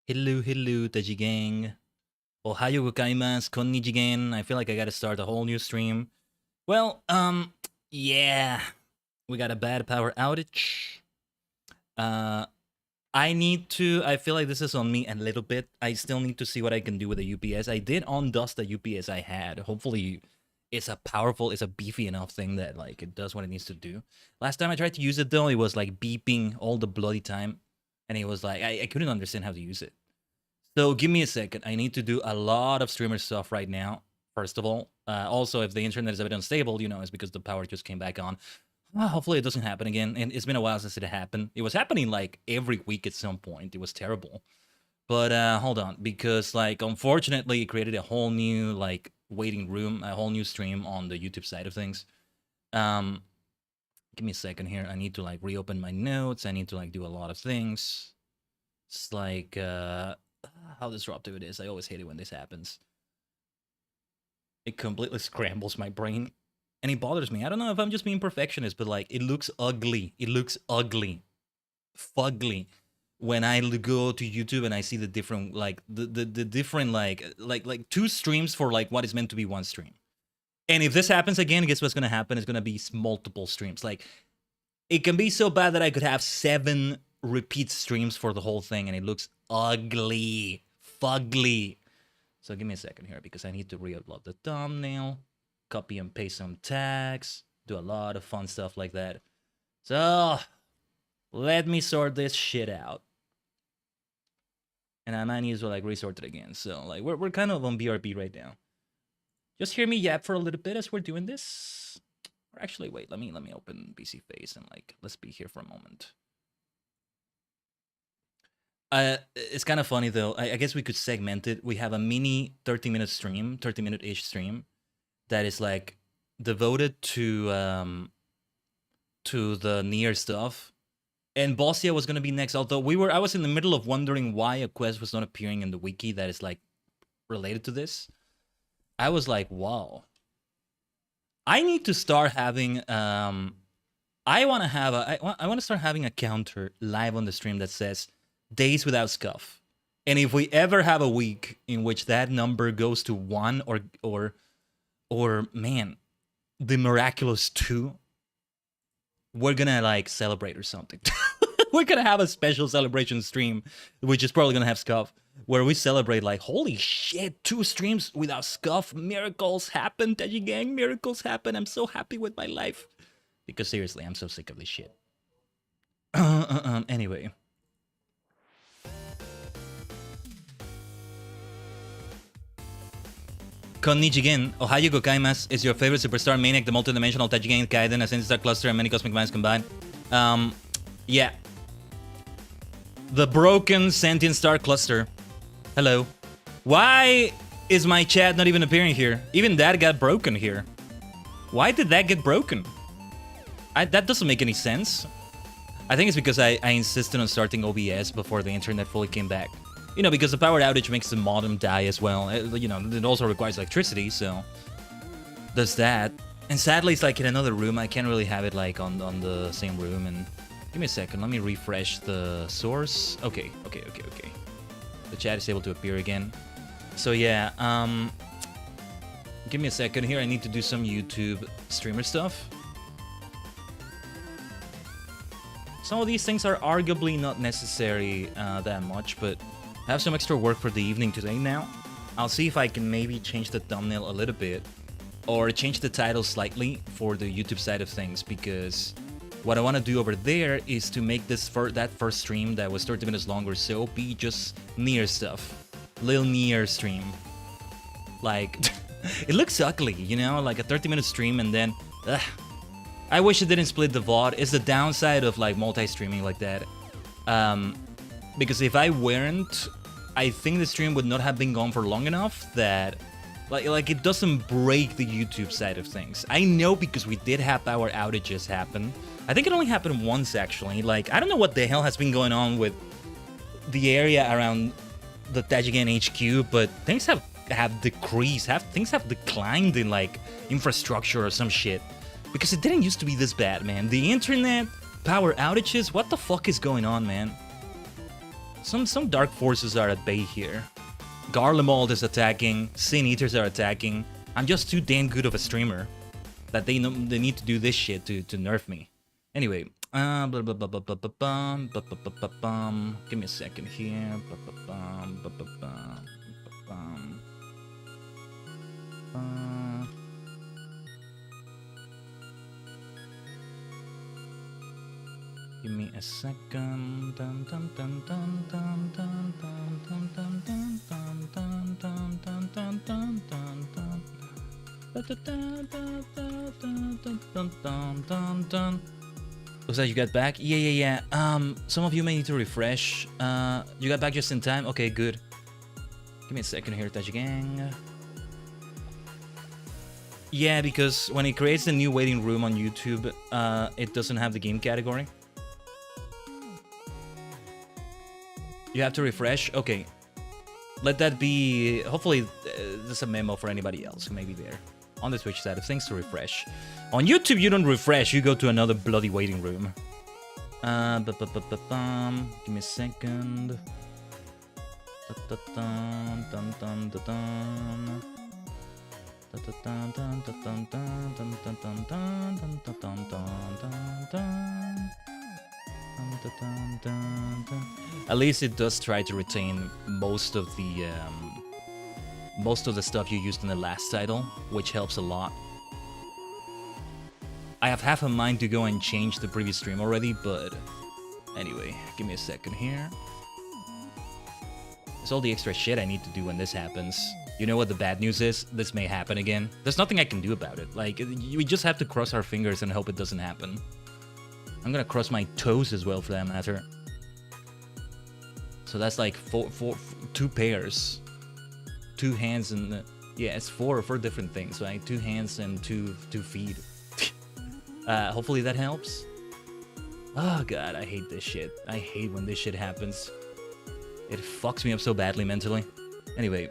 Hello, hello, Tajigen. Ohayo gozaimasu, konnichigen. I feel like I gotta start a whole new stream. Well, yeah. We got a bad power outage. I feel like this is on me a little bit. I still need to see what I can do with the UPS. I did undust the UPS I had. Hopefully it's a beefy enough thing that like it does what it needs to do. Last time I tried to use it though, it was like beeping all the bloody time. And it was like, I couldn't understand how to use it. So give me a second. I need to do a lot of streamer stuff right now, first of all. Also, if the internet is a bit unstable, you know, it's because the power just came back on. Hopefully it doesn't happen again. And it's been a while since it happened. It was happening like every week at some point. It was terrible. But hold on, because like unfortunately it created a whole new like waiting room, a whole new stream on the YouTube side of things. Give me a second here. I need to like reopen my notes. I need to like do a lot of things. It's like how disruptive it is. I always hate it when this happens. It completely scrambles my brain. And it bothers me. I don't know if I'm just being perfectionist, but like it looks ugly. It looks ugly. Fugly. When I go to YouTube and I see the different like the different like two streams for like what is meant to be one stream. And if this happens again, guess what's gonna happen? It's gonna be multiple streams. Like it can be so bad that I could have 7 repeat streams for the whole thing, and it looks ugly, fugly. So give me a second here because I need to re-upload the thumbnail, copy and paste some tags, do a lot of fun stuff like that. So let me sort this shit out. And I might need to like resort it again. So like we're kind of on BRB right now. Just hear me yap for a little bit as we're doing this. Or actually, wait, let me open BC Face and like let's be here for a moment. It's kind of funny though. I guess we could segment it. We have a mini 30-minute stream, 30-minute-ish stream, that is like devoted to the Nier stuff. And Bozja was gonna be next. Although I was in the middle of wondering why a quest was not appearing in the wiki that is like related to this. I was like, wow. I need to start having I want to start having a counter live on the stream that says days without scuff. And if we ever have a week in which that number goes to 1 or man, the miraculous 2, we're gonna like celebrate or something. We're gonna have a special celebration stream, which is probably gonna have scuff, where we celebrate like, holy shit, 2 streams without scuff. Miracles happen, Tajigen, miracles happen. I'm so happy with my life. Because seriously, I'm so sick of this shit. Anyway. Konnichigen, Ohayo gozaimasu is your favorite superstar maniac, the multidimensional Tajigen, Khaiden, a star cluster, and many cosmic minds combined. Yeah. The broken sentient star cluster. Hello. Why is my chat not even appearing here? Even that got broken here. Why did that get broken? That doesn't make any sense. I think it's because I insisted on starting OBS before the internet fully came back. You know, because the power outage makes the modem die as well. You know, it also requires electricity, so there's that. And sadly, it's like in another room. I can't really have it like on the same room. And give me a second. Let me refresh the source. Okay. The chat is able to appear again. So yeah, give me a second here. I need to do some YouTube streamer stuff. Some of these things are arguably not necessary that much, but I have some extra work for the evening today now. I'll see if I can maybe change the thumbnail a little bit or change the title slightly for the YouTube side of things, because what I want to do over there is to make this that first stream that was 30 minutes long or so be just Nier stuff. Lil Nier stream. Like, it looks ugly, you know? Like a 30-minute stream and then... Ugh. I wish it didn't split the VOD. It's the downside of like multi-streaming like that. Because if I weren't, I think the stream would not have been gone for long enough that like it doesn't break the YouTube side of things. I know because we did have power outages happen. I think it only happened once actually. Like, I don't know what the hell has been going on with the area around the Tajigen HQ, but things have decreased. Things have declined in like infrastructure or some shit. Because it didn't used to be this bad, man. The internet, power outages, what the fuck is going on, man? some dark forces are at bay here. Garlemald is attacking, Sin Eaters are attacking. I'm just too damn good of a streamer that they need to do this shit to nerf me. Anyway, blah, blah, blah, blah, blah, blah, bum, blah, blah, blah, blah, bum. Give me a second here. Blah, blah, bum, blah, blah, bum, bum, bum. Give me a second. Dun, dun, dun, dun, dun, dun, dun, dun, dun, dun, dun, dun, dun, dun, dun, dun, dun. Looks like you got back. Yeah. Some of you may need to refresh. You got back just in time. Okay, good. Give me a second here, Tajigen. Yeah, because when it creates a new waiting room on YouTube, it doesn't have the game category. You have to refresh. Okay. Let that be. Hopefully, there's a memo for anybody else who may be there. On the Twitch side of things to refresh. On YouTube, you don't refresh, you go to another bloody waiting room. Give me a second. At least it does try to retain most of the stuff you used in the last title, which helps a lot. I have half a mind to go and change the previous stream already, but anyway, give me a second here. There's all the extra shit I need to do when this happens. You know what the bad news is? This may happen again. There's nothing I can do about it. Like, we just have to cross our fingers and hope it doesn't happen. I'm gonna cross my toes as well, for that matter. So that's like two pairs. 2 hands and yeah, it's four different things, right? 2 hands and two feet. Hopefully that helps. Oh god, I hate this shit. I hate when this shit happens. It fucks me up so badly mentally. Anyway,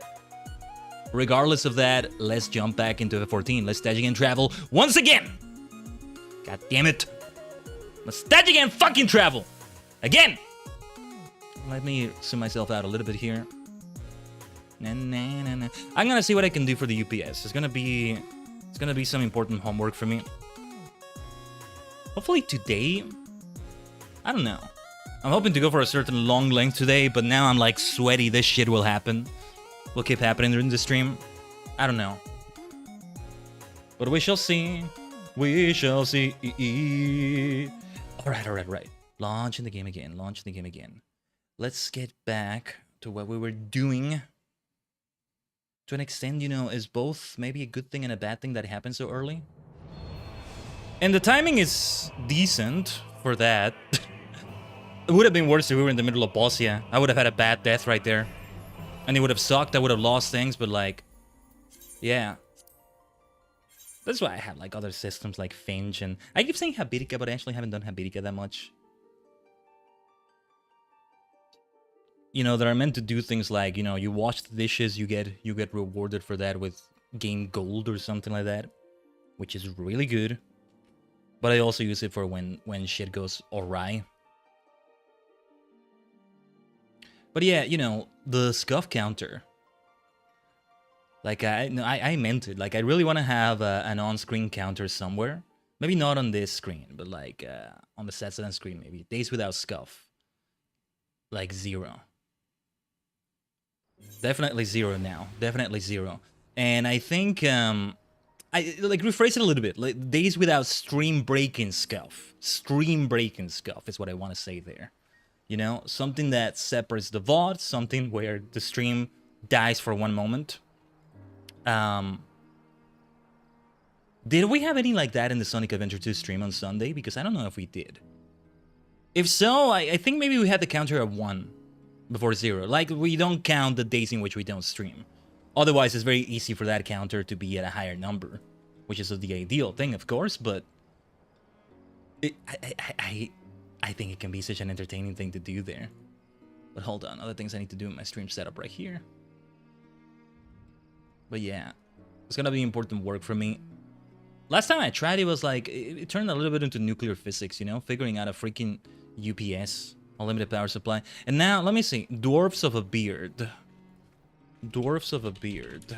regardless of that, let's jump back into FF14. Let's Tajigen travel once again. God damn it. Let's Tajigen fucking travel again. Let me zoom myself out a little bit here. I'm gonna see what I can do for the UPS. It's gonna be some important homework for me. Hopefully today. I don't know. I'm hoping to go for a certain long length today, but now I'm like sweaty. This shit will happen. Will keep happening during the stream. I don't know. But we shall see. We shall see. Alright. Launching the game again. Let's get back to what we were doing. To an extent, you know, is both maybe a good thing and a bad thing that it happened so early. And the timing is decent for that. It would have been worse if we were in the middle of Bozja. I would have had a bad death right there. And it would have sucked, I would have lost things, but like... Yeah. That's why I have like other systems like Finch and... I keep saying Habitica, but I actually haven't done Habitica that much. You know, that are meant to do things like, you know, you wash the dishes, you get rewarded for that with game gold or something like that, which is really good. But I also use it for when shit goes awry. But yeah, you know, the scuff counter. Like, I meant it. Like, I really want to have an on-screen counter somewhere. Maybe not on this screen, but like on the Setsudan screen maybe. Days without scuff. Like 0. Definitely 0 now. Definitely 0. And I think, I like rephrase it a little bit. Like days without stream breaking scuff. Stream breaking scuff is what I want to say there. You know, something that separates the VOD, something where the stream dies for one moment. Did we have any like that in the Sonic Adventure 2 stream on Sunday? Because I don't know if we did. If so, I think maybe we had the counter at 1 before 0. Like, we don't count the days in which we don't stream. Otherwise, it's very easy for that counter to be at a higher number, which is the ideal thing, of course, but I think it can be such an entertaining thing to do there. But hold on, other things I need to do in my stream setup right here. But yeah, it's gonna be important work for me. Last time I tried, it was like, it turned a little bit into nuclear physics, you know? Figuring out a freaking UPS. Unlimited power supply. And now, let me see. Dwarfs of a beard. Dwarfs of a beard.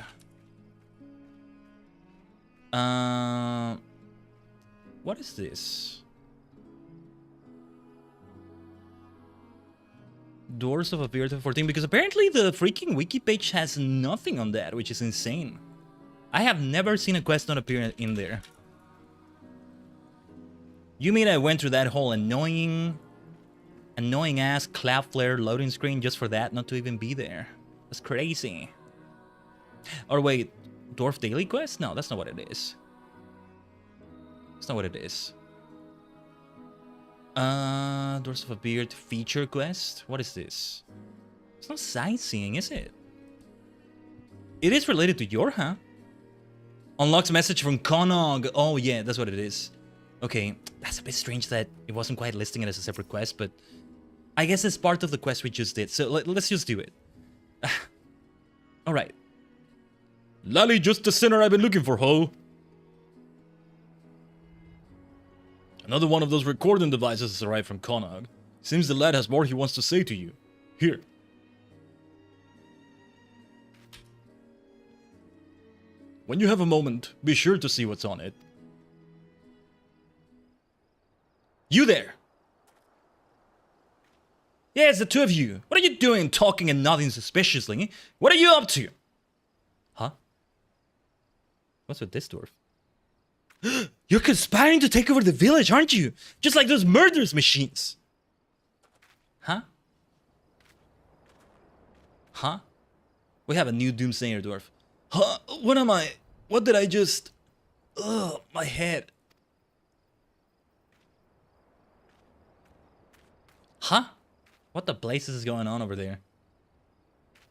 What is this? Dwarfs of a beard of 14, because apparently the freaking wiki page has nothing on that, which is insane. I have never seen a quest not appear in there. You mean I went through that whole annoying ass Cloudflare loading screen just for that not to even be there? That's crazy. Or wait, Dwarf Daily Quest? No, that's not what it is. That's not what it is. Dwarfs of a Beard feature quest? What is this? It's not sightseeing, is it? It is related to Yorha. Unlocks message from Konog. Oh yeah, that's what it is. Okay, that's a bit strange that it wasn't quite listing it as a separate quest, but I guess it's part of the quest we just did, so let's just do it. Alright. Lally, just the sinner I've been looking for, ho! Another one of those recording devices has arrived from Konog. Seems the lad has more he wants to say to you. Here. When you have a moment, be sure to see what's on it. You there! Yeah, it's the two of you. What are you doing talking and nodding suspiciously? What are you up to? Huh? What's with this dwarf? You're conspiring to take over the village, aren't you? Just like those murderous machines. Huh? Huh? We have a new doomsayer dwarf. Huh? What am I? What did I just... Ugh, my head. Huh? What the blazes is going on over there?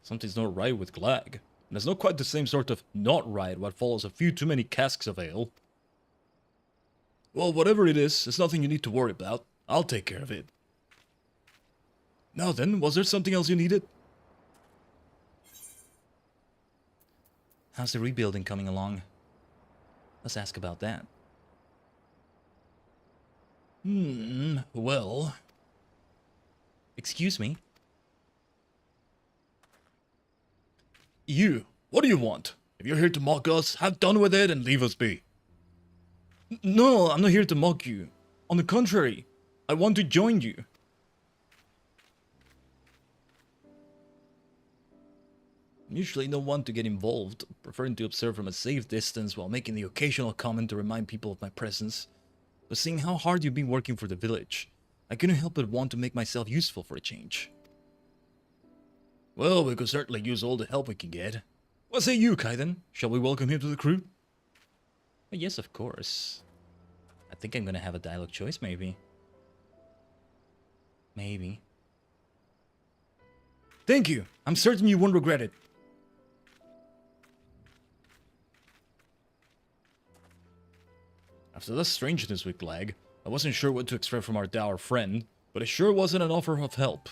Something's not right with Glag. And it's not quite the same sort of not right what follows a few too many casks of ale. Well, whatever it is, it's nothing you need to worry about. I'll take care of it. Now then, was there something else you needed? How's the rebuilding coming along? Let's ask about that. Well... Excuse me? You, what do you want? If you're here to mock us, have done with it and leave us be. No, I'm not here to mock you. On the contrary, I want to join you. I'm usually no one to get involved, preferring to observe from a safe distance while making the occasional comment to remind people of my presence. But seeing how hard you've been working for the village, I couldn't help but want to make myself useful for a change. Well, we could certainly use all the help we can get. What say you, Khaiden? Shall we welcome him to the crew? Well, yes, of course. I think I'm gonna have a dialogue choice, maybe. Maybe. Thank you. I'm certain you won't regret it. After the strangeness with Glag, I wasn't sure what to expect from our dour friend, but it sure wasn't an offer of help.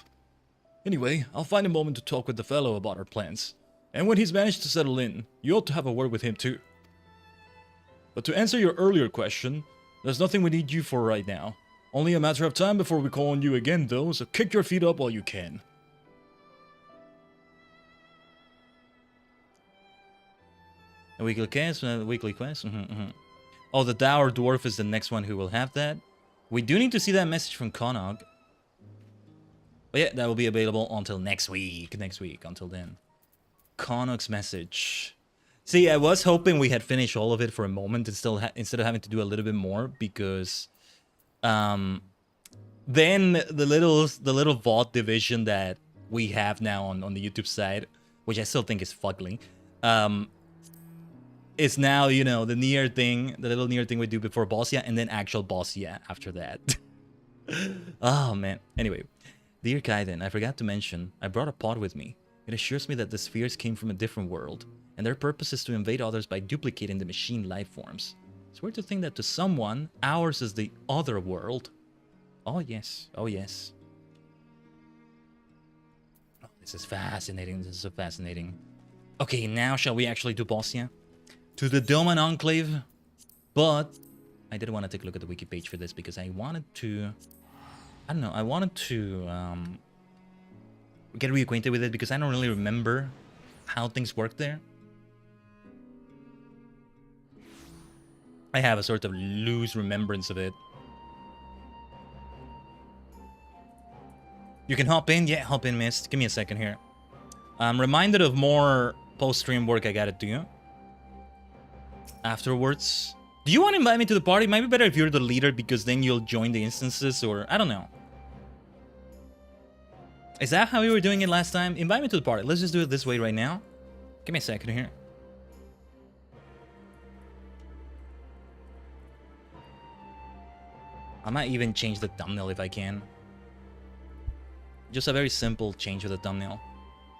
Anyway, I'll find a moment to talk with the fellow about our plans. And when he's managed to settle in, you ought to have a word with him too. But to answer your earlier question, there's nothing we need you for right now. Only a matter of time before we call on you again though, so kick your feet up while you can. A weekly quest, a weekly quest? Oh, the dour dwarf is the next one who will have that. We do need to see that message from Konog. But yeah, that will be available until next week. Until then. Konog's message. See, I was hoping we had finished all of it for a moment and still instead of having to do a little bit more, because then the little VOD division that we have now on the YouTube side, which I still think is fugly, is now, you know, the near thing, the little near thing we do before Bozja, and then actual Bozja after that. Oh man. Anyway, dear Khaiden, I forgot to mention, I brought a pod with me. It assures me that the spheres came from a different world, and their purpose is to invade others by duplicating the machine life forms. It's weird to think that to someone, ours is the other world. Oh yes, oh yes. Oh, this is fascinating, this is so fascinating. Okay, now shall we actually do Bozja? To the Doman Enclave, but I did want to take a look at the wiki page for this because I wanted to I don't know, I wanted to get reacquainted with it because I don't really remember how things work there. I have a sort of loose remembrance of it. You can hop in? Yeah, hop in, Mist. Give me a second here. I'm reminded of more post-stream work I gotta do afterwards. Do you want to invite me to the party? It might be better if you're the leader because then you'll join the instances, or I don't know. Is that how we were doing it last time? Invite me to the party. Let's just do it this way right now. Give me a second here. I might even change the thumbnail if I can. Just a very simple change of the thumbnail.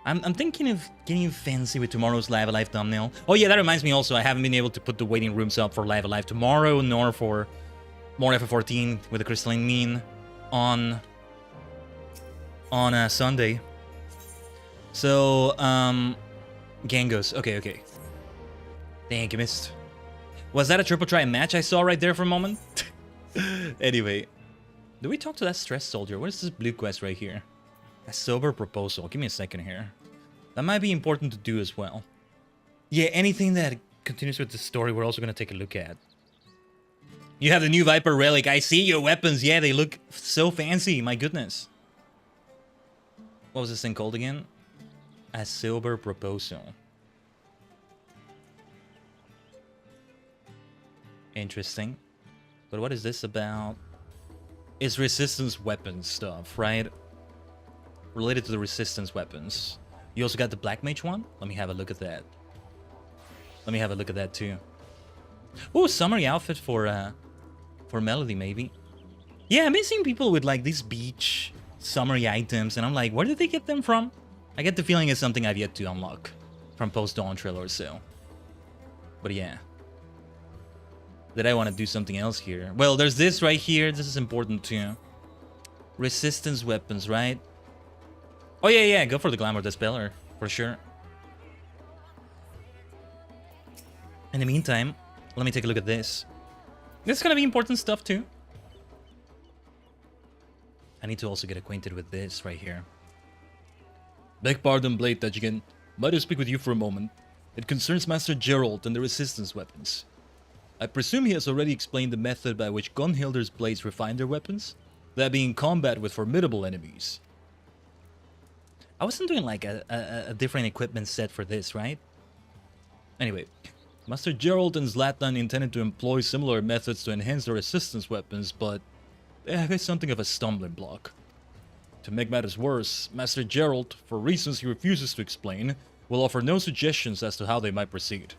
I'm thinking of getting fancy with tomorrow's Live Alive thumbnail. Oh yeah, that reminds me also, I haven't been able to put the waiting rooms up for Live Alive tomorrow, nor for more FF14 with the crystalline mean on Sunday. So, Gangos. Okay. Thank you, Mist. Was that a triple try match I saw right there for a moment? Anyway, do we talk to that stressed soldier? What is this blue quest right here? A sober proposal. Give me a second here. That might be important to do as well. Yeah, anything that continues with the story, we're also going to take a look at. You have the new Viper Relic. I see your weapons. Yeah, they look so fancy. My goodness. What was this thing called again? A sober proposal. Interesting. But what is this about? It's resistance weapons stuff, right? Related to the resistance weapons. You also got the Black Mage one? Let me have a look at that. Let me have a look at that too. Oh, summery outfit for Melody maybe. Yeah, I've been seeing people with like these beach summery items, and I'm like, where did they get them from? I get the feeling it's something I've yet to unlock from post-dawn trail or so. But yeah. Did I want to do something else here? Well, there's this right here. This is important too. Resistance weapons, right? Oh, yeah. Go for the Glamour Dispeller, for sure. In the meantime, let me take a look at this. This is going to be important stuff, too. I need to also get acquainted with this right here. Beg pardon, Blade Tajigen. Might I speak with you for a moment? It concerns Master Gerald and the resistance weapons. I presume he has already explained the method by which Gunhilder's blades refine their weapons, that being combat with formidable enemies. I wasn't doing like a different equipment set for this, right? Anyway, Master Gerald and Zlatan intended to employ similar methods to enhance their resistance weapons, but they have something of a stumbling block. To make matters worse, Master Gerald, for reasons he refuses to explain, will offer no suggestions as to how they might proceed.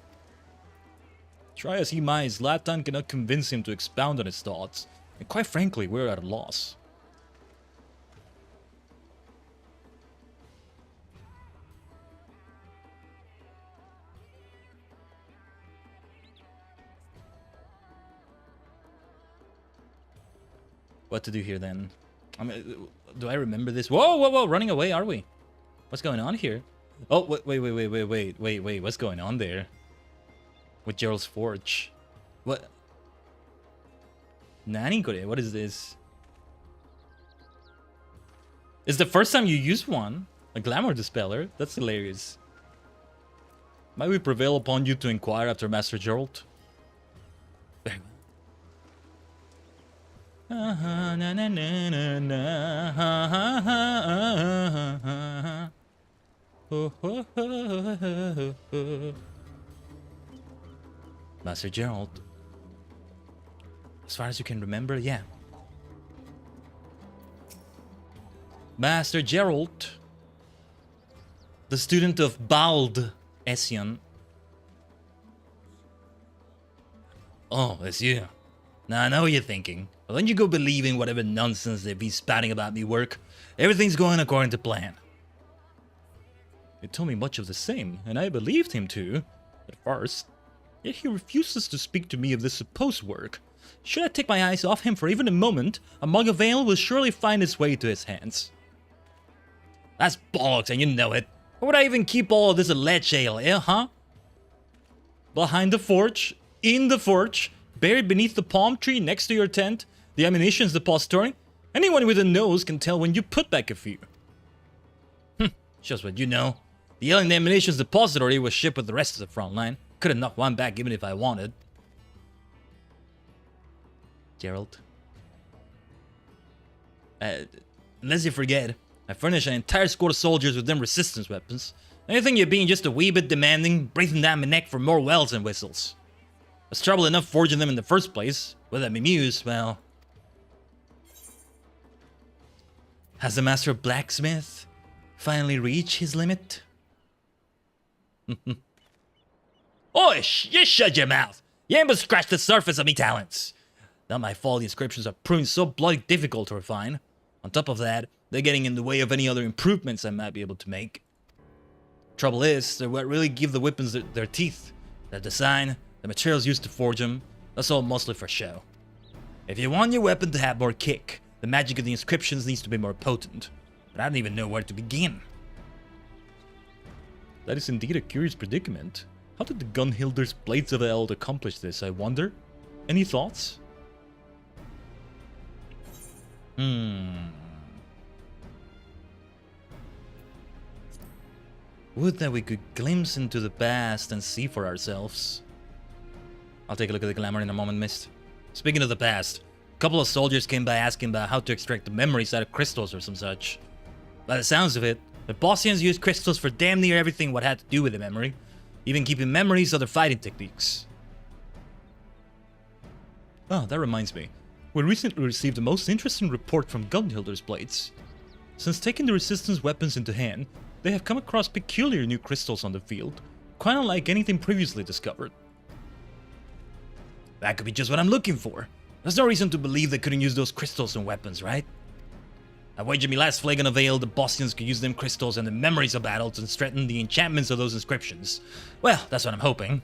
Try as he might, Zlatan cannot convince him to expound on his thoughts, and quite frankly, we're at a loss. What to do here then? I mean, do I remember this? Whoa, running away, are we? What's going on here? Oh, wait, what's going on there? With Gerald's Forge. What? Nanikore, what is this? It's the first time you use one. A Glamour Dispeller? That's hilarious. Might we prevail upon you to inquire after Master Gerald? Master Gerald. As far as you can remember, yeah. Master Gerald, the student of Bald Ession. Oh, it's you. Now I know what you're thinking. Well, don't you go believing whatever nonsense they've been spouting about me work. Everything's going according to plan. He told me much of the same, and I believed him too, at first. Yet he refuses to speak to me of this supposed work. Should I take my eyes off him for even a moment, a mug of ale will surely find its way to his hands. That's bollocks, and you know it. Why would I even keep all of this alleged ale, huh? Behind the forge, in the forge, buried beneath the palm tree next to your tent, the ammunition's depository. Anyone with a nose can tell when you put back a few. Just what you know. The alien ammunition's depository was shipped with the rest of the front line. Could have knocked one back even if I wanted. Gerald. Unless you forget, I furnished an entire squad of soldiers with them resistance weapons. And you think you're being just a wee bit demanding, breathing down my neck for more wells and whistles. It's trouble enough forging them in the first place. Whether I'm amused, well... Has the master blacksmith finally reached his limit? Oi, you shut your mouth! You ain't but scratched the surface of me talents. Not my fault the inscriptions are proving so bloody difficult to refine. On top of that, they're getting in the way of any other improvements I might be able to make. Trouble is, they're what really give the weapons their teeth. Their design, the materials used to forge them, that's all mostly for show. If you want your weapon to have more kick, the magic of the inscriptions needs to be more potent. But I don't even know where to begin. That is indeed a curious predicament. How did the Gunhilder's Blades of Eld accomplish this, I wonder? Any thoughts? Would that we could glimpse into the past and see for ourselves. I'll take a look at the glamour in a moment, Mist. Speaking of the past, a couple of soldiers came by asking about how to extract the memories out of crystals or some such. By the sounds of it, the Bosnians used crystals for damn near everything what had to do with the memory, even keeping memories of their fighting techniques. Oh, that reminds me. We recently received the most interesting report from Gunhilder's Blades. Since taking the resistance weapons into hand, they have come across peculiar new crystals on the field, quite unlike anything previously discovered. That could be just what I'm looking for. There's no reason to believe they couldn't use those crystals in weapons, right? I wager me last flagon of ale the Bosnians could use them crystals and the memories of battles and strengthen the enchantments of those inscriptions. Well, that's what I'm hoping.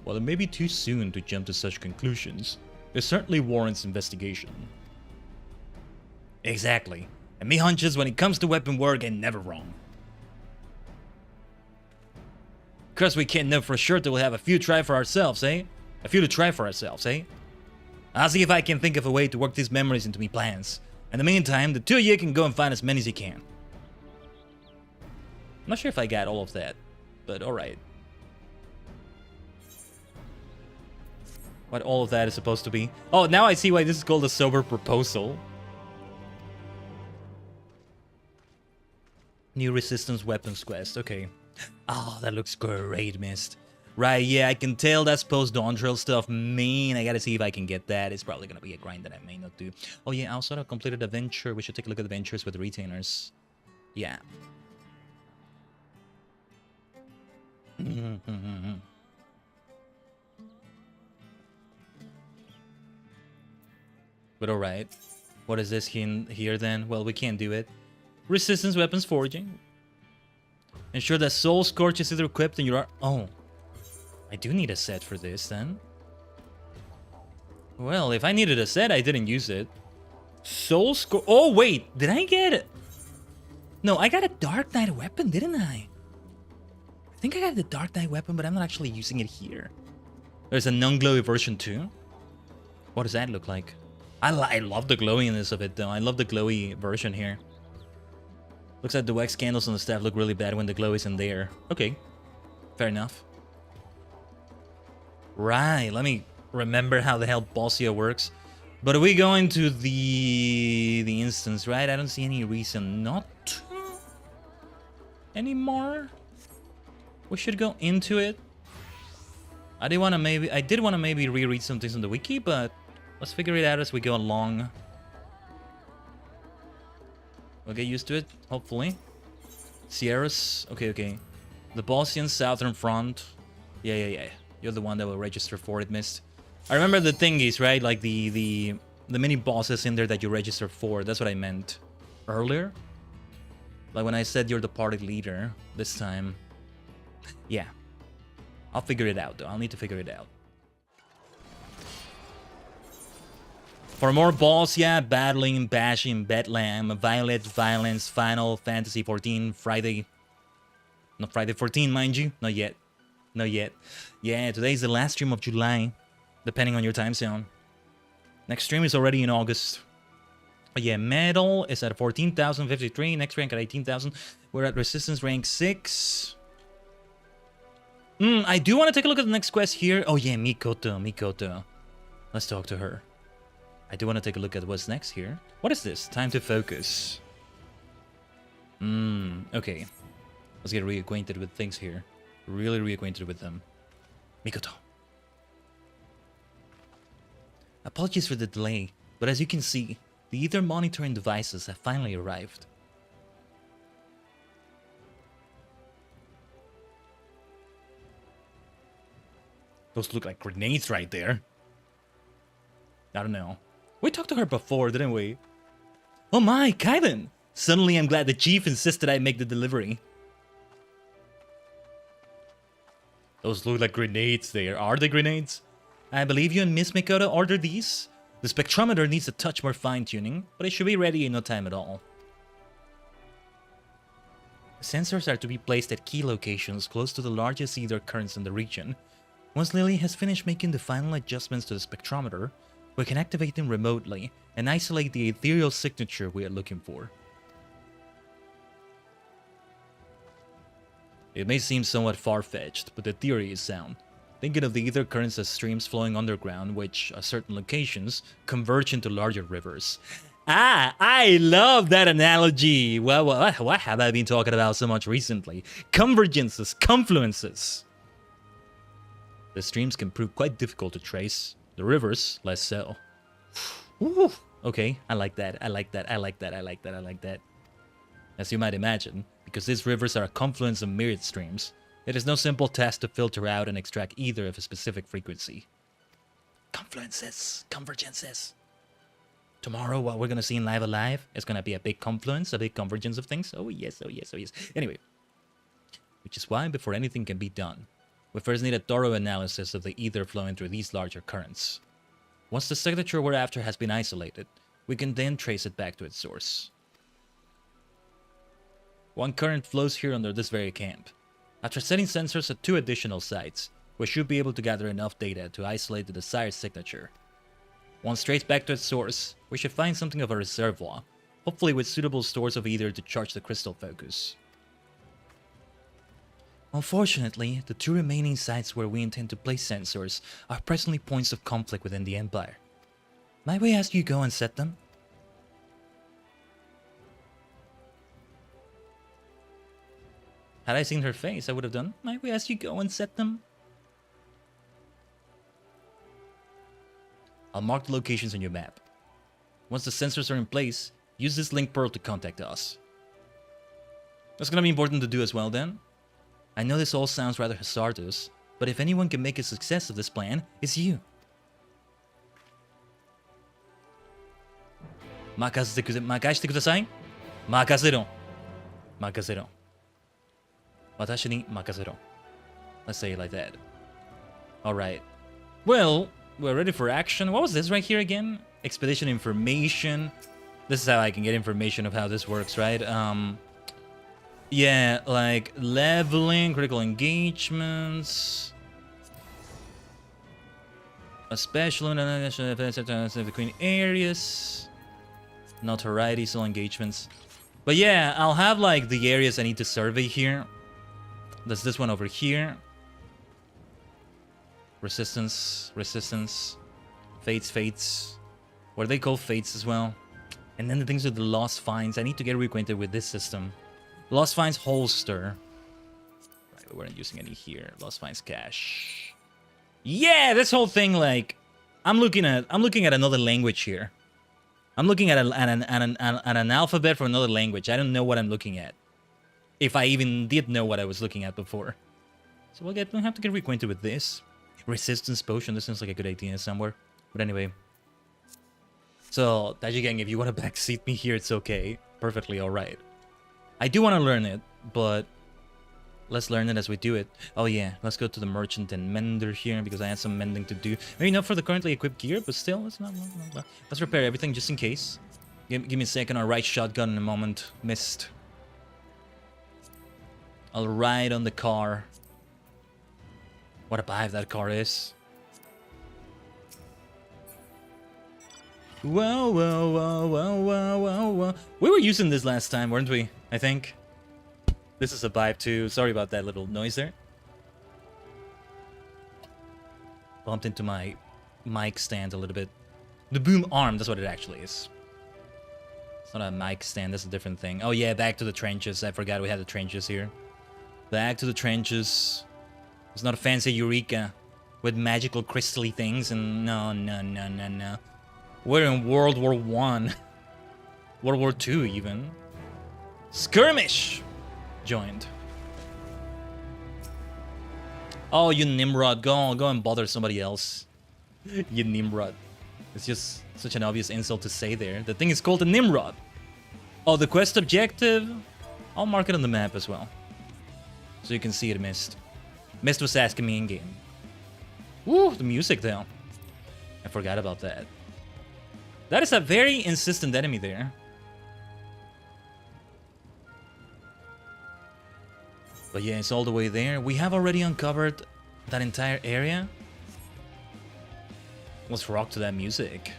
While it may be too soon to jump to such conclusions, it certainly warrants investigation. Exactly. And me hunches when it comes to weapon work ain't never wrong. Of course we can't know for sure till we'll have a few to try for ourselves, eh? I'll see if I can think of a way to work these memories into me plans. In the meantime, the two of you can go and find as many as you can. I'm not sure if I got all of that, but alright. What all of that is supposed to be. Oh, now I see why this is called a sober proposal. New resistance weapons quest, okay. Oh, that looks great, Mist. Right, yeah, I can tell that's post-Dawn stuff. Man, I gotta see if I can get that. It's probably gonna be a grind that I may not do. Oh yeah, I also completed a venture. We should take a look at the ventures with the retainers. Yeah. But alright. What is this here then? Well, we can't do it. Resistance weapons forging. Ensure that Soul Scorch is either equipped and you are... Oh. I do need a set for this, then. Well, if I needed a set, I didn't use it. Soul Scorch... Oh, wait. Did I get it? No, I got a Dark Knight weapon, didn't I? I think I got the Dark Knight weapon, but I'm not actually using it here. There's a non-glowy version, too. What does that look like? I love the glowiness of it, though. I love the glowy version here. Looks like the wax candles on the staff look really bad when the glow isn't there. Okay. Fair enough. Right, let me remember how the hell Bozja works. But are we going to the instance, right? I don't see any reason not to anymore. We should go into it. I did want to maybe reread some things on the wiki, but let's figure it out as we go along. We'll get used to it, hopefully. Sierras, okay. The Bosnian Southern Front. Yeah. You're the one that will register for it, Mist. I remember the thingies, right? Like the mini bosses in there that you register for. That's what I meant earlier. Like when I said you're the party leader this time. Yeah. I'll figure it out, though. I'll need to figure it out. For more Bozja, battling, bashing, bedlam, violet, violence, Final Fantasy 14, Friday. Not Friday 14, mind you. Not yet. Yeah, today's the last stream of July, depending on your time zone. Next stream is already in August. But yeah, metal is at 14,053. Next rank at 18,000. We're at resistance rank 6. I do want to take a look at the next quest here. Oh yeah, Mikoto. Let's talk to her. I do want to take a look at what's next here. What is this? Time to focus. Okay. Let's get reacquainted with things here. Really reacquainted with them. Mikoto. Apologies for the delay, but as you can see, the ether monitoring devices have finally arrived. Those look like grenades right there. I don't know. We talked to her before, didn't we? Oh my, Khaiden! Suddenly I'm glad the chief insisted I make the delivery. Those look like grenades there. Are they grenades? I believe you and Miss Mikoto ordered these. The spectrometer needs a touch more fine-tuning, but it should be ready in no time at all. The sensors are to be placed at key locations close to the largest ether currents in the region. Once Lily has finished making the final adjustments to the spectrometer, we can activate them remotely and isolate the ethereal signature we are looking for. It may seem somewhat far-fetched, but the theory is sound. Thinking of the ether currents as streams flowing underground, which, at certain locations, converge into larger rivers. Ah, I love that analogy! Well, what have I been talking about so much recently? Convergences, confluences! The streams can prove quite difficult to trace. The rivers, less so. Ooh, okay, I like that, I like that, I like that, I like that, I like that. As you might imagine, because these rivers are a confluence of myriad streams, it is no simple task to filter out and extract either of a specific frequency. Confluences, convergences. Tomorrow, what we're gonna see in Live Alive is gonna be a big confluence, a big convergence of things. Oh yes, oh yes, oh yes. Anyway, which is why before anything can be done, we first need a thorough analysis of the ether flowing through these larger currents. Once the signature we're after has been isolated, we can then trace it back to its source. One current flows here under this very camp. After setting sensors at 2 additional sites, we should be able to gather enough data to isolate the desired signature. Once traced back to its source, we should find something of a reservoir, hopefully with suitable stores of ether to charge the crystal focus. Unfortunately, the 2 remaining sites where we intend to place sensors are presently points of conflict within the Empire. Might we ask you go and set them? Had I seen her face, I would have done. Might we ask you go and set them? I'll mark the locations on your map. Once the sensors are in place, use this link pearl to contact us. That's gonna be important to do as well then. I know this all sounds rather hazardous, but if anyone can make a success of this plan, it's you. Makazete kudasai? Makazero. Makazero. Watashi ni makazero. Let's say it like that. Alright. Well, we're ready for action. What was this right here again? Expedition information. This is how I can get information of how this works, right? Yeah, like leveling, critical engagements, a special between areas, notoriety, still engagements. But yeah, I'll have like the areas I need to survey here. There's this one over here. Resistance, fates. What are they called? Fates as well. And then the things with the lost finds. I need to get reacquainted with this system. Lost finds holster. Right, we weren't using any here. Lost finds cache. Yeah, this whole thing, like, I'm looking at another language here. I'm looking at an alphabet for another language. I don't know what I'm looking at. If I even did know what I was looking at before. So we'll have to get reacquainted with this. Resistance potion. This sounds like a good idea somewhere. But anyway. So, Tajigen, if you want to backseat me here, it's okay. Perfectly alright. I do want to learn it, but let's learn it as we do it. Oh yeah, let's go to the merchant and mender here because I had some mending to do. Maybe not for the currently equipped gear, but still, let's repair everything just in case. Give me a second, I'll ride shotgun in a moment. Missed. I'll ride on the car. What a vibe that car is. Whoa, whoa, whoa, whoa, whoa, whoa, whoa. We were using this last time, weren't we? I think. This is a vibe too. Sorry about that little noise there. Bumped into my mic stand a little bit. The boom arm, that's what it actually is. It's not a mic stand, that's a different thing. Oh yeah, back to the trenches. I forgot we had the trenches here. Back to the trenches. It's not a fancy Eureka with magical crystally things and no. We're in World War I. World War II even. Skirmish joined. Oh, you Nimrod, go and bother somebody else. You Nimrod. It's just such an obvious insult to say there. The thing is called a Nimrod. Oh, the quest objective. I'll mark it on the map as well, so you can see it. Mist. Mist was asking me in game. Woo, the music though. I forgot about that. That is a very insistent enemy there. But yeah, it's all the way there. We have already uncovered that entire area. Let's rock to that music.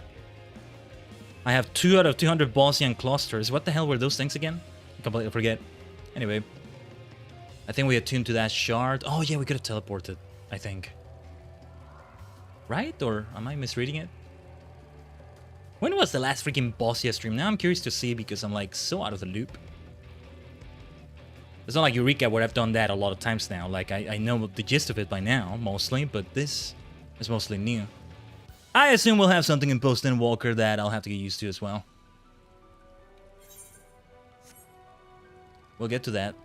I have 2 out of 200 Bozja clusters. What the hell were those things again? I completely forget. Anyway. I think we attuned to that shard. Oh yeah, we could have teleported, I think. Right? Or am I misreading it? When was the last freaking Bozja stream? Now I'm curious to see because I'm like so out of the loop. It's not like Eureka where I've done that a lot of times now. Like I know the gist of it by now, mostly, but this is mostly new. I assume we'll have something in Post and Walker that I'll have to get used to as well. We'll get to that.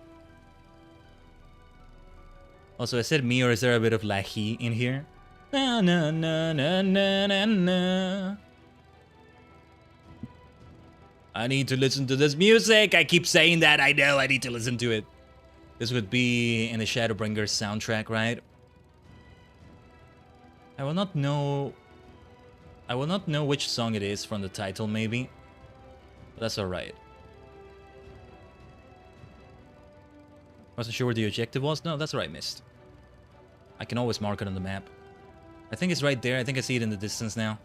Also, I said me, or is there a bit of lahi in here? Na na na na na na na. I need to listen to this music. I keep saying that. I know I need to listen to it. This would be in the Shadowbringers soundtrack, right? I will not know which song it is from the title, maybe. But that's alright. Wasn't sure where the objective was? No, that's alright, missed. I can always mark it on the map. I think it's right there. I think I see it in the distance now.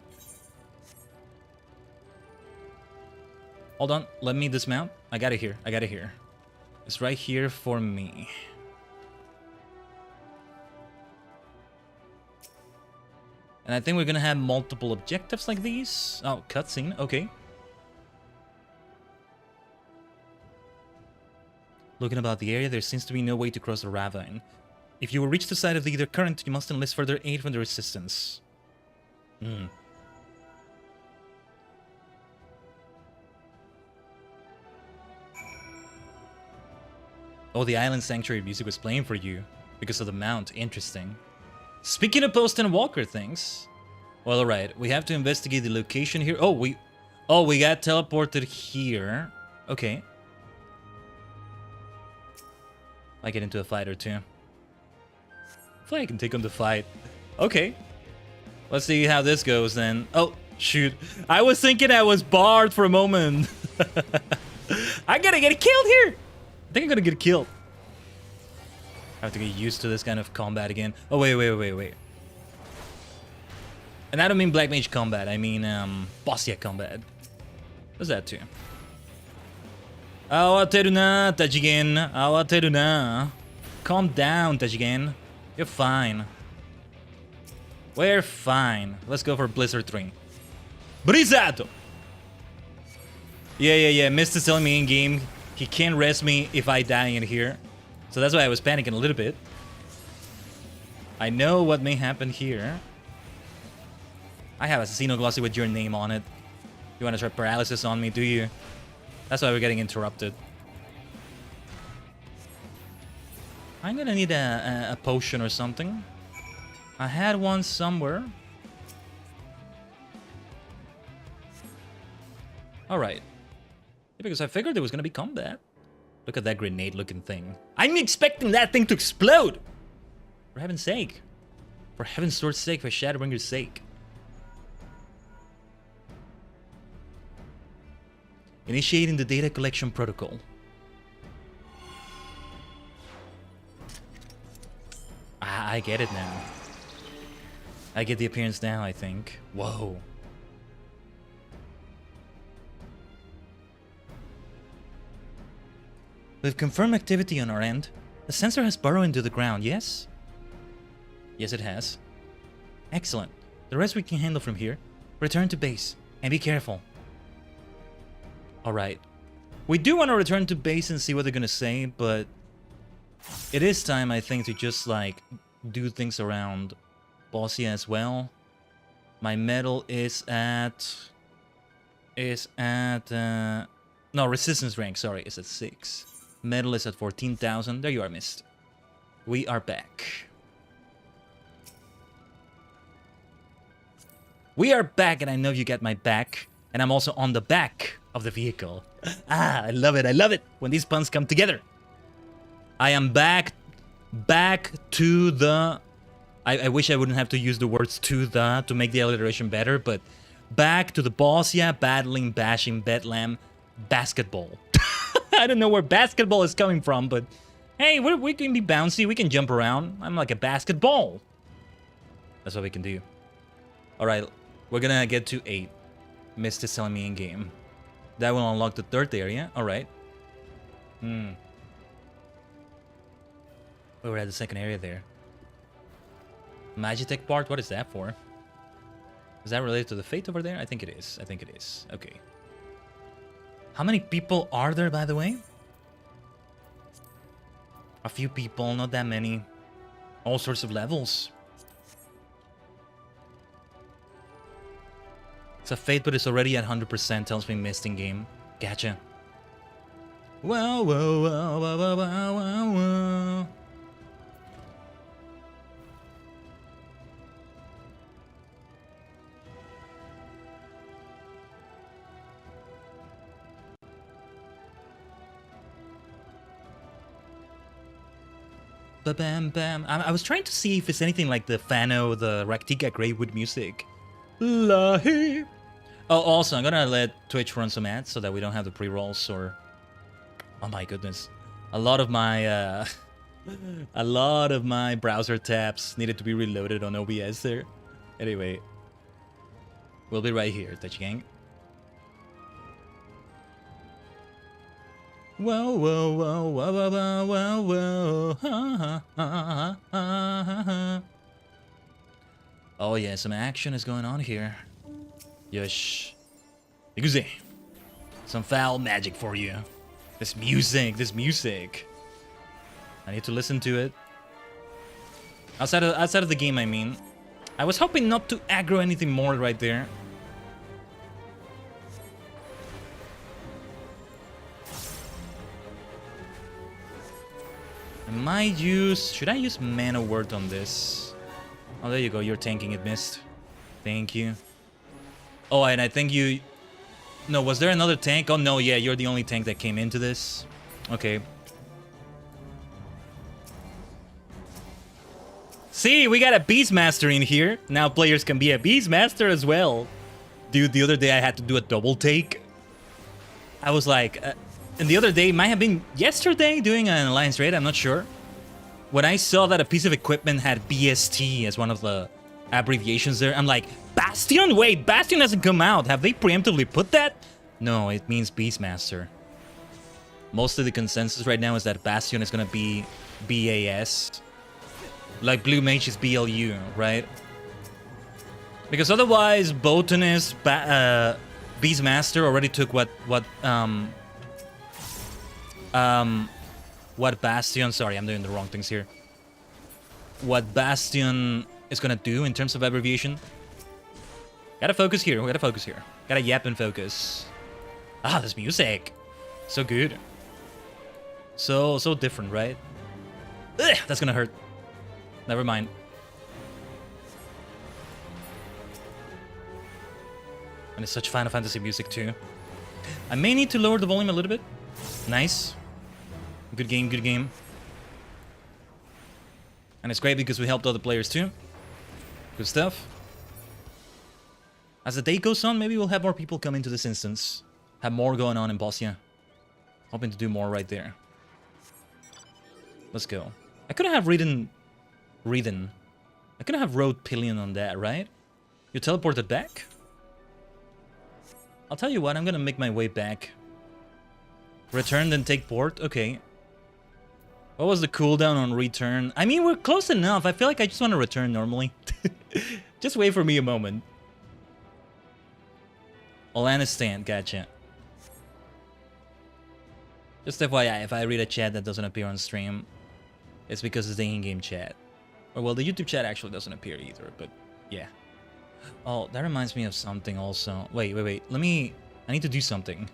Hold on, let me dismount. I got it here. I got it here. It's right here for me. And I think we're gonna have multiple objectives like these. Oh, cutscene. Okay. Looking about the area, there seems to be no way to cross the ravine. If you will reach the side of the either current, you must enlist further aid from the resistance. Oh, the Island Sanctuary music was playing for you because of the mount. Interesting. Speaking of Post and Walker things. Well, alright. We have to investigate the location here. Oh, we got teleported here. Okay. I get into a fight or two. I feel like I can take on the fight. Okay. Let's see how this goes then. Oh, shoot. I was thinking I was barred for a moment. I gotta get killed here. I think I'm gonna get killed. I have to get used to this kind of combat again. Oh, wait. And I don't mean Black Mage combat. I mean, Bozja combat. What's that too? Awateru na, Tajigen. Awateru na. Calm down, Tajigen. You're fine. We're fine. Let's go for Blizzard 3. Brizato! Yeah. Mist is telling me in-game he can't rest me if I die in here. So that's why I was panicking a little bit. I know what may happen here. I have Assassino Glossy with your name on it. You want to try paralysis on me, do you? That's why we're getting interrupted. I'm gonna need a potion or something. I had one somewhere. Alright. Because I figured there was gonna be combat. Look at that grenade-looking thing. I'm expecting that thing to explode! For heaven's sake. For heaven's sword's sake, for Shadowbringers' sake. Initiating the data collection protocol. I get it now. I get the appearance now, I think. Whoa. We've confirmed activity on our end. The sensor has burrowed into the ground, yes? Yes, it has. Excellent. The rest we can handle from here. Return to base, and be careful. Alright. We do want to return to base and see what they're gonna say, but it is time, I think, to just, like, do things around Bozja as well. My medal is at... no, resistance rank, sorry, is at 6. Medal is at 14,000. There you are, Mist. We are back. We are back, and I know you got my back. And I'm also on the back of the vehicle. I love it, I love it when these puns come together. I am back to the... I wish I wouldn't have to use the words to make the alliteration better, but back to the Bozja, battling, bashing, bedlam, basketball. I don't know where basketball is coming from, but hey, we can be bouncy, we can jump around. I'm like a basketball. That's what we can do. Alright, we're gonna get to 8. Mist is telling me in game. That will unlock the 3rd area. Alright. We were at the 2nd area there. Magitech part, what is that for? Is that related to the fate over there? I think it is. I think it is. Okay. How many people are there, by the way? A few people, not that many. All sorts of levels. It's a fate, but it's already at 100%, tells me Mist in game. Gotcha. Whoa, whoa, whoa, whoa, whoa, whoa, whoa. Ba-bam, bam. I was trying to see if it's anything like the Fano, the Raktika Greywood music. Lahi. Oh, also, I'm gonna let Twitch run some ads so that we don't have the pre-rolls or... Oh my goodness. A lot of my browser tabs needed to be reloaded on OBS there. Anyway. We'll be right here, Tajigen. Whoa, whoa, whoa, whoa, whoa, whoa, whoa, ha, ha, ha, ha. Oh yeah, some action is going on here. Yosh. Iguze. Some foul magic for you. This music. I need to listen to it. Outside of the game, I mean. I was hoping not to aggro anything more right there. Should I use Mana Word on this? Oh, there you go, you're tanking it, Mist. Thank you. Oh, and I think you... No, was there another tank? Oh, no, yeah, you're the only tank that came into this. Okay. See, we got a Beastmaster in here. Now players can be a Beastmaster as well. Dude, the other day I had to do a double take. I was like... and the other day, might have been yesterday, doing an Alliance raid, I'm not sure. When I saw that a piece of equipment had BST as one of the abbreviations there, I'm like, Bastion? Wait, Bastion hasn't come out. Have they preemptively put that? No, it means Beastmaster. Mostly the consensus right now is that Bastion is gonna be BAS. Like Blue Mage is BLU, right? Because otherwise, Botanist, Beastmaster already took what Bastion... Sorry, I'm doing the wrong things here. What Bastion is gonna do in terms of abbreviation. Gotta focus here, we gotta focus here. Gotta yap and focus. Ah, this music. So good. So different, right? Ugh, that's gonna hurt. Never mind. And it's such Final Fantasy music too. I may need to lower the volume a little bit. Nice. Good game, good game. And it's great because we helped other players too. Good stuff. As the day goes on, maybe we'll have more people come into this instance. Have more going on in Bozja. Hoping to do more right there. Let's go. I couldn't have I couldn't have rode Pillion on that, right? You teleported back? I'll tell you what, I'm gonna make my way back. Return, then take port? Okay. What was the cooldown on return? I mean, we're close enough. I feel like I just want to return normally. Just wait for me a moment. Olana stand, gotcha. Just FYI, if I read a chat that doesn't appear on stream, it's because it's the in-game chat. Or, well, the YouTube chat actually doesn't appear either, but yeah. Oh, that reminds me of something also. Wait. I need to do something.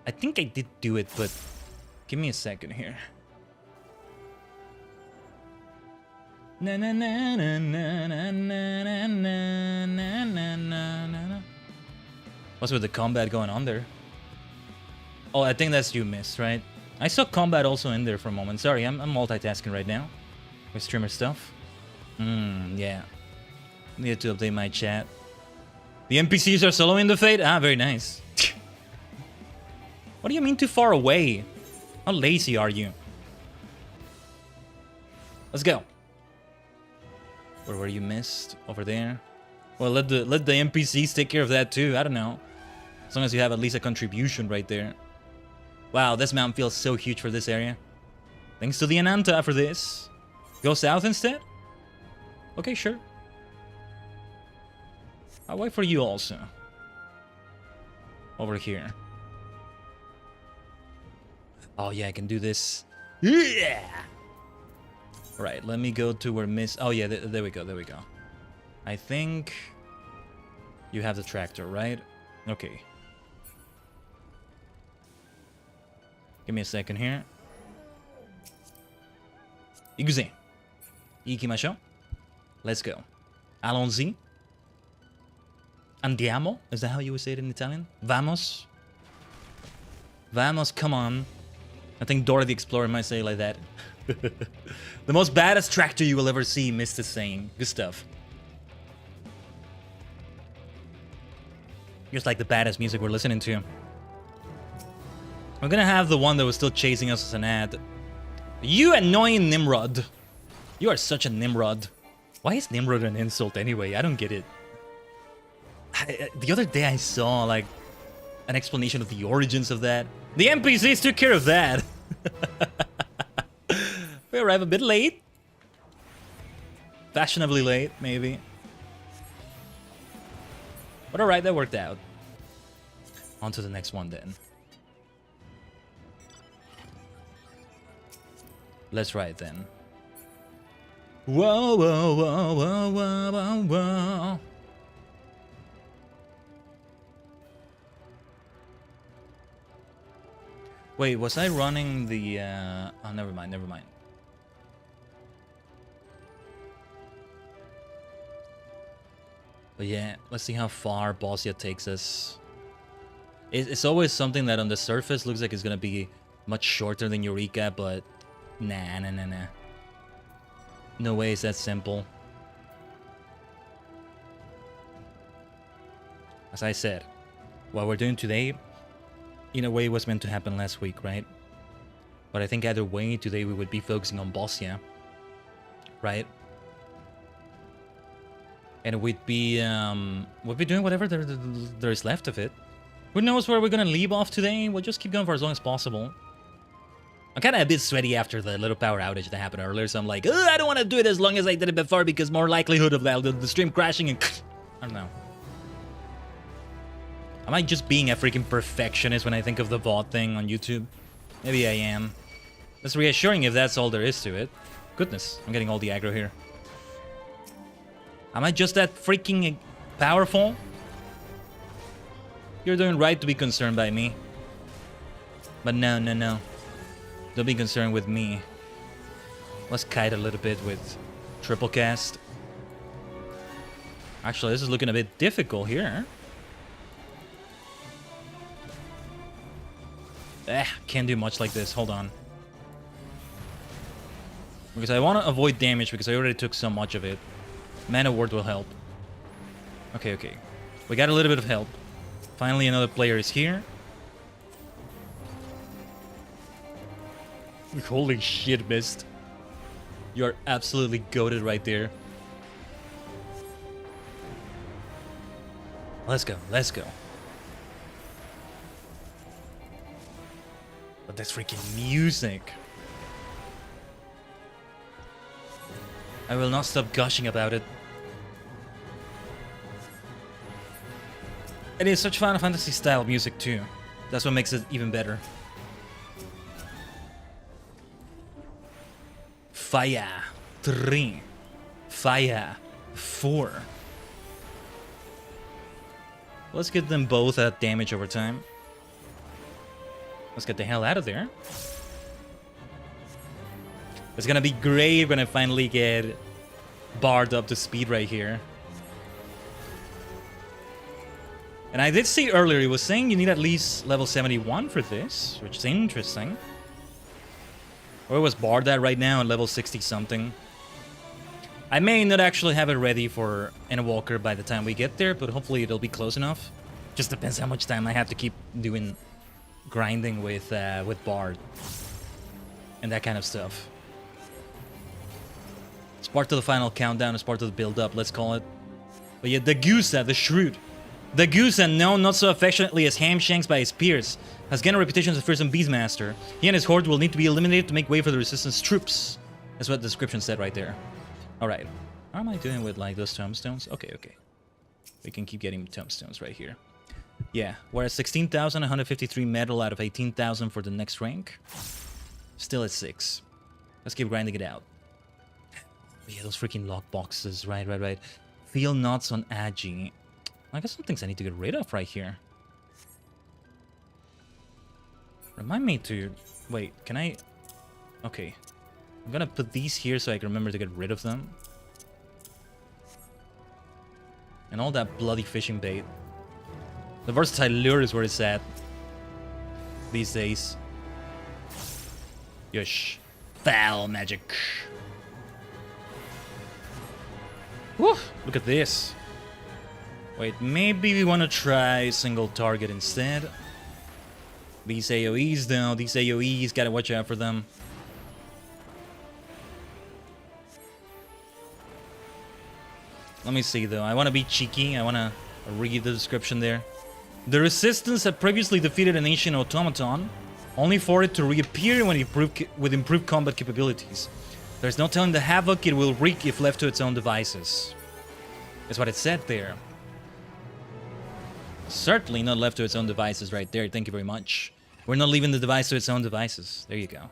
I think I did do it, but give me a second here. Na na na na na na na na na na na. What's with the combat going on there? Oh, I think that's you missed, right? I saw combat also in there for a moment. Sorry, I'm multitasking right now with streamer stuff. Yeah. Need to update my chat. The NPCs are soloing the Fate? Ah, very nice. What do you mean too far away? How lazy are you? Let's go. Where were you missed? Over there? Well, let the NPCs take care of that too. I don't know. As long as you have at least a contribution right there. Wow, this mountain feels so huge for this area. Thanks to the Ananta for this. Go south instead? Okay, sure. I'll wait for you also. Over here. Oh yeah, I can do this. Yeah! Right, let me go to where Miss... Oh yeah, there we go, there we go. I think... You have the tractor, right? Okay. Give me a second here. Ikuze. Ikimashou. Let's go. Allons-y. Andiamo? Is that how you would say it in Italian? Vamos. Vamos, come on. I think Dora the Explorer might say it like that. The most baddest tractor you will ever see, Mr. saying. Good stuff. Just like the baddest music we're listening to. We're gonna have the one that was still chasing us as an ad. You annoying Nimrod. You are such a Nimrod. Why is Nimrod an insult anyway? I don't get it. The other day I saw like an explanation of the origins of that. The NPCs took care of that. We arrive a bit late. Fashionably late, maybe. But alright, that worked out. On to the next one then. Let's ride then. Whoa, whoa, whoa, whoa, whoa, whoa, whoa. Wait, was I running the... Oh, never mind, never mind. But yeah, let's see how far Bozja takes us. It's always something that on the surface looks like it's gonna be much shorter than Eureka, but... Nah. No way it's that simple. As I said, what we're doing today, in a way, was meant to happen last week, right? But I think either way, today we would be focusing on Bozja, right? And we'd be doing whatever there is left of it. Who knows where we're gonna leave off today? We'll just keep going for as long as possible. I'm kind of a bit sweaty after the little power outage that happened earlier, so I'm like, I don't want to do it as long as I did it before because more likelihood of the stream crashing and I don't know. Am I just being a freaking perfectionist when I think of the VOD thing on YouTube? Maybe I am. That's reassuring if that's all there is to it. Goodness, I'm getting all the aggro here. Am I just that freaking powerful? You're doing right to be concerned by me. But no. Don't be concerned with me. Let's kite a little bit with triple cast. Actually, this is looking a bit difficult here. Can't do much like this. Hold on. Because I want to avoid damage because I already took so much of it. Mana Ward will help. Okay. We got a little bit of help. Finally, another player is here. Holy shit, Mist. You're absolutely goated right there. Let's go. But that's freaking music. I will not stop gushing about it. It is such Final Fantasy style music too. That's what makes it even better. Fire 3. Fire 4. Let's get them both at damage over time. Let's get the hell out of there. It's gonna be great when I finally get Bard up to speed right here. And I did see earlier, he was saying you need at least level 71 for this, which is interesting. Where was Bard at right now? At level 60 something. I may not actually have it ready for Endwalker by the time we get there, but hopefully it'll be close enough. Just depends how much time I have to keep doing grinding with Bard and that kind of stuff. It's part of the final countdown, it's part of the build-up, let's call it. But yeah, the Gusa, the Shrewd. The Gusa, known not so affectionately as Hamshanks by his peers, has gained a reputation as a fearsome beastmaster. He and his horde will need to be eliminated to make way for the resistance troops. That's what the description said right there. Alright. How am I doing with, like, those tombstones? Okay, okay. We can keep getting tombstones right here. Yeah, we're at 16,153 metal out of 18,000 for the next rank. Still at 6. Let's keep grinding it out. Yeah, those freaking lock boxes. Right. Feel knots on Agi. I got some things I need to get rid of right here. Remind me to... Wait, can I... Okay. I'm gonna put these here so I can remember to get rid of them. And all that bloody fishing bait. The versatile lure is where it's at. These days. Yush. Foul magic. Woo! Look at this. Wait, maybe we want to try single target instead. These AoEs though, these AoEs, gotta watch out for them. Let me see though, I want to be cheeky, I want to read the description there. The Resistance had previously defeated an ancient automaton, only for it to reappear when with improved combat capabilities. There's no telling the havoc it will wreak if left to its own devices. That's what it said there. Certainly not left to its own devices right there, thank you very much. We're not leaving the device to its own devices. There you go.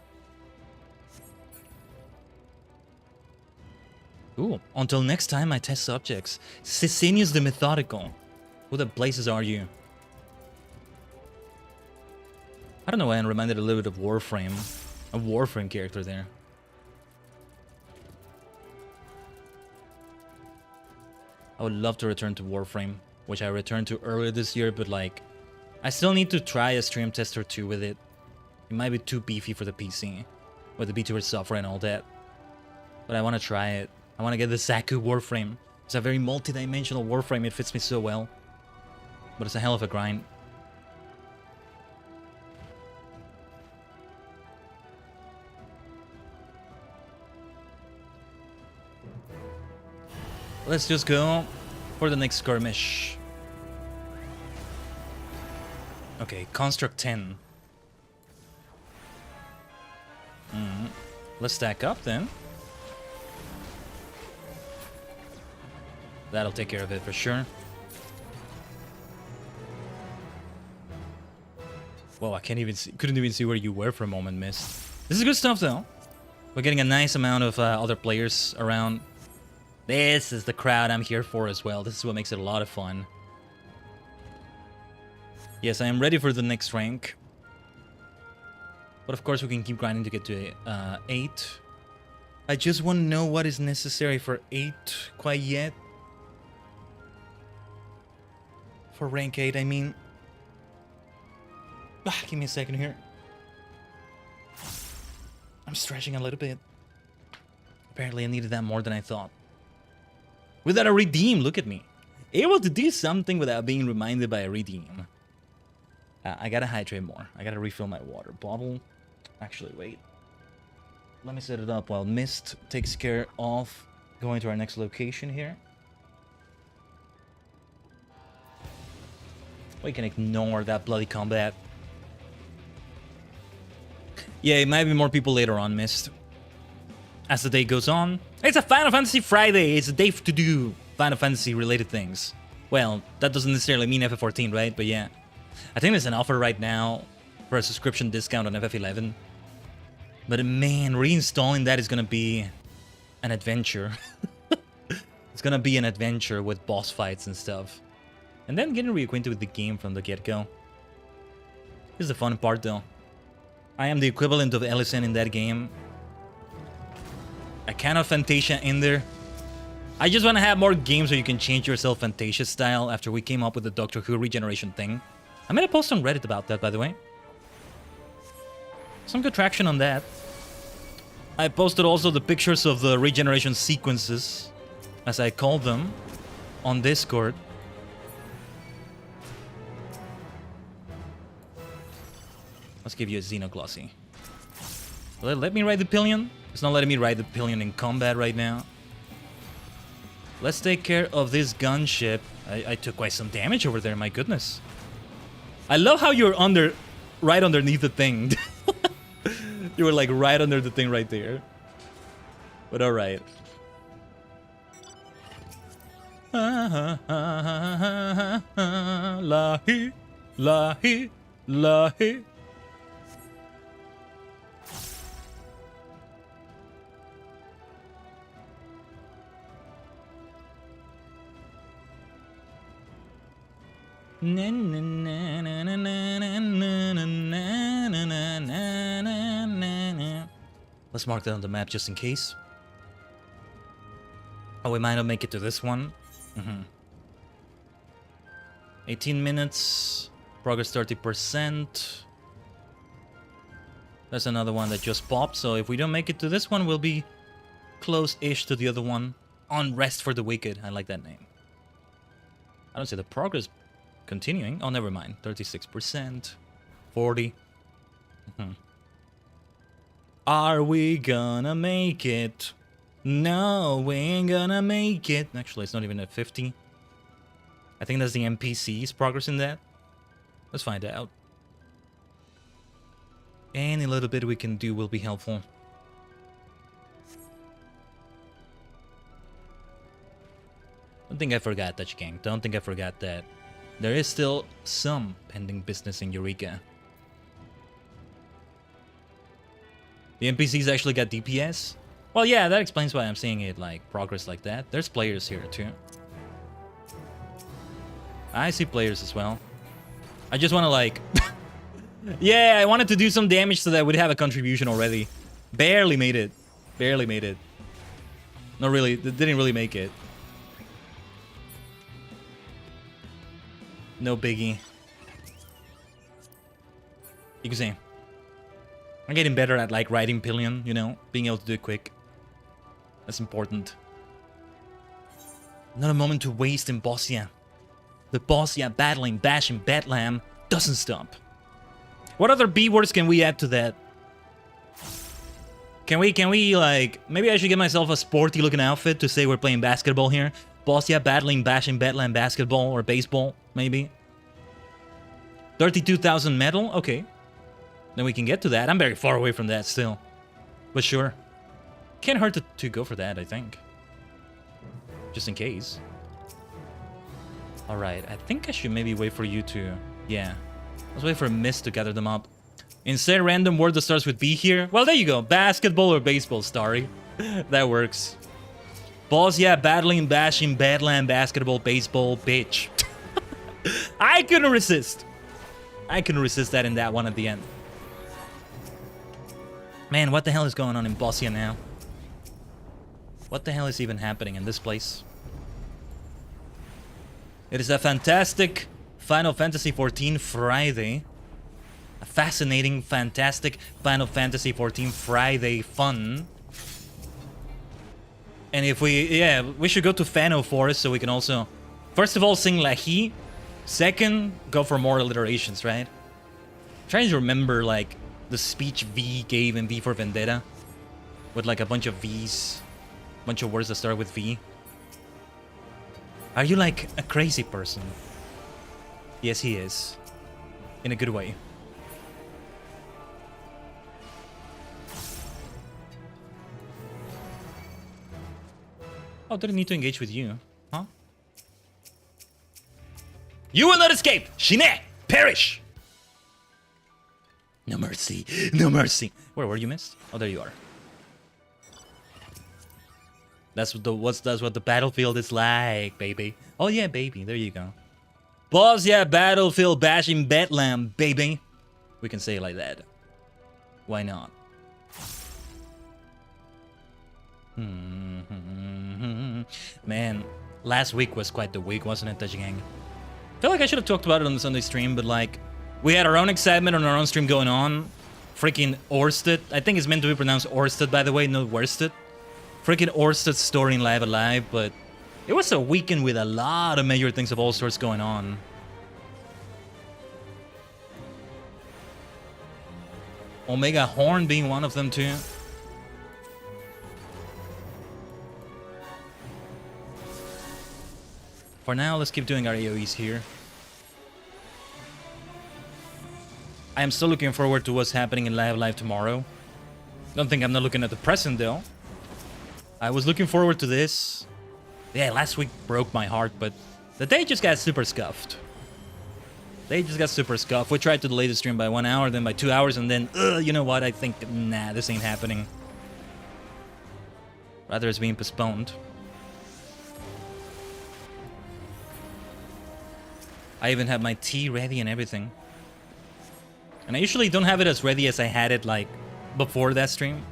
Ooh, until next time I test subjects. Sicinius the Methodical. Who the blazes are you? I don't know why I'm reminded a little bit of Warframe. A Warframe character there. I would love to return to Warframe, which I returned to earlier this year, but like, I still need to try a stream test or two with it. It might be too beefy for the PC, with the VTubers software and all that. But I want to try it. I want to get the Zaku Warframe. It's a very multi-dimensional Warframe, it fits me so well. But it's a hell of a grind. Let's just go for the next skirmish. Okay, Construct 10. Let's stack up then. That'll take care of it for sure. Whoa, I can't even see, couldn't even see where you were for a moment, Mist. This is good stuff though. We're getting a nice amount of other players around. This is the crowd I'm here for as well. This is what makes it a lot of fun. Yes, I am ready for the next rank. But of course we can keep grinding to get to 8. I just want to know what is necessary for 8 quite yet. For rank 8, I mean. Give me a second here. I'm stretching a little bit. Apparently I needed that more than I thought. Without a redeem, look at me. Able to do something without being reminded by a redeem. I gotta hydrate more. I gotta refill my water bottle. Actually, wait. Let me set it up while Mist takes care of going to our next location here. We can ignore that bloody combat. Yeah, it might be more people later on, Mist. as the day goes on. It's a Final Fantasy Friday. It's a day to do Final Fantasy related things. Well, that doesn't necessarily mean FF14, right? But yeah. I think there's an offer right now for a subscription discount on FF11. But man, reinstalling that is gonna be an adventure. It's gonna be an adventure with boss fights and stuff. And then getting reacquainted with the game from the get-go. This is the fun part though. I am the equivalent of Ellison in that game. A kind of Fantasia in there. I just want to have more games where you can change yourself Fantasia style after we came up with the Doctor Who regeneration thing. I made a post on Reddit about that, by the way. Some good traction on that. I posted also the pictures of the regeneration sequences, as I call them, on Discord. Let's give you a Xenoglossy. Let me ride the pillion. It's not letting me ride the pillion in combat right now. Let's take care of this gunship. I took quite some damage over there, my goodness. I love how you're right underneath the thing. You were like right under the thing right there. But alright. Lahi, lahi, lahi. Let's mark that on the map just in case. Oh, we might not make it to this one. 18 minutes. Progress 30%. That's another one that just popped. So if we don't make it to this one, we'll be close-ish to the other one. On Rest for the Wicked. I like that name. I don't see the progress continuing. Oh, never mind. 36%. 40. Are we gonna make it? No, we ain't gonna make it. Actually, it's not even at 50. I think that's the NPC's progress in that. Let's find out. Any little bit we can do will be helpful. Don't think I forgot, Tajigen. Don't think I forgot that. There is still some pending business in Eureka. The NPCs actually got DPS? Well, yeah, that explains why I'm seeing it like progress like that. There's players here too. I see players as well. I just want to like... yeah, I wanted to do some damage so that we'd have a contribution already. Barely made it. Barely made it. Not really, didn't really make it. No biggie. You can see. I'm getting better at like riding pillion, you know, being able to do it quick. That's important. Not a moment to waste in Bozja. The Bozja battling, bashing bedlam doesn't stop. What other B words can we add to that? Can we like, maybe I should get myself a sporty looking outfit to say we're playing basketball here. Bozja battling, bashing bedlam, basketball or baseball, maybe. 32,000 metal, okay. Then we can get to that. I'm very far away from that still. But sure. Can't hurt to go for that, I think. Just in case. Alright, I think I should maybe wait for you to... Yeah. Let's wait for a mist to gather them up. Instead, random word that starts with B here. Well, there you go. Basketball or baseball, Starry. That works. Bozja, battling, bashing, bedlam, basketball, baseball, bitch. I couldn't resist. I couldn't resist that in that one at the end. Man, what the hell is going on in Bozja now? What the hell is even happening in this place? It is a fantastic Final Fantasy XIV Friday. A fascinating, fantastic Final Fantasy XIV Friday fun. And if we... Yeah, we should go to Fano Forest so we can also... First of all, sing Lahi. Second, go for more alliterations, right? I'm trying to remember, like, the speech V gave in V for Vendetta. With, like, a bunch of Vs. A bunch of words that start with V. Are you, like, a crazy person? Yes, he is. In a good way. Oh, didn't need to engage with you. Huh? You will not escape! Shine! Perish! No mercy. No mercy. Where were you, missed? Oh, there you are. That's what the battlefield is like, baby. Oh yeah, baby. There you go. Bozja battlefield bashing bedlam, baby. We can say it like that. Why not? Man, last week was quite the week, wasn't it, Tajigen? I feel like I should have talked about it on the Sunday stream, but like, we had our own excitement on our own stream going on. Freaking Orsted. I think it's meant to be pronounced Orsted, by the way, not Worsted. Freaking Orsted story in Live Alive, but it was a weekend with a lot of major things of all sorts going on. Omega Horn being one of them too. For now, let's keep doing our AoEs here. I am still looking forward to what's happening in Live tomorrow. Don't think I'm not looking at the present though. I was looking forward to this. Yeah, last week broke my heart, but the day just got super scuffed. They just got super scuffed. We tried to delay the stream by 1 hour, then by 2 hours, and then, you know what? I think, nah, this ain't happening. Rather, it's being postponed. I even have my tea ready and everything. And I usually don't have it as ready as I had it, like, before that stream.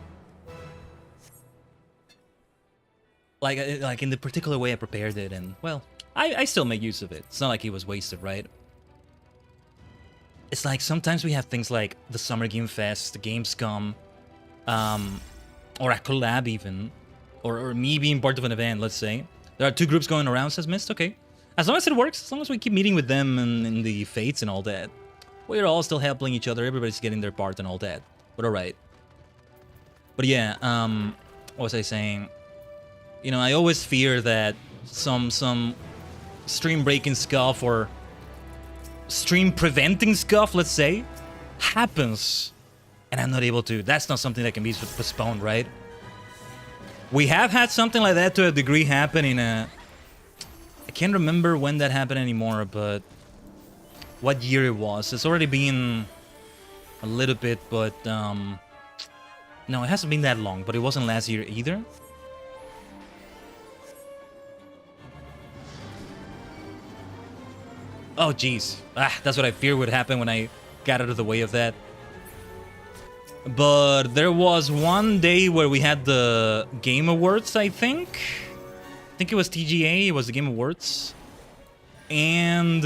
Like in the particular way I prepared it, and, well, I still make use of it. It's not like it was wasted, right? It's like sometimes we have things like the Summer Game Fest, the Gamescom, or a collab even, or me being part of an event, let's say. There are two groups going around, says Mist, okay. As long as it works, as long as we keep meeting with them and in the fates and all that. We're all still helping each other, everybody's getting their part and all that. But alright. But yeah, what was I saying? You know, I always fear that some stream breaking scuff or stream preventing scuff, let's say, happens. And I'm not able to. That's not something that can be postponed, right? We have had something like that to a degree happen in a... I can't remember when that happened anymore, but what year it was. It's already been a little bit, but no, it hasn't been that long, but it wasn't last year either. Oh jeez, that's what I feared would happen when I got out of the way of that. But there was one day where we had the Game Awards, I think it was TGA, it was the Game Awards. And...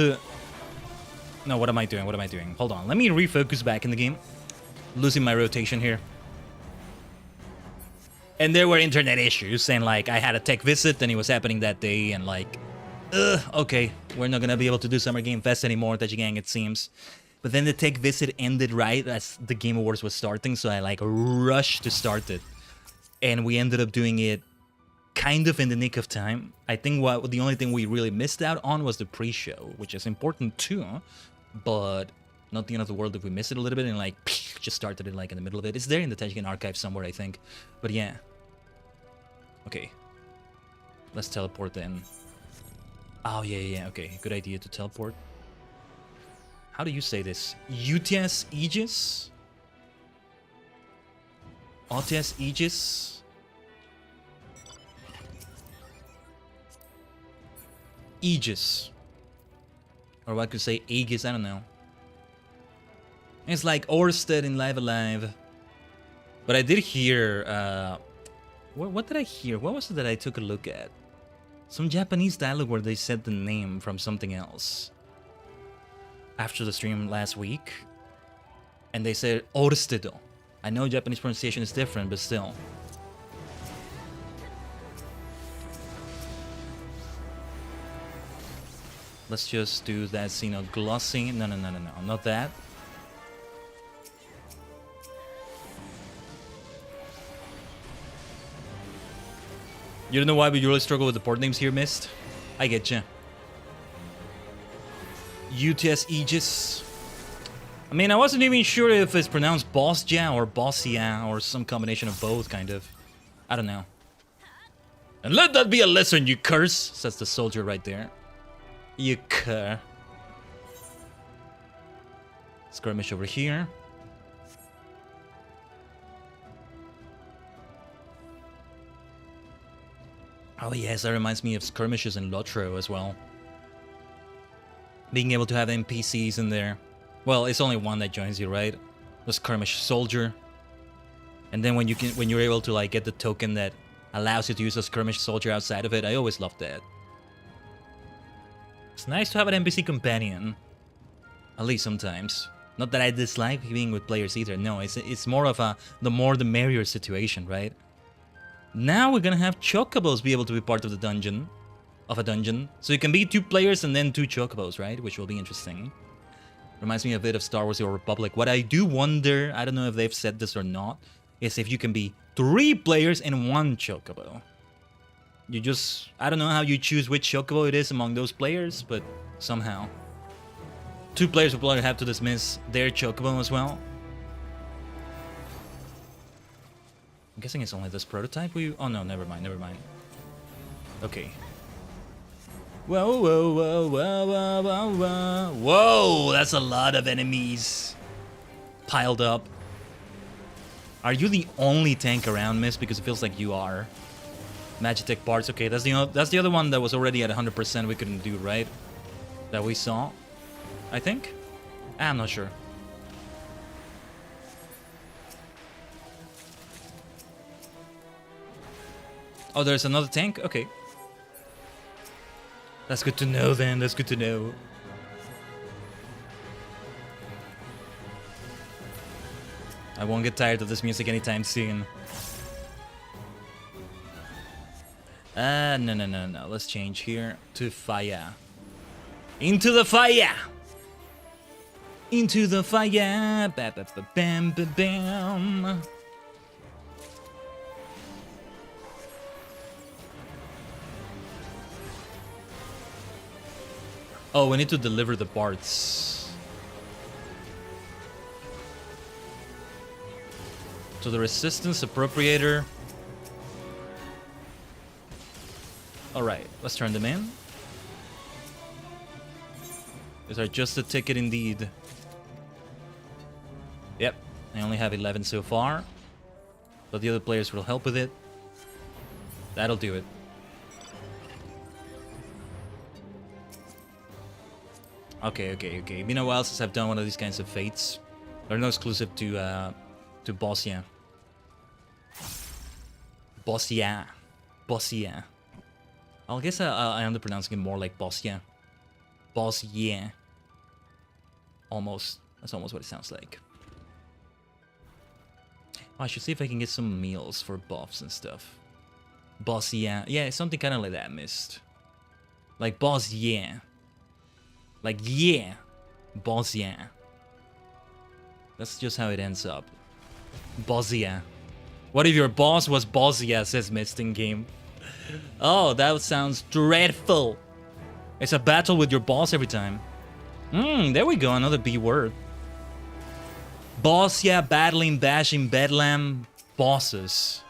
no, what am I doing? What am I doing? Hold on, let me refocus back in the game. Losing my rotation here. And there were internet issues, and like, I had a tech visit, and it was happening that day, and like... okay, we're not gonna be able to do Summer Game Fest anymore, Tajigen, it seems. But then the tech visit ended right as the Game Awards was starting, so I like rushed to start it. And we ended up doing it kind of in the nick of time. I think the only thing we really missed out on was the pre-show, which is important too, but not the end of the world if we missed it a little bit and like just started it like in the middle of it. It's there in the Tajigen archive somewhere, I think. But yeah. Okay. Let's teleport then. Oh, yeah, okay. Good idea to teleport. How do you say this? UTS Aegis? OTS Aegis? Aegis. Or I could say Aegis, I don't know. It's like Orsted in Live Alive. But I did hear... what did I hear? What was it that I took a look at? Some Japanese dialogue where they said the name from something else. After the stream last week. And they said Orstedo. I know Japanese pronunciation is different, but still. Let's just do that scene of glossing. No, not that. You don't know why we really struggle with the port names here, Mist? I get you. UTS Aegis. I mean, I wasn't even sure if it's pronounced Bozja or Bozja or some combination of both, kind of. I don't know. And let that be a lesson, you curse, says the soldier right there. You cur. Skirmish over here. Oh yes, that reminds me of skirmishes in Lotro as well. Being able to have NPCs in there. Well, it's only one that joins you, right? The skirmish soldier. And then when you're able to like get the token that allows you to use a skirmish soldier outside of it, I always loved that. It's nice to have an NPC companion. At least sometimes. Not that I dislike being with players either. No, it's more of a the more the merrier situation, right? Now we're gonna have chocobos be able to be part of the dungeon. So you can be 2 players and then 2 chocobos, right? Which will be interesting. Reminds me a bit of Star Wars: The Old Republic. What I do wonder, I don't know if they've said this or not, is if you can be 3 players and 1 chocobo. You just, I don't know how you choose which chocobo it is among those players, but somehow. 2 players will probably have to dismiss their chocobo as well. I'm guessing it's only this prototype we... Oh no, never mind. Okay. Whoa, whoa, whoa, whoa, whoa, whoa, whoa. Whoa, that's a lot of enemies piled up. Are you the only tank around, miss? Because it feels like you are. Magitech parts. Okay, that's the other one that was already at 100% we couldn't do, right? That we saw, I think? I'm not sure. Oh, there's another tank? Okay. That's good to know then, that's good to know. I won't get tired of this music anytime soon. No. Let's change here to fire. Into the fire! Into the fire! Bam. Oh, we need to deliver the parts. To the resistance appropriator. Alright, let's turn them in. These are just a ticket indeed. Yep, I only have 11 so far. But the other players will help with it. That'll do it. Okay. Been a while since I've done one of these kinds of fates. They're not exclusive to Bozja. Bozja. I guess I am pronouncing it more like Bozja. Bozja. Almost. That's almost what it sounds like. Oh, I should see if I can get some meals for buffs and stuff. Bozja. Yeah, it's something kind of like that, Mist. Like Bozja. Like, yeah, Bozja. That's just how it ends up. Bozja. What if your boss was Bozja, says Mist in game. Oh, that sounds dreadful. It's a battle with your boss every time. There we go, another B word. Bozja, battling, bashing, bedlam, bosses.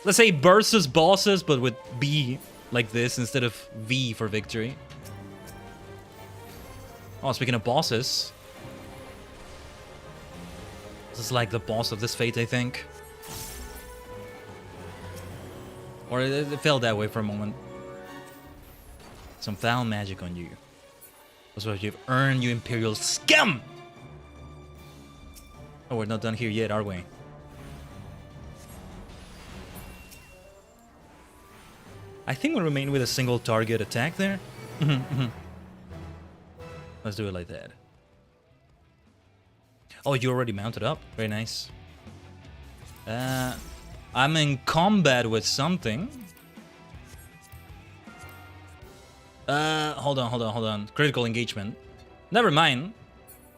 Let's say versus bosses, but with B like this instead of V for victory. Oh, speaking of bosses. This is like the boss of this fate, I think. Or it felt that way for a moment. Some foul magic on you. That's what you've earned, you imperial scum! Oh, we're not done here yet, are we? I think we remain with a single target attack there. Let's do it like that. Oh, you already mounted up? Very nice. I'm in combat with something. Hold on. Critical engagement. Never mind.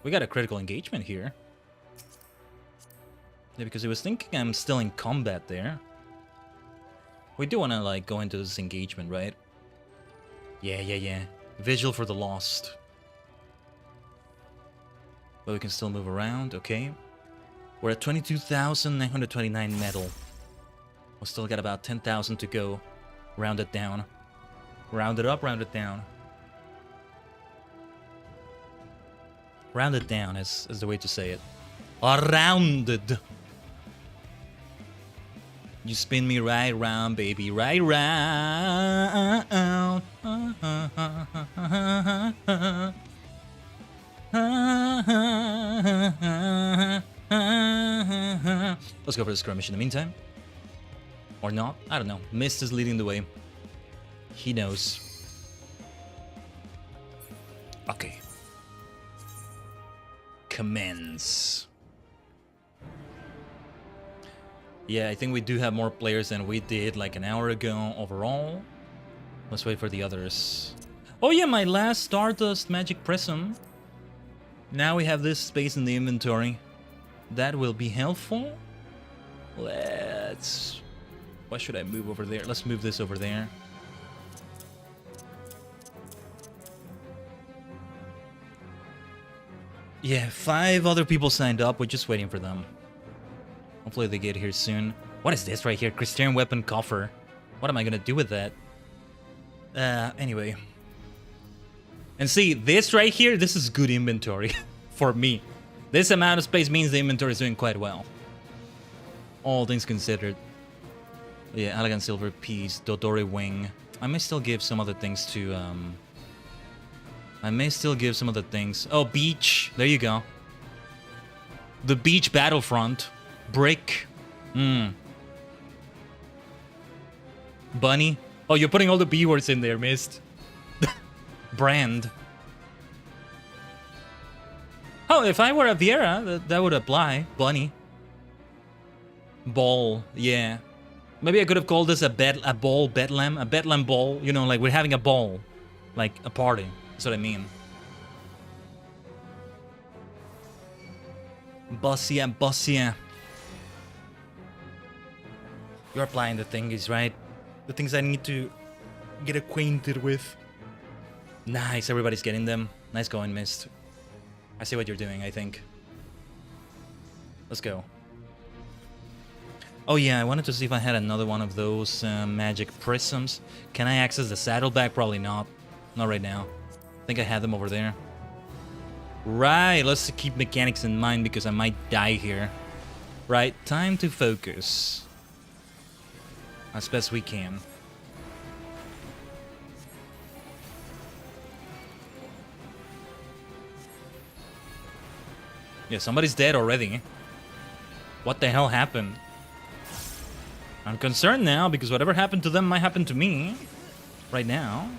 We got a critical engagement here. Yeah, because I was thinking I'm still in combat there. We do want to, like, go into this engagement, right? Yeah. Vigil for the lost. But we can still move around, okay. We're at 22,929 metal. We still got about 10,000 to go. Round it down. Round it up, round it down. Round it down is the way to say it. Rounded. You spin me right round, baby, right round. Let's go for the skirmish in the meantime. Or not, I don't know. Mist is leading the way. He knows. Okay. Commence. Yeah, I think we do have more players than we did like an hour ago overall. Let's wait for the others. Oh yeah, my last Stardust Magic Prism. Now we have this space in the inventory. That will be helpful. Let's... Why should I move over there? Let's move this over there. Yeah, 5 other people signed up. We're just waiting for them. Hopefully they get here soon. What is this right here? Christian weapon coffer. What am I gonna do with that? Anyway. And see, this right here, this is good inventory for me. This amount of space means the inventory is doing quite well. All things considered. Yeah, elegant silver piece, Dodori wing. I may still give some other things to, Oh, beach. There you go. The beach battlefront. Brick. Bunny. Oh, you're putting all the B words in there, Mist. Brand. Oh, if I were a Viera, that would apply. Bunny. Ball. Yeah. Maybe I could have called this a ball bedlam. A bedlam ball. You know, like we're having a ball. Like a party. That's what I mean. Bozja, Bozja. You're applying the thingies, right? The things I need to get acquainted with. Nice, everybody's getting them. Nice going, Mist. I see what you're doing, I think. Let's go. Oh yeah, I wanted to see if I had another one of those magic prisms. Can I access the saddlebag? Probably not. Not right now. I think I had them over there. Right, let's keep mechanics in mind because I might die here. Right, time to focus. As best we can. Yeah, somebody's dead already. What the hell happened? I'm concerned now because whatever happened to them might happen to me. Right now.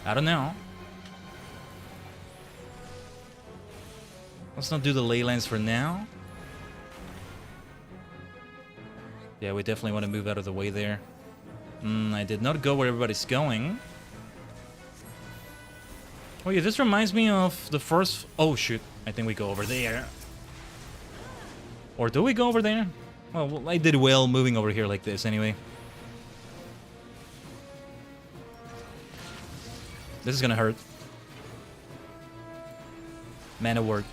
I don't know. Let's not do the ley lines for now. Yeah, we definitely want to move out of the way there. I did not go where everybody's going. Oh yeah, this reminds me of the first... Oh shoot, I think we go over there. Or do we go over there? Well, I did well moving over here like this anyway. This is gonna hurt. Mana word.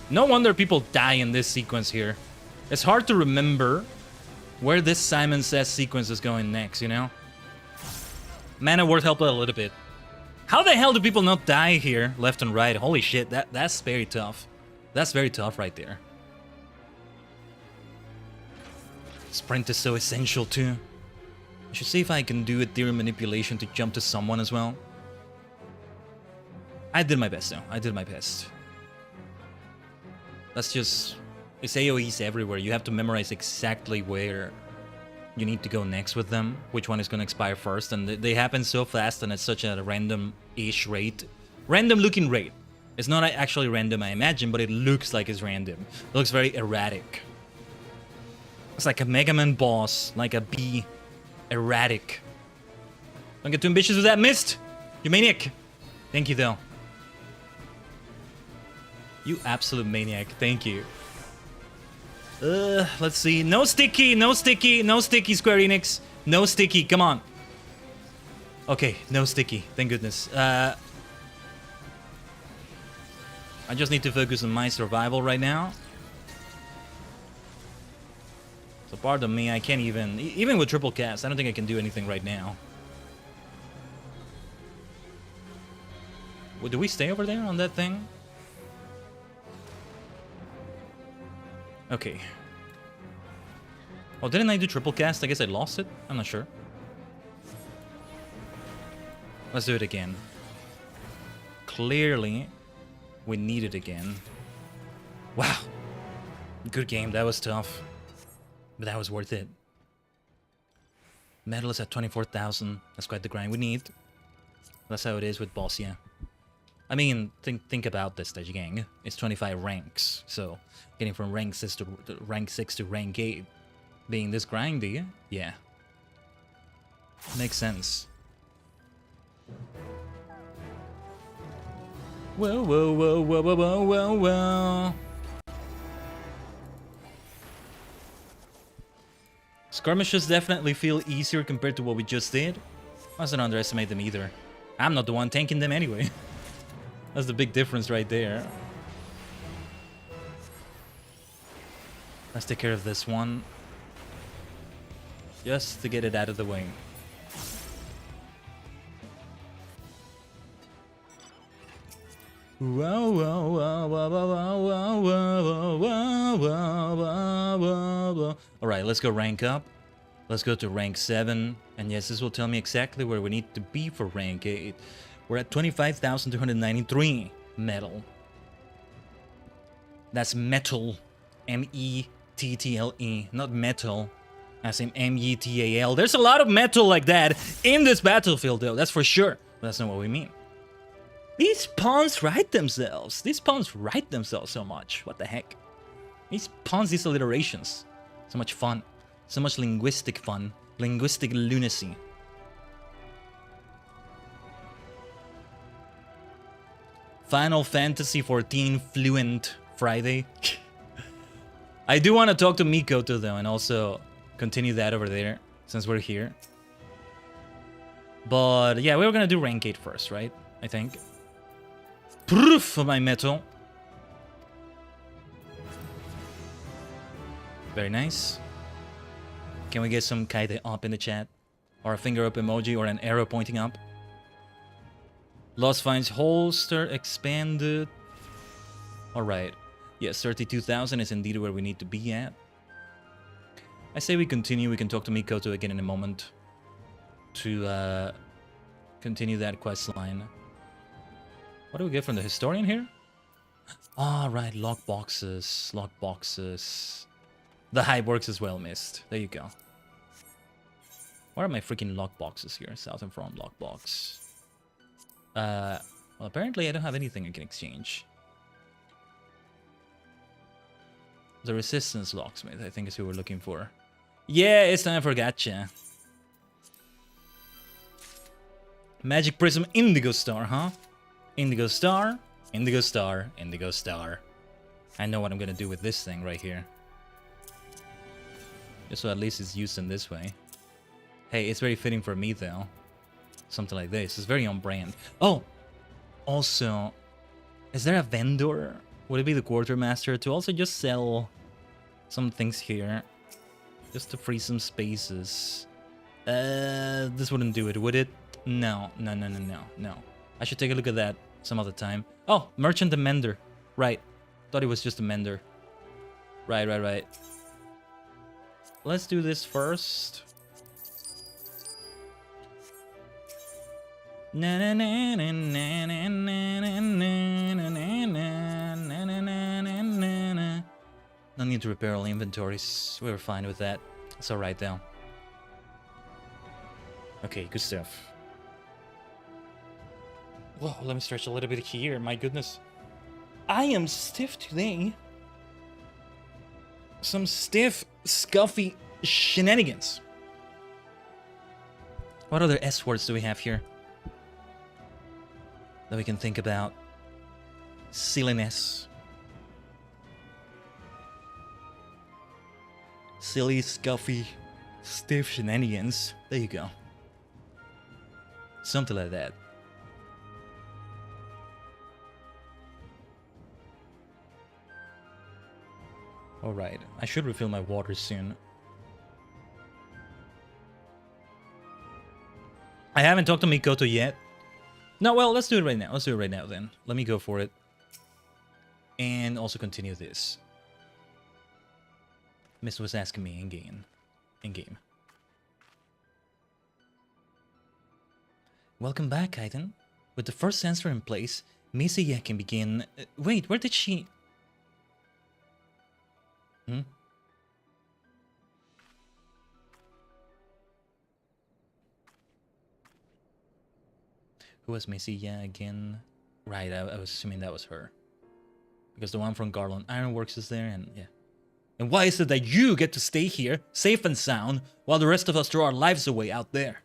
No wonder people die in this sequence here. It's hard to remember where this Simon Says sequence is going next, you know? Mana word helped out a little bit. How the hell do people not die here, left and right? Holy shit, that's very tough. That's very tough right there. Sprint is so essential too. I should see if I can do ethereal manipulation to jump to someone as well. I did my best though. I did my best. That's just... It's AoEs everywhere. You have to memorize exactly where you need to go next with them. Which one is going to expire first. And they happen so fast and at such a random-ish rate. Random-looking rate. It's not actually random, I imagine, but it looks like it's random. It looks very erratic. It's like a Mega Man boss. Like a bee. Erratic. Don't get too ambitious with that, Mist! You maniac! Thank you, though. You absolute maniac. Thank you. Let's see. No sticky, no sticky, no sticky, Square Enix. No sticky, come on. Okay, no sticky. Thank goodness. I just need to focus on my survival right now. So pardon me, I can't even with triple cast, I don't think I can do anything right now. Well, do we stay over there on that thing? Okay. Oh, didn't I do triple cast? I guess I lost it? I'm not sure. Let's do it again. Clearly, we need it again. Wow. Good game. That was tough. But that was worth it. Medal is at 24,000. That's quite the grind we need. That's how it is with Bozja. I mean, think about this, Tajigen. It's 25 ranks. So, getting from rank 6 to rank 8 being this grindy, yeah. Makes sense. Whoa, whoa, whoa, whoa, whoa, whoa, whoa, whoa. Skirmishes definitely feel easier compared to what we just did. I mustn't underestimate them either. I'm not the one tanking them anyway. That's the big difference right there. Let's take care of this one. Just to get it out of the way. Whoa, whoa, whoa, whoa, whoa, whoa, whoa, whoa, whoa, whoa, whoa. Alright, let's go rank up. Let's go to rank 7. And yes, this will tell me exactly where we need to be for rank 8. We're at 25,293 metal. That's metal. M-E-T-T-L-E. Not metal. As in M-E-T-A-L. There's a lot of metal like that in this battlefield, though. That's for sure. But that's not what we mean. These pawns write themselves. These pawns write themselves so much. What the heck? These pawns, these alliterations. So much fun. So much linguistic fun. Linguistic lunacy. Final Fantasy XIV Fluent Friday. I do want to talk to Mikoto though, and also continue that over there, since we're here. But yeah, we were gonna do rank 8 first, right? I think. Proof of my metal. Very nice. Can we get some Khaiden up in the chat? Or a finger up emoji or an arrow pointing up? Lost finds holster expanded. Alright. Yes, 32,000 is indeed where we need to be at. I say we continue. We can talk to Mikoto again in a moment. To continue that quest line. What do we get from the historian here? Ah, right. Lock boxes. Lock boxes. The hype works as well, Mist. There you go. Where are my freaking lock boxes here? Southern Front lock box. Well, apparently I don't have anything I can exchange. The Resistance Locksmith, I think is who we're looking for. Yeah, it's time for gacha. Magic Prism Indigo Star, huh? Indigo Star, Indigo Star, Indigo Star. I know what I'm gonna do with this thing right here. Just so at least it's used in this way. Hey, it's very fitting for me though. Something like this. It's very on brand. Oh! Also, is there a vendor? Would it be the Quartermaster to also just sell some things here? Just to free some spaces. This wouldn't do it, would it? No, no, no, no, no, no. I should take a look at that some other time. Oh, Merchant and Mender. Right. Thought it was just a Mender. Right, right, right. Let's do this first. Na na na na na na na na na na na na. No need to repair all inventories. We were fine with that. It's alright though. Okay, good stuff. Whoa, let me stretch a little bit here. My goodness. I am stiff today. Some stiff, scuffy shenanigans. What other S words do we have here that we can think about? Silliness. Silly, scuffy, stiff shenanigans. There you go. Something like that. Alright, I should refill my water soon. I haven't talked to Mikoto yet. No, well, let's do it right now. Let's do it right now then. Let me go for it. And also continue this. Miss was asking me in-game. In-game. Welcome back, Khaiden. With the first sensor in place, Misiya can begin... wait, where did she... Hmm? Who was Misiya again? Right, I was assuming that was her. Because the one from Garland Ironworks is there, and yeah. And why is it that you get to stay here, safe and sound, while the rest of us throw our lives away out there?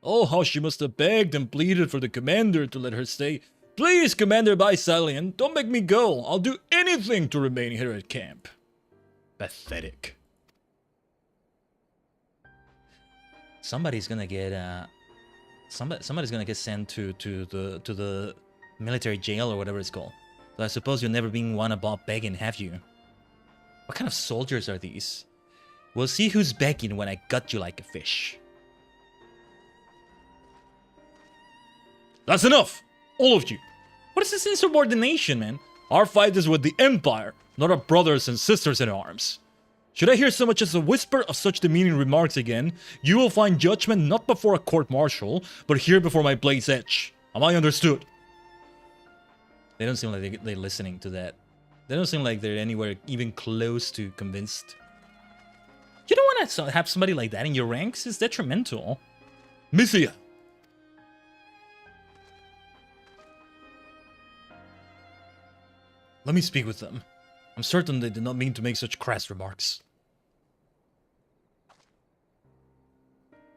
Oh, how she must have begged and pleaded for the commander to let her stay. Please, Commander Backseating, don't make me go. I'll do anything to remain here at camp. Pathetic. Somebody's gonna get somebody's gonna get sent to the military jail or whatever it's called. So I suppose you've never been one about begging, have you? What kind of soldiers are these? We'll see who's begging when I gut you like a fish. That's enough! All of you! What is this insubordination, man? Our fight is with the Empire, not our brothers and sisters in arms. Should I hear so much as a whisper of such demeaning remarks again, you will find judgment not before a court-martial, but here before my blade's edge. Am I understood? They don't seem like they're listening to that. They don't seem like they're anywhere even close to convinced. You don't want to have somebody like that in your ranks? It's detrimental. Misiya! Let me speak with them. I'm certain they did not mean to make such crass remarks.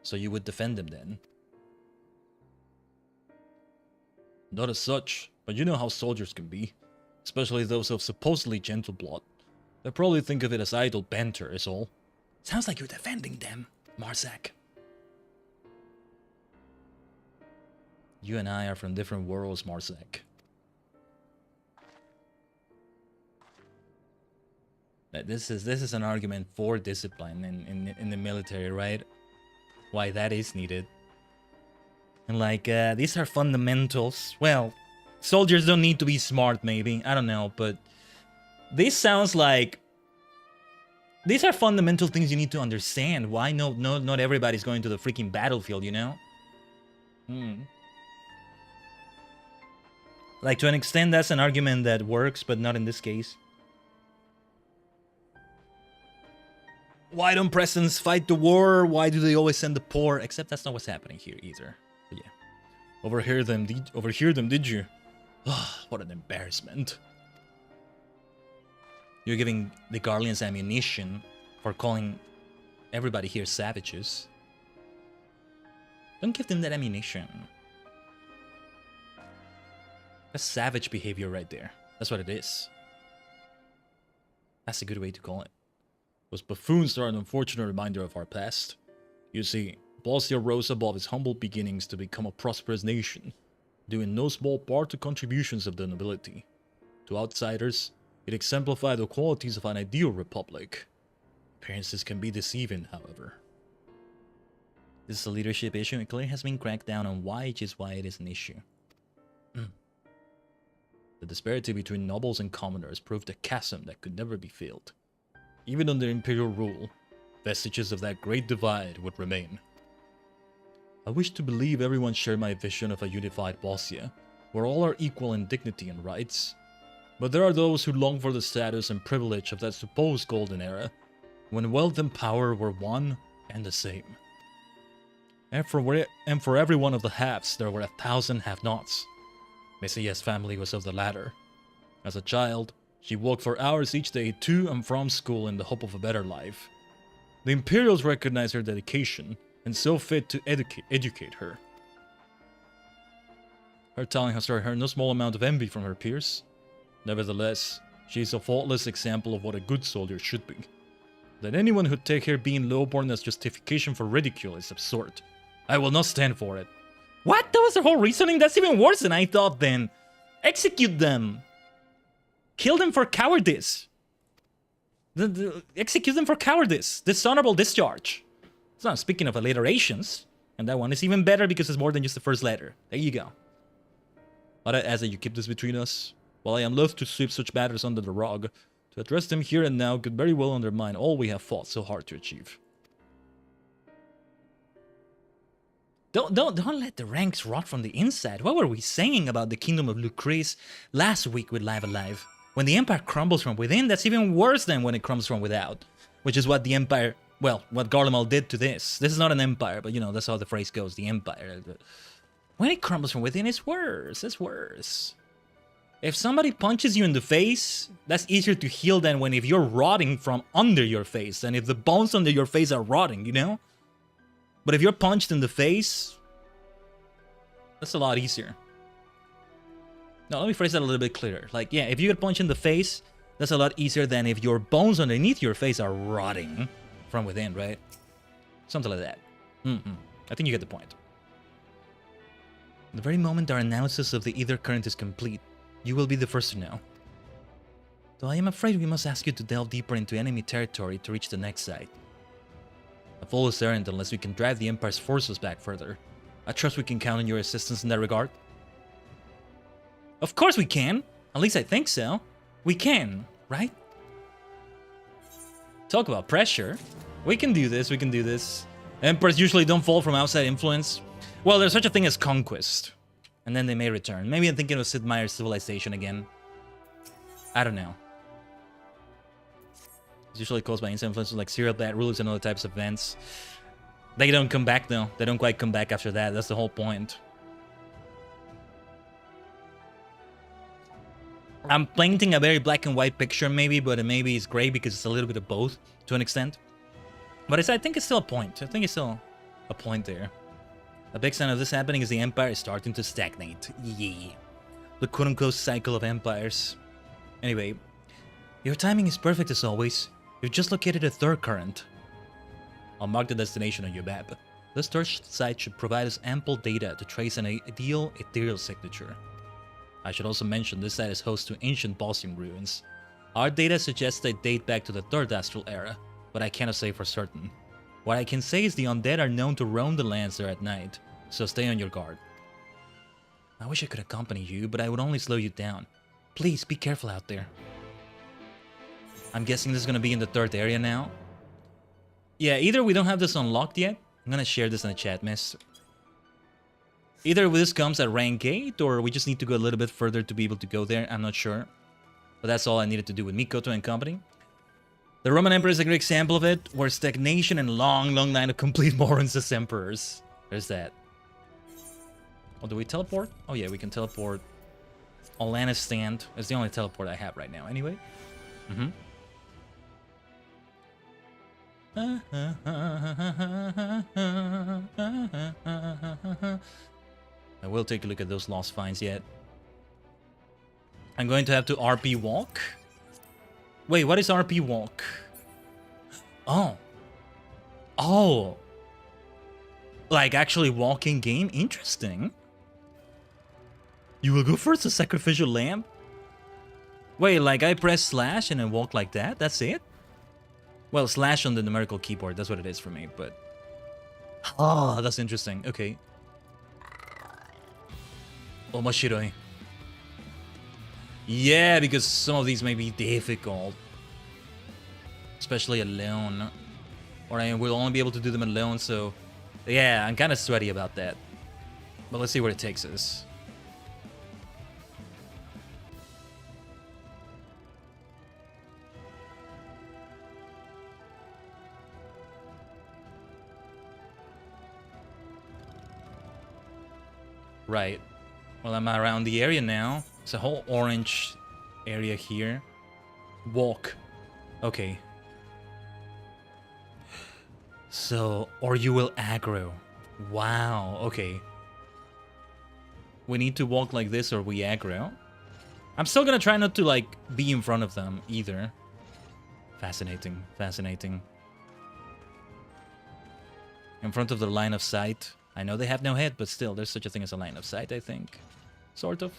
So you would defend them then? Not as such, but you know how soldiers can be. Especially those of supposedly gentle blood. They probably think of it as idle banter is all. Sounds like you're defending them, Marsak. You and I are from different worlds, Marsak. This is an argument for discipline in the military, right? Why that is needed. And like, these are fundamentals. Well, soldiers don't need to be smart, maybe. I don't know, but this sounds like these are fundamental things you need to understand. Why not everybody's going to the freaking battlefield, you know? Like, to an extent, that's an argument that works, but not in this case. Why don't presidents fight the war? Why do they always send the poor? Except that's not what's happening here either. But yeah. Overhear them, did you? What an embarrassment. You're giving the Garleans ammunition for calling everybody here savages. Don't give them that ammunition. That's savage behavior right there. That's what it is. That's a good way to call it. Those buffoons are an unfortunate reminder of our past. You see, Bozja rose above its humble beginnings to become a prosperous nation, due in no small part to contributions of the nobility. To outsiders, it exemplified the qualities of an ideal republic. Appearances can be deceiving, however. This is a leadership issue and clearly has been cracked down on which is why it is an issue. The disparity between nobles and commoners proved a chasm that could never be filled. Even under imperial rule, vestiges of that great divide would remain. I wish to believe everyone shared my vision of a unified Bozja, where all are equal in dignity and rights. But there are those who long for the status and privilege of that supposed golden era, when wealth and power were one and the same. And for every one of the halves, there were 1,000 have-nots. Messiah's family was of the latter. As a child, she walked for hours each day to and from school in the hope of a better life. The Imperials recognized her dedication and saw fit to educate her. Her talent has earned her no small amount of envy from her peers. Nevertheless, she is a faultless example of what a good soldier should be. That anyone who take here being lowborn as justification for ridicule is absurd. I will not stand for it. What? That was their whole reasoning? That's even worse than I thought then. Execute them. Kill them for cowardice. Execute them for cowardice. Dishonorable discharge. So I'm speaking of alliterations. And that one is even better because it's more than just the first letter. There you go. But I ask that you keep this between us. While I am loath to sweep such matters under the rug, to address them here and now could very well undermine all we have fought so hard to achieve. Don't let the ranks rot from the inside. What were we saying about the kingdom of Lucrece last week with Live Alive? When the empire crumbles from within, that's even worse than when it crumbles from without. Which is what the empire, well, what Garlemald did to this. This is not an empire, but you know, that's how the phrase goes, the empire. When it crumbles from within, it's worse. It's worse. If somebody punches you in the face, that's easier to heal than if you're rotting from under your face. And if the bones under your face are rotting, you know? But if you're punched in the face, that's a lot easier. No, let me phrase that a little bit clearer. Like, yeah, if you get punched in the face, that's a lot easier than if your bones underneath your face are rotting from within, right? Something like that. I think you get the point. The very moment our analysis of the ether current is complete, you will be the first to know. Though I am afraid we must ask you to delve deeper into enemy territory to reach the next site. A fool's errand unless we can drive the Empire's forces back further. I trust we can count on your assistance in that regard. Of course we can! At least I think so. We can, right? Talk about pressure. We can do this, we can do this. Emperors usually don't fall from outside influence. Well, there's such a thing as conquest. And then they may return. Maybe I'm thinking of Sid Meier's civilization again. I don't know. It's usually caused by inside influences like serial bad rulers and other types of events. They don't come back though. They don't quite come back after that. That's the whole point. I'm painting a very black and white picture maybe, but maybe it's gray because it's a little bit of both to an extent. But I think it's still a point. I think it's still a point there. A big sign of this happening is the Empire is starting to stagnate. Yeah. The quote-unquote cycle of empires. Anyway, your timing is perfect as always. You've just located a third current. I'll mark the destination on your map. This third site should provide us ample data to trace an ideal ethereal signature. I should also mention this site is host to ancient Bozjan ruins. Our data suggests they date back to the third astral era, but I cannot say for certain. What I can say is the undead are known to roam the lands there at night, so stay on your guard. I wish I could accompany you, but I would only slow you down. Please be careful out there. I'm guessing this is going to be in the third area now. Yeah, either we don't have this unlocked yet. I'm going to share this in the chat, miss. Either this comes at rank 8, or we just need to go a little bit further to be able to go there. I'm not sure. But that's all I needed to do with Mikoto and company. The Roman Emperor is a great example of it, where stagnation and long line of complete morons as emperors. There's that. Oh, do we teleport? Oh yeah, we can teleport. Olana's stand. It's the only teleport I have right now, anyway. I will take a look at those lost finds yet. I'm going to have to RP walk. Wait, what is RP walk? Oh. Oh. Like actually walking game? Interesting. You will go first, a sacrificial lamb? Wait, like I press slash and then walk like that? That's it? Well, slash on the numerical keyboard, that's what it is for me, but... Oh, that's interesting. Okay. Omoshiroi. Yeah, because some of these may be difficult. Especially alone. Or I will only be able to do them alone, so... Yeah, I'm kind of sweaty about that. But let's see where it takes us. Right. Well, I'm around the area now. It's a whole orange area here. Walk. Okay. So, or you will aggro. Wow, okay. We need to walk like this or we aggro. I'm still gonna try not to, like, be in front of them either. Fascinating, fascinating. In front of the line of sight. I know they have no head, but still, there's such a thing as a line of sight, I think. Sort of.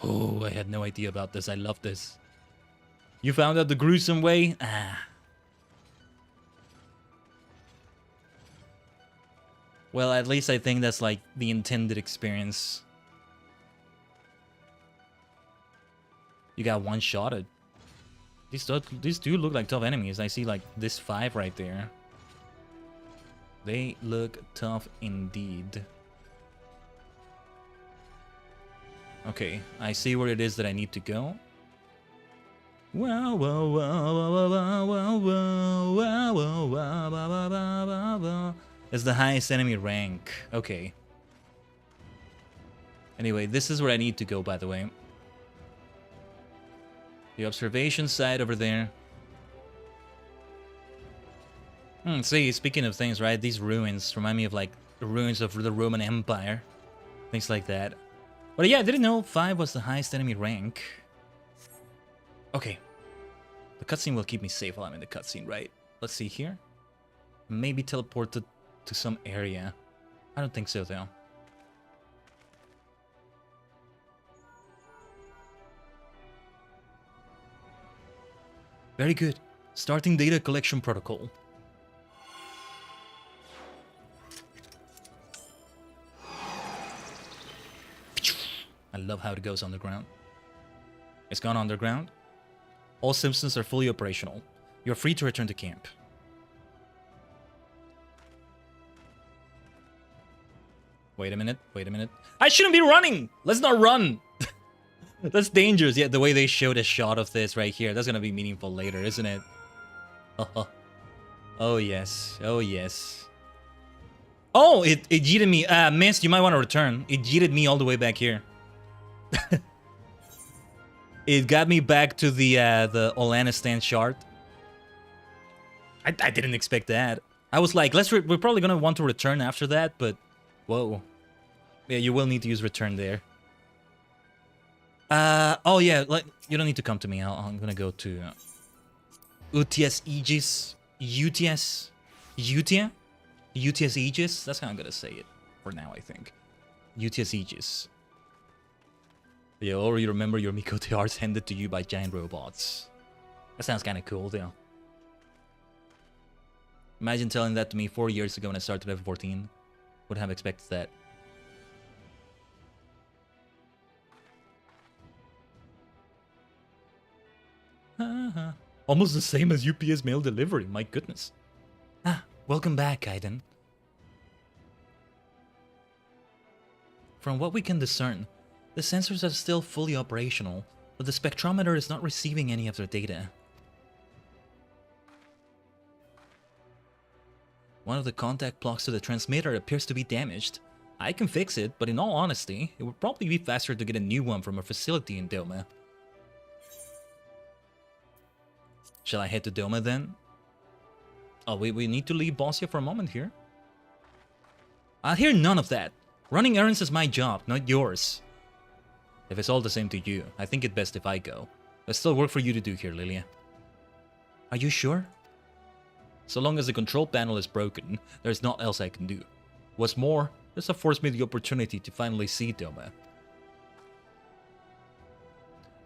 Oh, I had no idea about this. I love this. You found out the gruesome way? Ah. Well, at least I think that's like the intended experience. You got one-shotted. These do look like tough enemies. I see like this 5 right there. They look tough indeed. Okay, I see where it is that I need to go. Wow, wow, wow, wow, wow, wow, wow, wow, wow, wow, wow, wow, wow. It's the highest enemy rank. Okay. Anyway, this is where I need to go, by the way. The observation site over there. See, speaking of things, right? These ruins remind me of, like, the ruins of the Roman Empire. Things like that. But yeah, I didn't know 5 was the highest enemy rank. Okay. The cutscene will keep me safe while I'm in the cutscene, right? Let's see here. Maybe teleported to some area. I don't think so, though. Very good. Starting data collection protocol. I love how it goes underground. It's gone underground. All systems are fully operational. You're free to return to camp. Wait a minute, wait a minute. I shouldn't be running! Let's not run! That's dangerous. Yeah, the way they showed a shot of this right here, that's gonna be meaningful later, isn't it? Oh yes, oh yes. Oh, it yeeted me. Mist, you might want to return. It yeeted me all the way back here. It got me back to the Olanistan shard. I didn't expect that. I was like, we're probably gonna want to return after that, but whoa. Yeah, you will need to use return there. Oh yeah, you don't need to come to me. I'm gonna go to UTS Aegis. UTS Aegis. That's how I'm gonna say it for now, I think. UTS Aegis. Yeah, or you remember your Miko TRs handed to you by giant robots. That sounds kind of cool, though. Imagine telling that to me 4 years ago when I started F14. Would have expected that. Almost the same as UPS mail delivery, my goodness. Welcome back, Khaiden. From what we can discern, the sensors are still fully operational, but the spectrometer is not receiving any of their data. One of the contact blocks to the transmitter appears to be damaged. I can fix it, but in all honesty, it would probably be faster to get a new one from a facility in Doma. Shall I head to Doma then? Oh, we need to leave Bozja for a moment here. I'll hear none of that. Running errands is my job, not yours. If it's all the same to you, I think it's best if I go. There's still work for you to do here, Lilia. Are you sure? So long as the control panel is broken, there's not else I can do. What's more, this affords me the opportunity to finally see Doma.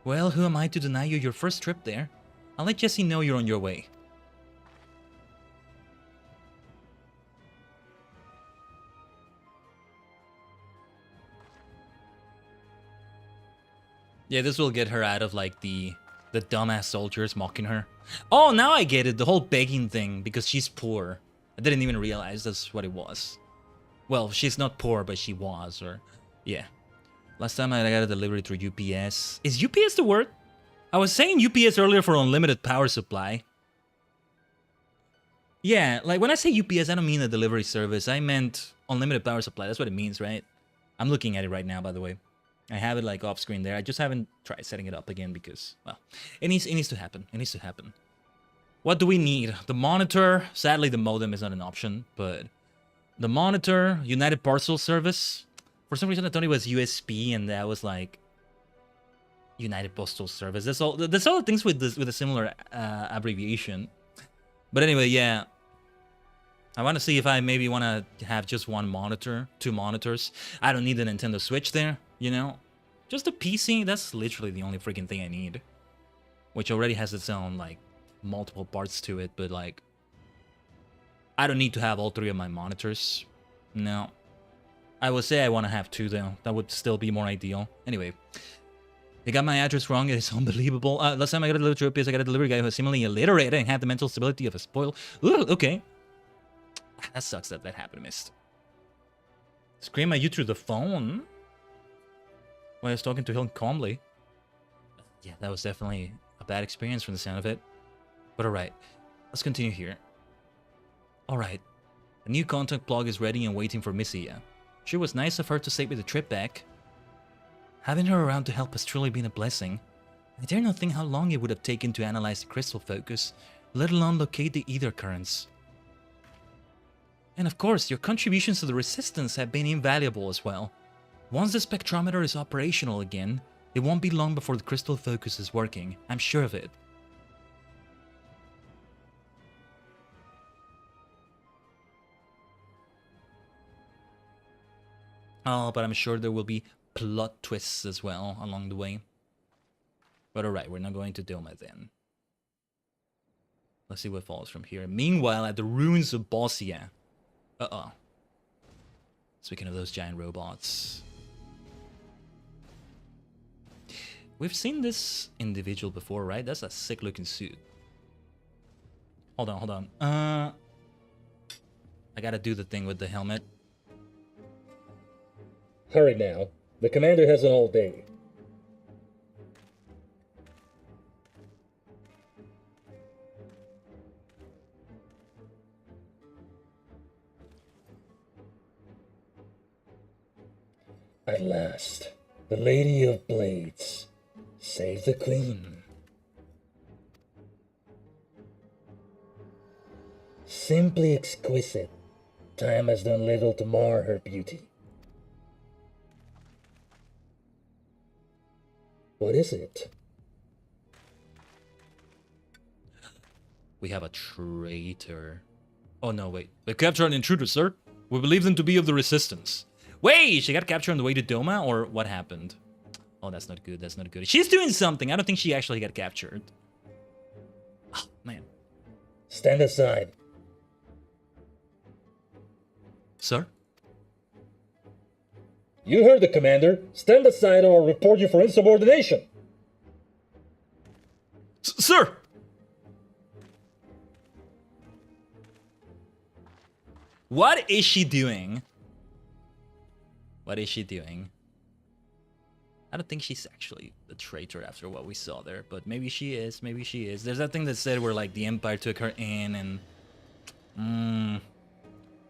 Well, who am I to deny you your first trip there? I'll let Jesse know you're on your way. Yeah, this will get her out of, like, the dumbass soldiers mocking her. Oh, now I get it. The whole begging thing, because she's poor. I didn't even realize that's what it was. Well, she's not poor, but she was, or... Yeah. Last time I got a delivery through UPS. Is UPS the word? I was saying UPS earlier for unlimited power supply. Yeah, like, when I say UPS, I don't mean a delivery service. I meant unlimited power supply. That's what it means, right? I'm looking at it right now, by the way. I have it like off screen there. I just haven't tried setting it up again because, well, it needs to happen. It needs to happen. What do we need? The monitor. Sadly, the modem is not an option, but the monitor, United Parcel Service. For some reason, I thought it was USB, and that was like, United Postal Service. That's all. That's all the things with this, with a similar abbreviation. But anyway, yeah. I want to see if I maybe want to have just one monitor, 2 monitors. I don't need a Nintendo Switch there, you know? Just a PC, that's literally the only freaking thing I need. Which already has its own, like, multiple parts to it, but, like... I don't need to have all 3 of my monitors. No. I would say I want to have 2, though. That would still be more ideal. Anyway. They got my address wrong, it's unbelievable. Last time I got a delivery to a place, I got a delivery guy who was seemingly illiterate and had the mental stability of a spoil. Ooh, okay. That sucks that happened, Mist. Scream at you through the phone? While I was talking to him calmly. Yeah, that was definitely a bad experience from the sound of it. But alright, let's continue here. Alright, a new contact blog is ready and waiting for Missy. Sure was nice of her to save me the trip back. Having her around to help has truly been a blessing. I dare not think how long it would have taken to analyze the crystal focus, let alone locate the ether currents. And of course, your contributions to the resistance have been invaluable as well. Once the spectrometer is operational again, it won't be long before the crystal focus is working, I'm sure of it. Oh, but I'm sure there will be plot twists as well along the way. But alright, we're not going to Doma then. Let's see what follows from here. Meanwhile, at the ruins of Bozja. Uh-oh. Speaking of those giant robots. We've seen this individual before, right? That's a sick looking suit. Hold on. I gotta do the thing with the helmet. Hurry now. The commander has an all day. At last, the Lady of Blades. Save the Queen. Simply exquisite. Time has done little to mar her beauty. What is it? We have a traitor. Oh no, wait. They captured an intruder, sir. We believe them to be of the Resistance. Wait, she got captured on the way to Doma, or what happened? Oh, that's not good, that's not good. She's doing something. I don't think she actually got captured. Oh, man. Stand aside. Sir? You heard the commander. Stand aside or I'll report you for insubordination. Sir! What is she doing? What is she doing? I don't think she's actually a traitor after what we saw there, but maybe she is, maybe she is. There's that thing that said where like the Empire took her in and...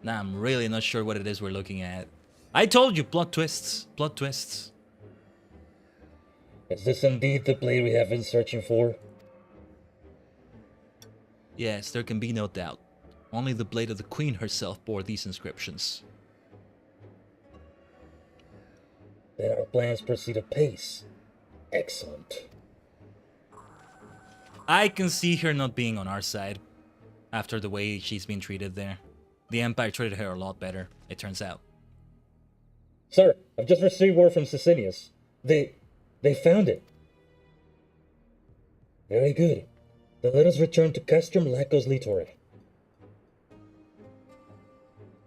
Nah, I'm really not sure what it is we're looking at. I told you, plot twists, plot twists. Is this indeed the blade we have been searching for? Yes, there can be no doubt. Only the blade of the Queen herself bore these inscriptions. Then our plans proceed apace. Excellent. I can see her not being on our side after the way she's been treated there. The Empire treated her a lot better, it turns out. Sir, I've just received word from Sicinius. They found it. Very good. Then let us return to Castrum Lacos Litore.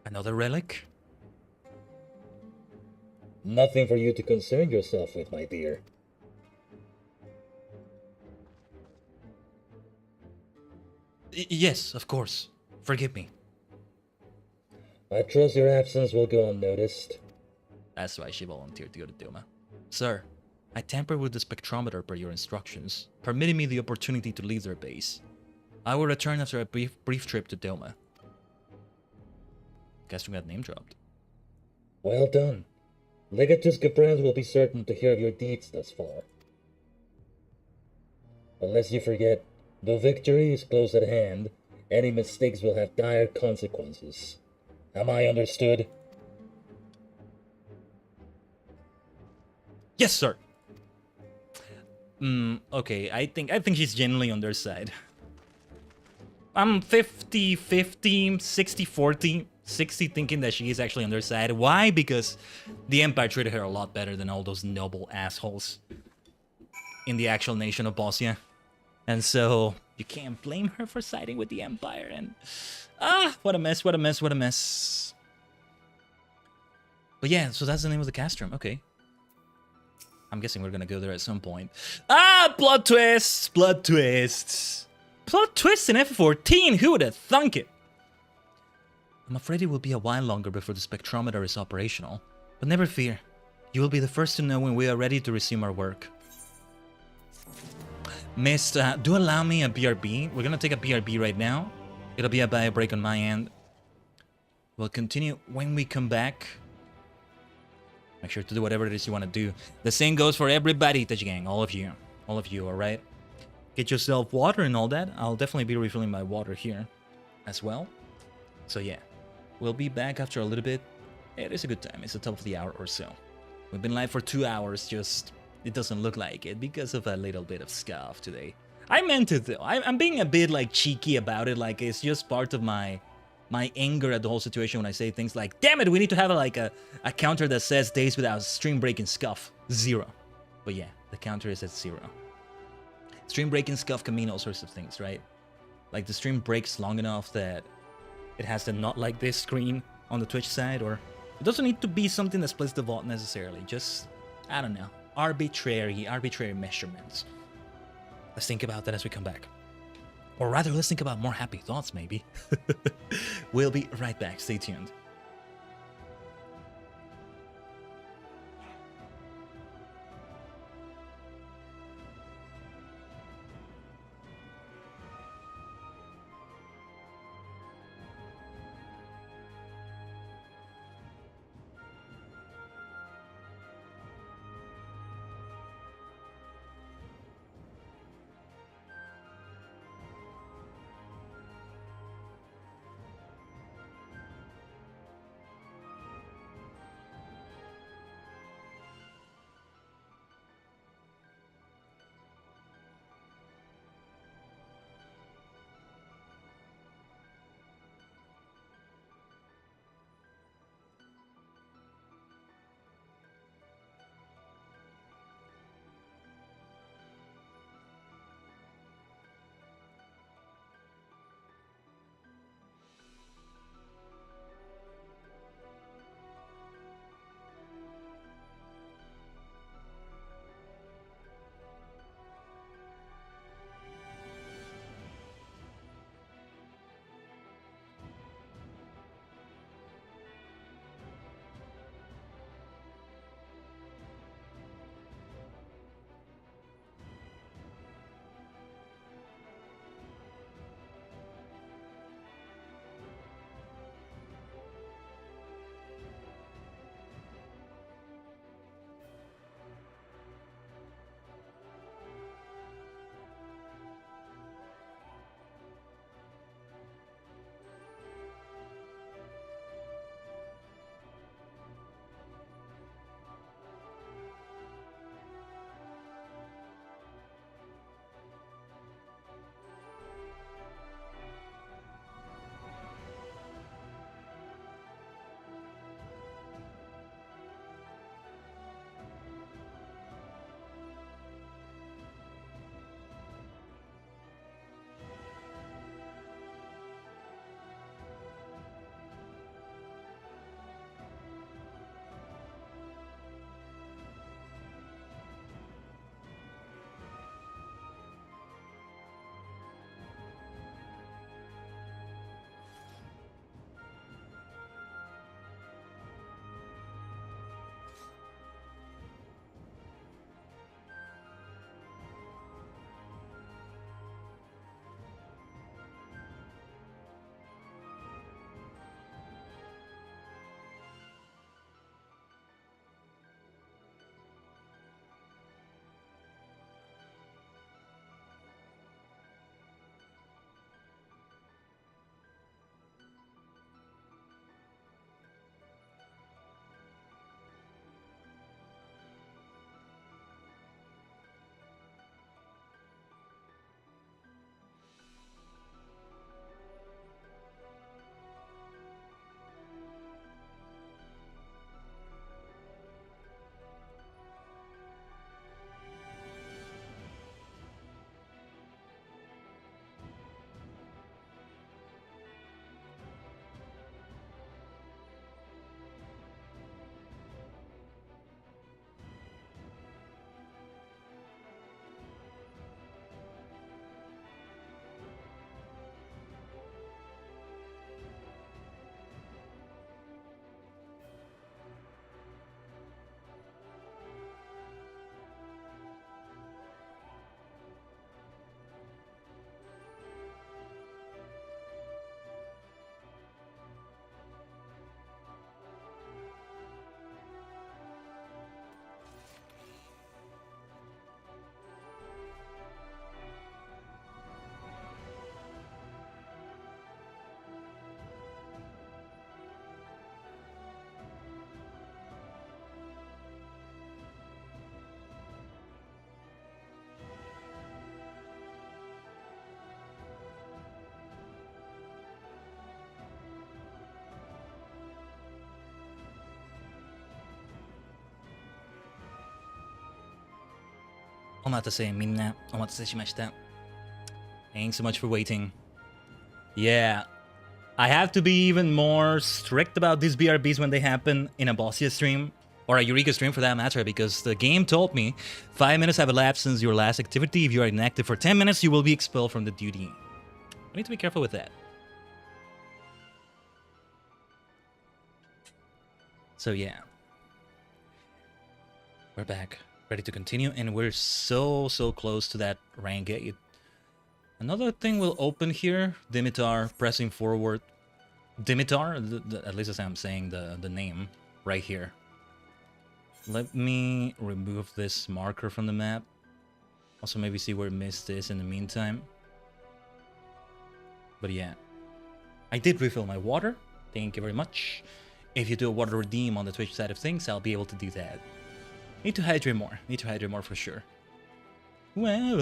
Another relic? Nothing for you to concern yourself with, my dear. Yes, of course. Forgive me. I trust your absence will go unnoticed. That's why she volunteered to go to Doma. Sir, I tampered with the spectrometer per your instructions, permitting me the opportunity to leave their base. I will return after a brief trip to Doma. Guess we got name dropped. Well done. Legatus Gabrand will be certain to hear of your deeds thus far. Unless you forget, though victory is close at hand, any mistakes will have dire consequences. Am I understood? Yes, sir. Okay, I think she's genuinely on their side. I'm 50-50, 60-40, 60 thinking that she is actually on their side. Why? Because the Empire treated her a lot better than all those noble assholes in the actual nation of Bosnia. And so you can't blame her for siding with the Empire. And what a mess, what a mess, what a mess. But yeah, so that's the name of the castrum. Okay. I'm guessing we're gonna go there at some point. Plot twists, plot twists. Plot twists in FF14, who would have thunk it? I'm afraid it will be a while longer before the spectrometer is operational. But never fear. You will be the first to know when we are ready to resume our work. Mist, do allow me a BRB. We're gonna take a BRB right now. It'll be a bio break on my end. We'll continue when we come back. Make sure to do whatever it is you want to do. The same goes for everybody, Tajigen. All of you, alright? Get yourself water and all that. I'll definitely be refilling my water here as well. So yeah, we'll be back after a little bit. It is a good time. It's the top of the hour or so. We've been live for 2 hours, just it doesn't look like it because of a little bit of scuff today. I meant it though. I'm being a bit like cheeky about it, like it's just part of my anger at the whole situation when I say things like, damn it, we need to have a counter that says days without stream breaking scuff. 0. But yeah, the counter is at 0. Stream breaking scuff can mean all sorts of things, right? Like the stream breaks long enough that it has the not like this screen on the Twitch side, or it doesn't need to be something that splits the vault necessarily. Just, I don't know, arbitrary measurements. Let's think about that as we come back. Or rather, let's think about more happy thoughts, maybe. We'll be right back. Stay tuned. Omatase shimashita. Thanks so much for waiting. Yeah. I have to be even more strict about these BRBs when they happen in a Bozja stream, or a Eureka stream for that matter, because the game told me 5 minutes have elapsed since your last activity. If you are inactive for 10 minutes, you will be expelled from the duty. I need to be careful with that. So yeah. We're back, ready to continue, and we're so close to that rank 8. Another thing will open here. Dimitar pressing forward. Dimitar, at least as I'm saying the name right here. Let me remove this marker from the map. Also maybe see where Mist is in the meantime. But yeah. I did refill my water. Thank you very much. If you do a water redeem on the Twitch side of things, I'll be able to do that. Need to hydrate more. Need to hydrate more for sure. Let's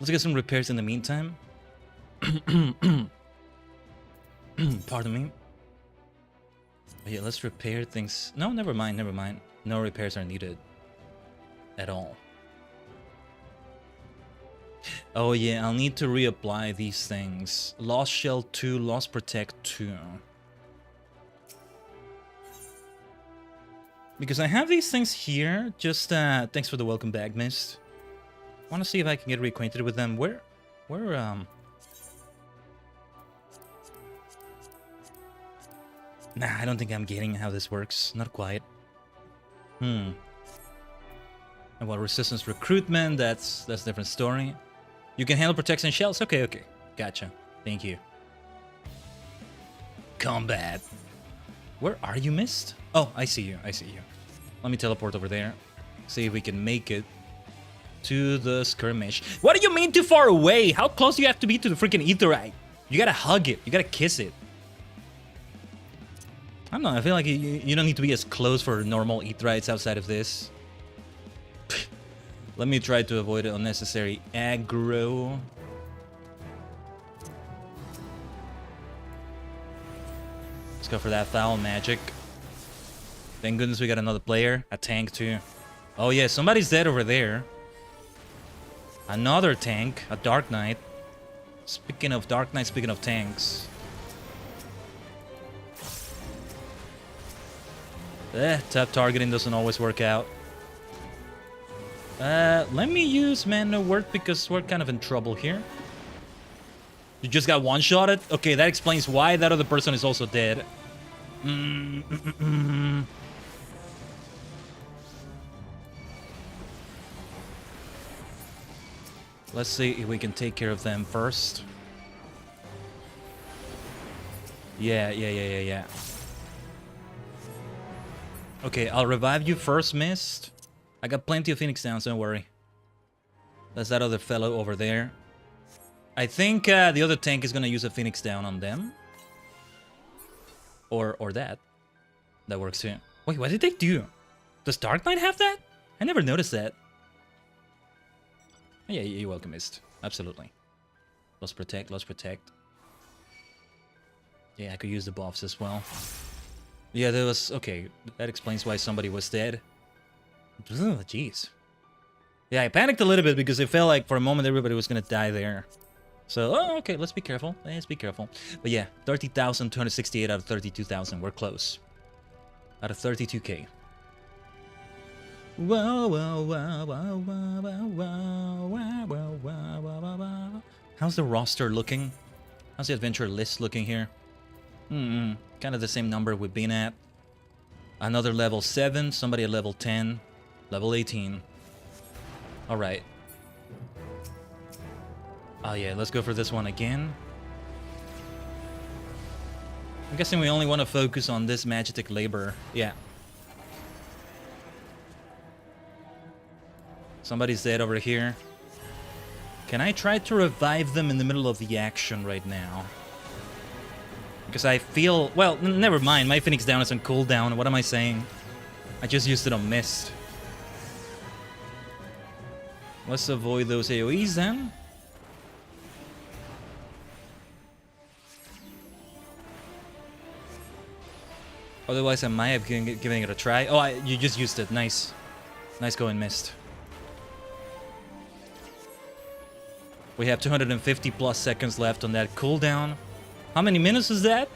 get some repairs in the meantime. Pardon me. But yeah, let's repair things. No, never mind, never mind. No repairs are needed. At all. Oh yeah, I'll need to reapply these things. Lost Shell 2, Lost Protect 2. Because I have these things here. Just, thanks for the welcome back, Mist. I want to see if I can get reacquainted with them. Where, Nah, I don't think I'm getting how this works. Not quite. And well, resistance recruitment, that's a different story. You can handle protection shells? Okay. Gotcha. Thank you. Combat. Where are you, Mist? Oh, I see you. Let me teleport over there. See if we can make it to the skirmish. What do you mean too far away? How close do you have to be to the freaking Aetheryte? You gotta hug it. You gotta kiss it. I don't know. I feel like you don't need to be as close for normal Aetherites outside of this. Let me try to avoid unnecessary aggro. Let's go for that foul magic. Thank goodness we got another player. A tank too. Oh yeah, somebody's dead over there. Another tank. A Dark Knight. Speaking of Dark Knight, speaking of tanks. Tap targeting doesn't always work out. Let me use Mana Word because we're kind of in trouble here. You just got one-shotted? Okay, that explains why that other person is also dead. Let's see if we can take care of them first. Yeah. Okay, I'll revive you first, Mist. I got plenty of Phoenix Downs, don't worry. That's that other fellow over there. I think the other tank is gonna use a Phoenix Down on them. Or that. That works too. Wait, what did they do? Does Dark Knight have that? I never noticed that. Yeah, you're welcome, Mist. Absolutely. Let's protect. Yeah, I could use the buffs as well. Yeah, there was... Okay, that explains why somebody was dead. Oh, jeez. Yeah, I panicked a little bit because it felt like for a moment everybody was gonna die there. So, oh, okay, let's be careful. But yeah, 30,268 out of 32,000. We're close. Out of 32k. How's the roster looking? How's the adventure list looking here? Kind of the same number we've been at. Another level 7, somebody at level 10, level 18. Alright. Oh yeah, let's go for this one again. I'm guessing we only want to focus on this Magitek Labor. Yeah. Somebody's dead over here. Can I try to revive them in the middle of the action right now? Because I feel... Well, never mind. My Phoenix Down is on cooldown. What am I saying? I just used it on Mist. Let's avoid those AoEs then. Otherwise, I might have given it a try. Oh, you just used it. Nice. Nice going, Mist. We have 250 plus seconds left on that cooldown. How many minutes is that?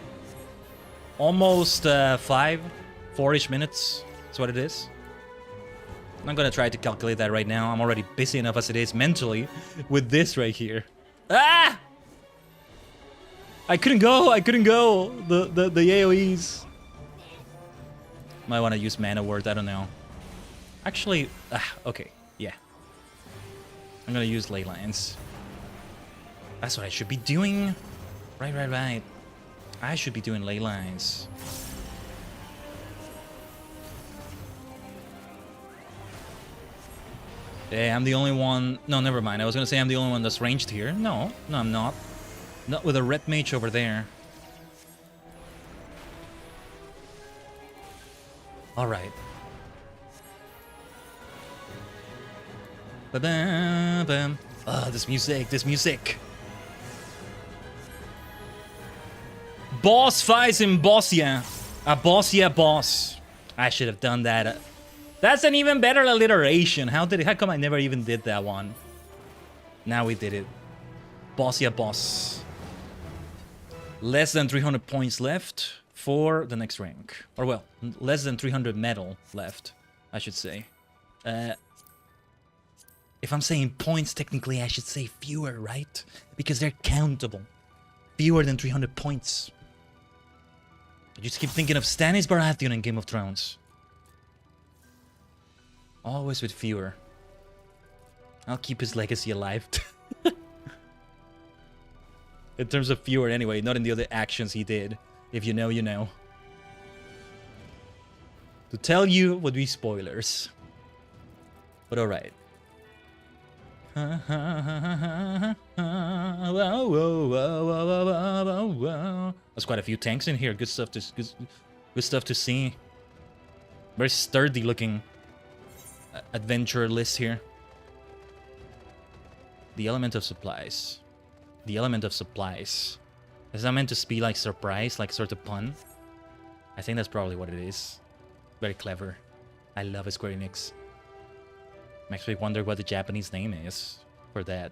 Almost 4-ish minutes. That's what it is. I'm not gonna try to calculate that right now. I'm already busy enough as it is mentally with this right here. Ah! I couldn't go. The AoEs. Might want to use mana word. I don't know. Actually, okay, yeah. I'm gonna use ley lines. That's what I should be doing. Right. I should be doing ley lines. Yeah, I'm the only one. No, never mind. I was gonna say I'm the only one that's ranged here. No, I'm not. Not with a red mage over there. All right. Ba-bam. Ah, this music. Boss fights in Bozja. A Bozja boss. I should have done that. That's an even better alliteration. How come I never even did that one? Now we did it. Bozja boss. Less than 300 points left for the next rank. Or well, less than 300 metal left, I should say. If I'm saying points, technically I should say fewer, right? Because they're countable. Fewer than 300 points. I just keep thinking of Stannis Baratheon in Game of Thrones. Always with fewer. I'll keep his legacy alive. In terms of fewer anyway, not in the other actions he did. If you know, you know. To tell you would be spoilers. But alright. There's quite a few tanks in here. Good stuff to see. Very sturdy looking adventure list here. The element of supplies. The element of supplies. Is that meant to be like surprise, like sort of pun? I think that's probably what it is. Very clever. I love Square Enix. Makes me wonder what the Japanese name is for that.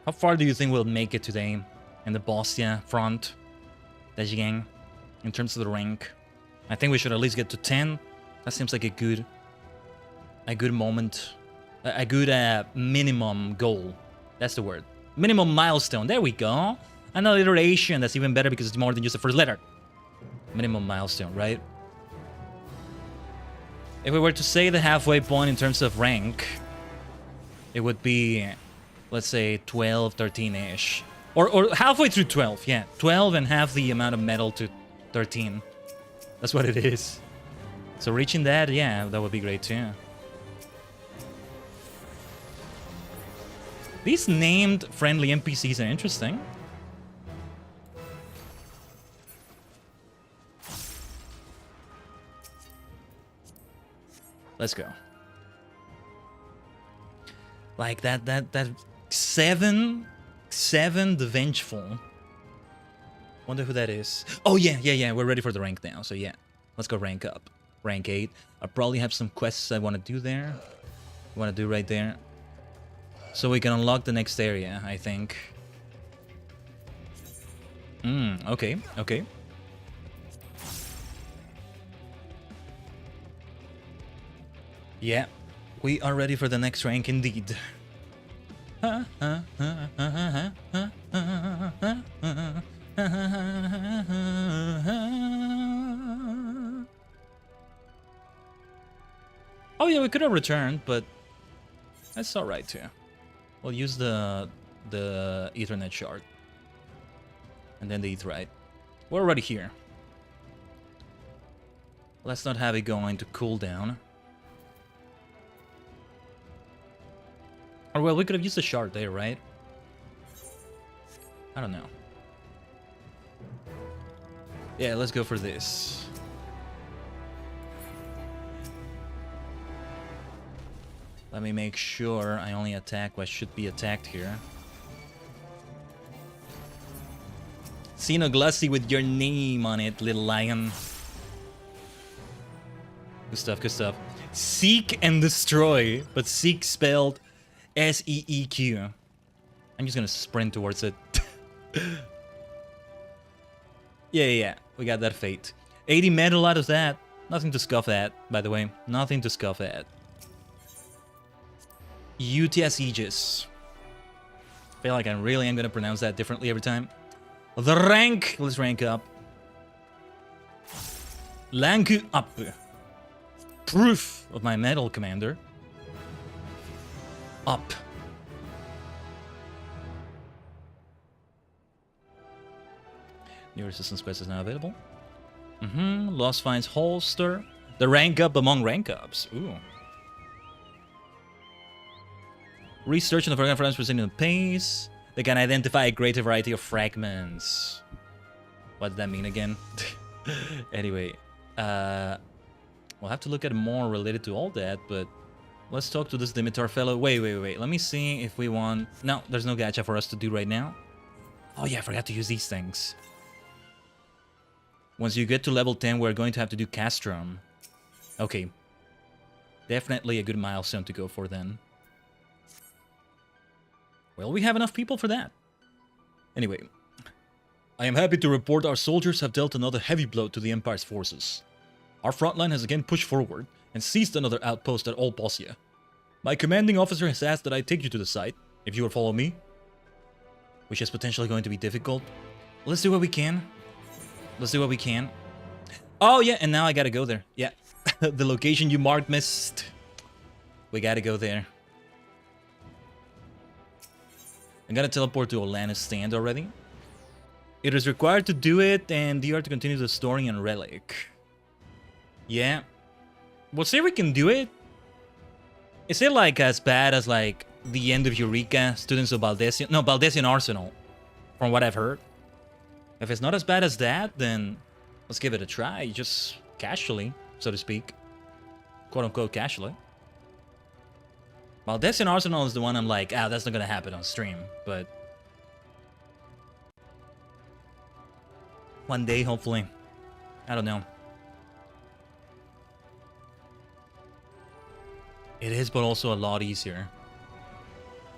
How far do you think we'll make it today in the Bozja front, Tajigen, in terms of the rank? I think we should at least get to 10. That seems like a good moment, a good minimum goal. That's the word. Minimum milestone. There we go. An alliteration that's even better because it's more than just the first letter. Minimum milestone, right? If we were to say the halfway point in terms of rank, it would be, let's say, 12, 13-ish. Or halfway through 12, yeah. 12 and half the amount of metal to 13. That's what it is. So reaching that, yeah, that would be great too. These named friendly NPCs are interesting. Let's go. Like that seven the Vengeful. Wonder who that is. Oh yeah. We're ready for the rank now. So yeah, let's go rank up. Rank 8. I probably have some quests I want to do there. Want to do right there. So we can unlock the next area, I think. Okay. Yeah, we are ready for the next rank indeed. Oh yeah, we could have returned, but that's alright too. We'll use the Ethernet shard. And then the Aetheryte. We're already here. Let's not have it go into cooldown. Or well, we could have used the shard there, right? I don't know. Yeah, let's go for this. Let me make sure I only attack what should be attacked here. Xenoglassy with your name on it, little lion. Good stuff, good stuff. Seek and destroy, but seek spelled S-E-E-Q. I'm just gonna sprint towards it. Yeah. We got that fate. 80 metal out of that. Nothing to scoff at, by the way. Nothing to scoff at. UTS Aegis. I feel like I really am gonna pronounce that differently every time. The rank. Let's rank up. Rank up. Proof of my metal commander. Up. New resistance quest is now available. Lost finds holster. The rank up among rank ups. Ooh. Research on the forgotten fragments presenting the pace. They can identify a greater variety of fragments. What does that mean again? Anyway, we'll have to look at more related to all that, but let's talk to this Dimitar fellow. Wait. Let me see if we want... No, there's no gacha for us to do right now. Oh yeah, I forgot to use these things. Once you get to level 10, we're going to have to do Castrum. Okay. Definitely a good milestone to go for then. Well, we have enough people for that. Anyway, I am happy to report our soldiers have dealt another heavy blow to the Empire's forces. Our front line has again pushed forward and seized another outpost at Old Bozja. My commanding officer has asked that I take you to the site, if you will follow me. Which is potentially going to be difficult. Let's do what we can. Let's do what we can. Oh yeah, and now I gotta go there. Yeah, the location you marked missed. We gotta go there. I'm gonna teleport to Olana's stand already. It is required to do it, and you are to continue the story and relic. Yeah. We'll see if we can do it. Is it like as bad as like the end of Eureka, students of Baldesian? No, Baldesian Arsenal, from what I've heard. If it's not as bad as that, then let's give it a try, just casually, so to speak. Quote unquote casually. Baldesian Arsenal is the one I'm like, that's not gonna happen on stream, but one day, hopefully. I don't know. It is, but also a lot easier.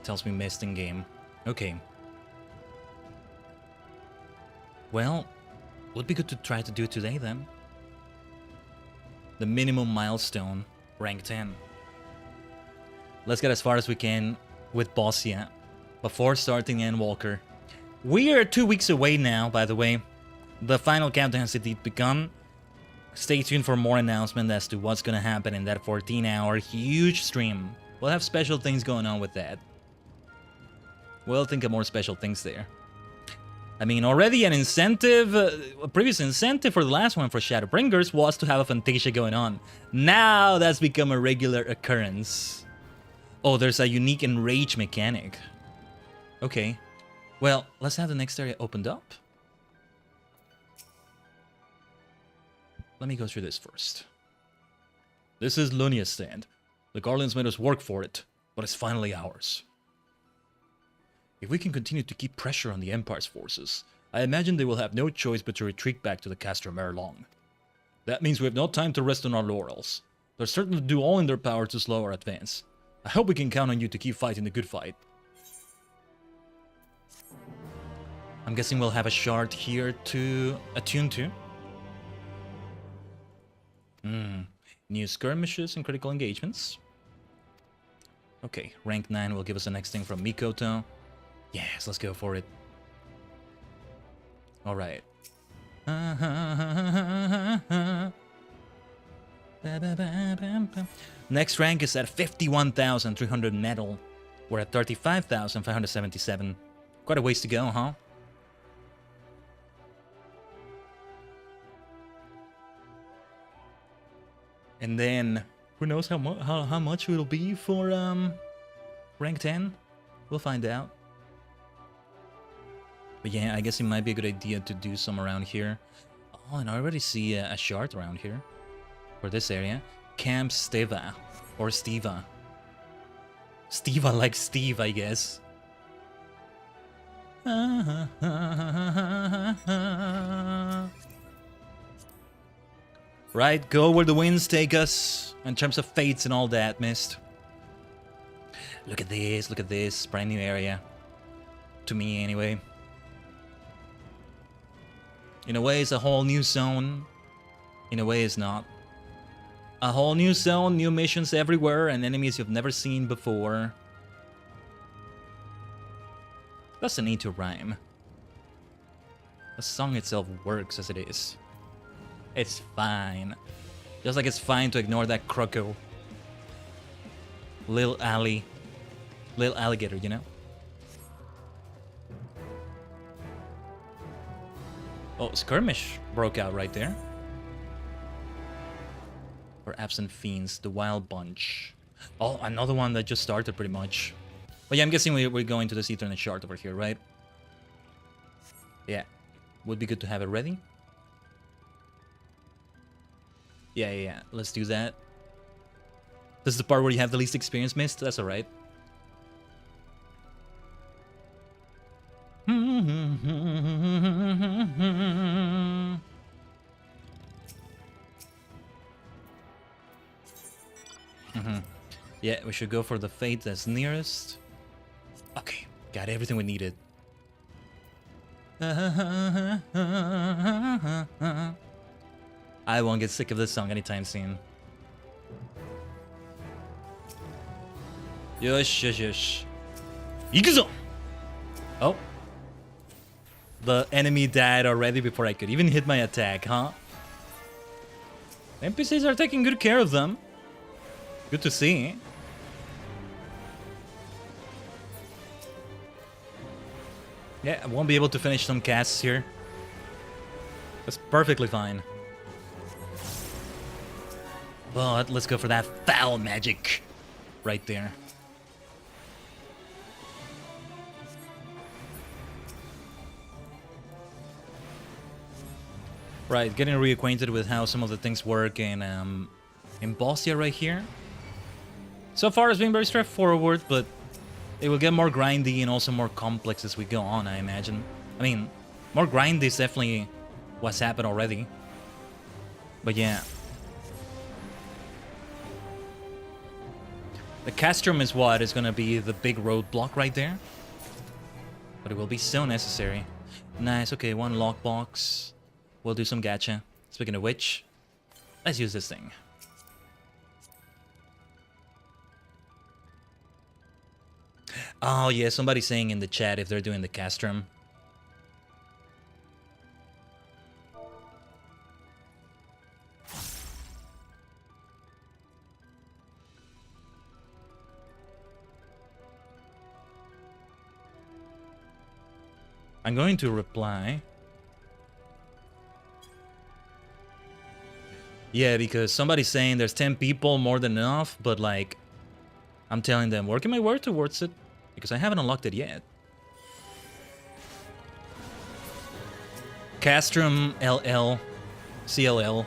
Tells me missed in game. Okay. Well, would be good to try to do it today then. The minimum milestone, rank 10. Let's get as far as we can with Bozja before starting Endwalker. We are 2 weeks away now, by the way. The final countdown has indeed begun. Stay tuned for more announcement as to what's gonna happen in that 14-hour huge stream. We'll have special things going on with that. We'll think of more special things there. I mean, already an incentive, a previous incentive for the last one for Shadowbringers was to have a Fantasia going on. Now that's become a regular occurrence. Oh, there's a unique enrage mechanic. Okay. Well, let's have the next area opened up. Let me go through this first. This is Lunia's stand. The Guardians made us work for it, but it's finally ours. If we can continue to keep pressure on the Empire's forces, I imagine they will have no choice but to retreat back to the Castrum ere long. That means we have no time to rest on our laurels. They're certain to do all in their power to slow our advance. I hope we can count on you to keep fighting the good fight. I'm guessing we'll have a shard here to attune to. New skirmishes and critical engagements. Okay, rank 9 will give us the next thing from Mikoto. Yes, let's go for it. Alright. Next rank is at 51,300 metal. We're at 35,577. Quite a ways to go, huh? And then, who knows how much it'll be for rank 10? We'll find out. But yeah, I guess it might be a good idea to do some around here. Oh, and I already see a shard around here. For this area. Camp Steva. Or Steva. Steva like Steve, I guess. Right, go where the winds take us in terms of fates and all that, Mist. Look at this, brand new area. To me, anyway. In a way, it's a whole new zone. In a way, it's not. A whole new zone, new missions everywhere, and enemies you've never seen before. Doesn't need to rhyme. The song itself works as it is. It's fine. Just like it's fine to ignore that croco. Lil alligator, you know? Oh, skirmish broke out right there. Or absent fiends, the wild bunch. Oh, another one that just started pretty much. But yeah, I'm guessing we're going to this Ethernet shard over here, right? Yeah. Would be good to have it ready. Yeah. Let's do that. This is the part where you have the least experience, Mist. That's alright. Yeah, we should go for the fate that's nearest. Okay, got everything we needed. I won't get sick of this song anytime soon. Yosh. Ikuzo! Oh. The enemy died already before I could even hit my attack, huh? NPCs are taking good care of them. Good to see. Yeah, I won't be able to finish some casts here. That's perfectly fine. But let's go for that foul magic right there. Right, getting reacquainted with how some of the things work in Bozja right here. So far it's been very straightforward, but it will get more grindy and also more complex as we go on, I imagine. I mean, more grindy is definitely what's happened already. But yeah. The castrum is what is going to be the big roadblock right there. But it will be so necessary. Nice, okay, one lockbox. We'll do some gacha. Speaking of which, let's use this thing. Oh yeah, somebody's saying in the chat if they're doing the castrum. I'm going to reply. Yeah, because somebody's saying there's 10 people, more than enough, but like, I'm telling them, working my way towards it, because I haven't unlocked it yet. Castrum LL, CLL,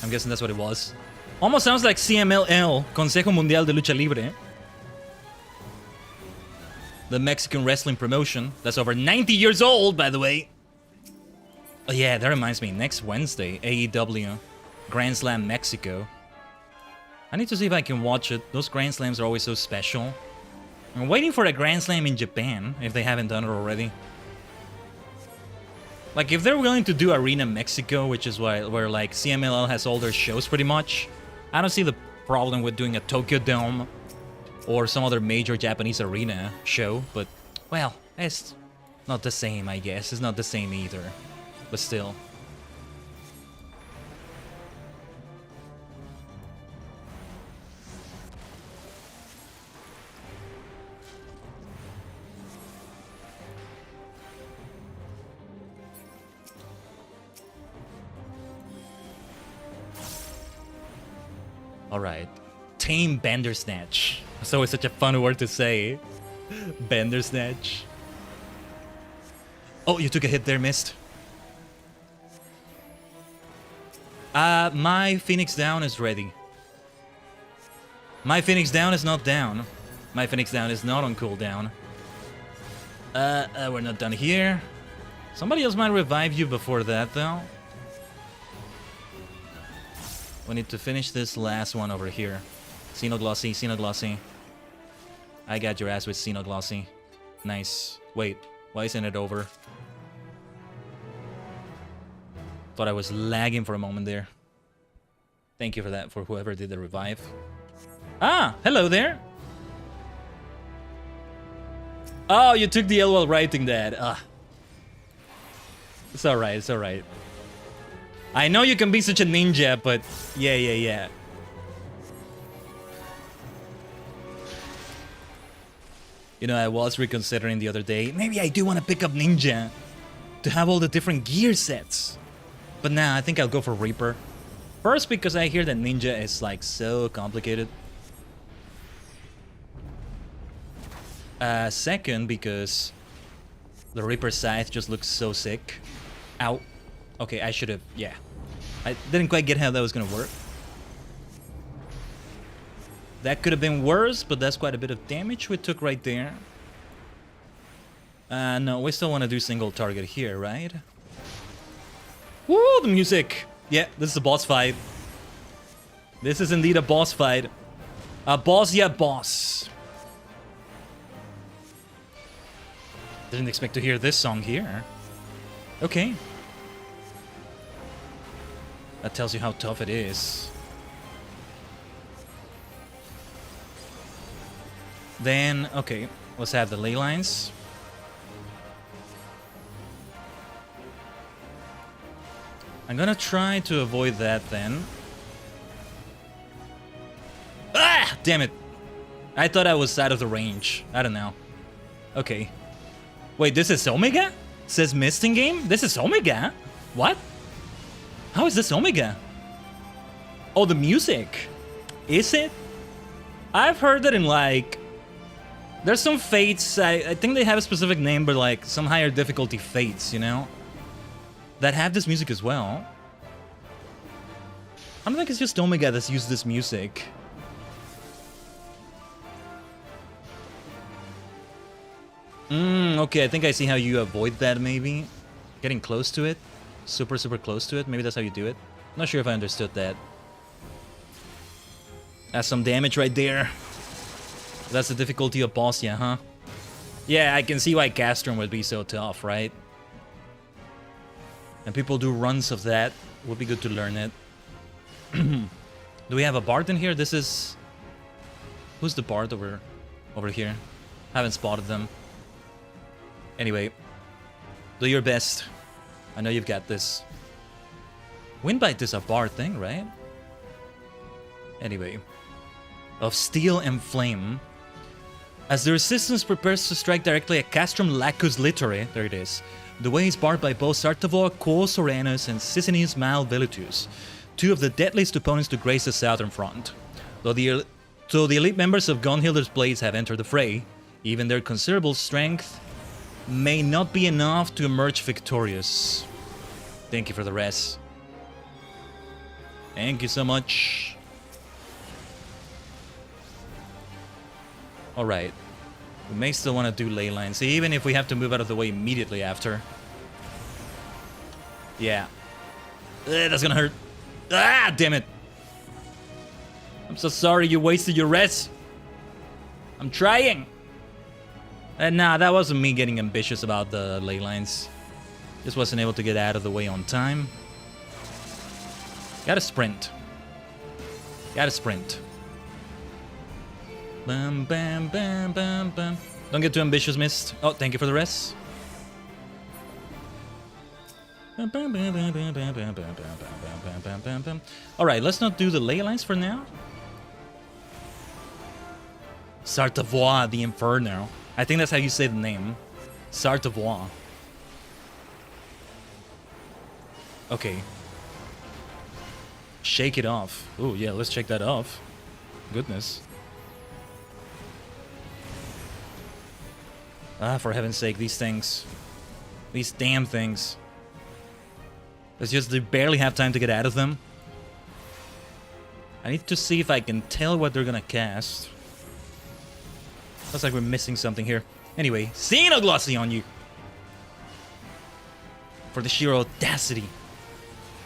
I'm guessing that's what it was. Almost sounds like CMLL, Consejo Mundial de Lucha Libre. The Mexican wrestling promotion, that's over 90 years old, by the way. Oh yeah, that reminds me, next Wednesday, AEW. Grand Slam Mexico. I need to see if I can watch it. Those Grand Slams are always so special. I'm waiting for a Grand Slam in Japan, if they haven't done it already. Like, if they're willing to do Arena Mexico, which is where like, CMLL has all their shows pretty much, I don't see the problem with doing a Tokyo Dome or some other major Japanese arena show, but, well, it's not the same, I guess. It's not the same either, but still. Alright. Tame Bandersnatch. It's always such a fun word to say. Bandersnatch. Oh, you took a hit there, Mist. My Phoenix Down is ready. My Phoenix Down is not down. My Phoenix Down is not on cooldown. We're not done here. Somebody else might revive you before that, though. We need to finish this last one over here. Xenoglossy, Xenoglossy. I got your ass with Xenoglossy. Nice. Wait, why isn't it over? Thought I was lagging for a moment there. Thank you for that, for whoever did the revive. Ah, hello there. Oh, you took the L while writing that. It's alright, it's alright. I know you can be such a ninja, but yeah. You know, I was reconsidering the other day. Maybe I do want to pick up Ninja to have all the different gear sets. But nah, I think I'll go for Reaper. First, because I hear that Ninja is like so complicated. Second, because the Reaper Scythe just looks so sick. Ow. Okay, I should have, yeah. I didn't quite get how that was gonna work. That could have been worse, but that's quite a bit of damage we took right there. No, we still want to do single target here, right? Woo, the music! Yeah, this is a boss fight. This is indeed a boss fight. A Bozja boss. Didn't expect to hear this song here. Okay. That tells you how tough it is. Then, okay, let's have the ley lines. I'm gonna try to avoid that then. Ah! Damn it. I thought I was out of the range. I don't know. Okay. Wait, this is Omega? It says missed in game? This is Omega? What? How is this Omega? Oh, the music. Is it? I've heard that in like... There's some fates, I think they have a specific name, but like some higher difficulty fates, you know? That have this music as well. I don't think it's just Omega that's used this music. Okay, I think I see how you avoid that maybe. Getting close to it. Super close to it. Maybe that's how you do it. Not sure if I understood that. That's some damage right there. That's the difficulty of Bozja, huh? Yeah, I can see why Castrum would be so tough, right? And people do runs of that. Would be good to learn it. Do we have a bard in here? This is... Who's the bard over here? Haven't spotted them. Anyway. Do your best. I know you've got this. Windbite is a bard thing, right? Anyway. Of Steel and Flame. As the resistance prepares to strike directly at Castrum Lacus Literae, there it is, the way is barred by both Sartavor, Quos Oranus, and Sicinius Mal Velitus, two of the deadliest opponents to grace the southern front. Though the elite members of Gunhilder's Blades have entered the fray, even their considerable strength may not be enough to emerge victorious. Thank you for the rest. Thank you so much. Alright. We may still want to do ley lines, even if we have to move out of the way immediately after. Yeah. That's gonna hurt. Ah, damn it. I'm so sorry you wasted your rest. I'm trying. And nah, that wasn't me getting ambitious about the ley lines. Just wasn't able to get out of the way on time. Gotta sprint. Gotta sprint. Bam, bam, bam, bam, bam. Don't get too ambitious, Mist. Oh, thank you for the rest. Alright, let's not do the ley lines for now. Sartavois, the Inferno. I think that's how you say the name. Sartavois. Okay. Shake it off. Oh, yeah, let's shake that off. Goodness. Ah, for heaven's sake, these things. These damn things. It's just they barely have time to get out of them. I need to see if I can tell what they're gonna cast. Looks like we're missing something here. Anyway, Xenoglossy on you! For the sheer audacity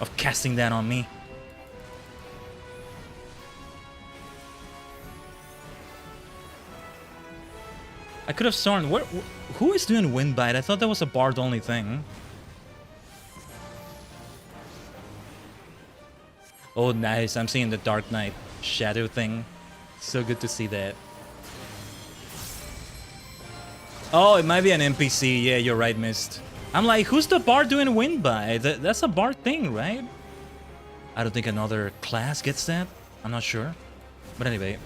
of casting that on me. I could have sworn... who is doing Windbite? I thought that was a bard only thing. Oh, nice. I'm seeing the Dark Knight shadow thing. So good to see that. Oh, it might be an NPC. Yeah, you're right, Mist. I'm like, who's the bard doing Windbite? That's a bard thing, right? I don't think another class gets that. I'm not sure. But anyway.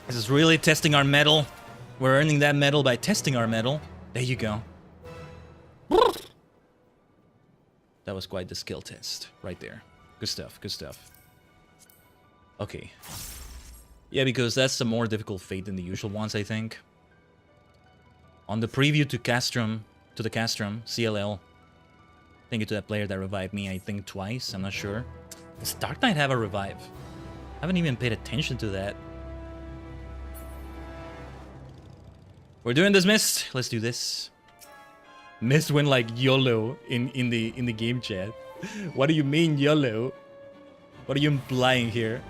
This is really testing our metal. We're earning that metal by testing our metal. There you go. That was quite the skill test right there. Good stuff, good stuff. Okay. Yeah, because that's a more difficult fate than the usual ones, I think. On the preview to Castrum, CLL. Thank you to that player that revived me, I think twice, I'm not sure. Does Dark Knight have a revive? I haven't even paid attention to that. We're doing this, Mist. Let's do this. Mist went like YOLO in the game chat. What do you mean YOLO? What are you implying here?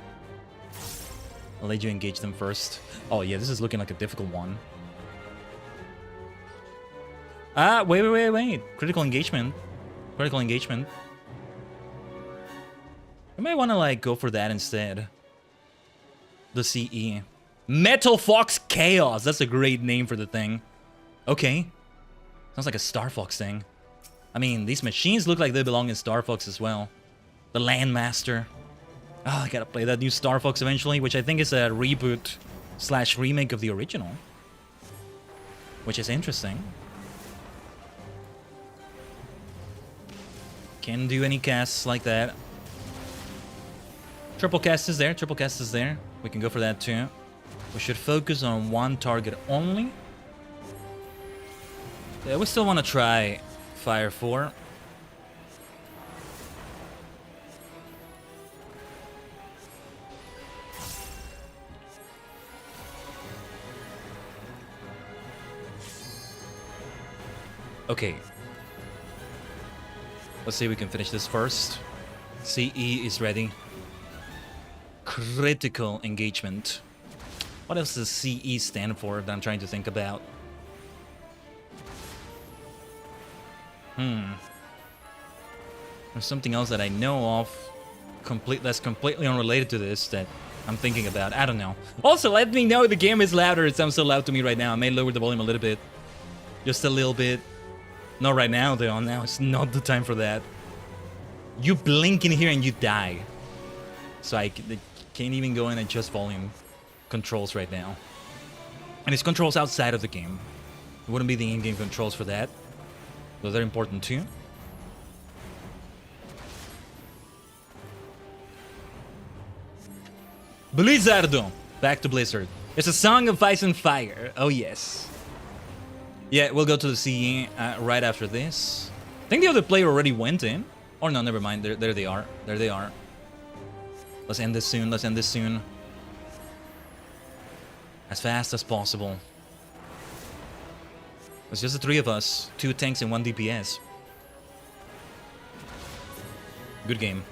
I'll let you engage them first. Oh yeah, this is looking like a difficult one. Ah, wait. Critical engagement. Critical engagement. I might want to like go for that instead. The CE. Metal Fox Chaos. That's a great name for the thing. Okay. Sounds like a Star Fox thing. I mean, these machines look like they belong in Star Fox as well. The Landmaster. Oh, I gotta play that new Star Fox eventually, which I think is a reboot / remake of the original. Which is interesting. Can't do any casts like that. Triple cast is there, triple cast is there. We can go for that too. We should focus on one target only. Yeah, we still want to try Fire 4. Okay. Let's see if we can finish this first. CE is ready. Critical engagement. What else does CE stand for that I'm trying to think about? There's something else that I know of that's completely unrelated to this that I'm thinking about. I don't know. Also, let me know if the game is louder. It sounds so loud to me right now. I may lower the volume a little bit. Just a little bit. Not right now, though. Now it's not the time for that. You blink in here and you die. So I can't even go in and adjust volume controls right now. And it's controls outside of the game. It wouldn't be the in-game controls for that. So they're important too. Blizzardo! Back to Blizzard. It's a song of ice and fire. Oh yes. Yeah, we'll go to the CE right after this. I think the other player already went in. Or no, never mind. There they are. There they are. Let's end this soon. Let's end this soon. As fast as possible. It's just the three of us. 2 tanks and 1 DPS. Good game.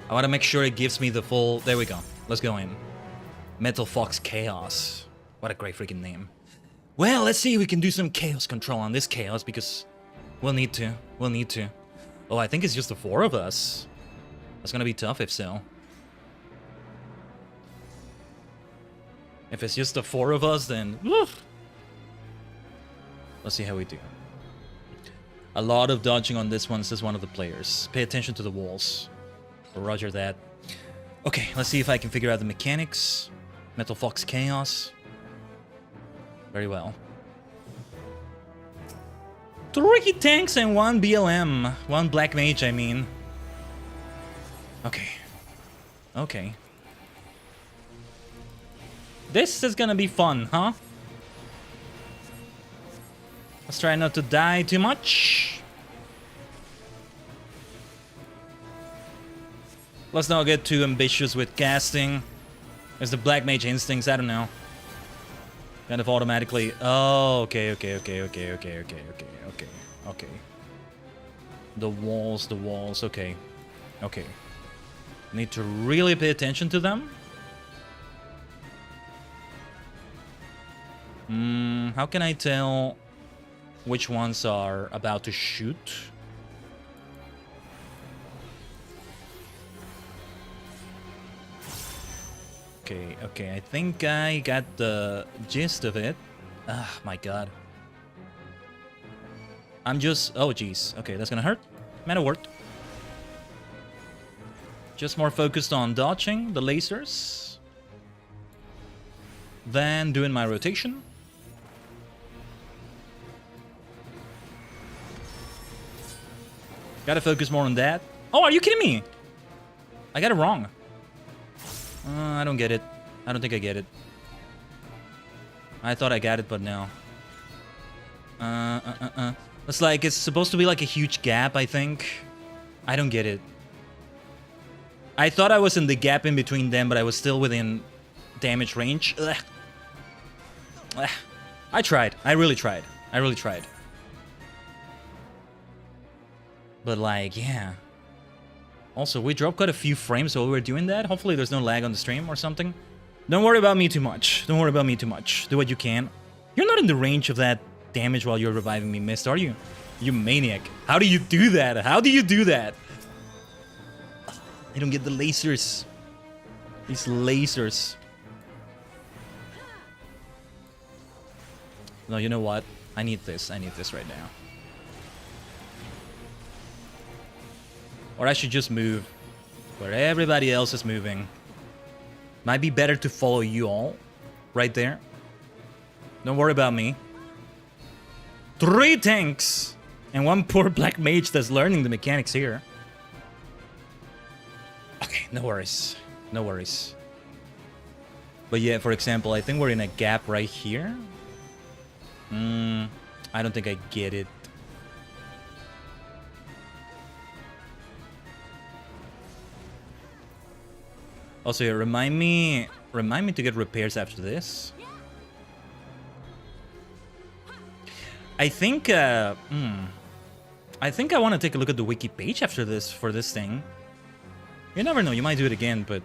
I want to make sure it gives me the full... There we go. Let's go in. Metal Fox Chaos. What a great freaking name. Well, let's see if we can do some chaos control on this chaos, because we'll need to. We'll need to. Oh, I think it's just the 4 of us. That's gonna be tough if so. If it's just the 4 of us, then... Woof. Let's see how we do. A lot of dodging on this one, says one of the players. Pay attention to the walls. Roger that. Okay, let's see if I can figure out the mechanics. Metal Fox Chaos. Very well. 3 tanks and 1 BLM. 1 Black Mage, I mean. Okay. Okay. This is gonna be fun, huh? Let's try not to die too much. Let's not get too ambitious with casting. It's the Black Mage instincts, I don't know. Kind of automatically. Oh, okay. The walls, okay. Okay. Need to really pay attention to them. How can I tell which ones are about to shoot? Okay, I think I got the gist of it. Ah, my god. I'm just... Oh, jeez. Okay, that's gonna hurt. Man, it worked. Just more focused on dodging the lasers. Then doing my rotation. Gotta focus more on that. Oh, are you kidding me? I got it wrong. I don't get it. I don't think I get it. I thought I got it, but no. It's like, it's supposed to be like a huge gap, I think. I don't get it. I thought I was in the gap in between them, but I was still within damage range. Ugh. Ugh. I tried. I really tried. I really tried. But like, yeah. Also, we dropped quite a few frames while we were doing that. Hopefully there's no lag on the stream or something. Don't worry about me too much. Don't worry about me too much. Do what you can. You're not in the range of that damage while you're reviving me, Mist, are you? You maniac. How do you do that? How do you do that? I don't get the lasers. These lasers. No, you know what? I need this. I need this right now. Or I should just move where everybody else is moving. Might be better to follow you all. Right there. Don't worry about me. 3 tanks! And 1 poor black mage that's learning the mechanics here. Okay, no worries. No worries. But yeah, for example, I think we're in a gap right here. I don't think I get it. Also, yeah, remind me to get repairs after this. I think I want to take a look at the wiki page after this for this thing. You never know, you might do it again, but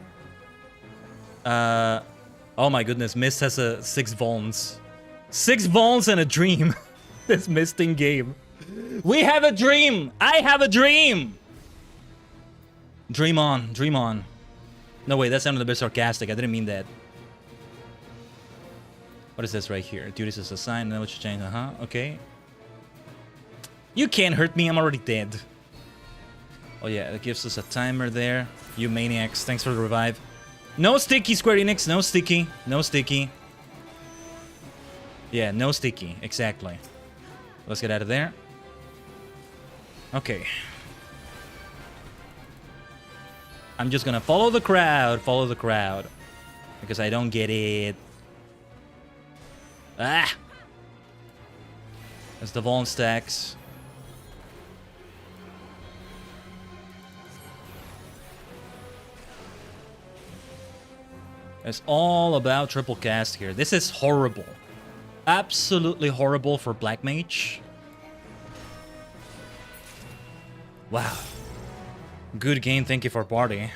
oh my goodness, Mist has a 6 vulns. 6 vulns and a dream. This misting game. We have a dream! I have a dream! Dream on, dream on. No, wait, that sounded a bit sarcastic. I didn't mean that. What is this right here? Duties is assigned. Then what you change? Okay. You can't hurt me. I'm already dead. Oh, yeah. It gives us a timer there. You maniacs. Thanks for the revive. No sticky, Square Enix. No sticky. No sticky. Yeah, no sticky. Exactly. Let's get out of there. Okay. I'm just gonna follow the crowd, because I don't get it. Ah! That's the Vaughn stacks. It's all about triple cast here. This is horrible. Absolutely horrible for Black Mage. Wow. Good game, thank you for party.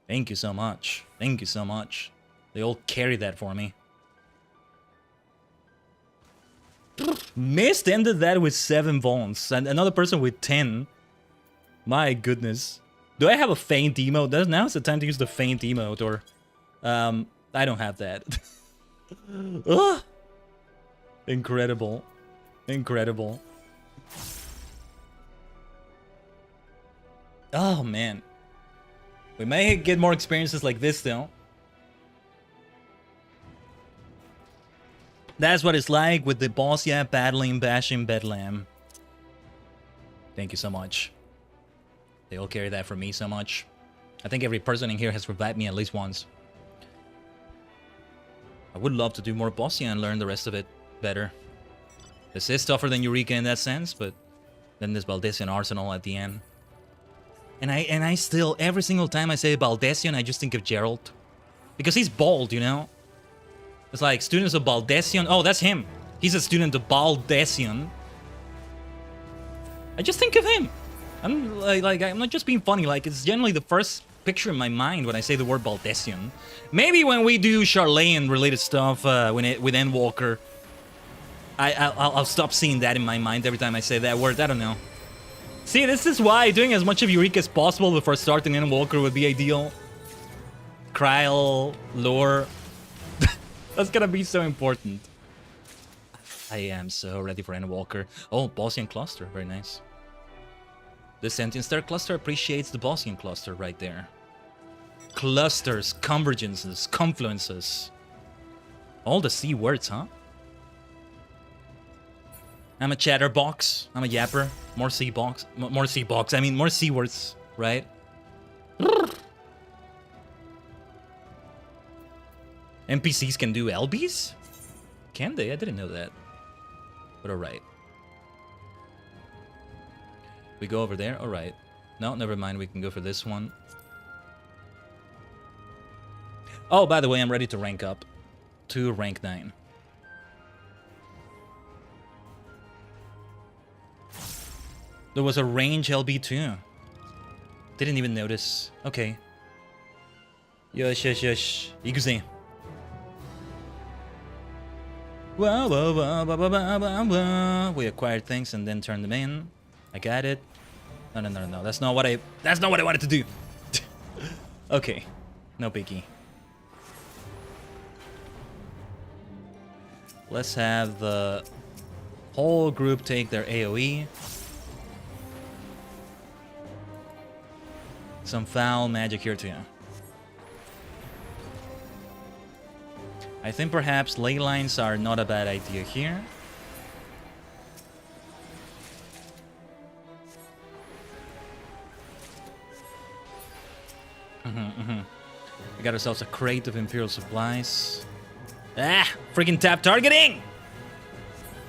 Thank you so much. Thank you so much. They all carried that for me. Mist ended that with 7 Vons and another person with 10. My goodness. Do I have a feint emote? Now's the time to use the feint emote, or I don't have that. Incredible. Incredible. Oh, man. We may get more experiences like this, though. That's what it's like with the Bozja battling, bashing bedlam. Thank you so much. They all carry that for me so much. I think every person in here has revived me at least once. I would love to do more Bozja and learn the rest of it better. This is tougher than Eureka in that sense, but then there's Valdesian Arsenal at the end. And I still, every single time I say Baldesion, I just think of Gerald. Because he's bald, you know? It's like, students of Baldesion. Oh, that's him. He's a student of Baldesion. I just think of him. I'm like I'm not just being funny. Like, it's generally the first picture in my mind when I say the word Baldesion. Maybe when we do Charlene related stuff with Endwalker, I'll stop seeing that in my mind every time I say that word. I don't know. See, this is why doing as much of Eureka as possible before starting Endwalker would be ideal. Kryl, lore. That's gonna be so important. I am so ready for Endwalker. Oh, Bosnian cluster, very nice. The sentient star cluster appreciates the Bosnian cluster right there. Clusters, convergences, confluences. All the C words, huh? I'm a chatterbox. I'm a yapper. More C box. More C box. I mean, more C words, right? NPCs can do LBs? Can they? I didn't know that. But alright. We go over there? Alright. No, never mind. We can go for this one. Oh, by the way, I'm ready to rank up to rank 9. There was a range LB too. Didn't even notice. Okay. Yosh, yosh, yosh. Iguze. Whoa, whoa, whoa, whoa, whoa, whoa, whoa. We acquired things and then turned them in. I got it. No, no, no, no. That's not what I wanted to do. Okay. No biggie. Let's have the whole group take their AoE. Some foul magic here too. I think perhaps ley lines are not a bad idea here. We got ourselves a crate of Imperial supplies. Ah! Freaking tap targeting!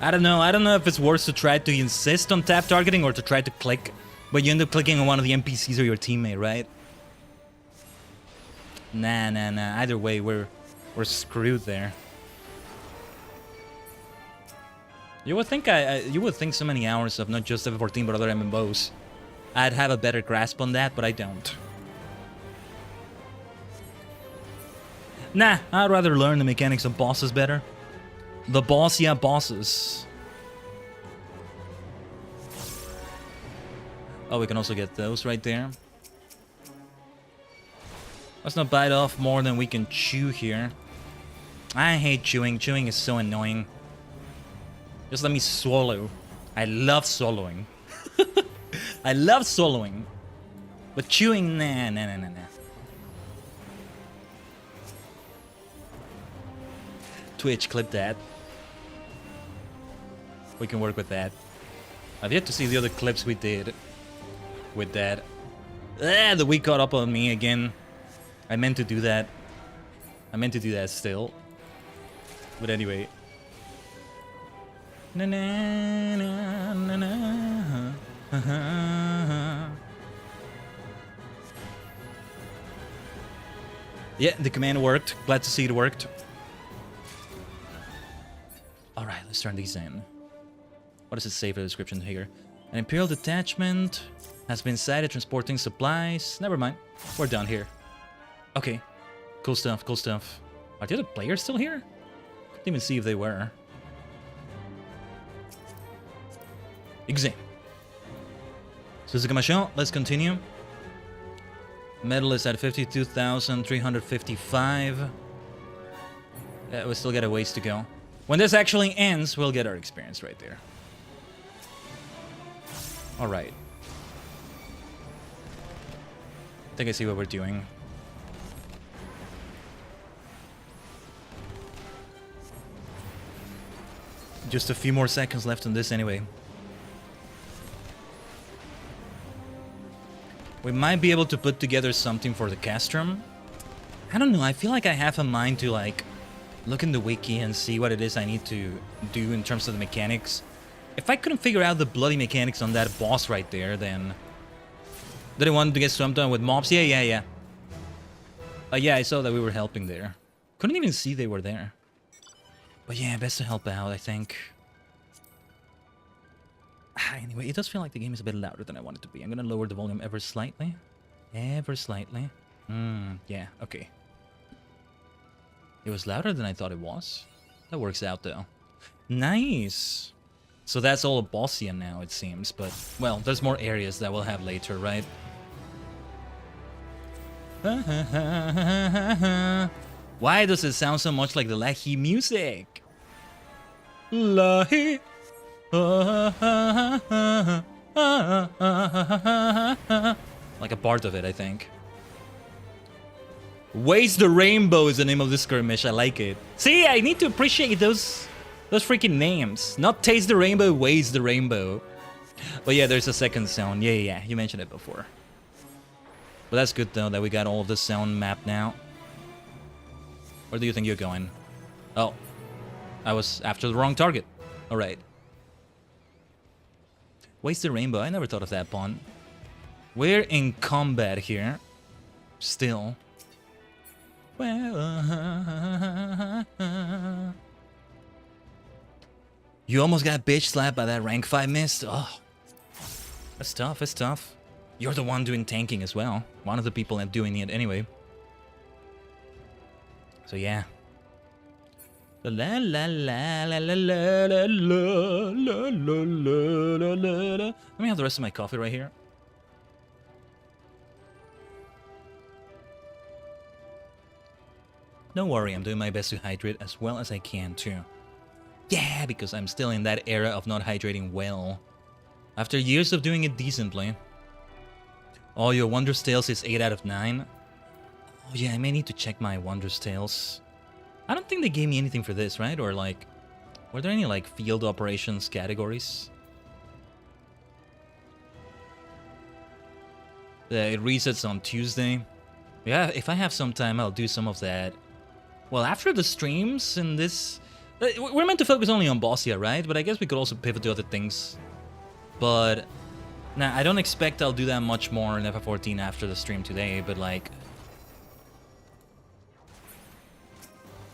I don't know if it's worse to try to insist on tap targeting or to try to click, but you end up clicking on one of the NPCs or your teammate, right? Nah. Either way, we're screwed there. You would think so many hours of not just FF14 but other MMOs, I'd have a better grasp on that, but I don't. Nah, I'd rather learn the mechanics of bosses better. The Bozja bosses. Oh, we can also get those right there. Let's not bite off more than we can chew here. I hate chewing. Chewing is so annoying. Just let me swallow. I love swallowing. I love swallowing. But chewing, nah. Twitch, clip that. We can work with that. I've yet to see the other clips we did with that. Ah, the week caught up on me again. I meant to do that. I meant to do that still. But anyway. Na na na na na. Yeah, the command worked. Glad to see it worked. Alright, let's turn these in. What does it say for the description here? An Imperial detachment has been sighted transporting supplies. Never mind. We're done here. Okay. Cool stuff, cool stuff. Are the other players still here? Couldn't even see if they were. Exam. Suzuka, let's continue. Medal is at 52,355. We still got a ways to go. When this actually ends, we'll get our experience right there. Alright. I think I see what we're doing. Just a few more seconds left on this anyway. We might be able to put together something for the castrum. I don't know, I feel like I have a mind to like look in the wiki and see what it is I need to do in terms of the mechanics. If I couldn't figure out the bloody mechanics on that boss right there, then Did they want to get swamped on with mobs? Yeah. Yeah, I saw that we were helping there. Couldn't even see they were there. But yeah, best to help out, I think. Anyway, it does feel like the game is a bit louder than I want it to be. I'm gonna lower the volume ever slightly. Ever slightly. Yeah, okay. It was louder than I thought it was. That works out, though. Nice! So that's all Bozja now, it seems. But, well, there's more areas that we'll have later, right? Why does it sound so much like the Lahi music? Lahi. Like a part of it, I think. Waste the Rainbow is the name of this skirmish. I like it. See, I need to appreciate those freaking names. Not Taste the Rainbow, Waste the Rainbow. But yeah, there's a second zone. Yeah. You mentioned it before. But that's good, though, that we got all of this zone mapped now. Where do you think you're going? Oh. I was after the wrong target. Alright. Waste the Rainbow. I never thought of that pawn. We're in combat here. Still. Well, you almost got bitch slapped by that rank 5 mist. Oh, that's tough. It's tough. You're the one doing tanking as well. One of the people that doing it anyway. So yeah. La la la la la la la la la la la la. Let me have the rest of my coffee right here. Don't worry, I'm doing my best to hydrate as well as I can too. Yeah, because I'm still in that era of not hydrating well. After years of doing it decently. Oh, your Wondrous Tales is 8 out of 9. Oh yeah, I may need to check my Wondrous Tales. I don't think they gave me anything for this, right? Or like, were there any like field operations categories? It resets on Tuesday. Yeah, if I have some time, I'll do some of that. Well, after the streams in this... We're meant to focus only on Bozja, right? But I guess we could also pivot to other things. But... Nah, I don't expect I'll do that much more in FF14 after the stream today, but like...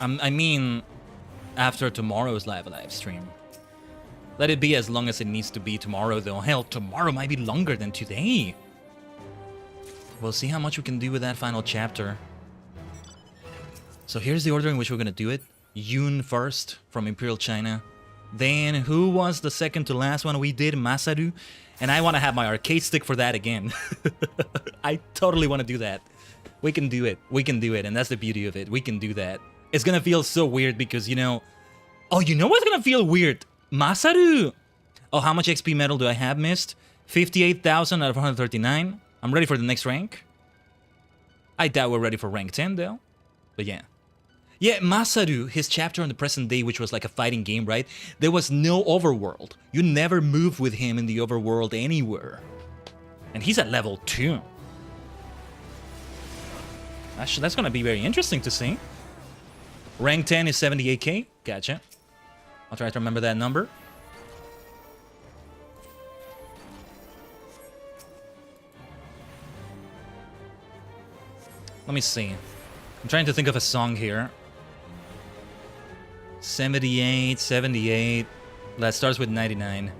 I mean... After tomorrow's live stream. Let it be as long as it needs to be tomorrow, though. Hell, tomorrow might be longer than today. We'll see how much we can do with that final chapter. So here's the order in which we're gonna do it. Yun first, from Imperial China. Then, who was the second to last one we did? Masaru. And I want to have my arcade stick for that again. I totally want to do that. We can do it. We can do it. And that's the beauty of it. We can do that. It's gonna feel so weird because, you know... Oh, you know what's gonna feel weird? Masaru! Oh, how much XP medal do I have missed? 58,000 out of 139. I'm ready for the next rank. I doubt we're ready for rank 10, though. But yeah. Yeah, Masaru, his chapter on the present day, which was like a fighting game, right? There was no overworld. You never move with him in the overworld anywhere. And he's at level 2. That's gonna be very interesting to see. Rank 10 is 78k. Gotcha. I'll try to remember that number. Let me see. I'm trying to think of a song here. 78, 78. That starts with 99.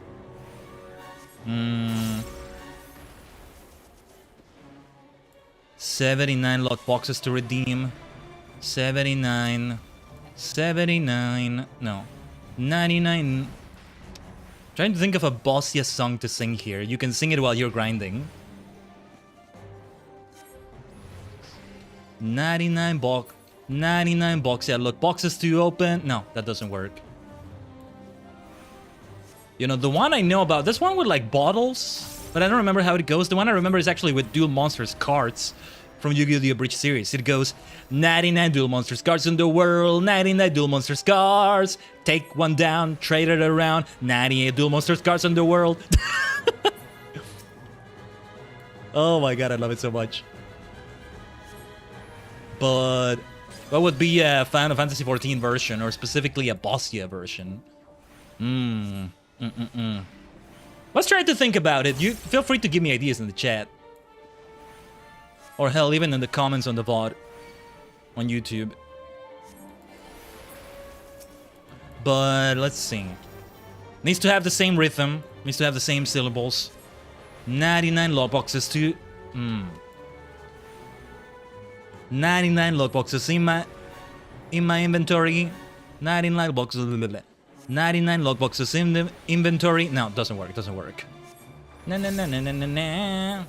79 lock boxes to redeem. 79. 79. No. 99. Trying to think of a Bozja song to sing here. You can sing it while you're grinding. 99 box. 99 box. Yeah, look, boxes to open. No, that doesn't work. You know, the one I know about, this one with like bottles, but I don't remember how it goes. The one I remember is actually with Duel Monsters cards from Yu-Gi-Oh! The Abridged series. It goes, 99 Duel Monsters cards in the world, 99 Duel Monsters cards. Take one down, trade it around, 98 Duel Monsters cards in the world. Oh my god, I love it so much. But what would be a Final Fantasy XIV version, or specifically a Bozja version? Let's try to think about it. You feel free to give me ideas in the chat. Or hell, even in the comments on the VOD on YouTube. But let's see. Needs to have the same rhythm. Needs to have the same syllables. 99 lockboxes to... 99 lockboxes in my inventory. 99 boxes. 99 lockboxes in the inventory. No, doesn't work. Doesn't work. Na.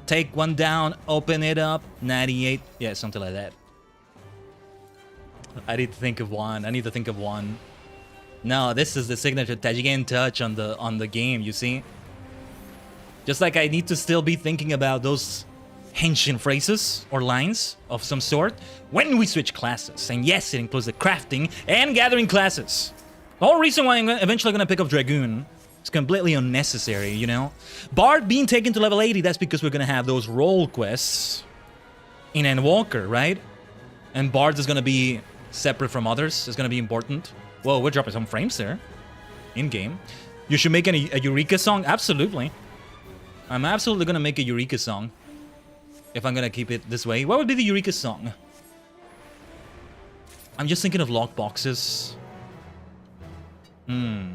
Take one down. Open it up. 98. Yeah, something like that. I need to think of one. I need to think of one. No, this is the signature Tajigen touch on the game, you see? Just like I need to still be thinking about those henshin phrases or lines of some sort when we switch classes. And yes, it includes the crafting and gathering classes. The whole reason why I'm eventually going to pick up Dragoon is completely unnecessary, you know? Bard being taken to level 80, that's because we're going to have those role quests in Endwalker, right? And Bard is going to be separate from others. It's going to be important. Whoa, we're dropping some frames there. In-game. You should make a Eureka song? Absolutely. I'm absolutely going to make a Eureka song. If I'm going to keep it this way. What would be the Eureka song? I'm just thinking of lockboxes. Yeah,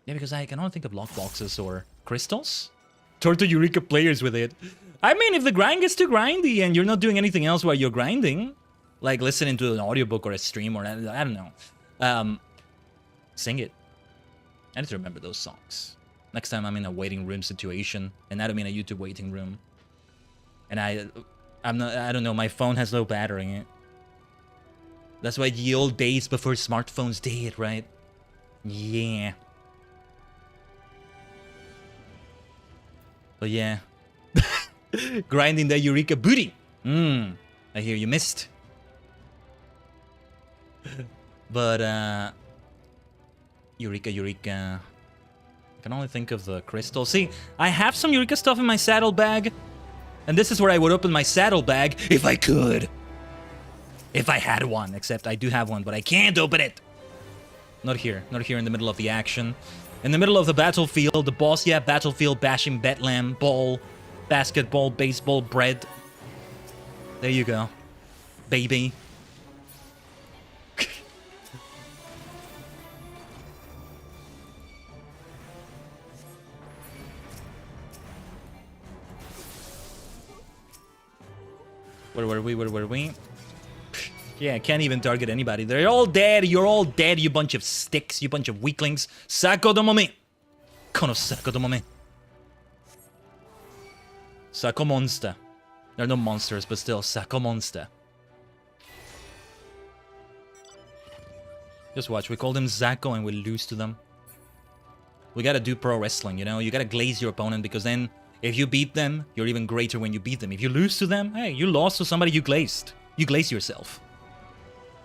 because I can only think of lockboxes or crystals. Torto Eureka players with it. I mean, if the grind gets too grindy and you're not doing anything else while you're grinding, like listening to an audiobook or a stream or I don't know, sing it. I need to remember those songs. Next time I'm in a waiting room situation, and I don't mean a YouTube waiting room. And I don't know, my phone has low battery in it. That's why the old days before smartphones did, right? Yeah. But yeah. Grinding the Eureka booty. I hear you missed. But, Eureka. I can only think of the crystal. See, I have some Eureka stuff in my saddlebag. And this is where I would open my saddlebag if I could. If I had one. Except I do have one, but I can't open it. Not here. Not here in the middle of the action. In the middle of the battlefield, the Bozja battlefield bashing bedlam, ball, basketball, baseball, bread. There you go. Baby. Where were we? Yeah, I can't even target anybody. They're all dead. You're all dead, you bunch of sticks, you bunch of weaklings. Sako domo me. Kono sako domo me. Sako monster. They're no monsters, but still, Sako monster. Just watch, we call them Zako and we lose to them. We gotta do pro wrestling, you know? You gotta glaze your opponent because then if you beat them, you're even greater when you beat them. If you lose to them, hey, you lost to somebody you glazed. You glazed yourself.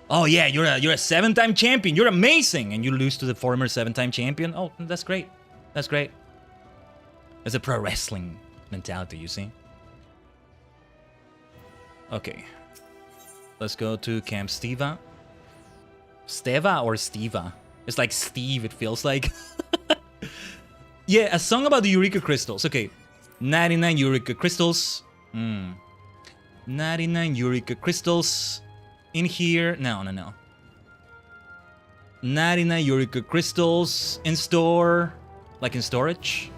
Oh yeah, you're a 7-time champion. You're amazing, and you lose to the former 7-time champion. Oh, that's great. That's great. It's a pro wrestling mentality, you see. Okay, let's go to Camp Steva. Steva or Steva? It's like Steve. It feels like. Yeah, a song about the Eureka crystals. Okay. 99 Eureka crystals. 99 Eureka crystals in here. No. 99 Eureka crystals in store. Like in storage.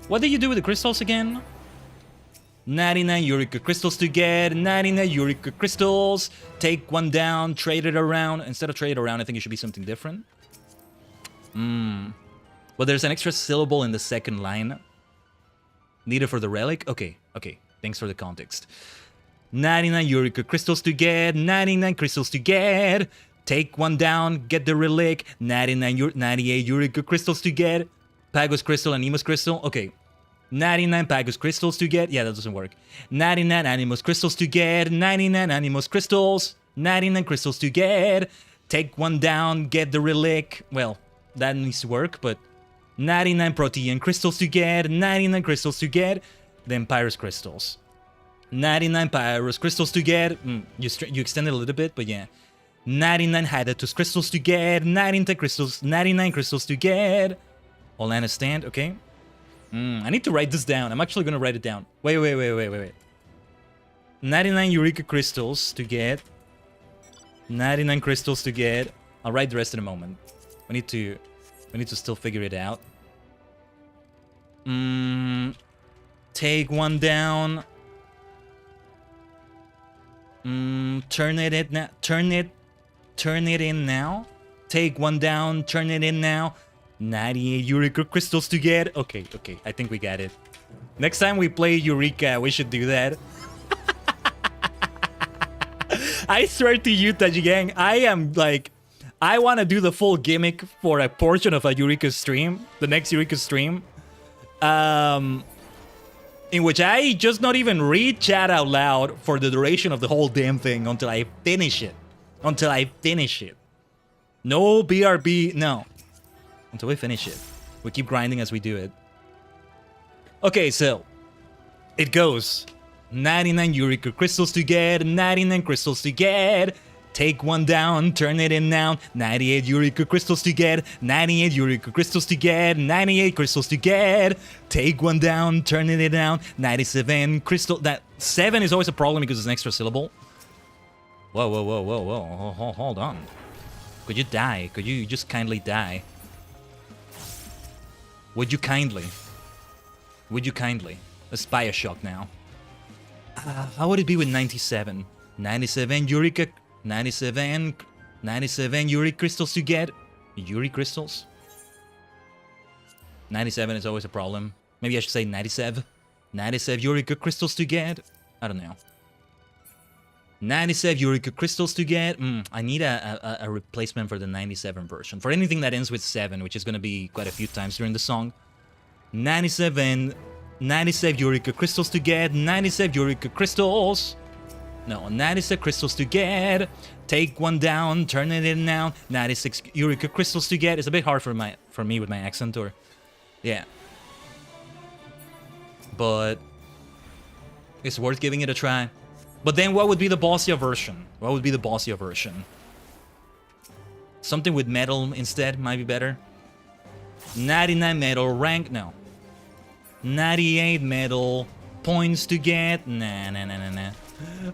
What did you do with the crystals again? 99 Eureka crystals to get. 99 Eureka crystals. Take one down. Trade it around. Instead of trade it around, I think it should be something different. Well, there's an extra syllable in the second line. Needed for the relic? Okay. Thanks for the context. 99 Eureka crystals to get. 99 crystals to get. Take one down. Get the relic. 98 Eureka crystals to get. Pagos crystal and Nemo's crystal. Okay. 99 Pagos crystals to get. Yeah, that doesn't work. 99 Animus crystals to get. 99 Animus crystals. 99 crystals to get. Take one down. Get the relic. Well, that needs to work, but 99 Protean crystals to get, 99 crystals to get, then Pyrus crystals. 99 Pyrus crystals to get, you extend it a little bit, but yeah. 99 Hydatus crystals to get, 99 crystals to get. All understand, okay. I need to write this down. I'm actually gonna write it down. Wait. 99 Eureka crystals to get. 99 crystals to get. I'll write the rest in a moment. We need to still figure it out. Take one down. Turn it in now. Take one down, turn it in now. 98 Eureka crystals to get. Okay, I think we got it. Next time we play Eureka, we should do that. I swear to you, Tajigen, I am like, I want to do the full gimmick for a portion of a Eureka stream, the next Eureka stream, in which I just not even read chat out loud for the duration of the whole damn thing until I finish it. No BRB, no. Until we finish it. We keep grinding as we do it. Okay, so it goes 99 Eureka crystals to get, 99 crystals to get. Take one down, turn it in now. 98 Eureka crystals to get, 98 Eureka crystals to get, 98 crystals to get. Take one down, turn it in down. 97 crystal. That 7 is always a problem because it's an extra syllable. Whoa. Hold on. Could you die? Could you just kindly die? Would you kindly? Let's buy a shock now. How would it be with 97? 97 Eureka... 97 Eureka crystals to get. Eureka crystals? 97 is always a problem. Maybe I should say 97. 97 Eureka crystals to get. I don't know. 97 Eureka crystals to get. I need a replacement for the 97 version. For anything that ends with 7, which is going to be quite a few times during the song. 97 Eureka crystals to get. 97 Eureka crystals. No, 96 crystals to get. Take one down, turn it in now. 96 Eureka crystals to get. It's a bit hard for me with my accent, or yeah. But it's worth giving it a try. But then what would be the Bozja version? Something with metal instead might be better. 99 metal rank, no. 98 metal points to get. Nah.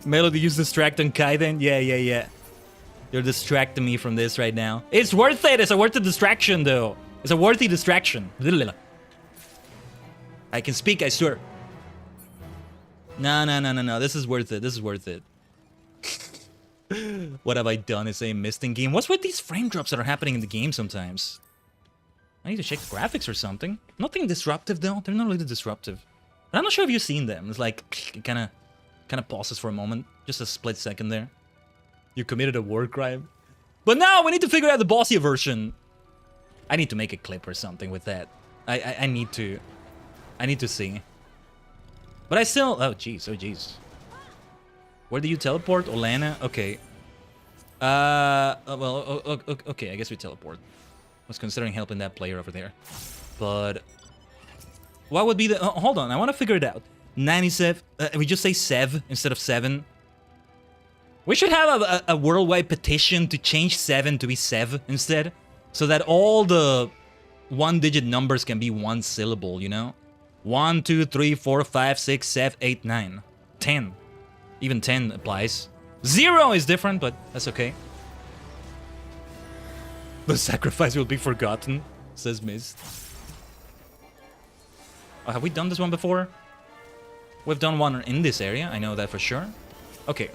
Melody use distract on Khaiden. Yeah. You're distracting me from this right now. It's worth it. It's a worth the distraction, though. It's a worthy distraction. I can speak, I swear. No. This is worth it. What have I done? It's a missed in game. What's with these frame drops that are happening in the game sometimes? I need to check the graphics or something. Nothing disruptive, though. They're not really disruptive. But I'm not sure if you've seen them. It's like, it kind of pauses for a moment. Just a split second there. You committed a war crime. But now we need to figure out the Bozja version. I need to make a clip or something with that. I need to see. But I still... Oh, jeez. Where do you teleport? Olana? Okay. Okay, I guess we teleport. I was considering helping that player over there. But... what would be the... hold on, I want to figure it out. 97... we just say Sev instead of 7. We should have a worldwide petition to change 7 to be Sev instead. So that all the one-digit numbers can be one syllable, you know? 1, 2, 3, 4, 5, 6, 7, 8, 9, 10. Even 10 applies. 0 is different, but that's okay. The sacrifice will be forgotten, says Mist. Oh, have we done this one before? We've done one in this area, I know that for sure. Okay,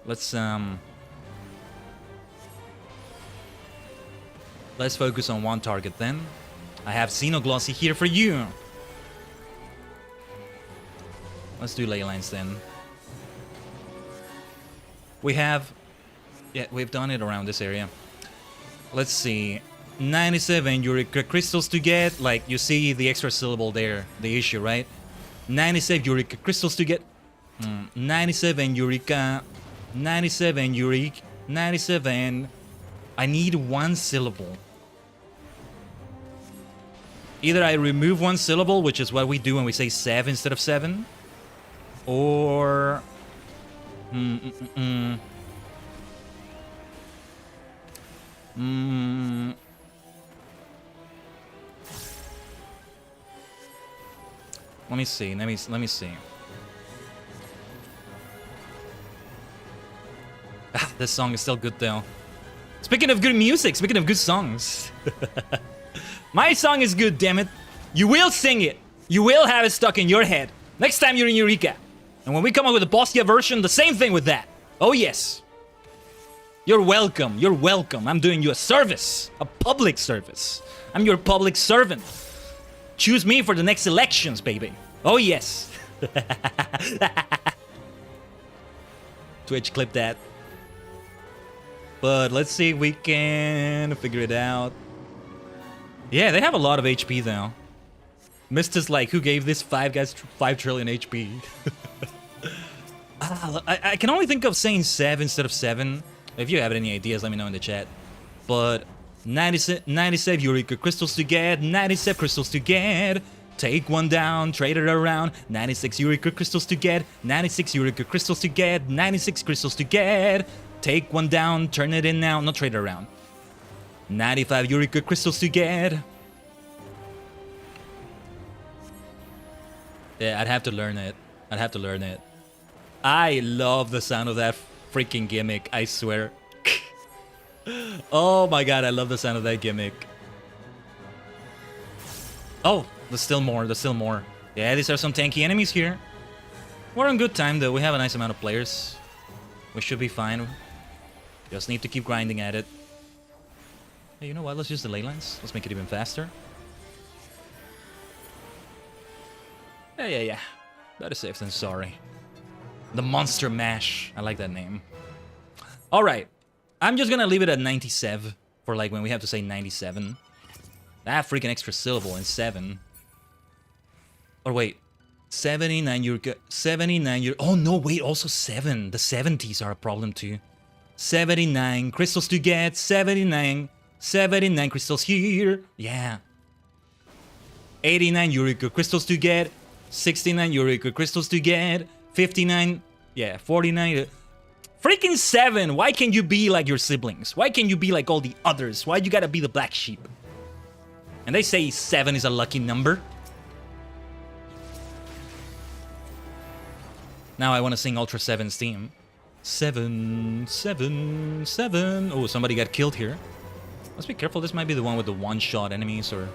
let's focus on one target then. I have Xenoglossy here for you. Let's do ley lines then. We have... yeah, we've done it around this area. Let's see. 97 Eureka crystals to get. Like, you see the extra syllable there. The issue, right? 97 Eureka crystals to get. 97 Eureka. 97 Eureka. 97. I need one syllable. Either I remove one syllable, which is what we do when we say 7 instead of 7. Or... Let me see. Let me see. Ah, this song is still good though. Speaking of good music, speaking of good songs. My song is good, damn it. You will sing it. You will have it stuck in your head. Next time you're in Eureka. And when we come up with a Bozja version, the same thing with that. Oh yes. You're welcome. You're welcome. I'm doing you a service. A public service. I'm your public servant. Choose me for the next elections, baby. Oh yes. Twitch, clip that. But let's see if we can figure it out. Yeah, they have a lot of HP though. Mist is like, who gave this 5 guys 5 trillion HP? I can only think of saying 7 instead of 7. If you have any ideas, let me know in the chat. But 97 Eureka crystals to get, 97 crystals to get. Take one down, trade it around. 96 Eureka crystals to get, 96 Eureka crystals to get, 96 crystals to get. Take one down, turn it in now, not trade it around. 95 Eureka crystals to get. Yeah, I'd have to learn it. I'd have to learn it. I love the sound of that freaking gimmick, I swear. Oh my god, I love the sound of that gimmick. Oh, there's still more, there's still more. Yeah, these are some tanky enemies here. We're on good time though, we have a nice amount of players. We should be fine. Just need to keep grinding at it. Hey, you know what, let's use the ley lines. Let's make it even faster. Yeah. Better safe than sorry. The Monster Mash. I like that name. Alright. I'm just gonna leave it at 97 for like when we have to say 97. That freaking extra syllable in 7. Or wait. 79 Eureka. 79 Eureka. Oh no, wait, also 7. The 70s are a problem too. 79 crystals to get. 79 crystals here. Yeah. 89 Eureka crystals to get. 69 Eureka crystals to get. 59. Yeah, 49. Freaking 7. Why can't you be like your siblings? Why can't you be like all the others? Why you gotta be the black sheep? And they say 7 is a lucky number. Now I want to sing Ultra 7's theme. 7, 7, 7. Oh, somebody got killed here. Let's be careful. This might be the one with the one-shot enemies or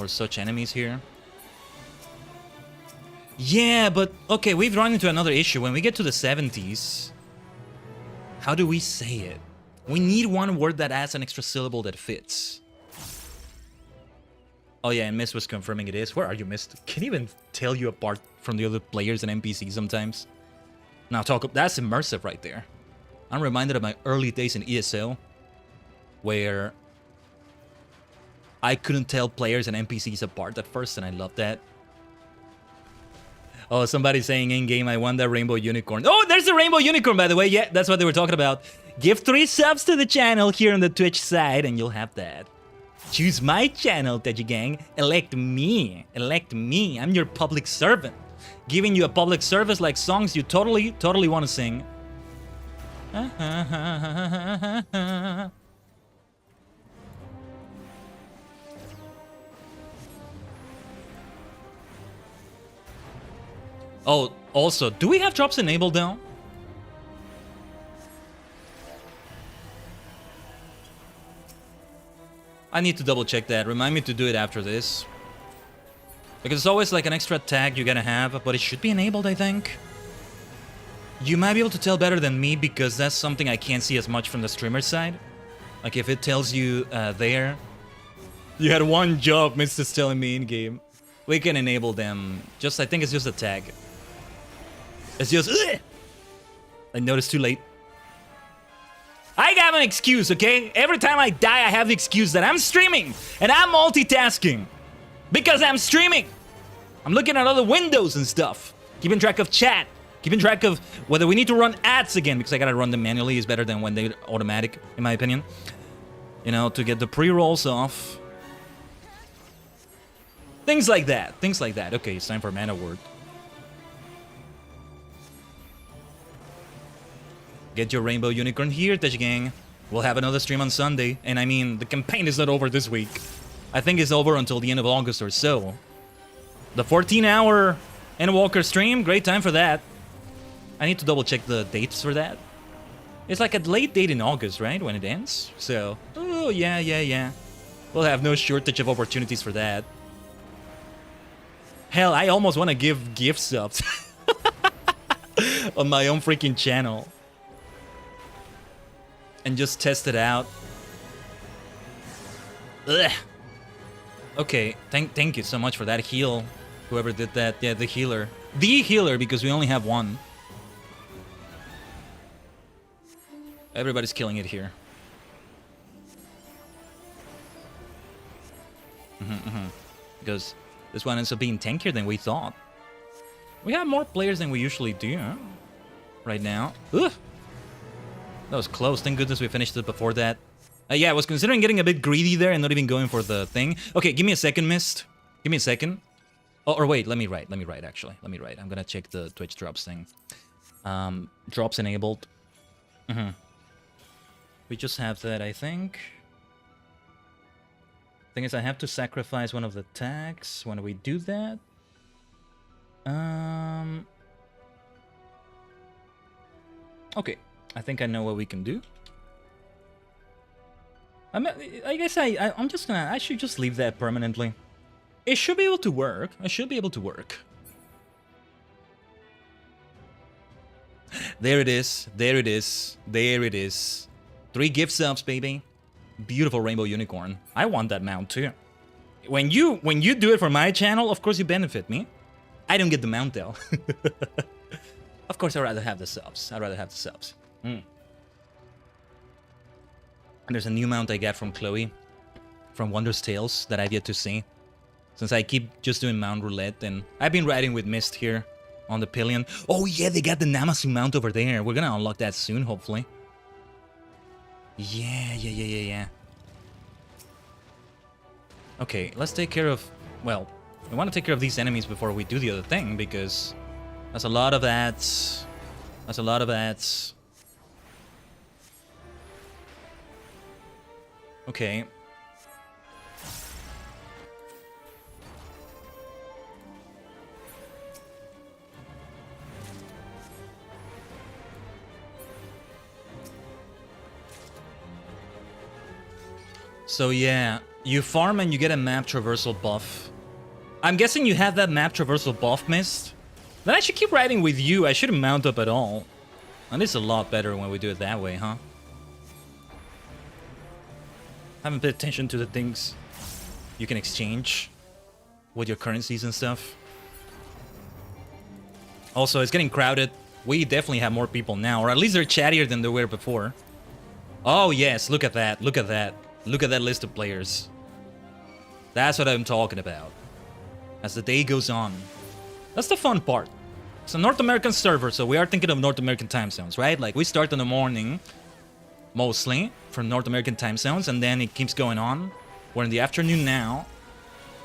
such enemies here. Yeah, but okay, we've run into another issue. When we get to the 70s, how do we say it? We need one word that adds an extra syllable that fits. Oh yeah, and Mist was confirming it is. Where are you, Mist? Can't even tell you apart from the other players and NPCs sometimes. Now that's immersive right there. I'm reminded of my early days in ESL, where I couldn't tell players and NPCs apart at first, and I loved that. Oh, somebody's saying in-game, I want that rainbow unicorn. Oh, there's a rainbow unicorn, by the way. Yeah, that's what they were talking about. Give 3 subs to the channel here on the Twitch side, and you'll have that. Choose my channel, Tajigen. Elect me. Elect me. I'm your public servant. Giving you a public service like songs you totally want to sing. Oh, also, do we have drops enabled now? I need to double check that. Remind me to do it after this. Because it's always like an extra tag you gotta have, but it should be enabled, I think. You might be able to tell better than me because that's something I can't see as much from the streamer side. Like if it tells you there, you had one job, Mr. telling me in game. We can enable them. I think it's just a tag. It's just, ugh! I noticed too late. I have an excuse, okay? Every time I die, I have the excuse that I'm streaming and I'm multitasking because I'm streaming. I'm looking at other windows and stuff, keeping track of chat, keeping track of whether we need to run ads again because I gotta run them manually is better than when they're automatic, in my opinion. You know, to get the pre-rolls off. Things like that. Things like that. Okay, it's time for Mana Word. Get your rainbow unicorn here, Tajigen. We'll have another stream on Sunday. And I mean, the campaign is not over this week. I think is over until the end of August or so. The 14-hour Endwalker stream, great time for that. I need to double check the dates for that. It's like a late date in August, right, when it ends? So, oh, yeah. We'll have no shortage of opportunities for that. Hell, I almost want to give gift subs on my own freaking channel. And just test it out. Ugh. Okay, thank you so much for that heal. Whoever did that, yeah, the healer. The healer, because we only have one. Everybody's killing it here. Because this one ends up being tankier than we thought. We have more players than we usually do, huh? Right now. Ugh. That was close. Thank goodness we finished it before that. Yeah, I was considering getting a bit greedy there and not even going for the thing. Okay, give me a second, Mist. Give me a second. Oh, or wait, let me write, actually. Let me write. I'm gonna check the Twitch drops thing. Drops enabled. We just have that, I think. Thing is, I have to sacrifice one of the tags when we do that. Okay, I think I know what we can do. I guess I'm just gonna... I should just leave that permanently. It should be able to work. I should be able to work. There it is. There it is. There it is. 3 gift subs, baby. Beautiful rainbow unicorn. I want that mount too. When you do it for my channel, of course you benefit me. I don't get the mount though. Of course I'd rather have the subs. I'd rather have the subs. And there's a new mount I got from Chloe. From Wondrous Tales that I've yet to see. Since I keep just doing mount roulette, and I've been riding with Mist here on the pillion. Oh yeah, they got the Namasu mount over there. We're gonna unlock that soon, hopefully. Yeah. Okay, let's take care of... Well, we want to take care of these enemies before we do the other thing, because that's a lot of ads. That's a lot of ads. Okay. So yeah, you farm and you get a map traversal buff. I'm guessing you have that map traversal buff, Mist? Then I should keep riding with you. I shouldn't mount up at all. And it's a lot better when we do it that way, huh? Haven't paid attention to the things you can exchange with your currencies and stuff. Also, it's getting crowded. We definitely have more people now, or at least they're chattier than they were before. Oh yes, look at that, look at that. Look at that list of players. That's what I'm talking about. As the day goes on. That's the fun part. It's a North American server, so we are thinking of North American time zones, right? Like, we start in the morning, mostly, from North American time zones, and then it keeps going on. We're in the afternoon now.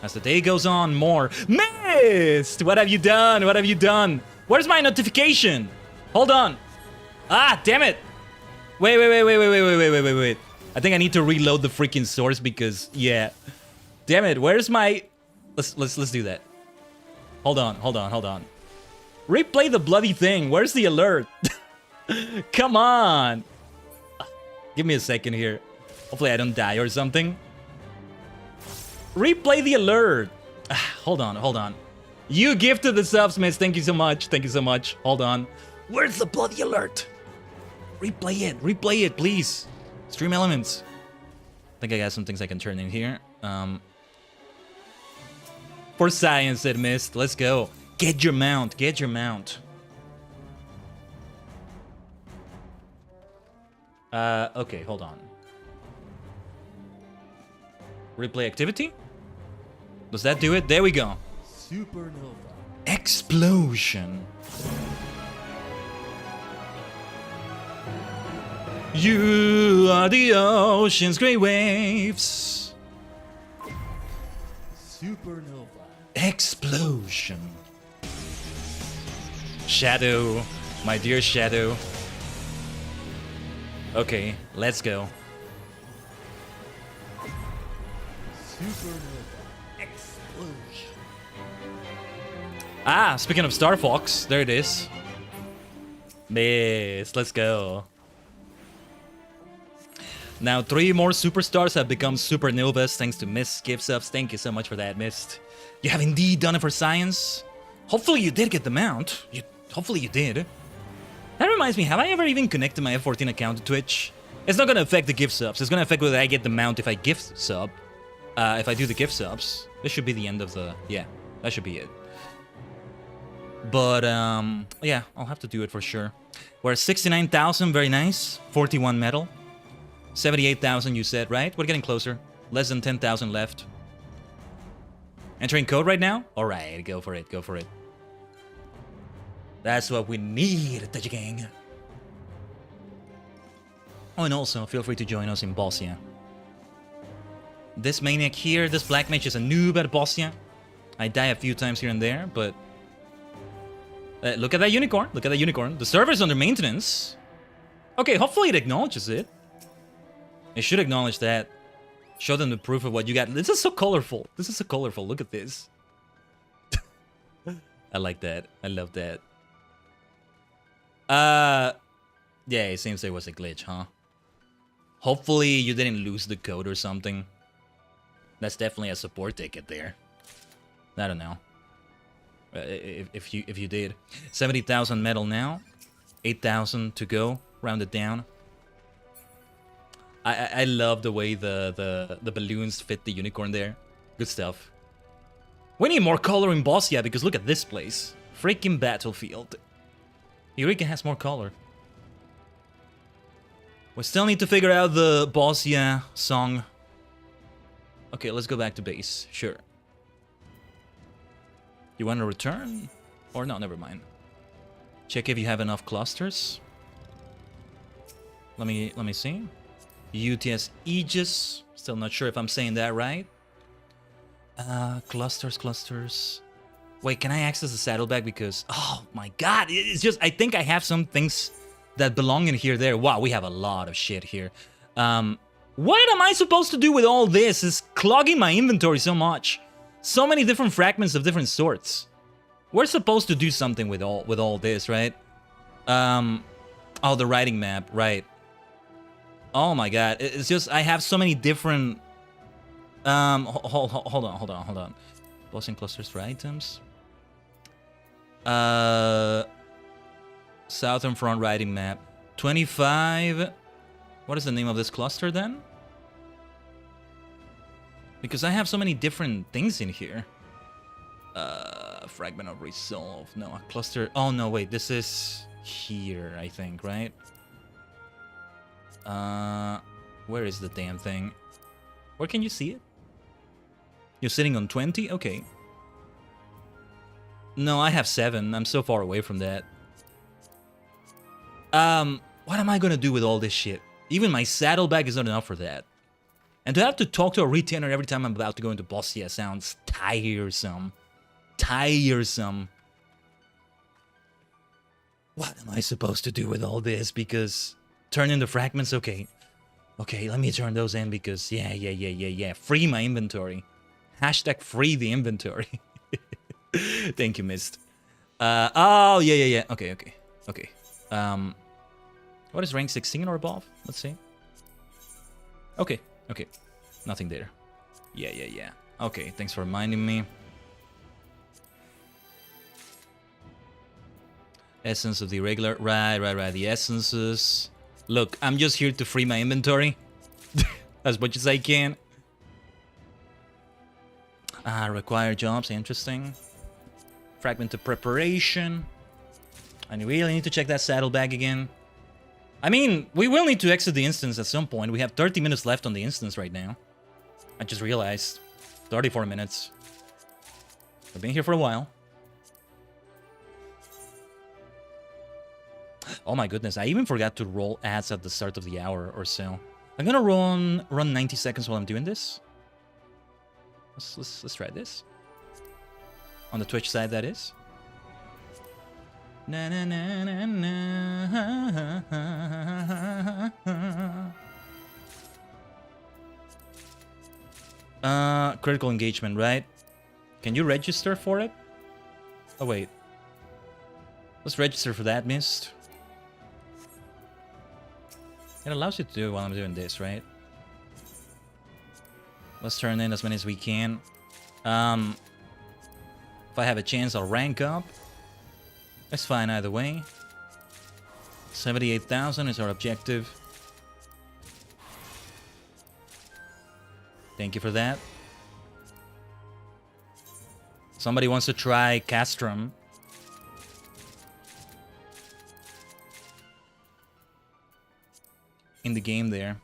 As the day goes on, more. Mist! What have you done? What have you done? Where's my notification? Hold on. Ah, damn it! Wait. I think I need to reload the freaking source because, yeah. Damn it, where's my... Let's do that. Hold on. Replay the bloody thing. Where's the alert? Come on. Give me a second here. Hopefully I don't die or something. Replay the alert. Hold on. You gifted the subs, Miss. Thank you so much. Hold on. Where's the bloody alert? Replay it, please. Stream elements. I think I got some things I can turn in here. For science, said Mist. Let's go. Get your mount. Okay, hold on. Replay activity? Does that do it? There we go. Supernova. Explosion. You are the ocean's great waves. Supernova. Explosion. Shadow, my dear Shadow. Okay, let's go. Explosion. Ah, speaking of Star Fox, there it is. Yes, let's go. Now 3 more superstars have become supernovas thanks to Mist gift subs. Thank you so much for that, Mist. You have indeed done it for science. Hopefully you did get the mount. Hopefully you did. That reminds me, have I ever even connected my F14 account to Twitch? It's not gonna affect the gift subs. It's gonna affect whether I get the mount if I gift sub. If I do the gift subs. This should be the end of the... Yeah, that should be it. But, yeah, I'll have to do it for sure. We're at 69,000, very nice. 41 metal. 78,000 you said, right? We're getting closer. Less than 10,000 left. Entering code right now? Alright, go for it, go for it. That's what we need, Tajigen. Oh, and also, feel free to join us in Bozja. This maniac here, this black mage is a noob at Bozja. I die a few times here and there, but... look at that unicorn, look at that unicorn. The server's under maintenance. Okay, hopefully it acknowledges it. It should acknowledge that. Show them the proof of what you got. This is so colorful. This is so colorful. Look at this. I like that. I love that. Yeah, it seems there was a glitch, huh? Hopefully you didn't lose the code or something. That's definitely a support ticket there. I don't know. If you did. 70,000 metal now. 8,000 to go. Round it down. I love the way the balloons fit the unicorn there. Good stuff. We need more color in Bozja because look at this place. Freaking battlefield. Eureka has more color. We still need to figure out the Bozja song. Okay, let's go back to base. Sure. You want to return? Or no, never mind. Check if you have enough clusters. Let me see. UTS Aegis. Still not sure if I'm saying that right. Clusters. Wait, can I access the saddlebag? Because, oh my god, it's just, I think I have some things that belong in here there. Wow, we have a lot of shit here. What am I supposed to do with all this? It's clogging my inventory so much. So many different fragments of different sorts. We're supposed to do something with all this, right? Oh, the writing map, right. Oh my god, it's just, I have so many different... hold on. Bossing clusters for items. Southern front writing map. 25... What is the name of this cluster then? Because I have so many different things in here. Fragment of resolve. No, a cluster... Oh no, wait, this is here, I think, right? Where is the damn thing? Where can you see it? You're sitting on 20? Okay. No, I have 7. I'm so far away from that. What am I gonna do with all this shit? Even my saddlebag is not enough for that. And to have to talk to a retainer every time I'm about to go into Bozja sounds tiresome. Tiresome. What am I supposed to do with all this? Because turn in the fragments, okay. Okay, let me turn those in because yeah. Free my inventory. Hashtag free the inventory. Thank you, Mist. Oh, yeah. Okay. What is rank 16 or above? Let's see. Okay. Nothing there. Yeah. Okay, thanks for reminding me. Essence of the irregular. Right. The essences. Look, I'm just here to free my inventory. As much as I can. Required jobs. Interesting. Fragment of preparation. I really need to check that saddlebag again. I mean, we will need to exit the instance at some point. We have 30 minutes left on the instance right now. I just realized. 34 minutes. I've been here for a while. Oh my goodness, I even forgot to roll ads at the start of the hour or so. I'm gonna run 90 seconds while I'm doing this. Let's try this. On the Twitch side, that is. Na na na na na. critical engagement, right? Can you register for it? Oh, wait. Let's register for that, Mist. It allows you to do it while I'm doing this, right? Let's turn in as many as we can. If I have a chance, I'll rank up. That's fine either way. 78,000 is our objective. Thank you for that. Somebody wants to try Castrum. In the game there.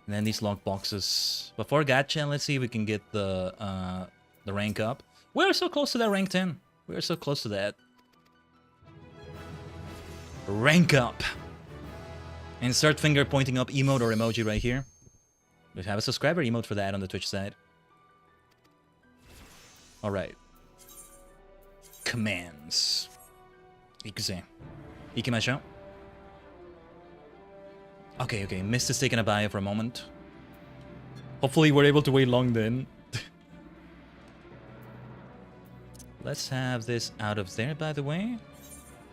And then these lock boxes. Before gacha, let's see if we can get the rank up. We're so close to that rank 10. We're so close to that. Rank up. Insert finger pointing up emote or emoji right here. We have a subscriber emote for that on the Twitch side. Alright. Commands. Ikuze. Ikimashou. Okay, okay. Mist is taking a bio for a moment. Hopefully we're able to wait long then. Let's have this out of there, by the way.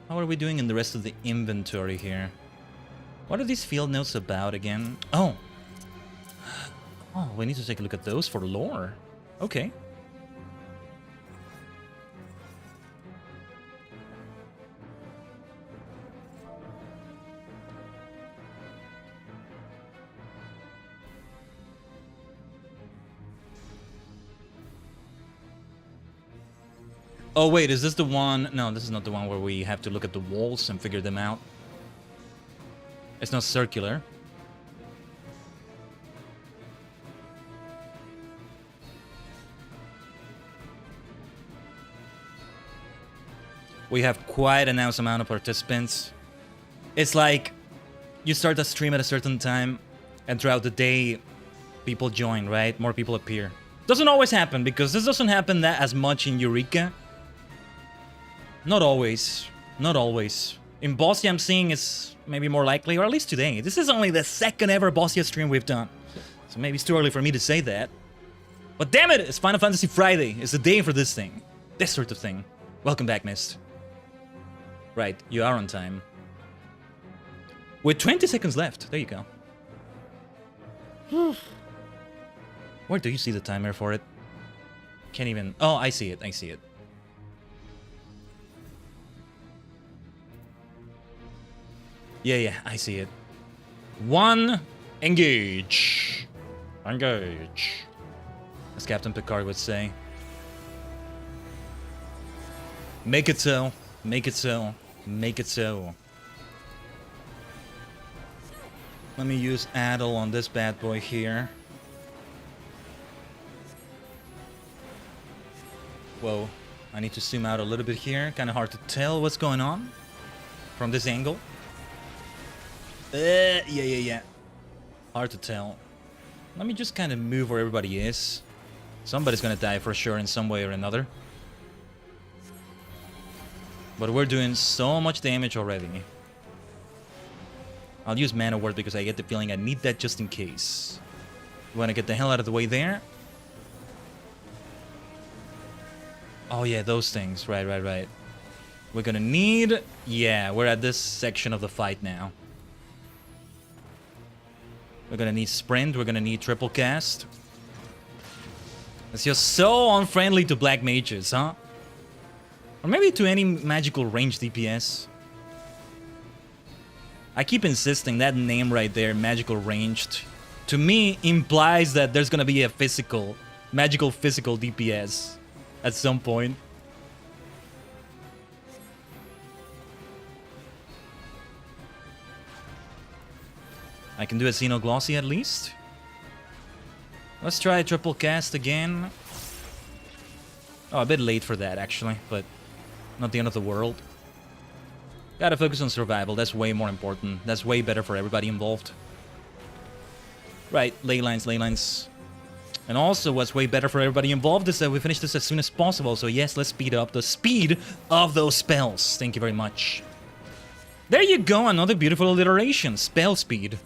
How are we doing in the rest of the inventory here? What are these field notes about again? Oh! Oh, we need to take a look at those for lore. Okay. Oh wait, is this the one? No, this is not the one where we have to look at the walls and figure them out. It's not circular. We have quite a nice amount of participants. It's like you start a stream at a certain time and throughout the day people join, right? More people appear. Doesn't always happen because this doesn't happen that as much in Eureka. Not always. Not always. In Bozja, I'm seeing it's maybe more likely, or at least today. This is only the second ever Bozja stream we've done. So maybe it's too early for me to say that. But damn it, it's Final Fantasy Friday. It's the day for this thing. This sort of thing. Welcome back, Mist. Right, you are on time. With 20 seconds left. There you go. Where do you see the timer for it? Can't even... Oh, I see it. I see it. Yeah, I see it. 1, engage. Engage. As Captain Picard would say. Make it so. Make it so. Make it so. Let me use Addle on this bad boy here. Whoa. I need to zoom out a little bit here. Kind of hard to tell what's going on from this angle. Yeah. Hard to tell. Let me just kind of move where everybody is. Somebody's gonna die for sure in some way or another. But we're doing so much damage already. I'll use Mana Word because I get the feeling I need that just in case. You wanna get the hell out of the way there? Oh yeah, those things. Right. We're gonna need... Yeah, we're at this section of the fight now. We're gonna need sprint, we're gonna need triple cast. It's just so unfriendly to black mages, huh? Or maybe to any magical range DPS. I keep insisting that name right there, magical ranged, to me implies that there's gonna be a physical, magical physical DPS at some point. I can do a Xenoglossy at least. Let's try triple cast again. Oh, a bit late for that actually, but not the end of the world. Gotta focus on survival, that's way more important. That's way better for everybody involved. Right, ley lines. And also what's way better for everybody involved is that we finish this as soon as possible. So yes, let's speed up the speed of those spells. Thank you very much. There you go, another beautiful alliteration. Spell speed.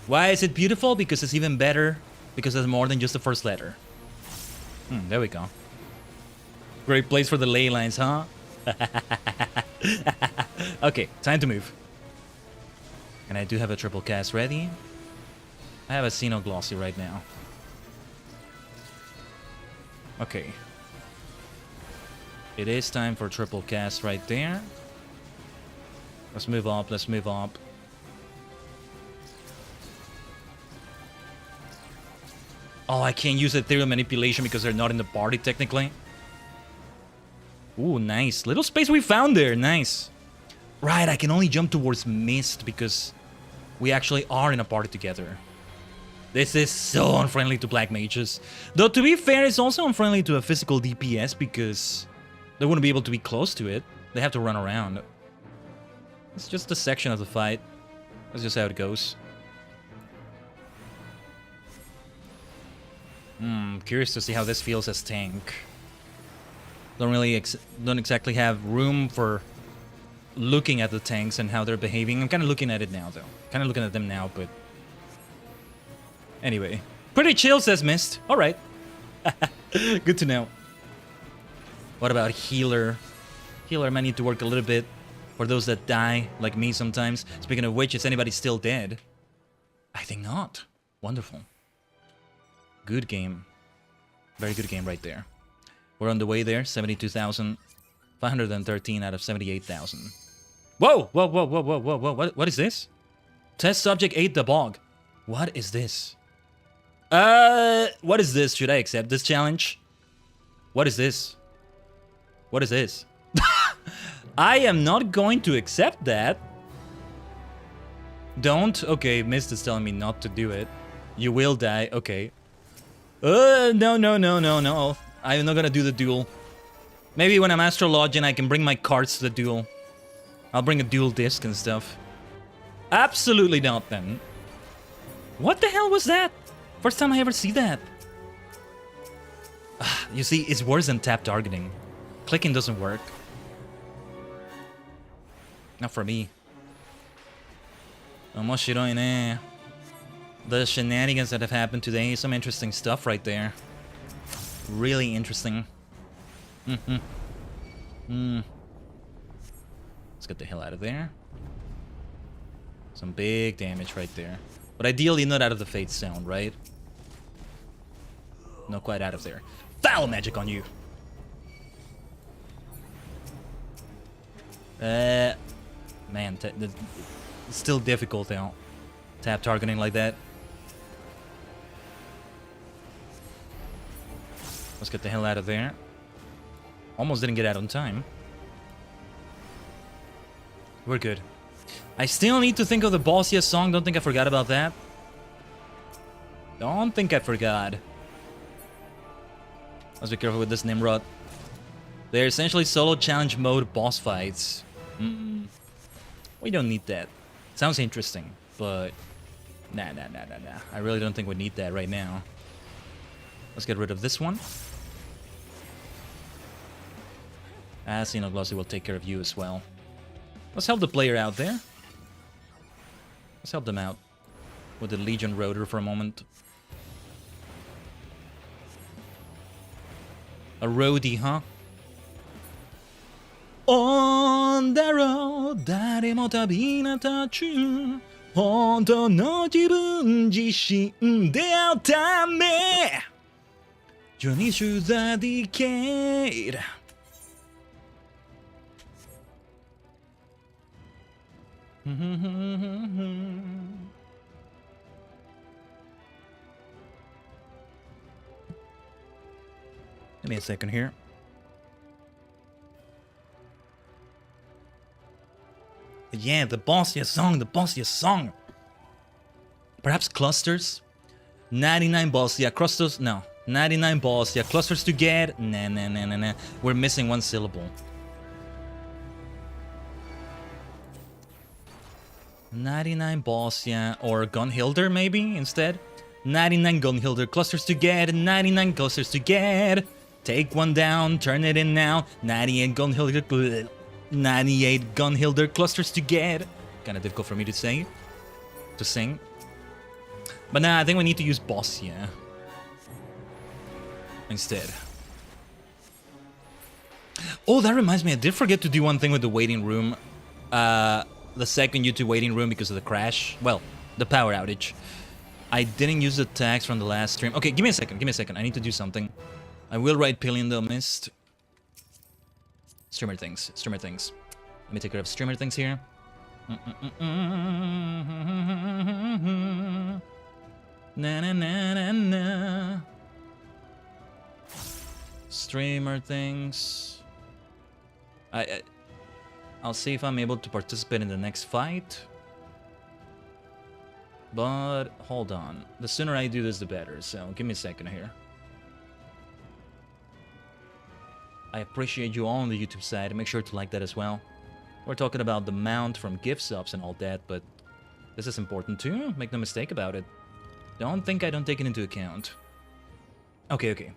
Why is it beautiful? Because it's even better because there's more than just the first letter. There we go. Great place for the ley lines, huh? Okay, time to move. And I do have a triple cast ready. I have a Xenoglossy right now. Okay. It is time for triple cast right there. Let's move up, let's move up. Oh, I can't use ethereal manipulation because they're not in the party technically. Ooh, nice. Little space we found there, nice. Right, I can only jump towards Mist because we actually are in a party together. This is so unfriendly to black mages. Though to be fair, it's also unfriendly to a physical DPS because they wouldn't be able to be close to it. They have to run around. It's just a section of the fight. That's just how it goes. Curious to see how this feels as tank. Don't exactly have room for looking at the tanks and how they're behaving. I'm kind of looking at it now, though. Kind of looking at them now, but... Anyway. Pretty chill, says Mist. Alright. Good to know. What about healer? Healer might need to work a little bit for those that die, like me sometimes. Speaking of which, is anybody still dead? I think not. Wonderful. Good game. Very good game right there. We're on the way there. 72,513 out of 78,000. Whoa! Whoa, whoa, whoa, whoa, whoa, whoa. What is this? Test subject ate the bog. What is this? What is this? Should I accept this challenge? What is this? What is this? I am not going to accept that. Don't? Okay, Mist is telling me not to do it. You will die. Okay. No, no, no, no, no. I'm not gonna do the duel. Maybe when I'm astrologing, I can bring my cards to the duel. I'll bring a dual disc and stuff. Absolutely not, then. What the hell was that? First time I ever see that. You see, it's worse than tap targeting. Clicking doesn't work. Not for me. Omoshiroi ne. The shenanigans that have happened today, some interesting stuff right there. Really interesting. Let's get the hell out of there. Some big damage right there. But ideally not out of the Fate Zone, right? Not quite out of there. Foul magic on you! Man, it's still difficult now. Tap targeting like that. Let's get the hell out of there. Almost didn't get out on time. We're good. I still need to think of the Bozja song. Don't think I forgot about that. Don't think I forgot. Let's be careful with this Nimrod. They're essentially solo challenge mode boss fights. We don't need that. Sounds interesting, but... Nah. I really don't think we need that right now. Let's get rid of this one. Xenoglossy will take care of you as well. Let's help the player out there. Let's help them out with the Legion Rotor for a moment. A roadie, huh? On the road, 誰も旅立ち本当の自分自身で会うため Journey through the decade. Give me a second here. Yeah, the Bozja song. Perhaps clusters? 99 Bozja, clusters? No. 99 Bozja, clusters to get? Nah. We're missing one syllable. 99 Bozja, or Gunhilder maybe instead? 99 Gunhilder, clusters to get, 99 clusters to get. Take one down, turn it in now. 98 Gunhilder, 98 Gunhilder clusters to get. Kind of difficult for me to say, to sing. But nah, I think we need to use Bozja. instead. Oh, that reminds me, I did forget to do one thing with the waiting room. The second YouTube waiting room because of the crash. Well, the power outage. I didn't use the tags from the last stream. Okay, give me a second, I need to do something. I will write Pillion the Mist. Streamer things. Let me take care of streamer things here. Na na na na na. Streamer things. I'll see if I'm able to participate in the next fight. But hold on. The sooner I do this, the better. So give me a second here. I appreciate you all on the YouTube side. Make sure to like that as well. We're talking about the mount from gift subs and all that, but this is important too. Make no mistake about it. Don't think I don't take it into account. Okay.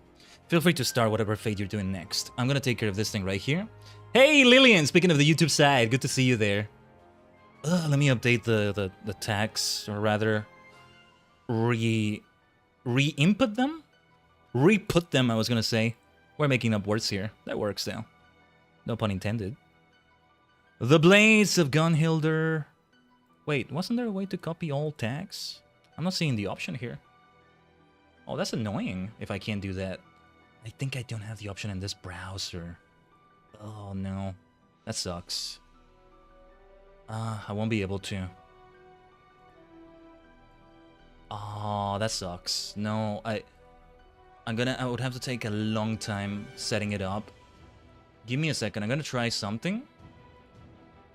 Feel free to start whatever fate you're doing next. I'm gonna take care of this thing right here. Hey Lillian, speaking of the YouTube side, good to see you there. Let me update the tags, or rather re-input them? Re-put them, I was gonna say. We're making up words here. That works though. No pun intended. The Blades of Gunhilder. Wait, wasn't there a way to copy all tags? I'm not seeing the option here. Oh, that's annoying if I can't do that. I think I don't have the option in this browser. Oh no, that sucks. I won't be able to. Oh, that sucks. No, I would have to take a long time setting it up. Give me a second, I'm gonna try something.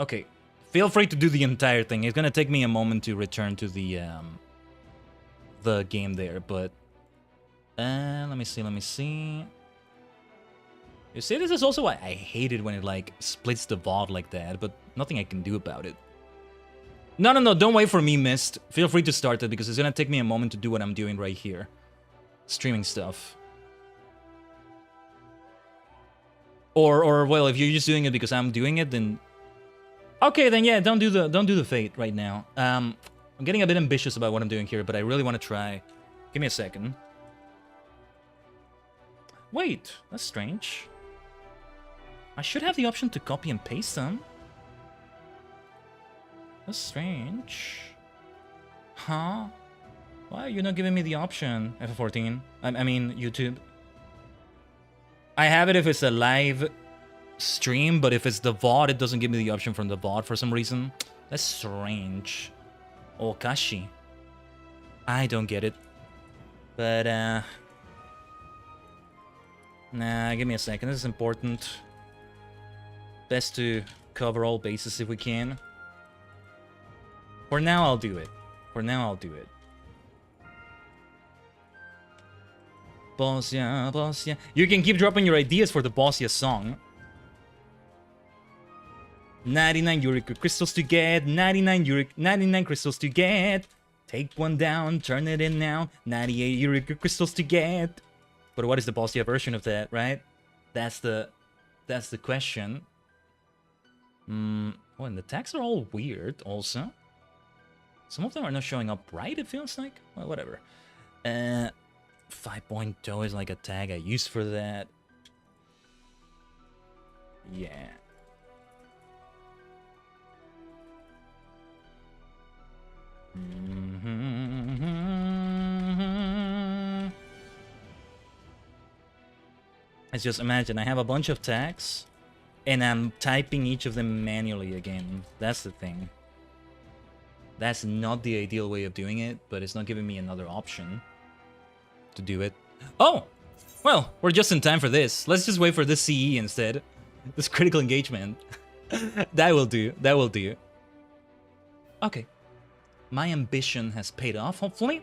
Okay, feel free to do the entire thing. It's gonna take me a moment to return to the game there, but let me see. You see, this is also why I hate it when it like splits the VOD like that, but nothing I can do about it. No, don't wait for me, Mist. Feel free to start it because it's gonna take me a moment to do what I'm doing right here. Streaming stuff. Or well, if you're just doing it because I'm doing it, then okay, then yeah, don't do the fate right now. I'm getting a bit ambitious about what I'm doing here, but I really want to try. Give me a second. Wait, that's strange. I should have the option to copy and paste them. That's strange. Huh? Why are you not giving me the option, FF14? I mean, YouTube. I have it if it's a live stream, but if it's the VOD, it doesn't give me the option from the VOD for some reason. That's strange. Okashi. I don't get it. But, nah, give me a second. This is important. Best to cover all bases if we can. For now, I'll do it. Bozja. You can keep dropping your ideas for the Bozja song. 99 Eureka crystals to get. 99 crystals to get. Take one down, turn it in now. 98 Eureka crystals to get. But what is the Bozja version of that, right? That's the question. Oh, and the tags are all weird also. Some of them are not showing up right, it feels like. Well, whatever. 5.0 is like a tag I use for that. Yeah. Let's just imagine I have a bunch of tags and I'm typing each of them manually again. That's the thing. That's not the ideal way of doing it, but it's not giving me another option to do it. Oh! Well, we're just in time for this. Let's just wait for this CE instead. This critical engagement. That will do. Okay. My ambition has paid off, hopefully.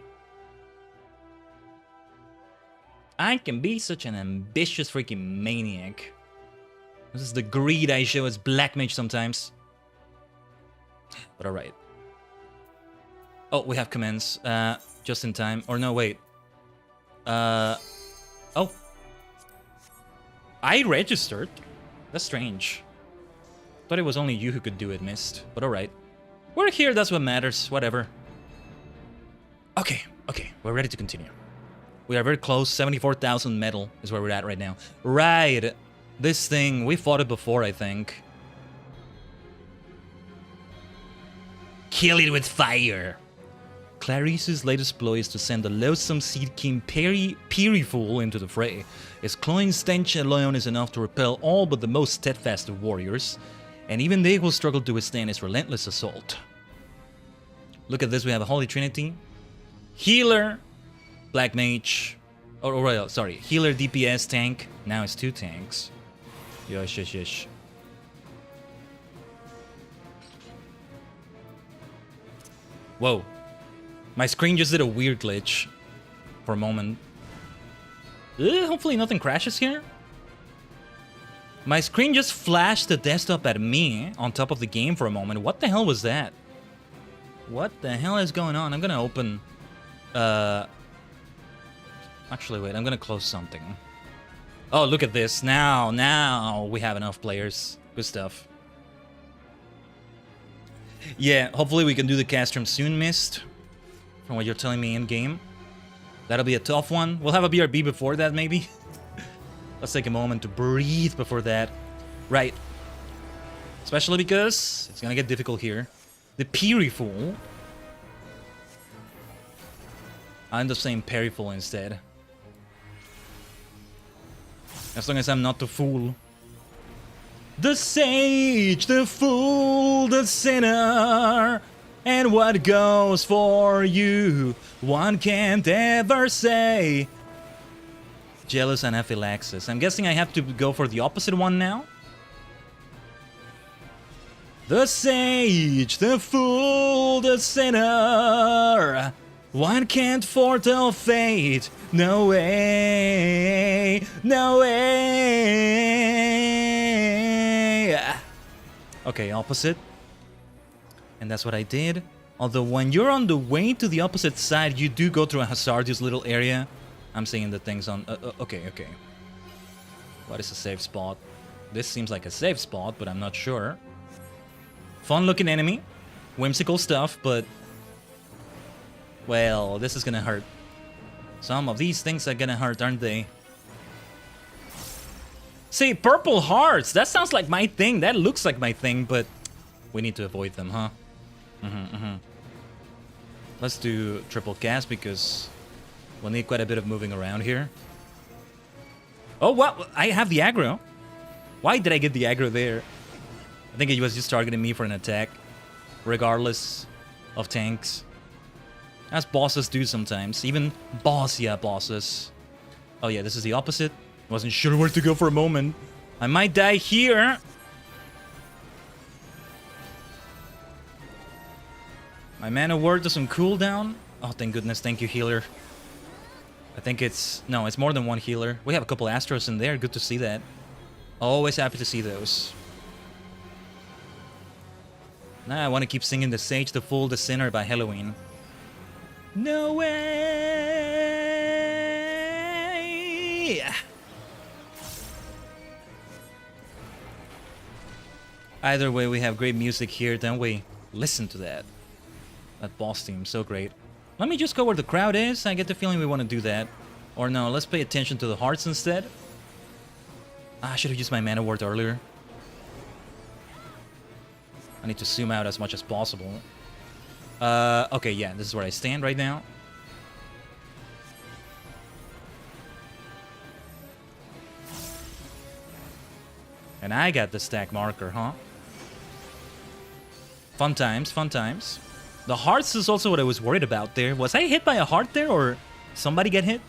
I can be such an ambitious freaking maniac. This is the greed I show as Black Mage sometimes. But alright. Oh, we have commands. Just in time. Or no, wait. Oh. I registered? That's strange. Thought it was only you who could do it, Mist. But alright. We're here, that's what matters. Whatever. Okay. We're ready to continue. We are very close. 74,000 metal is where we're at right now. Right. This thing, we fought it before, I think. Kill it with fire. Clarice's latest ploy is to send the loathsome Seed King Peeriful into the fray. His cloying stench alone is enough to repel all but the most steadfast of warriors, and even they will struggle to withstand his relentless assault. Look at this, we have a Holy Trinity, Healer, Black Mage, Healer, DPS, Tank. Now it's 2 tanks. Yosh. Whoa. My screen just did a weird glitch for a moment. Hopefully nothing crashes here. My screen just flashed the desktop at me on top of the game for a moment. What the hell was that? What the hell is going on? I'm gonna open... Actually, wait. I'm gonna close something. Oh, look at this. Now we have enough players. Good stuff. Yeah, hopefully we can do the castrum soon, Mist. From what you're telling me in-game. That'll be a tough one. We'll have a BRB before that, maybe. Let's take a moment to breathe before that. Right. Especially because it's gonna get difficult here. The Peeriful. I'll end up saying Periful instead. As long as I'm not the fool. The sage, the fool, the sinner. And what goes for you, one can't ever say. Jealous anaphylaxis. I'm guessing I have to go for the opposite one now. The sage, the fool, the sinner. One can't foretell fate. No way, no way. Okay, opposite. And that's what I did. Although when you're on the way to the opposite side, you do go through a hazardous little area. I'm seeing the things on... okay. What is a safe spot? This seems like a safe spot, but I'm not sure. Fun-looking enemy. Whimsical stuff, but... Well, this is gonna hurt. Some of these things are gonna hurt, aren't they? See, purple hearts! That sounds like my thing. That looks like my thing, but... We need to avoid them, huh? Let's do triple cast because we'll need quite a bit of moving around here. Oh, well, I have the aggro. Why did I get the aggro there? I think it was just targeting me for an attack, regardless of tanks. As bosses do sometimes, even Bozja bosses. Oh yeah, this is the opposite. Wasn't sure where to go for a moment. I might die here. My mana ward doesn't cool down. Oh, thank goodness. Thank you, healer. I think it's... No, it's more than one healer. We have a couple Astros in there. Good to see that. Always happy to see those. Now I want to keep singing the Sage, the Fool, the Sinner by Halloween. No way! Either way, we have great music here, don't we? Listen to that. That boss theme, so great. Let me just go where the crowd is. I get the feeling we want to do that. Or no, let's pay attention to the hearts instead. I should have used my mana ward earlier. I need to zoom out as much as possible. Okay, yeah, this is where I stand right now. And I got the stack marker, huh? Fun times, fun times. The hearts is also what I was worried about there. Was I hit by a heart there, or somebody get hit?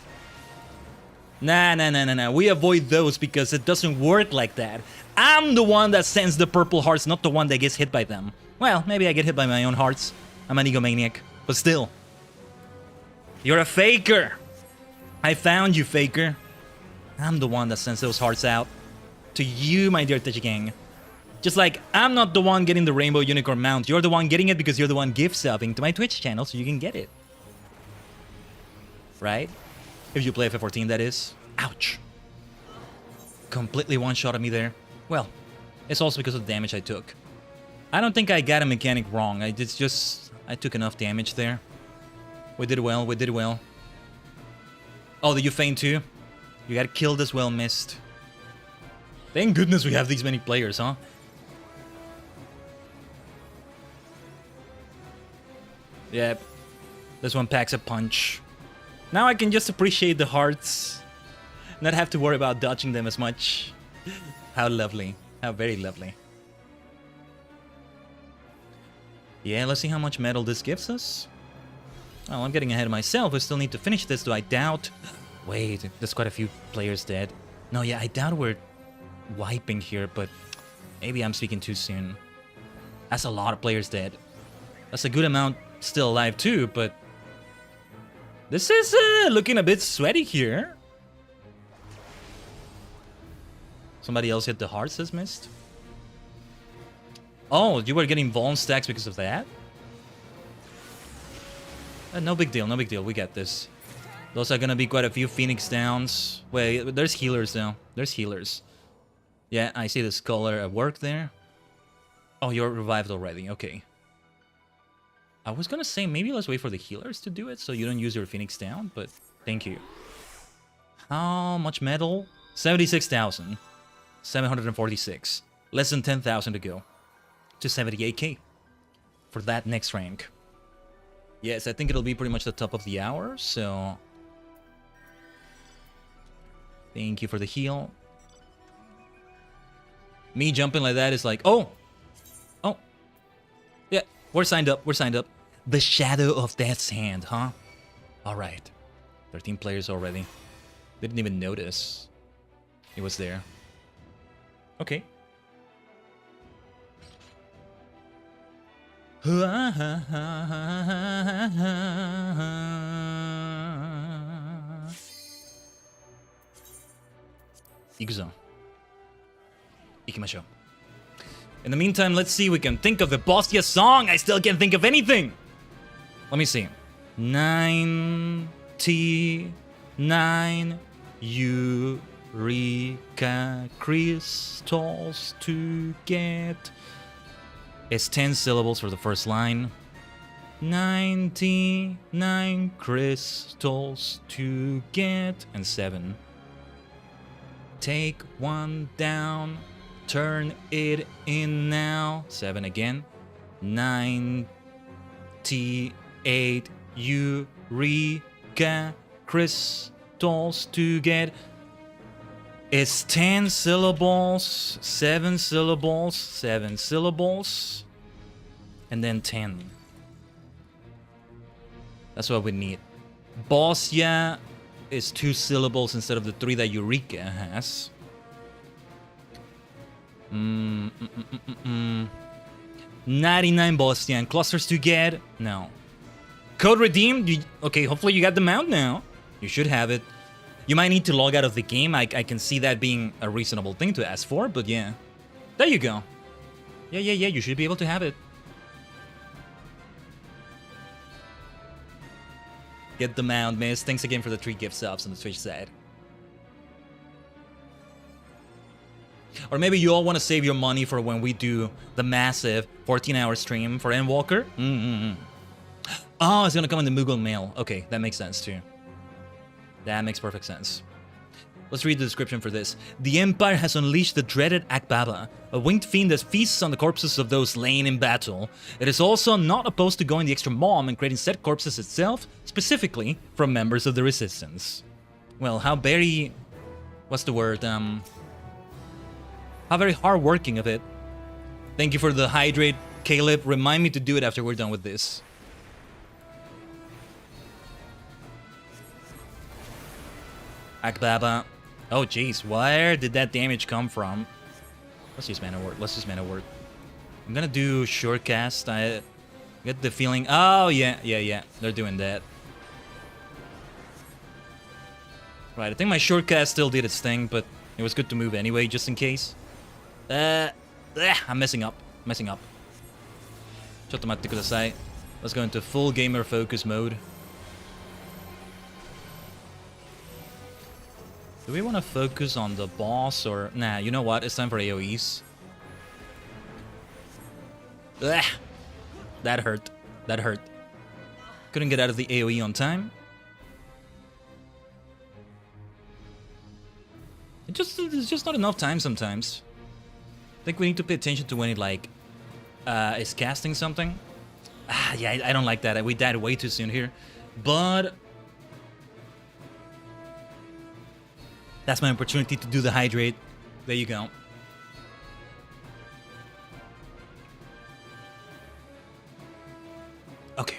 Nah. We avoid those because it doesn't work like that. I'm the one that sends the purple hearts, not the one that gets hit by them. Well, maybe I get hit by my own hearts. I'm an egomaniac, but still. You're a faker. I found you, faker. I'm the one that sends those hearts out. To you, my dear Tajigen. Just like, I'm not the one getting the Rainbow Unicorn mount. You're the one getting it because you're the one gift subbing to my Twitch channel so you can get it. Right? If you play FF14, that is. Ouch. Completely one-shot at me there. Well, it's also because of the damage I took. I don't think I got a mechanic wrong. I took enough damage there. We did well, we did well. Oh, did you faint too? You got killed as well, Mist. Thank goodness we have these many players, huh? Yep. This one packs a punch. Now I can just appreciate the hearts. Not have to worry about dodging them as much. How lovely. How very lovely. Yeah, let's see how much metal this gives us. Oh, I'm getting ahead of myself. I still need to finish this, do I doubt? Wait, there's quite a few players dead. No, yeah, I doubt we're wiping here, but maybe I'm speaking too soon. That's a lot of players dead. That's a good amount still alive too, but this is looking a bit sweaty here. Somebody else hit the hearts as missed. Oh, you were getting Vuln stacks because of that? No big deal, no big deal. We got this. Those are gonna be quite a few Phoenix downs. Wait, there's healers though. There's healers. Yeah, I see the scholar at work there. Oh, you're revived already. Okay. I was gonna say maybe let's wait for the healers to do it so you don't use your Phoenix down, but thank you. How much metal? 76,000. 746. Less than 10,000 to go. To 78k. For that next rank. Yes, I think it'll be pretty much the top of the hour, so... Thank you for the heal. Me jumping like that is like, oh! Oh! Yeah, we're signed up, we're signed up. The Shadow of Death's Hand, huh? Alright. 13 players already. Didn't even notice it was there. Okay. Ikuzo. Ikimashou. In the meantime, let's see if we can think of the Bozja song. I still can't think of anything. Let me see. 99 Eureka crystals to get. It's 10 syllables for the first line. 99 crystals to get. And 7. Take one down. Turn it in now. 7 again. 98 Eureka crystals to get. It's 10 syllables, 7 syllables, 7 syllables, and then 10. That's what we need. Bozja is 2 syllables instead of the 3 that Eureka has. 99 Bozja and clusters to get? No. Code redeemed? Okay, hopefully you got the mount now. You should have it. You might need to log out of the game. I can see that being a reasonable thing to ask for, but yeah. There you go. Yeah, you should be able to have it. Get the mount, miss. Thanks again for the 3 gift subs on the Twitch side. Or maybe you all want to save your money for when we do the massive 14-hour stream for Endwalker? Oh, it's gonna come in the Moogle mail. Okay, that makes sense too. That makes perfect sense. Let's read the description for this. The Empire has unleashed the dreaded Akbaba, a winged fiend that feasts on the corpses of those slain in battle. It is also not opposed to going the extra mile and creating said corpses itself, specifically from members of the Resistance. Well, how very... what's the word? How very hard-working of it. Thank you for the hydrate, Caleb. Remind me to do it after we're done with this. Akbaba. Oh jeez, where did that damage come from? Let's use mana word. Let's use mana word. I'm gonna do Surecast. I get the feeling. Oh yeah. They're doing that. Right, I think my Surecast still did its thing, but it was good to move anyway, just in case. I'm messing up. Chotomatte kudasai. Let's go into full gamer focus mode. Do we want to focus on the boss or... Nah, you know what? It's time for AoEs. Ugh. That hurt. Couldn't get out of the AoE on time. It's just not enough time sometimes. I think we need to pay attention to when it like is casting something. Yeah, I don't like that. We died way too soon here, but that's my opportunity to do the hydrate. There you go. Okay.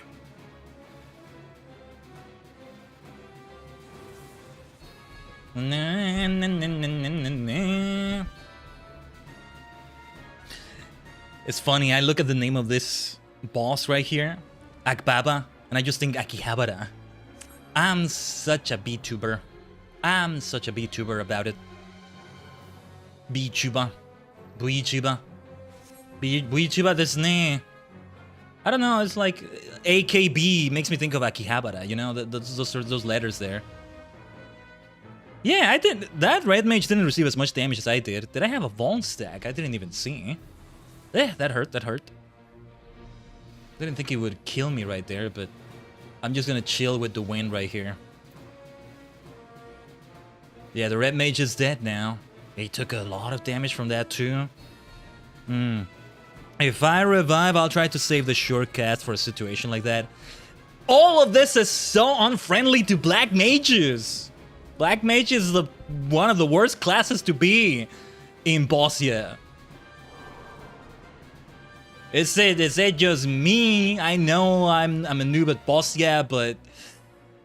It's funny, I look at the name of this boss right here, Akbaba, and I just think Akihabara. I'm such a VTuber. I'm such a VTuber about it. VTuber. VTuber. VTuber desu ne. I don't know, it's like AKB makes me think of Akihabara, you know, those letters there. Yeah, I didn't. That red mage didn't receive as much damage as I did. Did I have a Vault stack? I didn't even see. Eh, that hurt, that hurt. Didn't think he would kill me right there, but I'm just gonna chill with the wind right here. Yeah, the red mage is dead now. He took a lot of damage from that too. If I revive, I'll try to save the shortcast for a situation like that. All of this is so unfriendly to black mages. Black mage is one of the worst classes to be in Bozja. Is it just me? I know I'm a noob at Bozja, but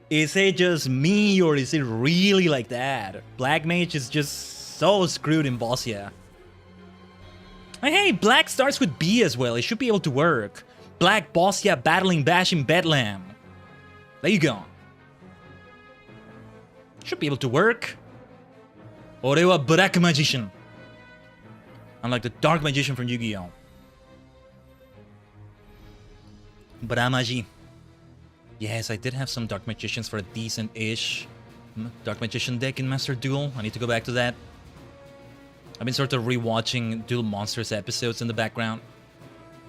is it just me or is it really like that? Black mage is just so screwed in Bozja. Hey, black starts with B as well. It should be able to work. Black Bozja battling bashing bedlam. There you go. Should be able to work. Orewa Black Magician. Unlike the Dark Magician from Yu-Gi-Oh! Bramaji. Yes, I did have some Dark Magicians for a decent-ish Dark Magician deck in Master Duel. I need to go back to that. I've been sort of rewatching Duel Monsters episodes in the background.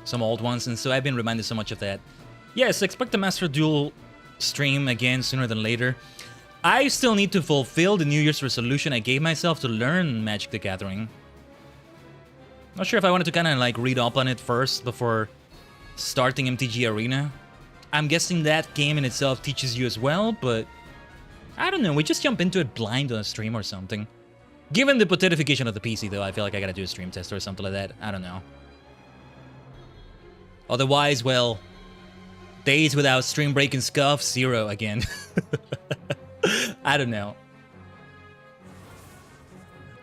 Some old ones, and so I've been reminded so much of that. Yes, expect the Master Duel stream again sooner than later. I still need to fulfill the New Year's resolution I gave myself to learn Magic the Gathering. Not sure if I wanted to kind of like read up on it first before starting MTG Arena. I'm guessing that game in itself teaches you as well, but I don't know, we just jump into it blind on a stream or something. Given the potentification of the PC though, I feel like I gotta do a stream test or something like that. I don't know. Otherwise, well, days without stream breaking scuff, 0 again. I don't know.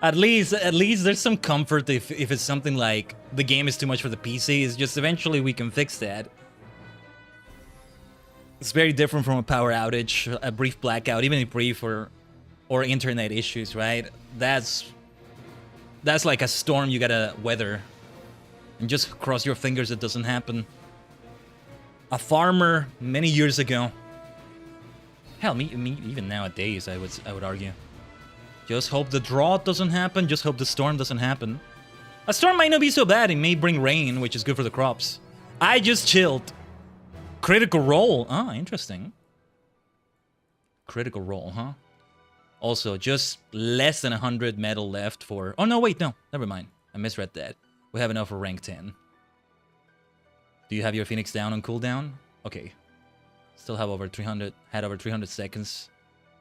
At least there's some comfort if it's something like the game is too much for the PC. It's just eventually we can fix that. It's very different from a power outage, a brief blackout, even a brief or internet issues, right? That's like a storm you gotta weather. And just cross your fingers it doesn't happen. A farmer many years ago. Hell, me even nowadays, I would argue. Just hope the drought doesn't happen. Just hope the storm doesn't happen. A storm might not be so bad. It may bring rain, which is good for the crops. I just chilled. Critical Role. Ah, interesting. Critical Role, huh? Also, just less than 100 metal left for... Oh, no, wait, no. Never mind. I misread that. We have enough for rank 10. Do you have your Phoenix down on cooldown? Okay. Still have over 300... Had over 300 seconds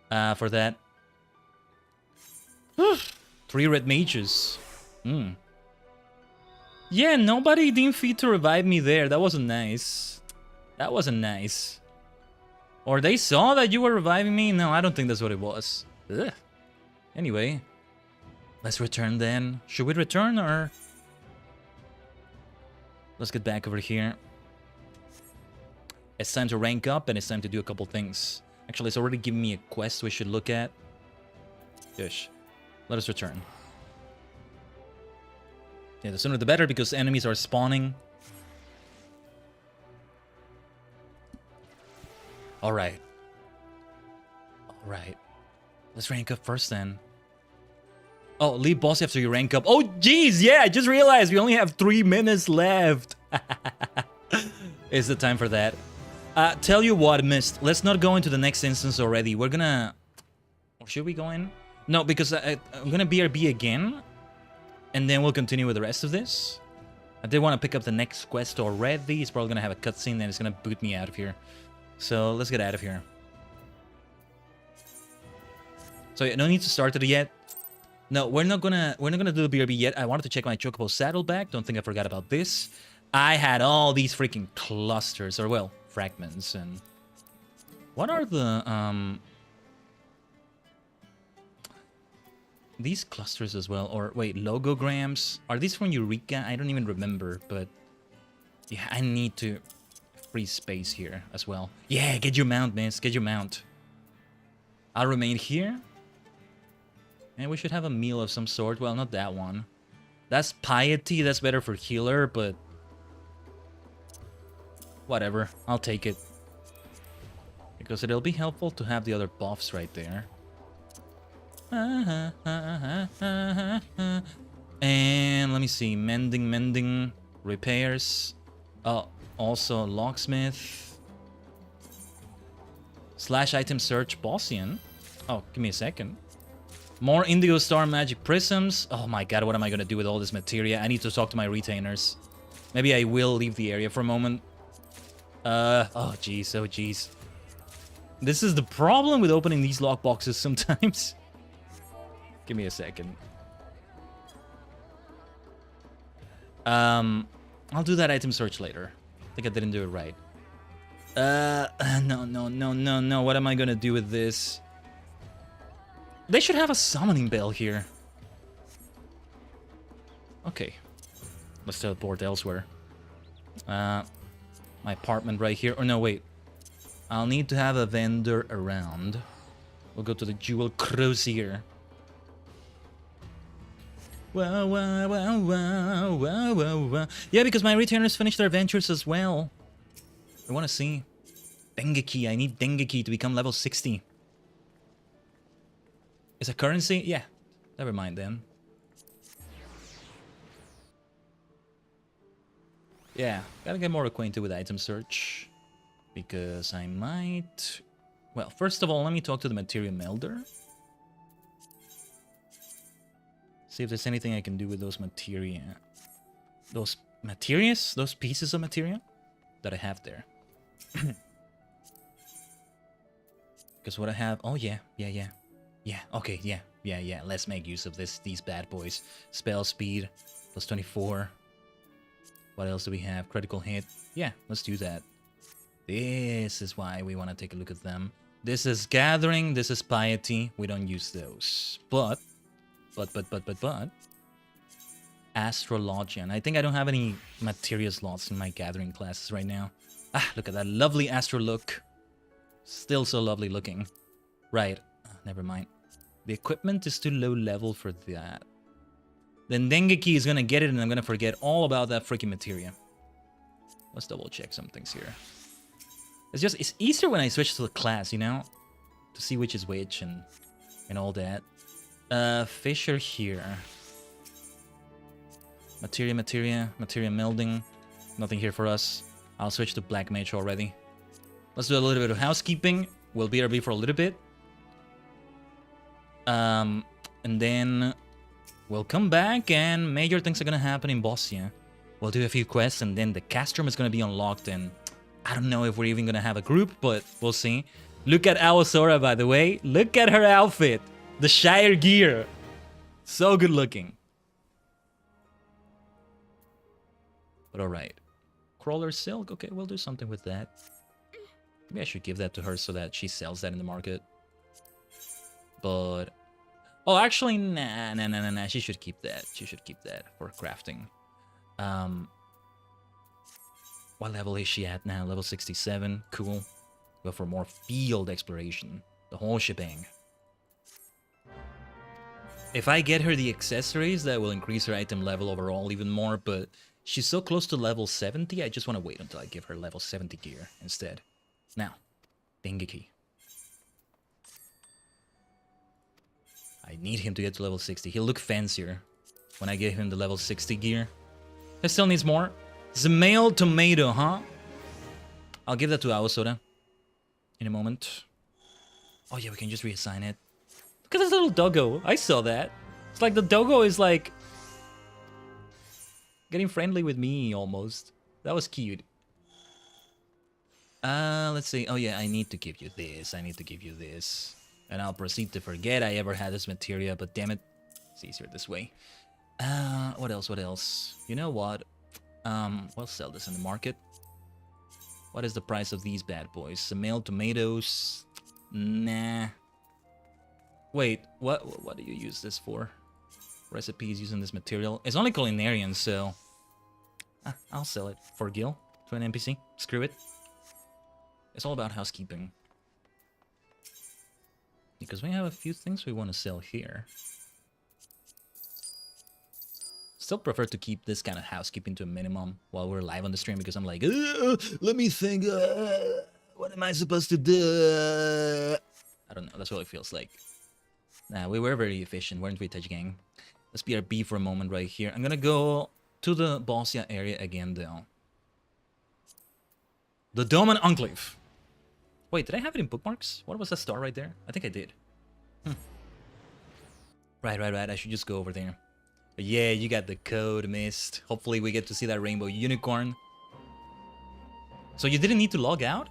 for that. 3 red mages. Yeah, nobody deemed fit to revive me there. That wasn't nice. That wasn't nice. Or they saw that you were reviving me? No, I don't think that's what it was. Ugh. Anyway. Let's return then. Should we return or... Let's get back over here. It's time to rank up and it's time to do a couple things. Actually, it's already giving me a quest we should look at. Yes. Let us return. Yeah, the sooner the better because enemies are spawning. Alright. Alright. Let's rank up first then. Oh, leave boss after you rank up. Oh, jeez, yeah, I just realized we only have 3 minutes left. Is the time for that. Tell you what, Mist, let's not go into the next instance already. We're gonna... Or should we go in? No, because I'm gonna BRB again, and then we'll continue with the rest of this. I did want to pick up the next quest already. He's probably gonna have a cutscene, and it's gonna boot me out of here. So let's get out of here. So yeah, no need to start it yet. No, we're not gonna do the BRB yet. I wanted to check my Chocobo saddleback. Don't think I forgot about this. I had all these freaking clusters, or well, fragments, and what are the these clusters as well, or wait, logograms? Are these from Eureka? I don't even remember, but yeah, I need to free space here as well. Yeah, get your mount, miss. Get your mount. I'll remain here. And we should have a meal of some sort. Well, not that one. That's piety. That's better for healer, but whatever. I'll take it. Because it'll be helpful to have the other buffs right there. And let me see. Mending, repairs. Oh, also locksmith. Slash item search Bossian. Oh, give me a second. More Indigo Star Magic Prisms. Oh my god, what am I gonna do with all this materia? I need to talk to my retainers. Maybe I will leave the area for a moment. Oh jeez, oh jeez. This is the problem with opening these lockboxes sometimes. Give me a second. I'll do that item search later. I think I didn't do it right. No. What am I gonna do with this? They should have a summoning bell here. Okay. Let's teleport elsewhere. My apartment right here. Or no, wait. I'll need to have a vendor around. We'll go to the Jewel Cruiser. Wow. Yeah, because my retainers finished their adventures as well. I want to see. Dengeki. I need Dengeki to become level 60. Is a currency? Yeah. Never mind then. Yeah. Gotta get more acquainted with item search. Because I might... Well, first of all, let me talk to the material melder. See if there's anything I can do with those materia. Those materias? Those pieces of materia that I have there. Because what I have... Oh, yeah. Yeah, okay, yeah. Let's make use of these bad boys. Spell speed, plus 24. What else do we have? Critical hit. Yeah, let's do that. This is why we want to take a look at them. This is gathering, this is piety. We don't use those. But. Astrologian. I think I don't have any materia slots in my gathering classes right now. Ah, look at that lovely astro look. Still so lovely looking. Right. Never mind. The equipment is too low level for that. Then Dengeki is gonna get it and I'm gonna forget all about that freaking materia. Let's double check some things here. It's easier when I switch to the class, you know? To see which is which and all that. Fisher here. Materia melding. Nothing here for us. I'll switch to Black Mage already. Let's do a little bit of housekeeping. We'll BRB for a little bit. And then we'll come back and major things are gonna happen in Bozja. We'll do a few quests and then the castrum is gonna be unlocked and I don't know if we're even gonna have a group, but we'll see. Look at Awasora, by the way. Look at her outfit. The Shire gear. So good looking. But alright. Crawler silk. Okay, we'll do something with that. Maybe I should give that to her so that she sells that in the market. But... Oh, actually, nah. She should keep that. She should keep that for crafting. What level is she at now? Level 67. Cool. Go for more field exploration. The whole shebang. If I get her the accessories, that will increase her item level overall even more, but she's so close to level 70, I just want to wait until I give her level 70 gear instead. Now, Dengeki. I need him to get to level 60. He'll look fancier when I give him the level 60 gear. He still needs more. The male tomato, huh? I'll give that to Aosoda in a moment. Oh yeah, we can just reassign it. at this little doggo. I saw that. It's like the doggo is like getting friendly with me almost. That was cute. Let's see. Oh yeah, I need to give you this. I need to give you this. And I'll proceed to forget I ever had this materia, but damn it. It's easier this way. What else? What else? You know what? We'll sell this in the market. What is the price of these bad boys? Some male tomatoes. Nah. Wait, what do you use this for? Recipes using this material. It's only culinarian, so I'll sell it for Gil to an NPC. Screw it. It's all about housekeeping. Because we have a few things we want to sell here. Still prefer to keep this kind of housekeeping to a minimum while we're live on the stream, because I'm like, let me think, what am I supposed to do? I don't know, that's what it feels like. Nah, we were very efficient, weren't we, Tajigen? Let's BRB for a moment right here. I'm gonna go to the Bozja area again, though. The Dome and Enclave. Wait, did I have it in bookmarks? What was that star right there? I think I did. Right, I should just go over there. But yeah, you got the code, Mist. Hopefully we get to see that rainbow unicorn. So you didn't need to log out?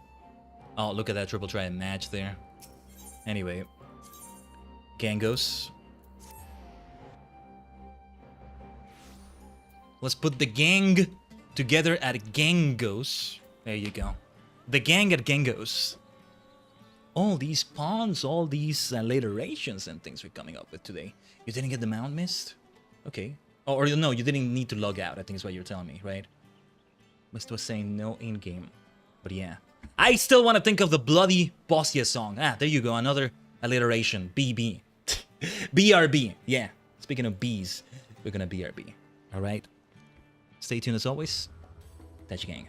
Oh, look at that triple try match there. Anyway. Gangos. Let's put the gang together at Gangos. There you go. The gang at Gangos. All these pawns, all these alliterations and things we're coming up with today. You didn't get the mount, Mist? Okay. Oh, or no, you didn't need to log out, I think is what you're telling me, right? Mist was saying no in-game. But yeah. I still want to think of the bloody Bozja song. Ah, there you go, another alliteration. BB. BRB. Yeah. Speaking of B's, we're gonna BRB. Alright? Stay tuned as always. Tajigen.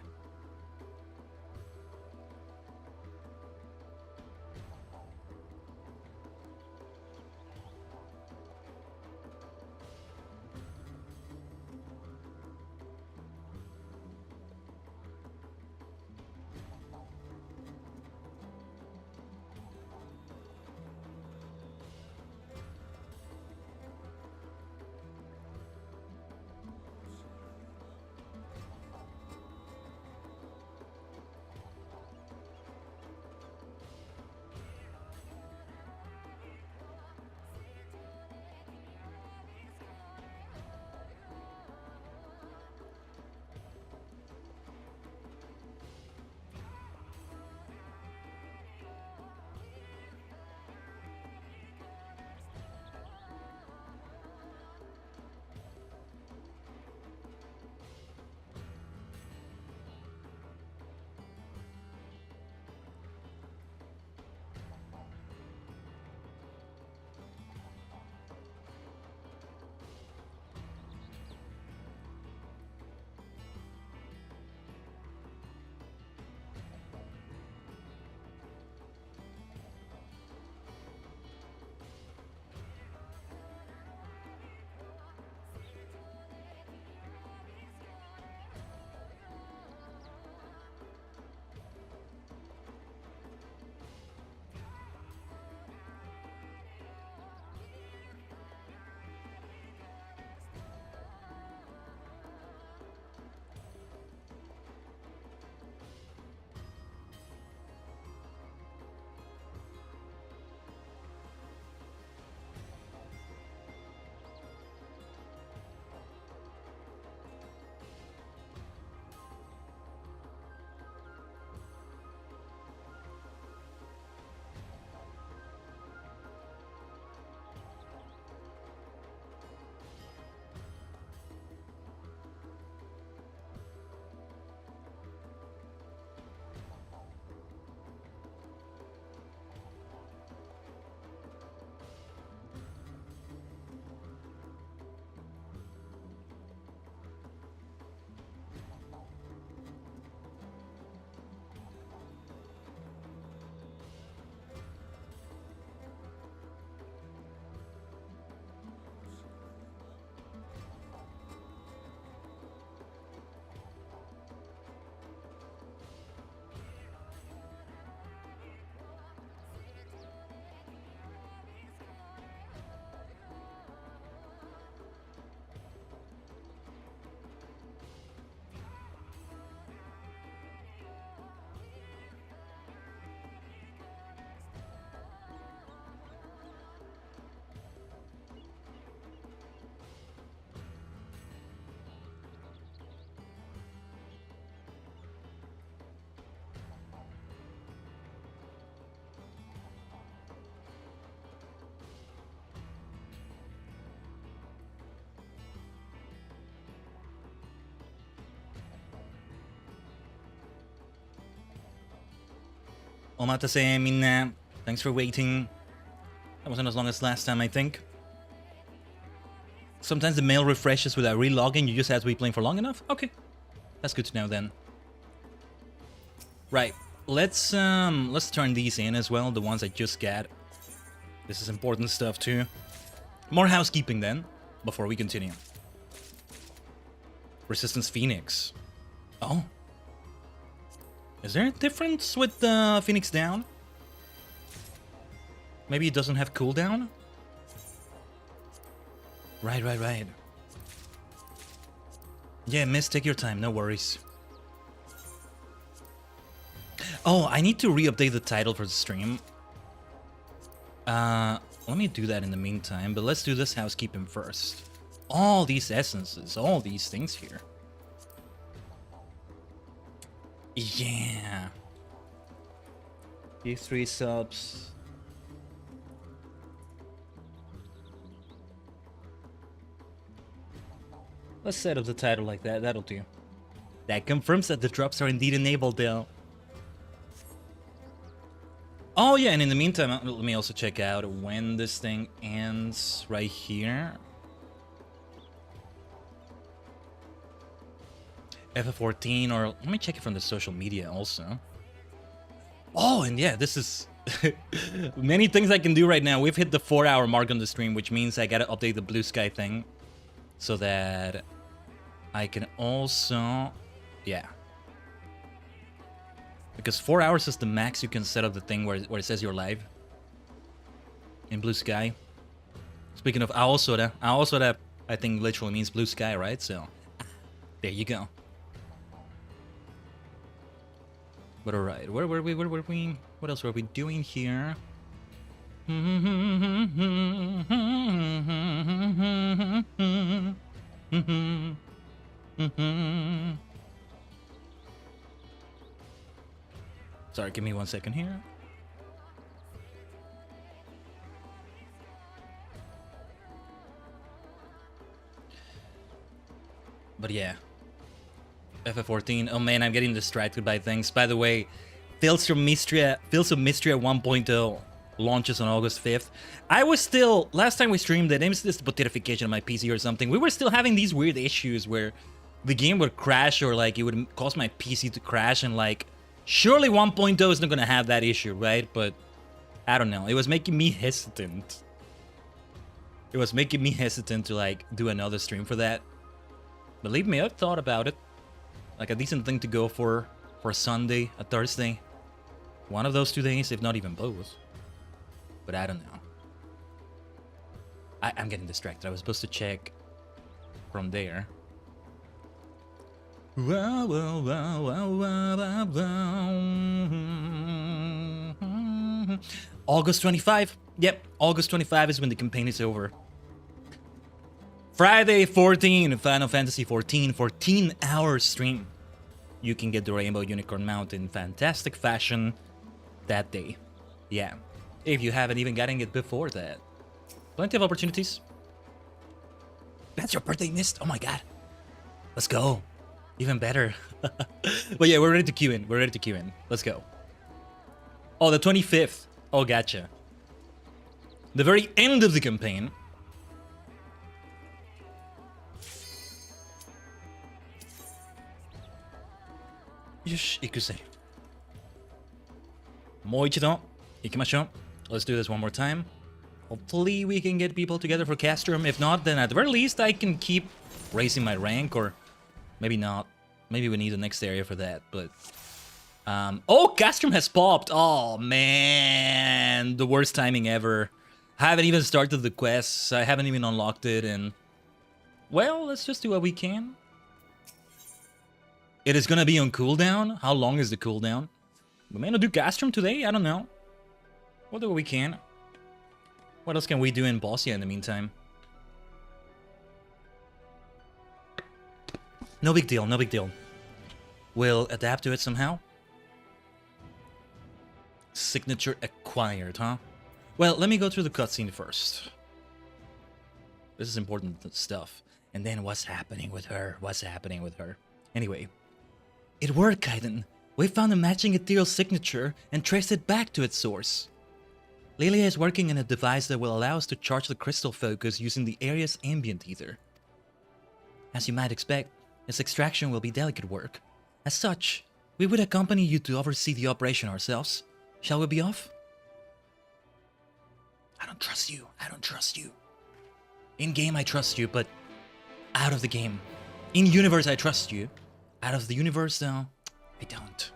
Omatase minna. Thanks for waiting. That wasn't as long as last time, I think. Sometimes the mail refreshes without relogging. You just have to be playing for long enough? Okay. That's good to know then. Right. Let's turn these in as well, the ones I just got. This is important stuff too. More housekeeping then, before we continue. Resistance Phoenix. Oh. Is there a difference with the Phoenix down? Maybe it doesn't have cooldown? Right. Yeah, miss, take your time, no worries. Oh, I need to re-update the title for the stream. Let me do that in the meantime, but let's do this housekeeping first. All these essences, all these things here. Yeah. These 3 subs. Let's set up the title like that, that'll do. That confirms that the drops are indeed enabled, though. Oh yeah, and in the meantime, let me also check out when this thing ends right here. FF14, or let me check it from the social media also. Oh, and yeah, this is many things I can do right now. We've hit the 4-hour mark on the stream, which means I gotta update the blue sky thing so that I can also, yeah. Because 4 hours is the max you can set up the thing where it says you're live. In blue sky. Speaking of Aosoda, Aosoda I think literally means blue sky, right? So, there you go. But alright, where were we? What else were we doing here? Sorry, give me 1 second here. But yeah. FF14. Oh man, I'm getting distracted by things. By the way, Fields of Mystria 1.0 launches on August 5th. I was still, last time we streamed it, maybe this notification on my PC or something, we were still having these weird issues where the game would crash or like it would cause my PC to crash, and like, surely 1.0 is not gonna have that issue, right? But I don't know. It was making me hesitant. It was making me hesitant to like do another stream for that. Believe me, I've thought about it. Like a decent thing to go for a Sunday, a Thursday. One of those 2 days, if not even both. But I don't know. I'm getting distracted. I was supposed to check from there. August 25. Yep, August 25 is when the campaign is over. Friday 14, Final Fantasy 14, 14-hour stream. You can get the Rainbow Unicorn mount in fantastic fashion that day. Yeah, if you haven't even gotten it before that. Plenty of opportunities. That's your birthday, Mist? Oh my god. Let's go. Even better. But yeah, we're ready to queue in. We're ready to queue in. Let's go. Oh, the 25th. Oh, gotcha. The very end of the campaign. Yosh, ikusei. Moichido. Ikimashou. Let's do this one more time. Hopefully we can get people together for Castrum. If not, then at the very least I can keep raising my rank, or maybe not. Maybe we need the next area for that, but... oh, Castrum has popped! Oh, man! The worst timing ever. I haven't even started the quests, I haven't even unlocked it, and... well, let's just do what we can. It is gonna be on cooldown? How long is the cooldown? We may not do Castrum today, I don't know. We'll do what we can. What else can we do in Bozja in the meantime? No big deal, no big deal. We'll adapt to it somehow. Signature acquired, huh? Well, let me go through the cutscene first. This is important stuff. And then what's happening with her? What's happening with her? Anyway. It worked, Khaiden. We found a matching ethereal signature and traced it back to its source. Lilia is working on a device that will allow us to charge the crystal focus using the area's ambient ether. As you might expect, its extraction will be delicate work. As such, we would accompany you to oversee the operation ourselves. Shall we be off? I don't trust you. I don't trust you. In-game, I trust you, but out of the game. In-universe, I trust you. Out of the universe, though, I don't.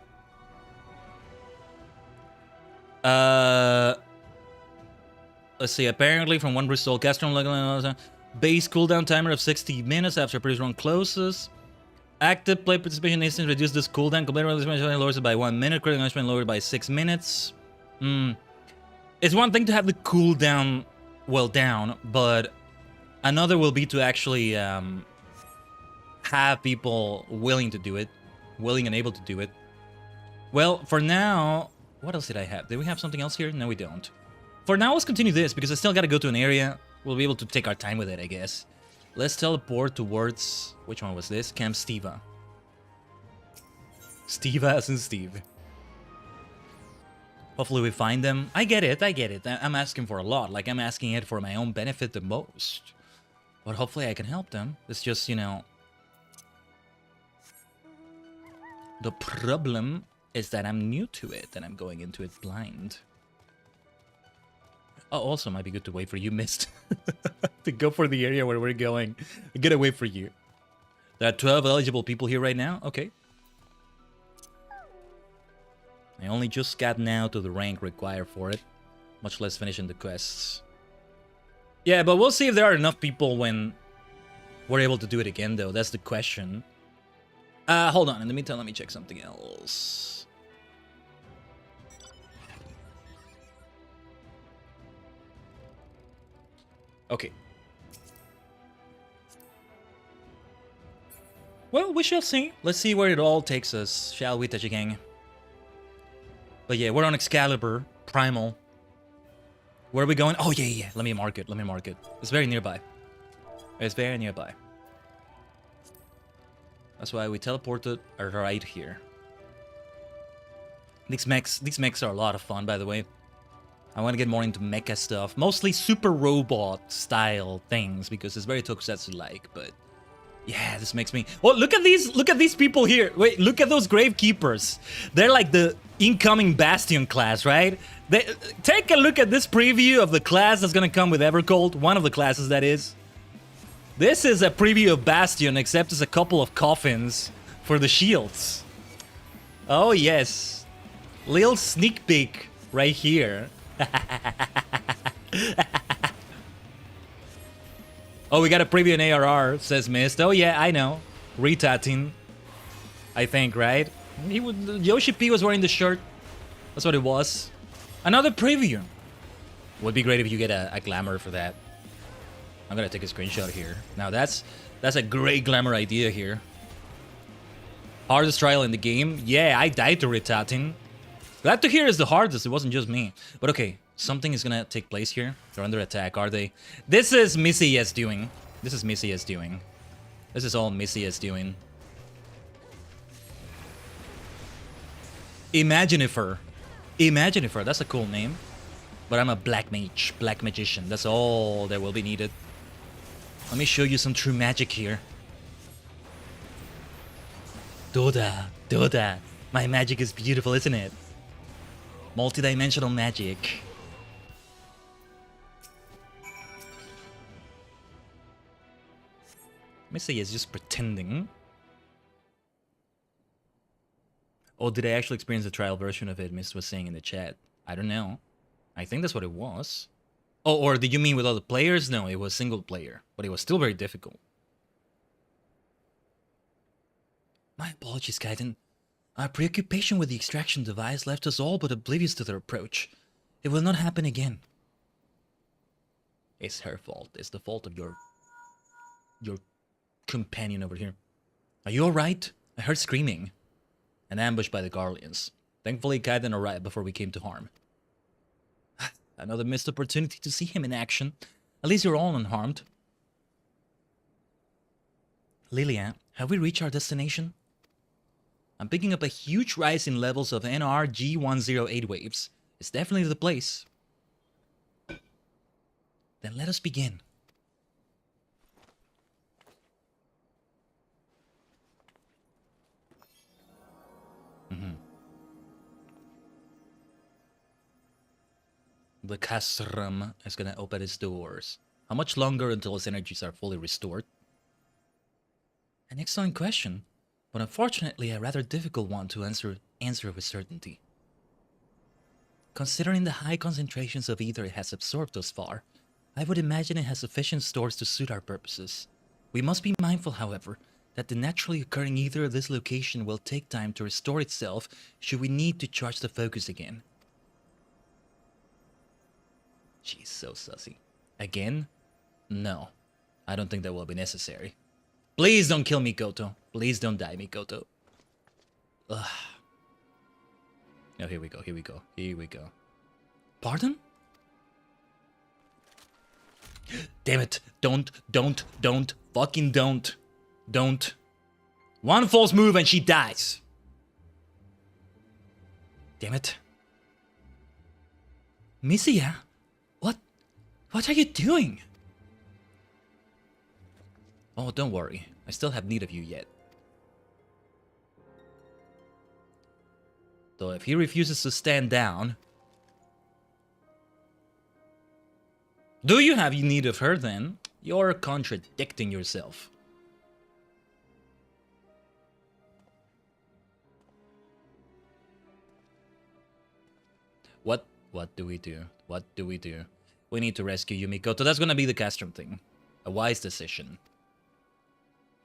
Let's see. Apparently, from one result, Castron base cooldown timer of 60 minutes after previous round closes. Active play participation instant reduce this cooldown. Complete participation lowers it by 1 minute. Critical punishment lowered by 6 minutes. It's one thing to have the cooldown well down, but another will be to actually have people willing to do it, willing and able to do it. Well, for now, what else did I have? Did we have something else here? No, we don't. For now, let's continue this because I still got to go to an area. We'll be able to take our time with it, I guess. Let's teleport towards... Which one was this? Camp Steva. Steva as in Steve. Hopefully we find them. I get it, I get it. I'm asking for a lot. Like, I'm asking it for my own benefit the most. But hopefully I can help them. It's just, you know... The problem is that I'm new to it and I'm going into it blind. Oh, also might be good to wait for you, Mist. To go for the area where we're going. I'm gonna wait for you. There are 12 eligible people here right now. Okay. I only just got now to the rank required for it. Much less finishing the quests. Yeah, but we'll see if there are enough people when we're able to do it again, though. That's the question. Hold on. In the meantime, let me check something else. Okay. Well, we shall see. Let's see where it all takes us, shall we, Tajigen? But yeah, we're on Excalibur, Primal. Where are we going? Oh, yeah. Let me mark it. Let me mark it. It's very nearby. It's very nearby. That's why we teleported right here. These mechs are a lot of fun, by the way. I want to get more into mecha stuff. Mostly super robot style things because it's very tokusatsu-like, but yeah, this makes me... Oh, look at these people here. Wait, look at those Gravekeepers. They're like the incoming Bastion class, right? Take a look at this preview of the class that's gonna come with Evercold. One of the classes, that is. This is a preview of Bastion, except it's a couple of coffins for the shields. Oh, yes. Little sneak peek right here. Oh, we got a preview in ARR, says Mist. Oh yeah, I know. Retatin. I think, right? Yoshi P was wearing the shirt. That's what it was. Another preview. Would be great if you get a glamour for that. I'm gonna take a screenshot here. Now that's a great glamour idea here. Hardest trial in the game? Yeah, I died to Retatin. Glad to hear it's the hardest, it wasn't just me. But okay, something is gonna take place here. They're under attack, are they? This is Missy S doing. This is Missy S doing. This is all Missy S doing. Imaginifer. Imaginifer, that's a cool name. But I'm a black mage, black magician. That's all that will be needed. Let me show you some true magic here. Doda, Doda. My magic is beautiful, isn't it? Multi-dimensional magic. Missy is just pretending. Or did I actually experience the trial version of it, Mist was saying in the chat? I don't know. I think that's what it was. Oh, or did you mean with other players? No, it was single player. But it was still very difficult. My apologies, Khaiden. Our preoccupation with the extraction device left us all but oblivious to their approach. It will not happen again. It's her fault. It's the fault of your companion over here. Are you alright? I heard screaming. An ambush by the Garleans. Thankfully, Khaiden arrived before we came to harm. Another missed opportunity to see him in action. At least you're all unharmed. Lilia, have we reached our destination? I'm picking up a huge rise in levels of NRG108 waves. It's definitely the place. Then let us begin. The castrum is gonna open its doors. How much longer until its energies are fully restored? An excellent question, but unfortunately a rather difficult one to answer with certainty. Considering the high concentrations of ether it has absorbed thus far, I would imagine it has sufficient stores to suit our purposes. We must be mindful, however, that the naturally occurring ether of this location will take time to restore itself should we need to charge the focus again. She's so sussy. Again? No. I don't think that will be necessary. Please don't kill Mikoto. Please don't die, Mikoto. Ugh. Oh, here we go, here we go, here we go. Pardon? Damn it. Don't. Fucking don't. Don't. One false move and she dies. Damn it. Misia? What are you doing? Oh, don't worry. I still have need of you yet. Though if he refuses to stand down... Do you have need of her then? You're contradicting yourself. What do we do? What do we do? We need to rescue Yumikoto. That's gonna be the castrum thing. A wise decision.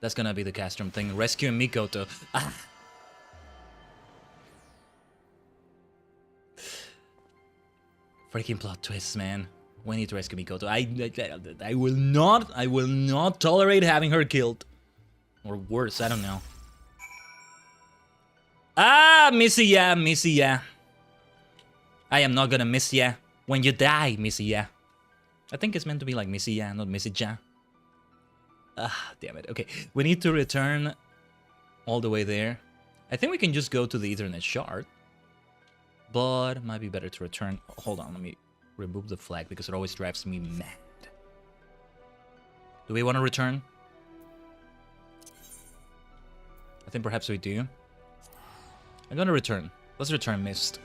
That's gonna be the castrum thing. Rescue Mikoto. Ah. Freaking plot twists, man. We need to rescue Mikoto. I will not tolerate having her killed. Or worse, I don't know. Ah, Missy, yeah. I am not gonna miss ya. When you die, Missy, yeah. I think it's meant to be like Missy, yeah, not Missy, ja. Ah, damn it. Okay, we need to return all the way there. I think we can just go to the Ethernet shard. But it might be better to return. Hold on, let me remove the flag because it always drives me mad. Do we want to return? I think perhaps we do. I'm gonna return. Let's return Mist.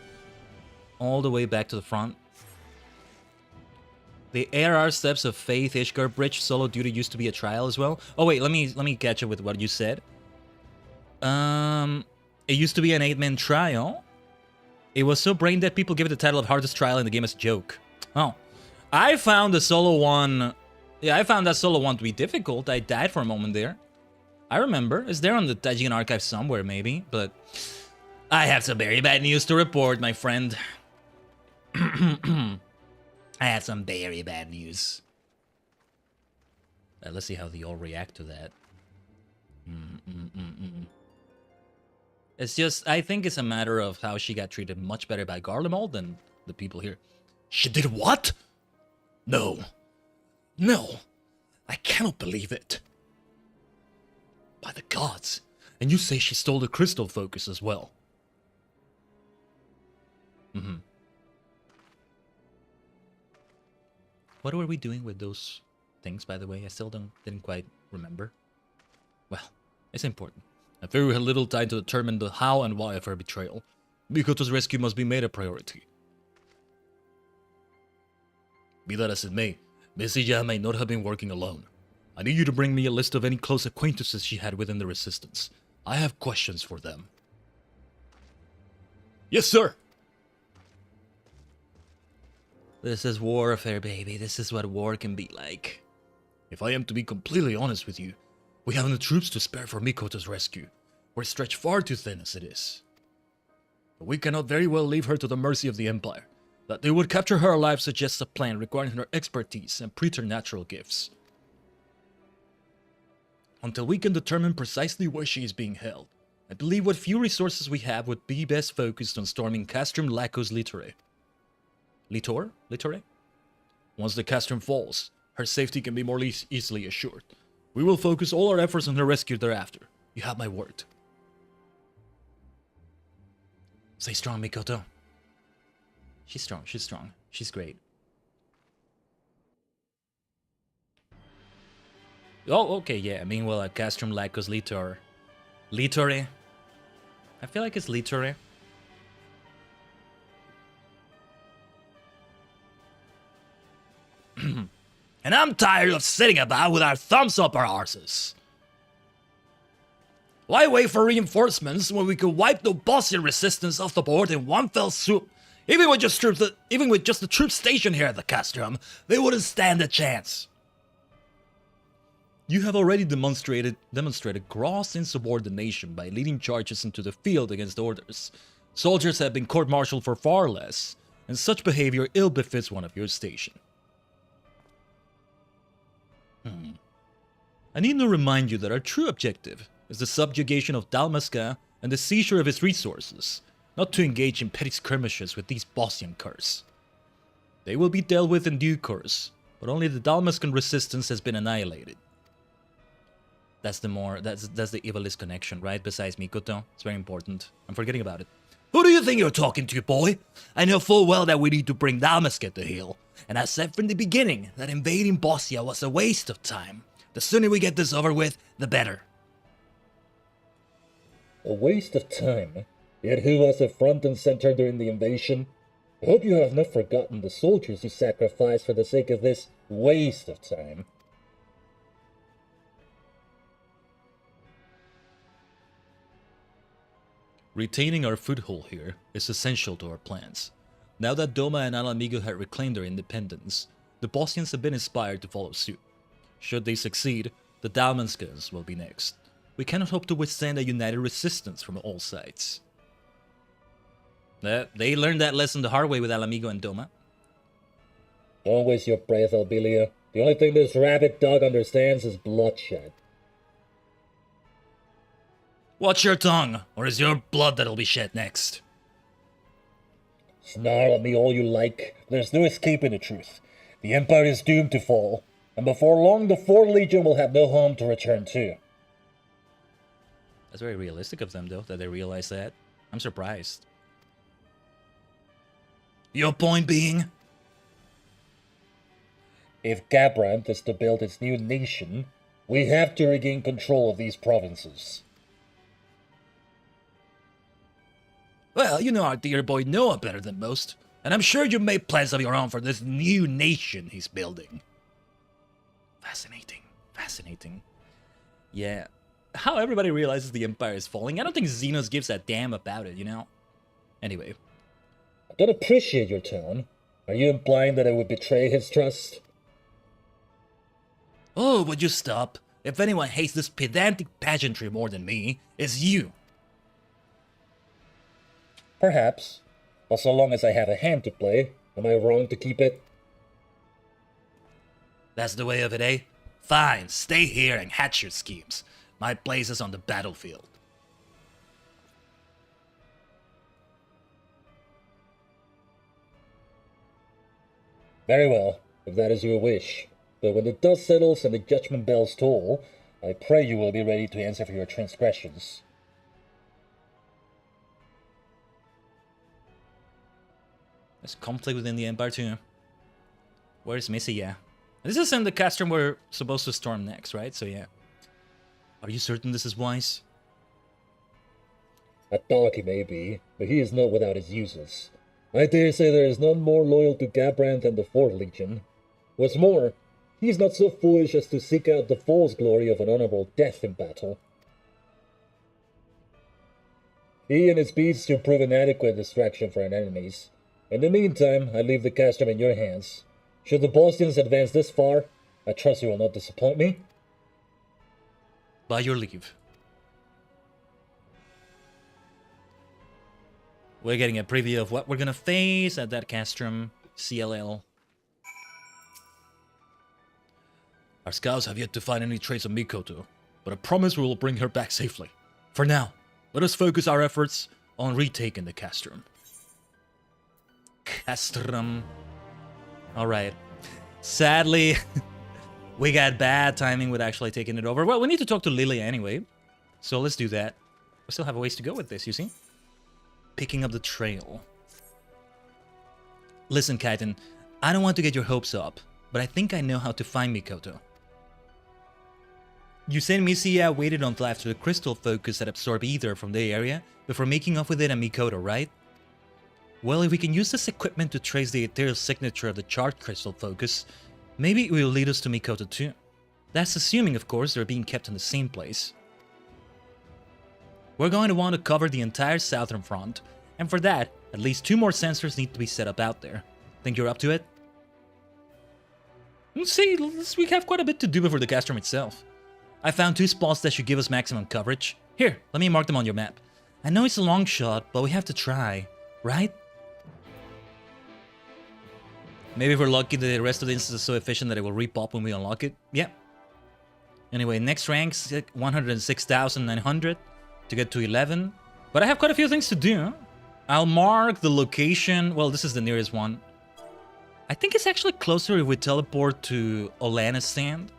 All the way back to the front. The ARR Steps of Faith Ishgard Bridge solo duty used to be a trial as well. Oh wait, let me catch up with what you said. It used to be an 8-man trial. It was so brain dead people give it the title of hardest trial in the game as a joke. Oh. I found the solo one... Yeah, I found that solo one to be difficult. I died for a moment there. I remember. It's there on the Tajigen archive somewhere, maybe. But I have some very bad news to report, my friend. I have some very bad news. Let's see how they all react to that. It's just, I think it's a matter of how she got treated much better by Garlemald than the people here. She did what? No. No. I cannot believe it. By the gods. And you say she stole the crystal focus as well. What were we doing with those things, by the way? I still didn't quite remember. Well, it's important. I very little time to determine the how and why of her betrayal. Mikoto's rescue must be made a priority. Be that as it may, Messiah may not have been working alone. I need you to bring me a list of any close acquaintances she had within the Resistance. I have questions for them. Yes, sir! This is warfare, baby. This is what war can be like. If I am to be completely honest with you, we haven't the troops to spare for Mikoto's rescue. We're stretched far too thin as it is. But we cannot very well leave her to the mercy of the Empire. That they would capture her alive suggests a plan requiring her expertise and preternatural gifts. Until we can determine precisely where she is being held, I believe what few resources we have would be best focused on storming Castrum Lacos Littore. Littore? Once the Castrum falls, her safety can be more easily assured. We will focus all our efforts on her rescue thereafter. You have my word. Stay strong, Mikoto. She's strong, she's strong. She's great. Oh, okay, yeah. Meanwhile, at Castrum Lacos Litor. Litore? I feel like it's Litore. And I'm tired of sitting about with our thumbs up our arses. Why wait for reinforcements when we could wipe the Bosnian resistance off the board in one fell swoop? Even with just the troops stationed here at the Castrum, they wouldn't stand a chance. You have already demonstrated gross insubordination by leading charges into the field against orders. Soldiers have been court-martialed for far less, and such behavior ill befits one of your station. I need to remind you that our true objective is the subjugation of Dalmasca and the seizure of its resources, not to engage in petty skirmishes with these Bosnian curs. They will be dealt with in due course, but only the Dalmascan resistance has been annihilated. That's the evilist connection, right? Besides Mikoto. It's very important. I'm forgetting about it. Who do you think you're talking to, boy? I know full well that we need to bring Dalmasca to heel. And I said from the beginning that invading Bosnia was a waste of time. The sooner we get this over with, the better. A waste of time? Yet who was at front and center during the invasion? I hope you have not forgotten the soldiers you sacrificed for the sake of this waste of time. Retaining our foothold here is essential to our plans. Now that Doma and Alamigo had reclaimed their independence, the Bosnians have been inspired to follow suit. Should they succeed, the Dalmanskas will be next. We cannot hope to withstand a united resistance from all sides. They learned that lesson the hard way with Alamigo and Doma. Don't waste your breath, Albelia. The only thing this rabid dog understands is bloodshed. Watch your tongue, or it's your blood that'll be shed next. Snarl at me all you like. There's no escaping the truth. The Empire is doomed to fall, and before long the 4th Legion will have no home to return to. That's very realistic of them, though, that they realize that. I'm surprised. Your point being? If Gabrant is to build its new nation, we have to regain control of these provinces. Well, you know our dear boy Noah better than most, and I'm sure you made plans of your own for this new nation he's building. Fascinating, fascinating. Yeah, how everybody realizes the Empire is falling, I don't think Xenos gives a damn about it, you know? Anyway. I don't appreciate your tone. Are you implying that I would betray his trust? Oh, would you stop? If anyone hates this pedantic pageantry more than me, it's you. Perhaps. But so long as I have a hand to play, am I wrong to keep it? That's the way of it, eh? Fine, stay here and hatch your schemes. My place is on the battlefield. Very well, if that is your wish. But when the dust settles and the judgment bells toll, I pray you will be ready to answer for your transgressions. There's conflict within the Empire too. Where's Missy? Yeah. This is in the Castrum we're supposed to storm next, right? So yeah. Are you certain this is wise? A dog he may be, but he is not without his uses. I dare say there is none more loyal to Gabrant than the 4th Legion. What's more, he is not so foolish as to seek out the false glory of an honorable death in battle. He and his beasts should prove an adequate distraction for our enemies. In the meantime, I leave the Castrum in your hands. Should the Bosnians advance this far, I trust you will not disappoint me. By your leave. We're getting a preview of what we're gonna face at that Castrum CLL. Our scouts have yet to find any trace of Mikoto, but I promise we will bring her back safely. For now, let us focus our efforts on retaking the Castrum. Castrum. Alright. Sadly, we got bad timing with actually taking it over. Well, we need to talk to Lilia anyway, so let's do that. We still have a ways to go with this, you see? picking up the trail. Listen, Khaiden, I don't want to get your hopes up, but I think I know how to find Mikoto. You said Misia waited until after the crystal focus had absorbed ether from the area before making off with it and Mikoto, right? Well, if we can use this equipment to trace the ethereal signature of the charged crystal focus, maybe it will lead us to Mikoto too. That's assuming, of course, they're being kept in the same place. We're going to want to cover the entire southern front, and for that, at least 2 more sensors need to be set up out there. Think you're up to it? Let's see, we have quite a bit to do before the castrum itself. I found 2 spots that should give us maximum coverage. Here, let me mark them on your map. I know it's a long shot, but we have to try, right? Maybe if we're lucky, the rest of the instance is so efficient that it will repop when we unlock it. Yeah. Anyway, next rank's 106,900 to get to 11. But I have quite a few things to do. I'll mark the location. Well, this is the nearest one. I think it's actually closer if we teleport to Olana's stand.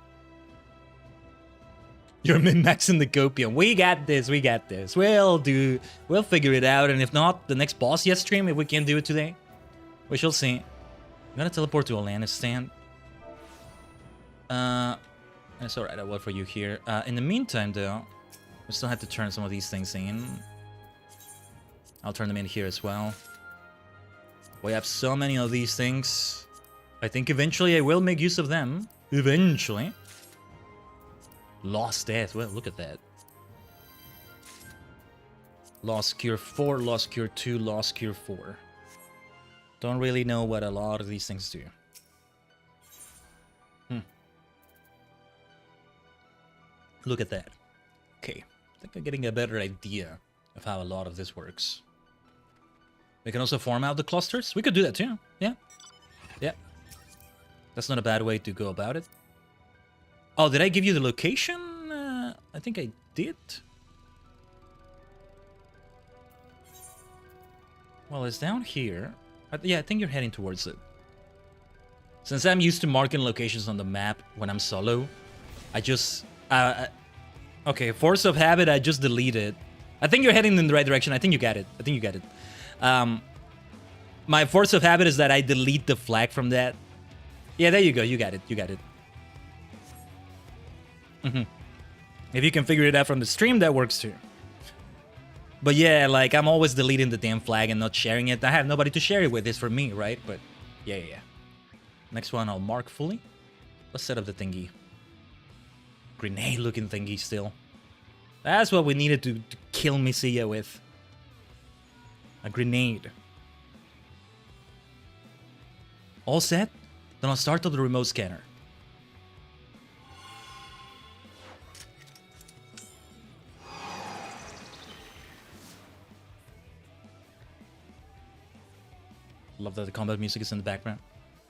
You're min-maxing the copium. We got this, we got this. We'll figure it out. And if not, the next boss yet stream, if we can do it today, we shall see. I'm gonna teleport to Olana's stand. That's alright, I will for you here. In the meantime, though, we still have to turn some of these things in. I'll turn them in here as well. We have so many of these things. I think eventually I will make use of them. Eventually. Lost Death. Well, look at that. Lost Cure 4, Lost Cure 2, Lost Cure 4. Don't really know what a lot of these things do. Look at that. Okay. I think I'm getting a better idea of how a lot of this works. We can also form out the clusters. We could do that too. Yeah. Yeah. That's not a bad way to go about it. Oh, did I give you the location? I think I did. Well, it's down here. Yeah, I think you're heading towards it. Since I'm used to marking locations on the map when I'm solo, I just... okay, force of habit, I just deleted. I think you're heading in the right direction. I think you got it. I think you got it. My force of habit is that I delete the flag from that. Yeah, there you go. You got it. You got it. If you can figure it out from the stream, that works too. But yeah, like, I'm always deleting the damn flag and not sharing it. I have nobody to share it with. It's for me, right? But yeah. Next one, I'll mark fully. Let's set up the thingy. Grenade-looking thingy still. That's what we needed to kill Misia with. A grenade. All set? Then I'll start up the remote scanner. Love that the combat music is in the background.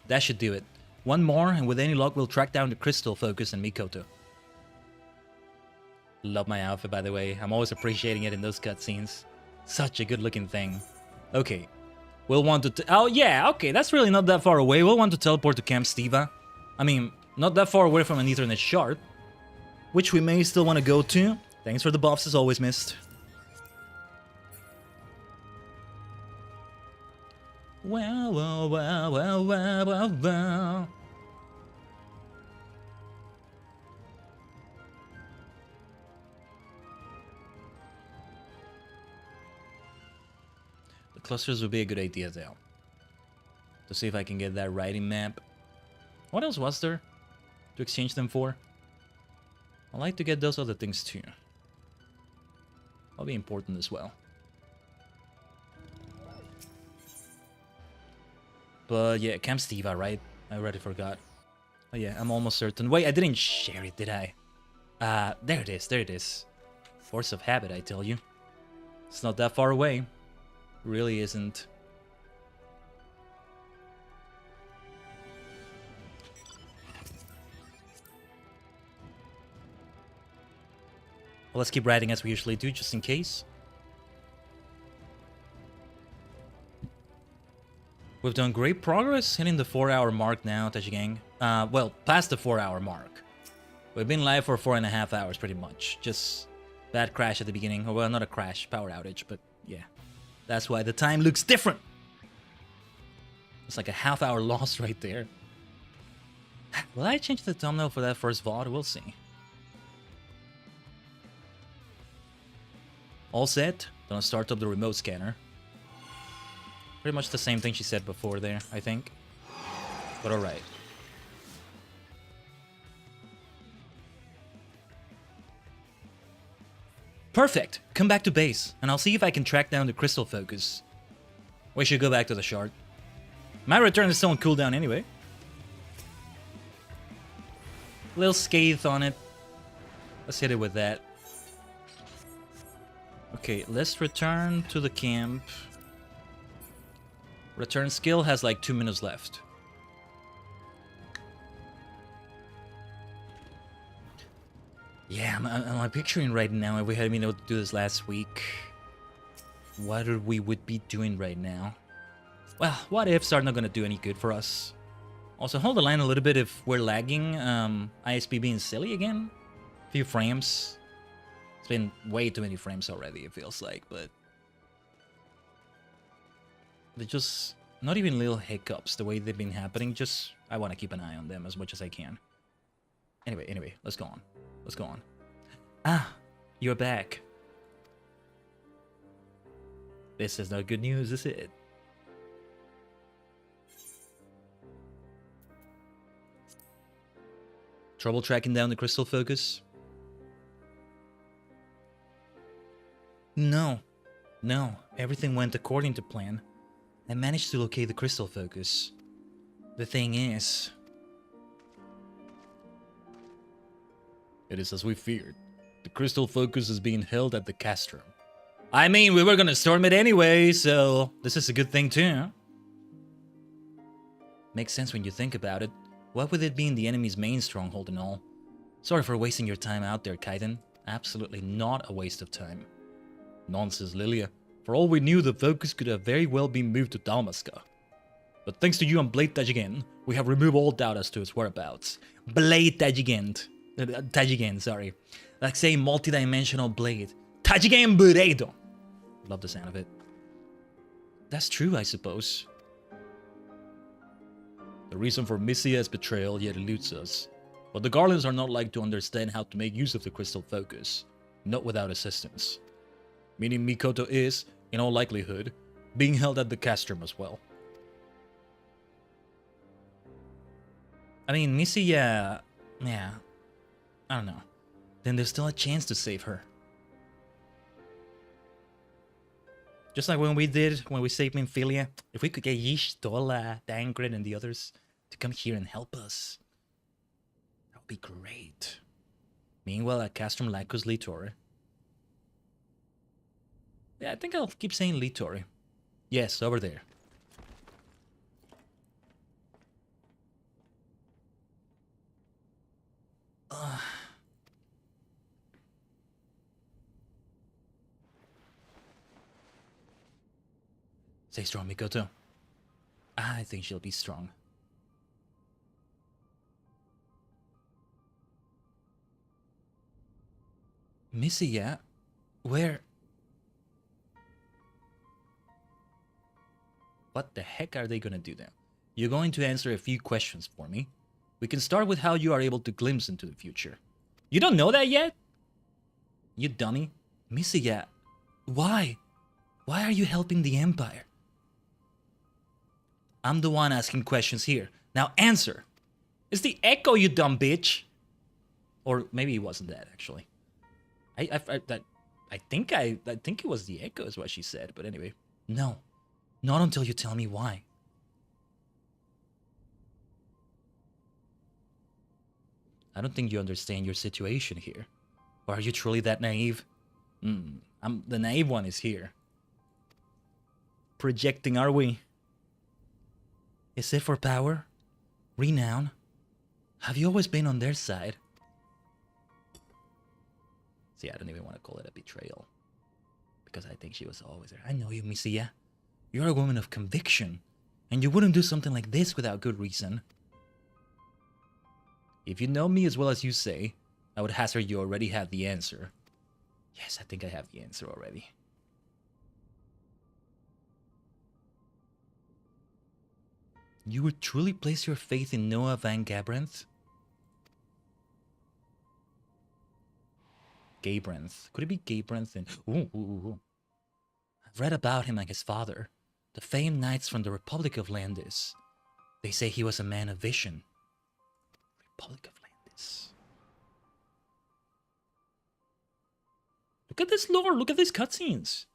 That should do it. One more, and with any luck, we'll track down the crystal focus and Mikoto. Love my outfit, by the way. I'm always appreciating it in those cutscenes. Such a good-looking thing. Okay. We'll want to... oh, yeah, okay. That's really not that far away. We'll want to teleport to Camp Stiva. I mean, not that far away from an Ethernet shard. Which we may still want to go to. Thanks for the buffs, as always, missed. Well. The clusters would be a good idea, though. To see if I can get that writing map. What else was there to exchange them for? I'd like to get those other things, too. That'll be important as well. But yeah, Camp Stiva, right? I already forgot. Oh yeah, I'm almost certain. Wait, I didn't share it, did I? There it is, there it is. Force of habit, I tell you. It's not that far away. Really isn't. Well, let's keep riding as we usually do, just in case. We've done great progress, hitting the 4-hour mark now, Tajigen. Well, past the 4-hour mark. We've been live for 4.5 hours, pretty much. Just bad crash at the beginning. Well, not a crash, power outage, but yeah. That's why the time looks different. It's like a half-hour lost right there. Will I change the thumbnail for that first VOD? We'll see. All set. Gonna start up the remote scanner. Pretty much the same thing she said before there, I think. But alright. Perfect! Come back to base, and I'll see if I can track down the crystal focus. We should go back to the shard. My return is still on cooldown anyway. Little scathe on it. Let's hit it with that. Okay, let's return to the camp. Return skill has like 2 minutes left. Yeah, I'm picturing right now, if we hadn't been able to do this last week, what we would be doing right now. Well, what ifs are not going to do any good for us. Also, hold the line a little bit if we're lagging. ISP being silly again. A few frames. It's been way too many frames already, it feels like, but... they're just not even little hiccups the way they've been happening. Just, I want to keep an eye on them as much as I can. Anyway, let's go on. Let's go on. Ah, you're back. This is not good news, is it? Trouble tracking down the crystal focus? No, everything went according to plan. I managed to locate the crystal focus. The thing is... it is as we feared. The crystal focus is being held at the castrum. I mean, we were gonna storm it anyway, so this is a good thing too, huh? Makes sense when you think about it. What with it being the enemy's main stronghold and all? Sorry for wasting your time out there, Khaiden. Absolutely not a waste of time. Nonsense, Lilia. For all we knew, the focus could have very well been moved to Dalmasca. But thanks to you and Blade Tajigen, we have removed all doubt as to its whereabouts. Blade Tajigen. Tajigen, sorry. Like say multi-dimensional blade. Tajigen Buredo. Love the sound of it. That's true, I suppose. The reason for Missia's betrayal yet eludes us. But the Garlands are not like to understand how to make use of the crystal focus. Not without assistance. Meaning Mikoto is, in all likelihood, being held at the castrum as well. I mean, Missia... yeah... I don't know. Then there's still a chance to save her. Just like when we saved Minfilia. If we could get Yish, Dola, Dangrid, and the others to come here and help us, that would be great. Meanwhile, at Castrum Lacus Litor. Yeah, I think I'll keep saying Litor. Yes, over there. Stay strong, Mikoto. I think she'll be strong. Missy, yeah? Where? What the heck are they gonna do now? You're going to answer a few questions for me. We can start with how you are able to glimpse into the future. You don't know that yet? You dummy. Missy, yeah? Why? Why are you helping the Empire? I'm the one asking questions here. Now answer. It's the Echo, you dumb bitch. Or maybe it wasn't that, actually. I think it was the Echo is what she said, but anyway. No. Not until you tell me why. I don't think you understand your situation here. Or are you truly that naive? The naive one is here. Projecting, are we? Is it for power? Renown? Have you always been on their side? See, I don't even want to call it a betrayal. Because I think she was always there. I know you, Missia. You're a woman of conviction. And you wouldn't do something like this without good reason. If you know me as well as you say, I would hazard you already have the answer. Yes, I think I have the answer already. You would truly place your faith in Noah Van Gabranth? Gabranth. Could it be Gabranth? Ooh. I've read about him and his father, the famed knights from the Republic of Landis. They say he was a man of vision. Republic of Landis. Look at this lore, look at these cutscenes.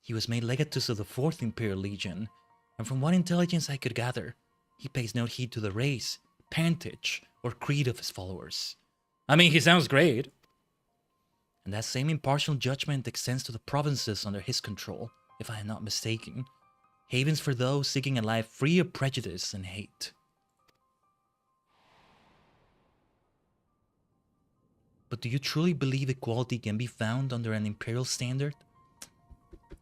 He was made legatus of the 4th Imperial Legion, and from what intelligence I could gather, he pays no heed to the race, parentage, or creed of his followers. I mean, he sounds great. And that same impartial judgment extends to the provinces under his control, if I am not mistaken. Havens for those seeking a life free of prejudice and hate. But do you truly believe equality can be found under an imperial standard?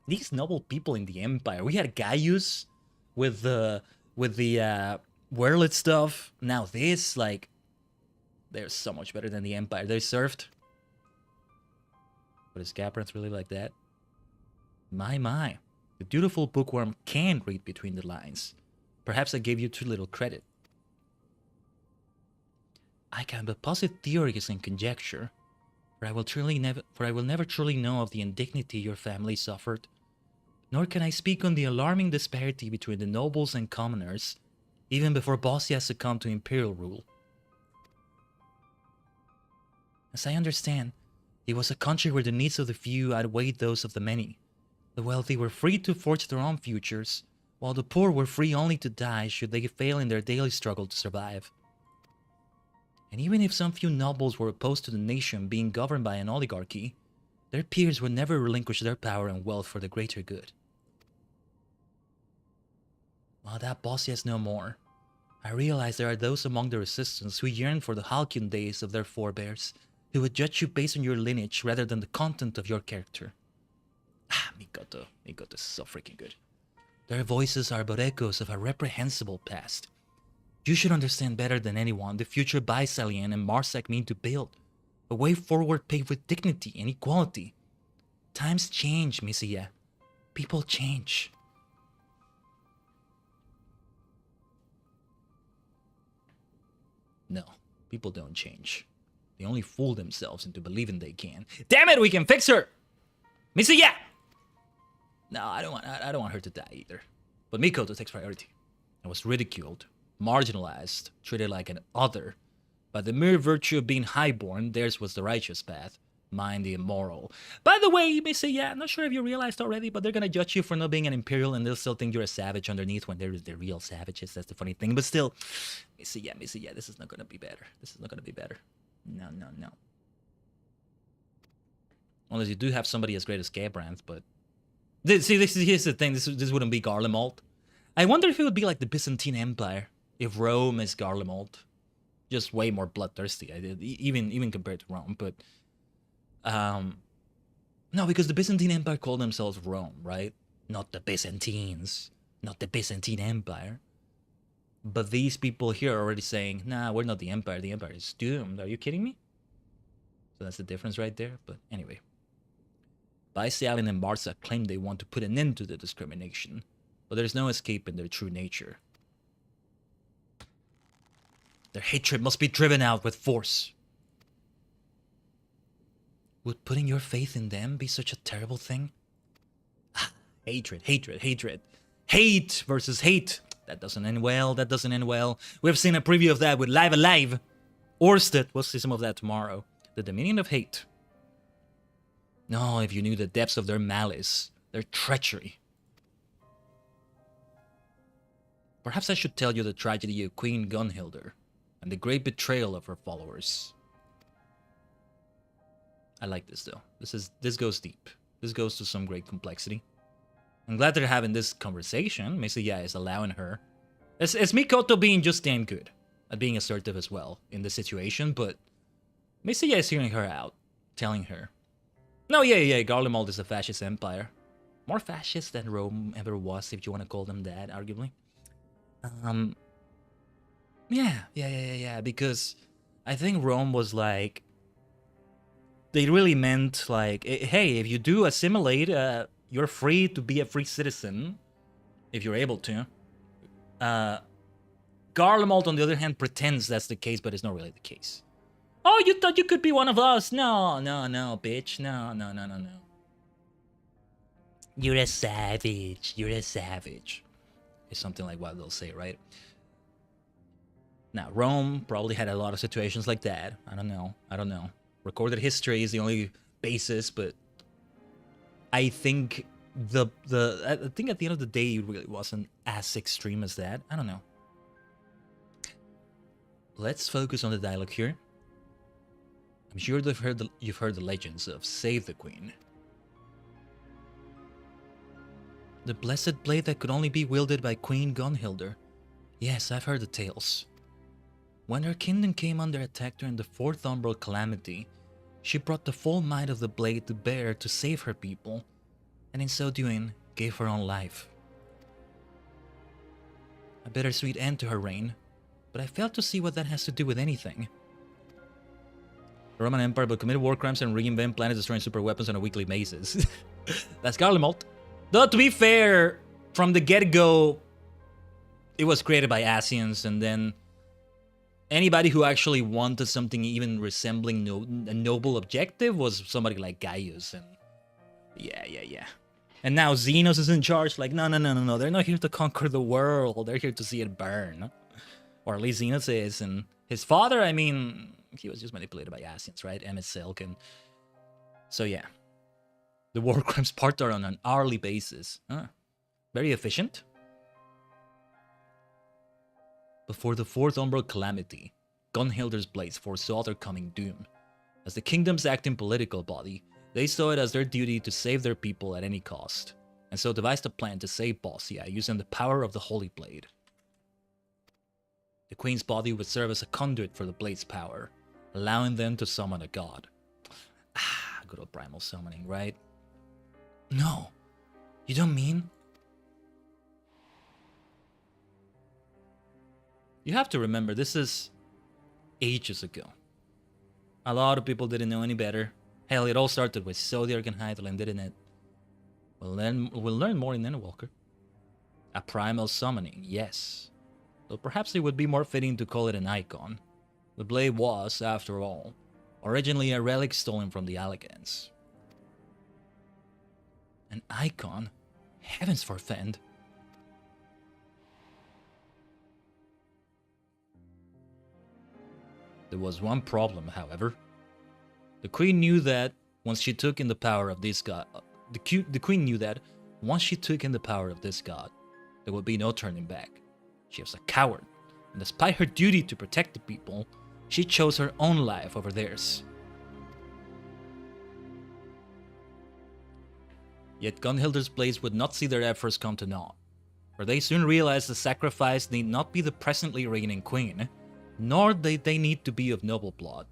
These noble people in the Empire. We had Gaius with the Werlet stuff. Now this, like, they're so much better than the Empire they served. But is Gabranth really like that? My. The dutiful bookworm can read between the lines. Perhaps I gave you too little credit. I can but posit theories and conjecture, for I will never truly know of the indignity your family suffered, nor can I speak on the alarming disparity between the nobles and commoners, even before Bozja succumbed to imperial rule. As I understand, it was a country where the needs of the few outweighed those of the many. The wealthy were free to forge their own futures, while the poor were free only to die should they fail in their daily struggle to survive. And even if some few nobles were opposed to the nation being governed by an oligarchy, their peers would never relinquish their power and wealth for the greater good. While that Bozja is no more, I realize there are those among the resistance who yearn for the halcyon days of their forebears, who would judge you based on your lineage rather than the content of your character. Mikoto is so freaking good. Their voices are but echoes of a reprehensible past. You should understand better than anyone the future Baisalian and Marsak mean to build. A way forward paved with dignity and equality. Times change, Misiya. People change. No, people don't change. They only fool themselves into believing they can. Damn it, we can fix her! Misiya! No, I don't want her to die either. But Mikoto takes priority. I was ridiculed, marginalized, treated like an other. By the mere virtue of being highborn, theirs was the righteous path, mine the immoral. By the way, Misiya, I'm not sure if you realized already, but they're gonna judge you for not being an imperial, and they'll still think you're a savage underneath when they're real savages. That's the funny thing. But still, Misiya, this is not gonna be better. This is not gonna be better. No. Unless you do have somebody as great as Gabranth, but... here's the thing, this wouldn't be Garlemald. I wonder if it would be like the Byzantine Empire, if Rome is Garlemald. Just way more bloodthirsty, even compared to Rome, but... no, because the Byzantine Empire called themselves Rome, right? Not the Byzantines. Not the Byzantine Empire. But these people here are already saying, nah, we're not the Empire is doomed. Are you kidding me? So that's the difference right there, but anyway. Baisialin and Barca claim they want to put an end to the discrimination, but there's no escape in their true nature. Their hatred must be driven out with force. Would putting your faith in them be such a terrible thing? Hatred. Hate versus hate. That doesn't end well, We've seen a preview of that with Live Alive. Orsted, we'll see some of that tomorrow. The Dominion of Hate. No, if you knew the depths of their malice, their treachery. Perhaps I should tell you the tragedy of Queen Gunhilder and the great betrayal of her followers. I like this though. This goes deep. This goes to some great complexity. I'm glad they're having this conversation. Misiya is allowing her. It's Mikoto being just damn good at being assertive as well in this situation, but Misiya is hearing her out, telling her, no, yeah, Garlemald is a fascist empire. More fascist than Rome ever was, if you want to call them that, arguably. Yeah, because I think Rome was like, they really meant like, hey, if you do assimilate, you're free to be a free citizen, if you're able to. Garlemald, on the other hand, pretends that's the case, but it's not really the case. Oh, you thought you could be one of us? No, bitch. No. You're a savage. It's something like what they'll say, right? Now, Rome probably had a lot of situations like that. I don't know. Recorded history is the only basis, but I think I think at the end of the day, it really wasn't as extreme as that. I don't know. Let's focus on the dialogue here. I'm sure you've heard the legends of Save the Queen. The blessed blade that could only be wielded by Queen Gunhilda. Yes, I've heard the tales. When her kingdom came under attack during the Fourth Umbral Calamity, she brought the full might of the blade to bear to save her people, and in so doing, gave her own life. A bittersweet end to her reign, but I fail to see what that has to do with anything. The Roman Empire will commit war crimes and reinvent planet-destroying super weapons on a weekly basis. That's Garlemald. Though, to be fair, from the get-go, it was created by Asians, and then anybody who actually wanted something even resembling a noble objective was somebody like Gaius, and yeah. And now Xenos is in charge, like, no, they're not here to conquer the world, they're here to see it burn. Or at least Xenos is, and his father, I mean, he was just manipulated by Asians, right? Emmett Silk, and so yeah. The war crimes part are on an hourly basis. Very efficient. Before the Fourth Umbral Calamity, Gunhilda's blades foresaw their coming doom. As the kingdom's acting political body, they saw it as their duty to save their people at any cost, and so devised a plan to save Bozja using the power of the Holy Blade. The Queen's body would serve as a conduit for the Blade's power, allowing them to summon a god. Good old primal summoning, right? No, you don't mean? You have to remember, this is ages ago. A lot of people didn't know any better. Hell, it all started with Zodiac and Hydralin, didn't it? We'll learn more in Endwalker. A primal summoning, yes. Though perhaps it would be more fitting to call it an icon. The blade was, after all, originally a relic stolen from the Allegans. An icon? Heavens forfend. There was one problem, however. The Queen knew that once she took in the power of this god, the Queen knew that once she took in the power of this god, there would be no turning back. She was a coward, and despite her duty to protect the people, she chose her own life over theirs. Yet Gunhilda's blades would not see their efforts come to naught, for they soon realized the sacrifice need not be the presently reigning queen, nor did they need to be of noble blood.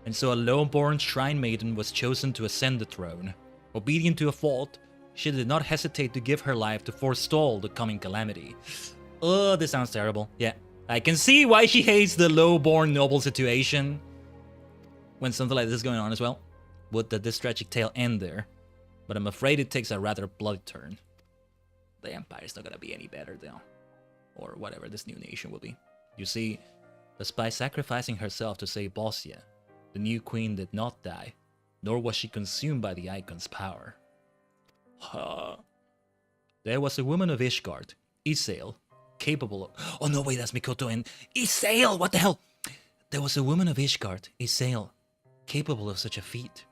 And so a low-born shrine maiden was chosen to ascend the throne. Obedient to a fault, she did not hesitate to give her life to forestall the coming calamity. Oh, this sounds terrible. Yeah, I can see why she hates the low-born noble situation when something like this is going on as well. Would that this tragic tale end there, but I'm afraid it takes a rather bloody turn. The Empire's not gonna be any better though, or whatever this new nation will be. You see, despite sacrificing herself to save Bozja, the new queen did not die, nor was she consumed by the icon's power. There was a woman of Ishgard, Isael, capable of... Oh no, wait, that's Mikoto and... Isael, what the hell? There was a woman of Ishgard, Isael, capable of such a feat.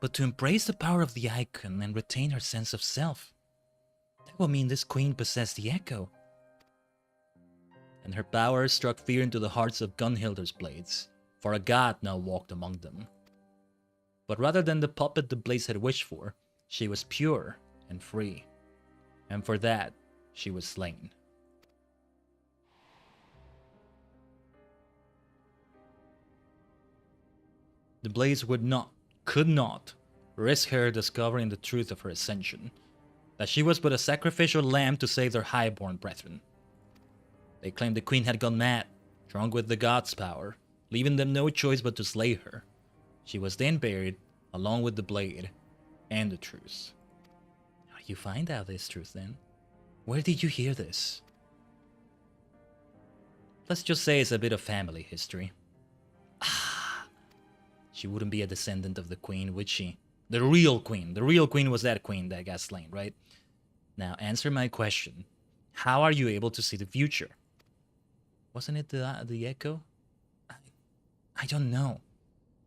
But to embrace the power of the icon and retain her sense of self, that would mean this queen possessed the Echo. And her power struck fear into the hearts of Gunhilda's blades, for a god now walked among them. But rather than the puppet the blades had wished for, she was pure and free, and for that she was slain. The blades could not risk her discovering the truth of her ascension, that she was but a sacrificial lamb to save their highborn brethren. They claimed the queen had gone mad, drunk with the god's power, leaving them no choice but to slay her. She was then buried, along with the blade and the truth. How did you find out this truth then? Where did you hear this? Let's just say it's a bit of family history. She wouldn't be a descendant of the queen, would she? The real queen. The real queen was that queen that got slain, right? Now, answer my question. How are you able to see the future? Wasn't it the echo? I don't know.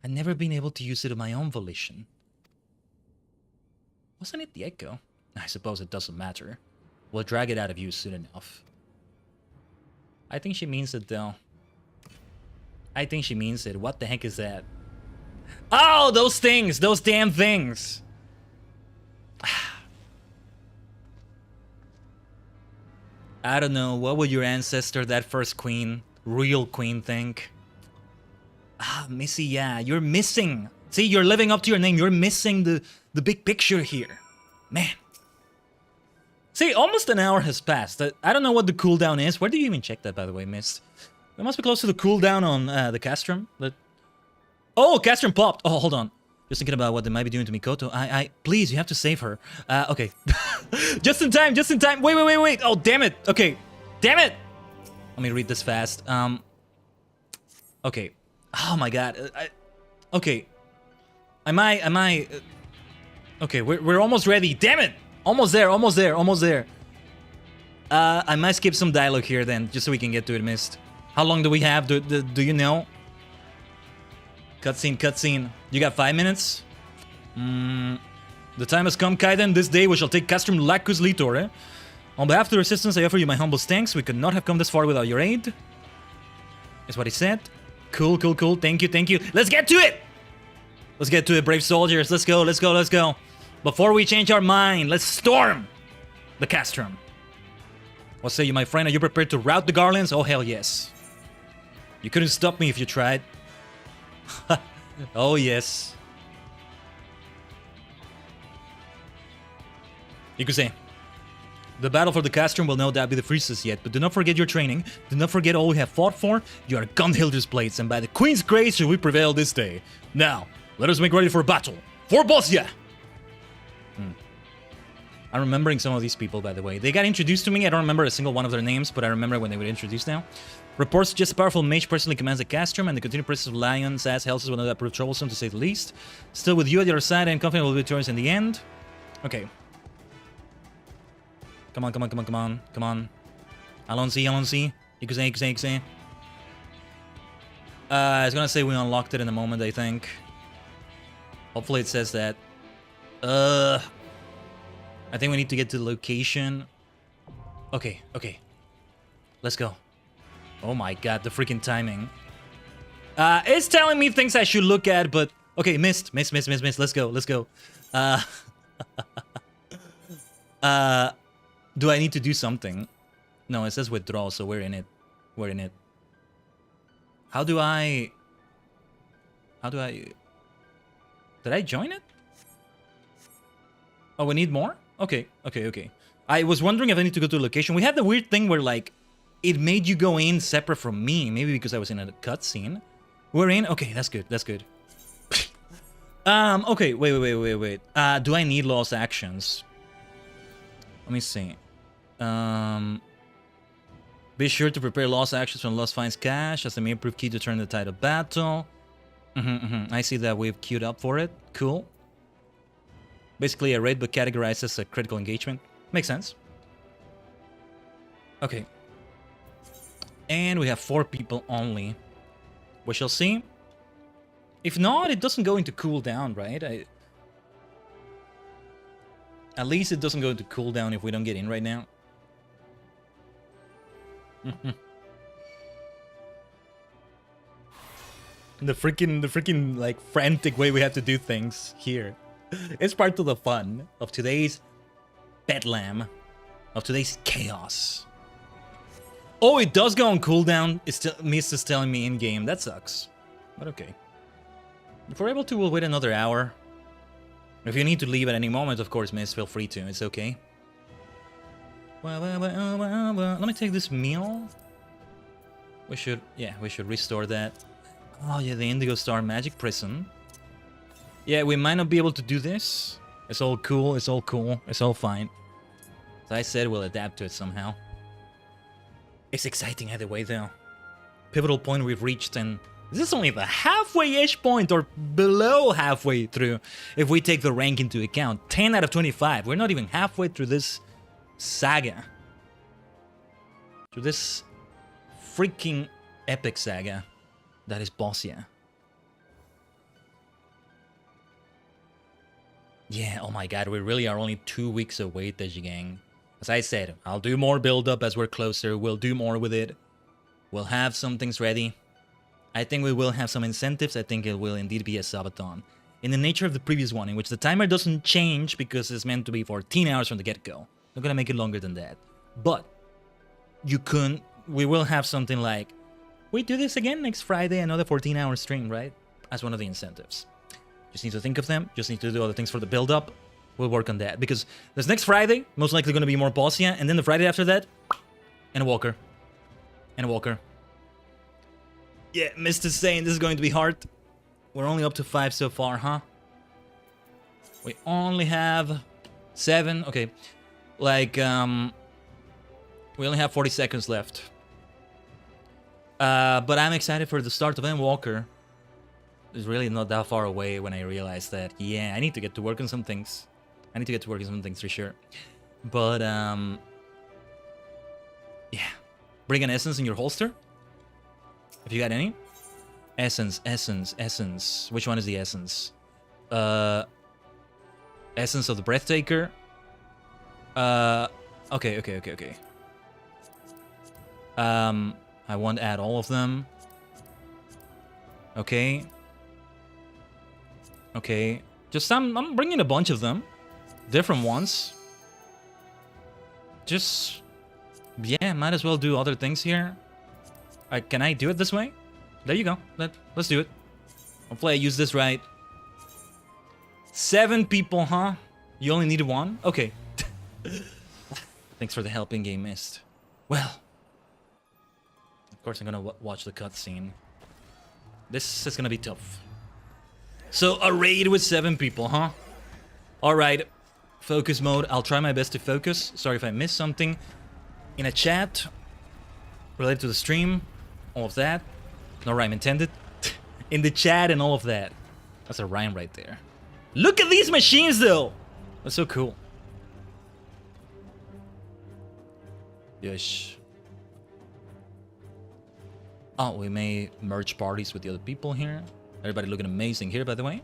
I've never been able to use it of my own volition. Wasn't it the echo? I suppose it doesn't matter. We'll drag it out of use soon enough. I think she means it, though. I think she means it. What the heck is that? Oh, those things! Those damn things! I don't know. What would your ancestor, that first queen, real queen, think? Missy, yeah. You're missing. See, you're living up to your name. You're missing the big picture here. Man. See, almost an hour has passed. I don't know what the cooldown is. Where do you even check that, by the way, Mist? It must be close to the cooldown on the castrum. Oh, castrum popped. Oh, hold on. Just thinking about what they might be doing to Mikoto. Please, you have to save her. Okay. Just in time, just in time. Wait. Oh, damn it. Okay. Damn it. Let me read this fast. Okay. Oh my god. Okay. Am I... Okay, we're almost ready. Damn it. Almost there. I might skip some dialogue here then, just so we can get to it, Mist. How long do we have? Do you know? Cutscene. You got 5 minutes? The time has come, Khaiden. This day we shall take Castrum Lacus Litore. On behalf of the Resistance, I offer you my humble thanks. We could not have come this far without your aid. Is what he said. Cool. Thank you. Let's get to it! Let's get to it, brave soldiers. Let's go. Before we change our mind, let's storm the Castrum. What say you, my friend? Are you prepared to rout the Garlands? Oh, hell yes. You couldn't stop me if you tried. Oh, yes. You could say, the battle for the Castrum will no doubt be the fiercest yet, but do not forget your training. Do not forget all we have fought for. You are Gunhilder's blades, and by the Queen's grace shall we prevail this day. Now, let us make ready for battle. For Bozja! I'm remembering some of these people, by the way. They got introduced to me. I don't remember a single one of their names, but I remember when they were introduced now. Reports suggest a powerful mage personally commands the Castrum, and the continued presence of lions, ass, hellses will no doubt prove troublesome, to say the least. Still, with you at your side, I'm confident we'll be victorious in the end. Okay. Come on. Alonzi. Ikuze. It's gonna say we unlocked it in a moment, I think. Hopefully it says that. I think we need to get to the location. Okay. Let's go. Oh my god, the freaking timing. It's telling me things I should look at, but... Okay, missed. Let's go. Do I need to do something? No, it says withdraw, so we're in it. How do I... Did I join it? Oh, we need more? Okay. I was wondering if I need to go to a location. We had the weird thing where, like, it made you go in separate from me. Maybe because I was in a cutscene. We're in? Okay, that's good. Okay, wait. Do I need lost actions? Let me see. Be sure to prepare lost actions when lost finds cash as the main proof key to turn the tide of battle. I see that we've queued up for it. Cool. Basically a raid, but categorized as a critical engagement. Makes sense. Okay. And we have 4 people only. We shall see. If not, it doesn't go into cooldown, right? At least it doesn't go into cooldown if we don't get in right now. The freaking like frantic way we have to do things here. It's part of the fun of today's bedlam, of today's chaos. Oh, it does go on cooldown. It's still Mist is telling me in game. That sucks, but okay. If we're able to, we'll wait another hour. If you need to leave at any moment, of course, Mist, feel free to. It's okay. Well. Let me take this meal. We should restore that. Oh yeah, the Indigo Star Magic Prison. Yeah, we might not be able to do this. It's all cool. It's all fine. As I said, we'll adapt to it somehow. It's exciting either way, though. pivotal point we've reached, and this is only the halfway-ish point, or below halfway through, if we take the rank into account. 10 out of 25. We're not even halfway through this saga. Through this freaking epic saga that is Bozja. Yeah, oh my god, we really are only 2 weeks away, Tajigen. As I said, I'll do more build-up as we're closer. We'll do more with it. We'll have some things ready. I think we will have some incentives. I think it will indeed be a sabaton. In the nature of the previous one, in which the timer doesn't change because it's meant to be 14 hours from the get-go. Not gonna make it longer than that. But we will have something like, we do this again next Friday, another 14-hour stream, right? As one of the incentives. Just need to think of them. Just need to do other things for the build-up. We'll work on that. Because this next Friday, most likely going to be more Bozja. And then the Friday after that, and a walker. And a walker. Yeah, Mr. saying this is going to be hard. We're only up to 5 so far, huh? We only have 7. Okay. Like, we only have 40 seconds left. But I'm excited for the start of Walker. It's really not that far away when I realized that, yeah, I need to get to work on some things. I need to get to work on some things for sure. But, yeah. Bring an essence in your holster. If you got any. Essence. Which one is the essence? Essence of the Breathtaker. Okay. I won't add all of them. Okay. Just I'm bringing a bunch of them. Different ones. Just, yeah, might as well do other things here. Can I do it this way? There you go. Let's do it. Hopefully I use this right. 7 people, huh? You only needed 1? Okay. Thanks for the help in game missed. Well. Of course I'm gonna watch the cutscene. This is gonna be tough. So a raid with 7 people, huh? Alright. Focus mode. I'll try my best to focus. Sorry if I missed something. In a chat. Related to the stream. All of that. No rhyme intended. In the chat and all of that. That's a rhyme right there. Look at these machines though! That's so cool. Yes. Oh, we may merge parties with the other people here. Everybody looking amazing here, by the way.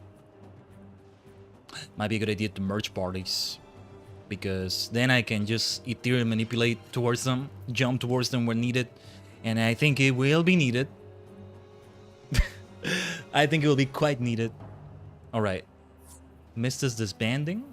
Might be a good idea to merge parties. Because then I can just ethereal manipulate towards them. Jump towards them when needed. And I think it will be needed. I think it will be quite needed. Alright. Missed us disbanding.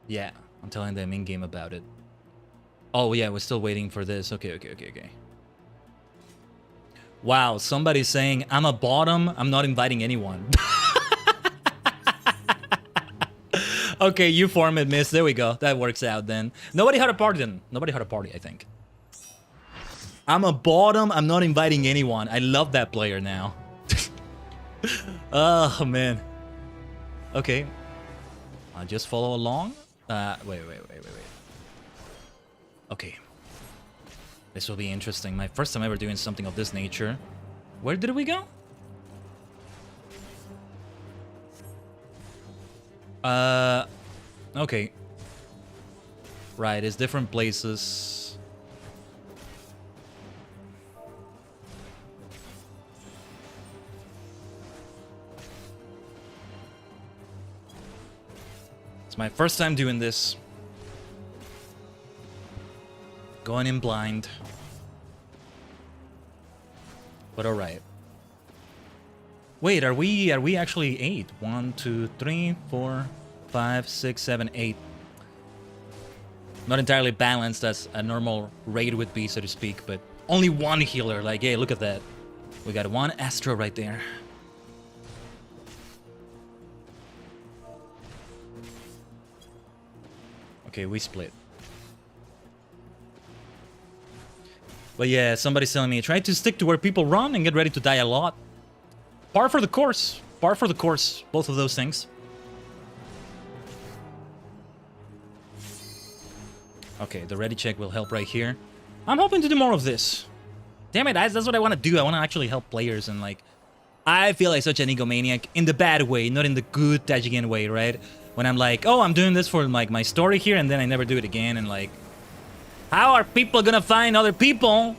Yeah, I'm telling them in-game about it. Oh yeah, we're still waiting for this. Okay. Wow, somebody's saying, I'm a bottom, I'm not inviting anyone. Okay, you form it, miss. There we go. That works out then. Nobody had a party then. Nobody had a party, I think. I'm a bottom, I'm not inviting anyone. I love that player now. Oh, man. Okay. I'll just follow along. Wait. Okay. This will be interesting. My first time ever doing something of this nature. Where did we go? Okay. Right, it's different places. It's my first time doing this. Going in blind. But alright. Wait, are we actually 8? 1, 2, 3, 4, 5, 6, 7, 8. Not entirely balanced as a normal raid would be, so to speak, but only 1 healer. Like, hey, look at that. We got 1 Astro right there. Okay, we split. But yeah, somebody's telling me, try to stick to where people run and get ready to die a lot. Par for the course. Par for the course. Both of those things. Okay, the ready check will help right here. I'm hoping to do more of this. Damn it, that's what I want to do. I want to actually help players and like... I feel like such an egomaniac in the bad way, not in the good Tajigen way, right? When I'm like, oh, I'm doing this for like my story here and then I never do it again and like... How are people gonna find other people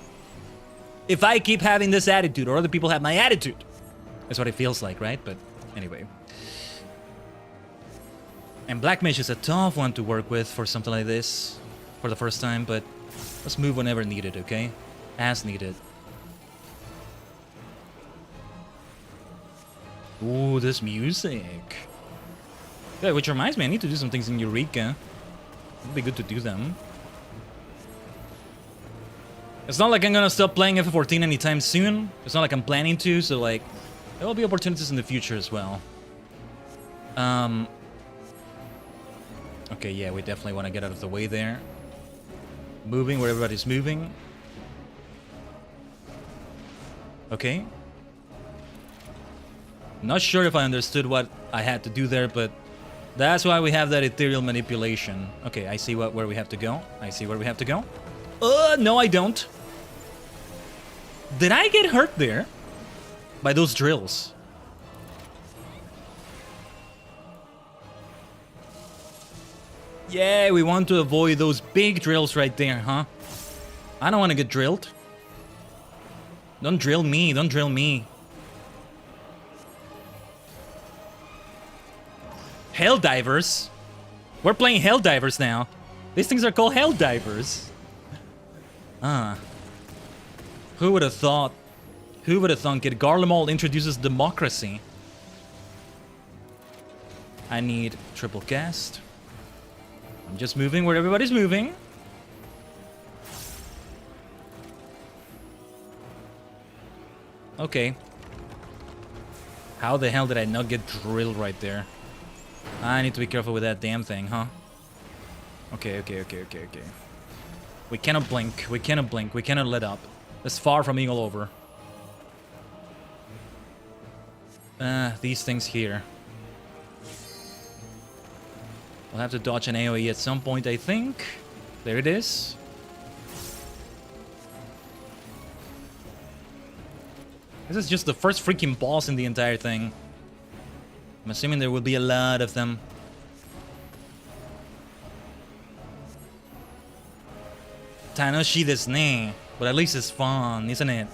if I keep having this attitude or other people have my attitude? That's what it feels like, right? But anyway. And Black Mage is a tough one to work with for something like this for the first time, but let's move whenever needed, okay? As needed. Ooh, this music. Yeah, which reminds me, I need to do some things in Eureka. It'd be good to do them. It's not like I'm gonna stop playing FF14 anytime soon. It's not like I'm planning to, so like, there will be opportunities in the future as well. Okay, yeah, we definitely want to get out of the way there. Moving where everybody's moving. Okay. Not sure if I understood what I had to do there, but that's why we have that ethereal manipulation. Okay, I see where we have to go. I see where we have to go. No, I don't. Did I get hurt there? By those drills? Yeah, we want to avoid those big drills right there, huh? I don't want to get drilled. Don't drill me, don't drill me. Helldivers? We're playing Helldivers now. These things are called Helldivers. Ah. Who would have thought? Who would have thunk it? Garlemald introduces democracy. I need triple cast. I'm just moving where everybody's moving. Okay. How the hell did I not get drilled right there? I need to be careful with that damn thing, huh? Okay. We cannot blink. We cannot blink. We cannot let up. That's far from being all over. These things here. We'll have to dodge an AoE at some point, I think. There it is. This is just the first freaking boss in the entire thing. I'm assuming there will be a lot of them. Tanoshi desu ne. But at least it's fun, isn't it?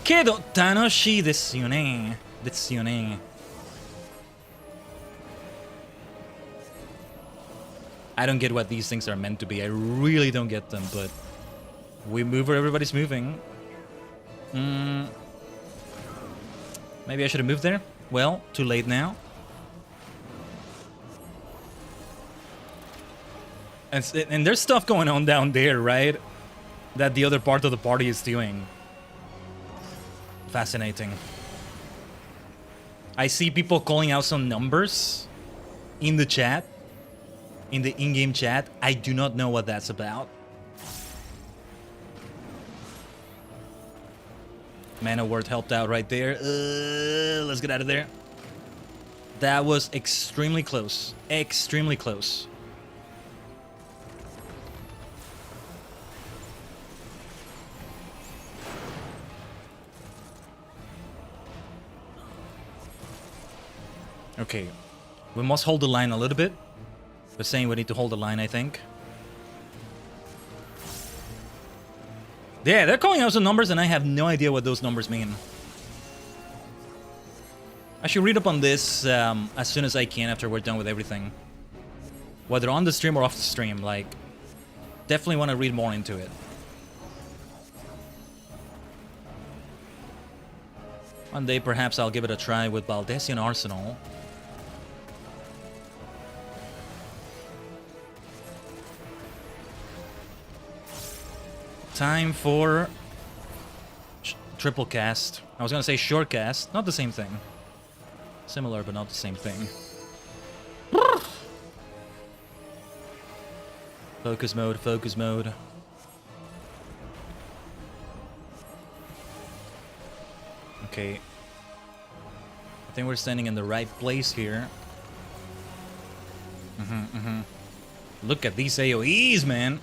Kedo tanoshi desu yo ne. Desu yo ne. I don't get what these things are meant to be. I really don't get them, but we move where everybody's moving. Maybe I should have moved there. Well, too late now. And there's stuff going on down there, right? That the other part of the party is doing. Fascinating. I see people calling out some numbers in the chat. In the in-game chat. I do not know what that's about. Mana Word helped out right there. Let's get out of there. That was extremely close. Extremely close. Okay. We must hold the line a little bit. We're saying we need to hold the line, I think. Yeah, they're calling out some numbers and I have no idea what those numbers mean. I should read up on this as soon as I can after we're done with everything. Whether on the stream or off the stream, like... Definitely want to read more into it. One day, perhaps I'll give it a try with Baldessian Arsenal. Time for triple cast. I was gonna say short cast, not the same thing. Similar, but not the same thing. Focus mode, focus mode. Okay. I think we're standing in the right place here. Look at these AoEs, man.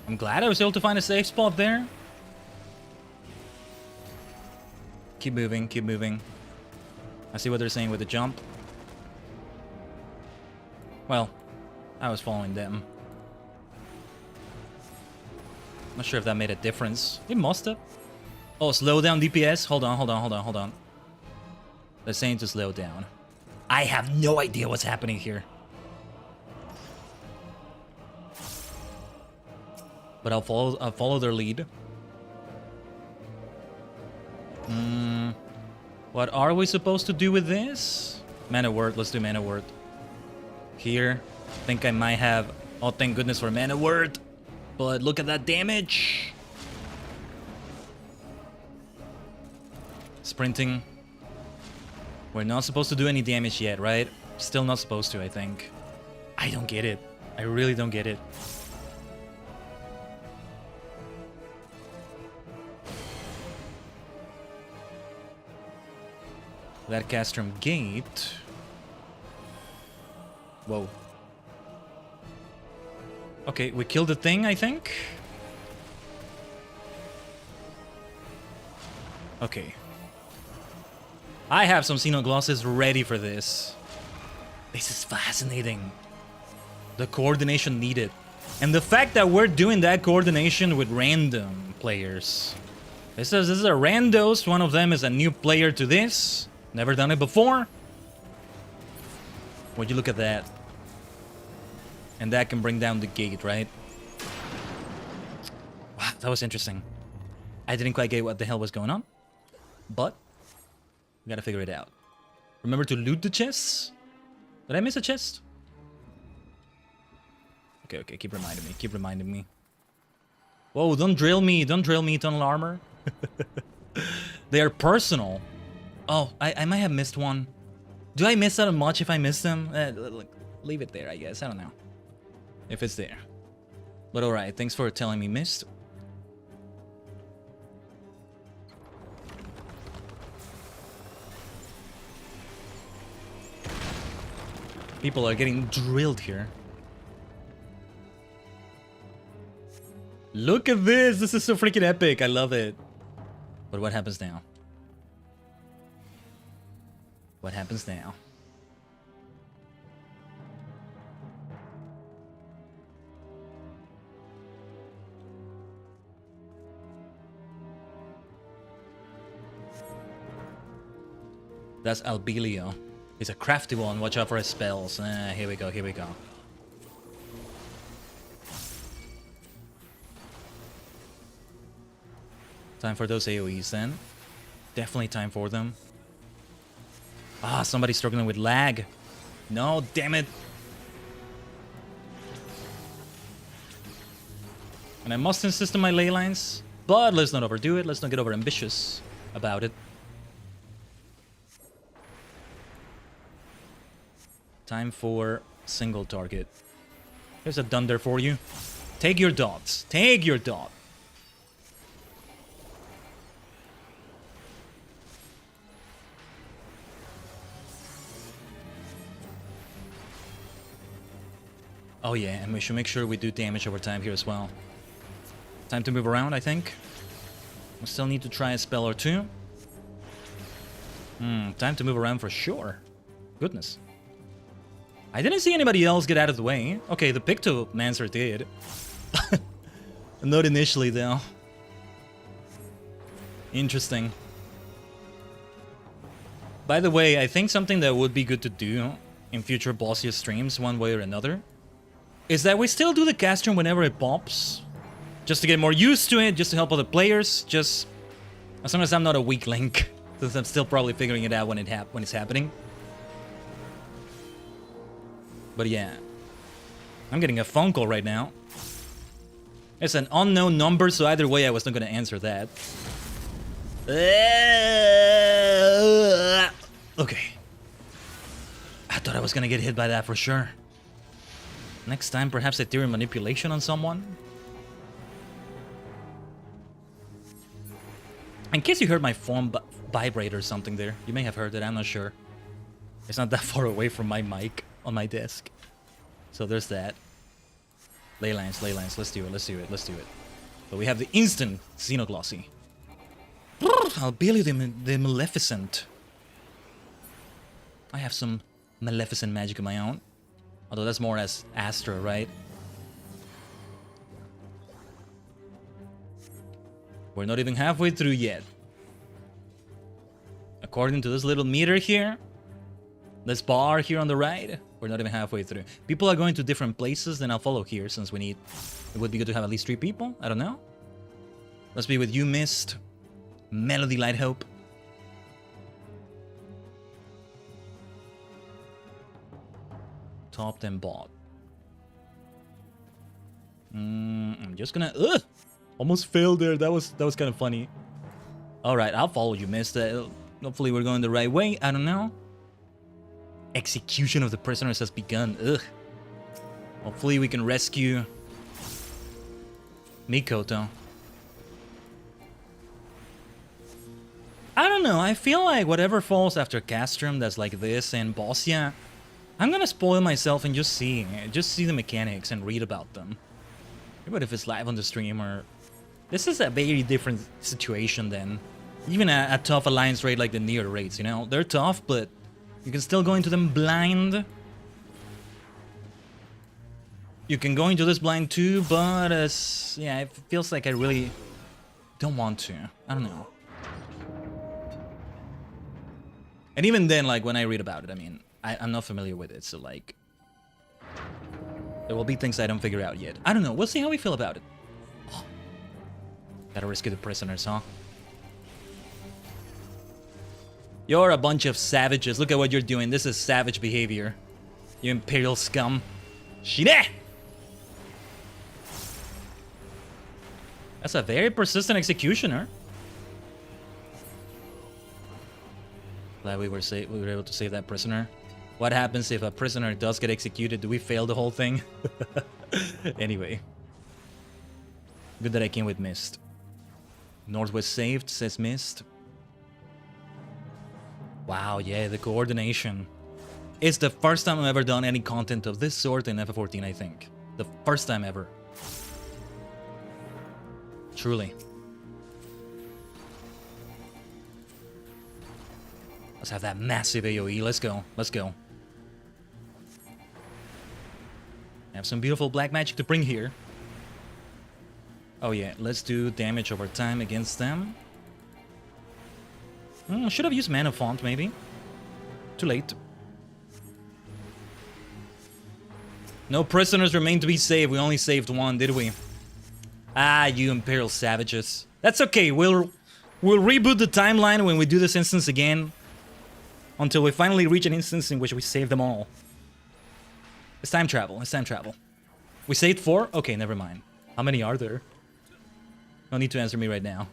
I'm glad I was able to find a safe spot there. Keep moving, keep moving. I see what they're saying with the jump. Well, I was following them. Not sure if that made a difference. It must have. Oh, slow down DPS? Hold on, hold on, hold on, hold on. They're saying to slow down. I have no idea what's happening here. But I'll follow their lead. What are we supposed to do with this? Mana word, let's do mana word. Here, I think I might have... Oh, thank goodness for mana word. But look at that damage. Sprinting. We're not supposed to do any damage yet, right? Still not supposed to, I think. I don't get it. I really don't get it. That Castrum Gate. Whoa. Okay, we killed the thing, I think. Okay. I have some Xenoglosses ready for this. This is fascinating. The coordination needed. And the fact that we're doing that coordination with random players. This is a randos. One of them is a new player to this. Never done it before. Would you look at that? And that can bring down the gate, right? Wow, that was interesting. I didn't quite get what the hell was going on. But we gotta figure it out. Remember to loot the chests? Did I miss a chest? Okay, keep reminding me, keep reminding me. Whoa, don't drill me, tunnel armor. They are personal. Oh, I might have missed one. Do I miss that much if I miss them? Leave it there, I guess. I don't know. If it's there. But alright, thanks for telling me missed. People are getting drilled here. Look at this! This is so freaking epic. I love it. But what happens now? What happens now? That's Albelio. He's a crafty one. Watch out for his spells. Here we go, here we go. Time for those AoEs then. Definitely time for them. Ah, somebody's struggling with lag. No, damn it. And I must insist on my ley lines. But let's not overdo it. Let's not get over ambitious about it. Time for single target. Here's a dunder for you. Take your dots. Take your dot. Oh yeah, and we should make sure we do damage over time here as well. Time to move around, I think. We still need to try a spell or two. Time to move around for sure. Goodness. I didn't see anybody else get out of the way. Okay, the Pictomancer did. Not initially, though. Interesting. By the way, I think something that would be good to do in future Bozja streams, one way or another, is that we still do the Castrum whenever it pops. Just to get more used to it, just to help other players, just... As long as I'm not a weak link. Since I'm still probably figuring it out when it's happening. But yeah. I'm getting a phone call right now. It's an unknown number, so either way I was not going to answer that. Okay. I thought I was going to get hit by that for sure. Next time, perhaps Ethereum manipulation on someone? In case you heard my phone vibrate or something there. You may have heard it, I'm not sure. It's not that far away from my mic on my desk. So there's that. Leylines, let's do it. But we have the instant Xenoglossy. Albili the Maleficent. I have some Maleficent magic of my own. Although that's more as Astra, right? We're not even halfway through yet. According to this little meter here, this bar here on the right, we're not even halfway through. People are going to different places, then I'll follow here since we need... It would be good to have at least 3 people. I don't know. Let's be with you, Mist. Melody Light Hope. Top then bot. I'm just gonna... Ugh! Almost failed there. That was kind of funny. Alright, I'll follow you, Mist. Hopefully we're going the right way. I don't know. Execution of the prisoners has begun. Ugh. Hopefully we can rescue Mikoto. I don't know. I feel like whatever falls after Castrum that's like this and Bozja, I'm gonna spoil myself and just see the mechanics and read about them. But if it's live on the stream or... This is a very different situation than even a tough alliance raid like the Neo raids, you know? They're tough, but you can still go into them blind. You can go into this blind too, but yeah, it feels like I really don't want to. I don't know. And even then, like, when I read about it, I mean, I'm not familiar with it, so like... There will be things I don't figure out yet. I don't know, we'll see how we feel about it. Oh. Gotta rescue the prisoners, huh? You're a bunch of savages. Look at what you're doing. This is savage behavior. You imperial scum. Shide! That's a very persistent executioner. Glad we were able to save that prisoner. What happens if a prisoner does get executed? Do we fail the whole thing? Anyway. Good that I came with Mist. Northwest saved, says Mist. Wow, yeah, the coordination. It's the first time I've ever done any content of this sort in FF14, I think. The first time ever. Truly. Let's have that massive AoE. Let's go. Let's go. I have some beautiful black magic to bring here. Oh yeah, let's do damage over time against them. Should have used Mana Font, maybe. Too late. No prisoners remain to be saved. We only saved one, did we? Ah, you Imperial Savages. That's okay. We'll reboot the timeline when we do this instance again. Until we finally reach an instance in which we save them all. It's time travel. It's time travel. We saved 4? Okay, never mind. How many are there? No need to answer me right now.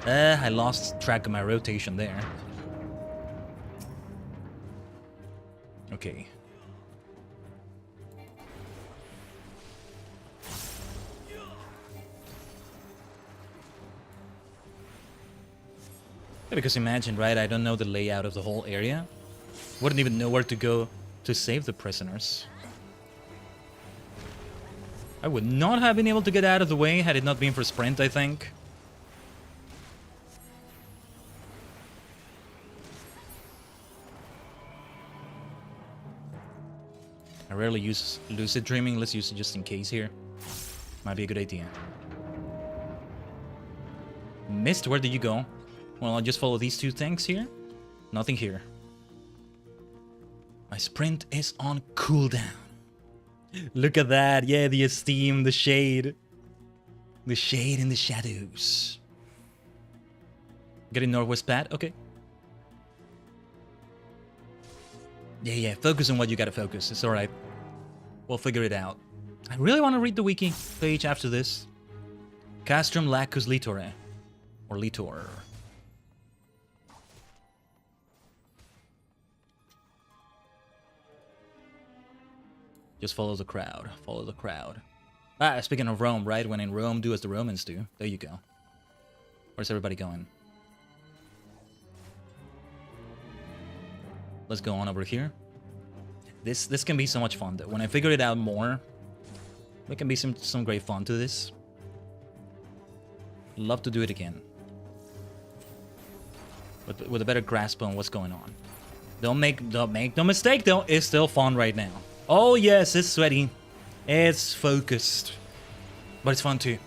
I lost track of my rotation there. Okay. Because imagine, right, I don't know the layout of the whole area. Wouldn't even know where to go to save the prisoners. I would not have been able to get out of the way had it not been for sprint, I think. I rarely use lucid dreaming. Let's use it just in case here. Might be a good idea. Mist, where did you go? Well, I'll just follow these 2 things here. Nothing here. My sprint is on cooldown. Look at that. Yeah, the esteem, the shade. The shade in the shadows. Getting Northwest Pat? Okay. Yeah, focus on what you gotta focus. It's alright. We'll figure it out. I really want to read the wiki page after this. Castrum Lacus Litore. Or Litor. Just follow the crowd. Follow the crowd. Ah, speaking of Rome, right? When in Rome, do as the Romans do. There you go. Where's everybody going? Let's go on over here. This can be so much fun, though. When I figure it out more, there can be some great fun to this. Love to do it again. But with a better grasp on what's going on. Don't make no mistake, though. It's still fun right now. Oh, yes, it's sweaty. It's focused. But it's fun, too.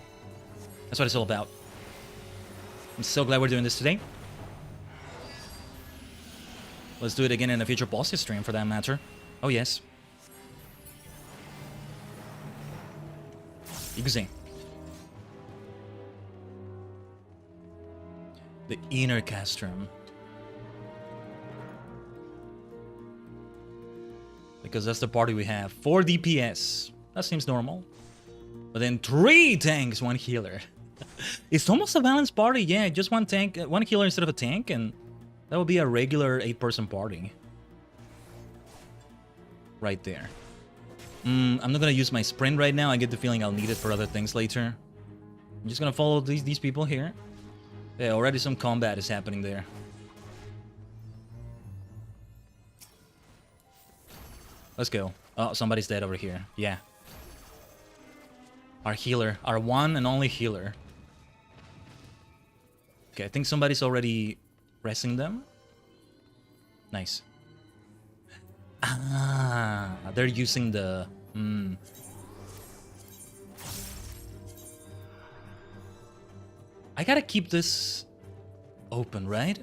That's what it's all about. I'm so glad we're doing this today. Let's do it again in a future Bozja stream, for that matter. Oh, yes. Easy. The inner castrum. Because that's the party we have. 4 DPS. That seems normal. But then 3 tanks, 1 healer. It's almost a balanced party. Yeah, just 1 tank, 1 healer instead of a tank, and that would be a regular 8-person party. Right there. I'm not gonna use my sprint right now. I get the feeling I'll need it for other things later. I'm just gonna follow these people here. Yeah, already some combat is happening there. Let's go. Oh, somebody's dead over here. Yeah. Our healer. Our one and only healer. Okay, I think somebody's already pressing them. Nice. Ah, they're using the... I gotta keep this open, right?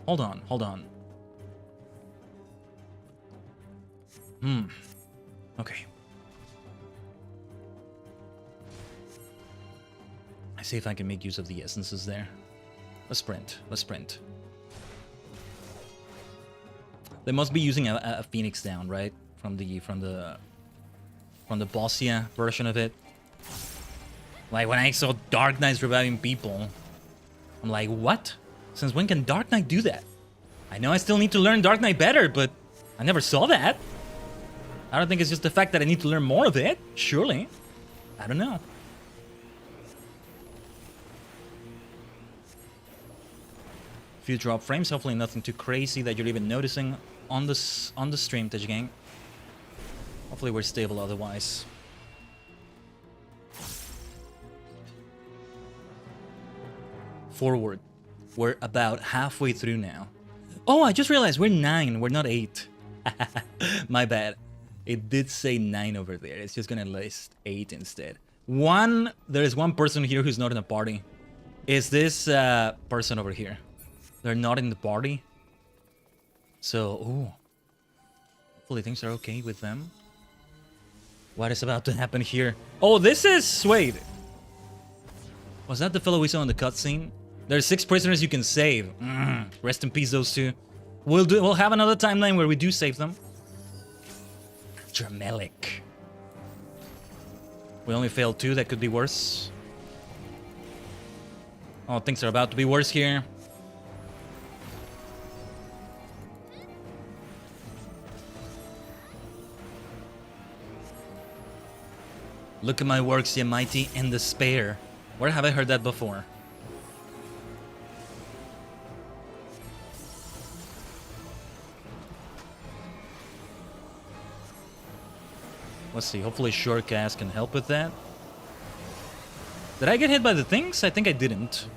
Hold on, hold on. Okay. I see if I can make use of the essences there. Let's sprint. Let's sprint. They must be using a Phoenix down, right? From the Bozja version of it. Like when I saw Dark Knights reviving people, I'm like, what? Since when can Dark Knight do that? I know I still need to learn Dark Knight better, but I never saw that. I don't think it's just the fact that I need to learn more of it. Surely. I don't know. Few drop frames, hopefully nothing too crazy that you're even noticing on the stream, Tajigen. Hopefully we're stable otherwise. Forward. We're about halfway through now. Oh, I just realized we're 9, we're not 8. My bad. It did say 9 over there. It's just gonna list 8 instead. There is one person here who's not in the party. Is this person over here? They're not in the party. So, ooh. Hopefully things are okay with them. What is about to happen here? Oh, this is Suede. Was that the fellow we saw in the cutscene? There's 6 prisoners you can save. Rest in peace, those 2. We'll have another timeline where we do save them. Dremelic. We only failed 2, that could be worse. Oh, things are about to be worse here. Look at my works, ye mighty, in despair. Where have I heard that before? Let's see, hopefully Shortcast can help with that. Did I get hit by the things? I think I didn't.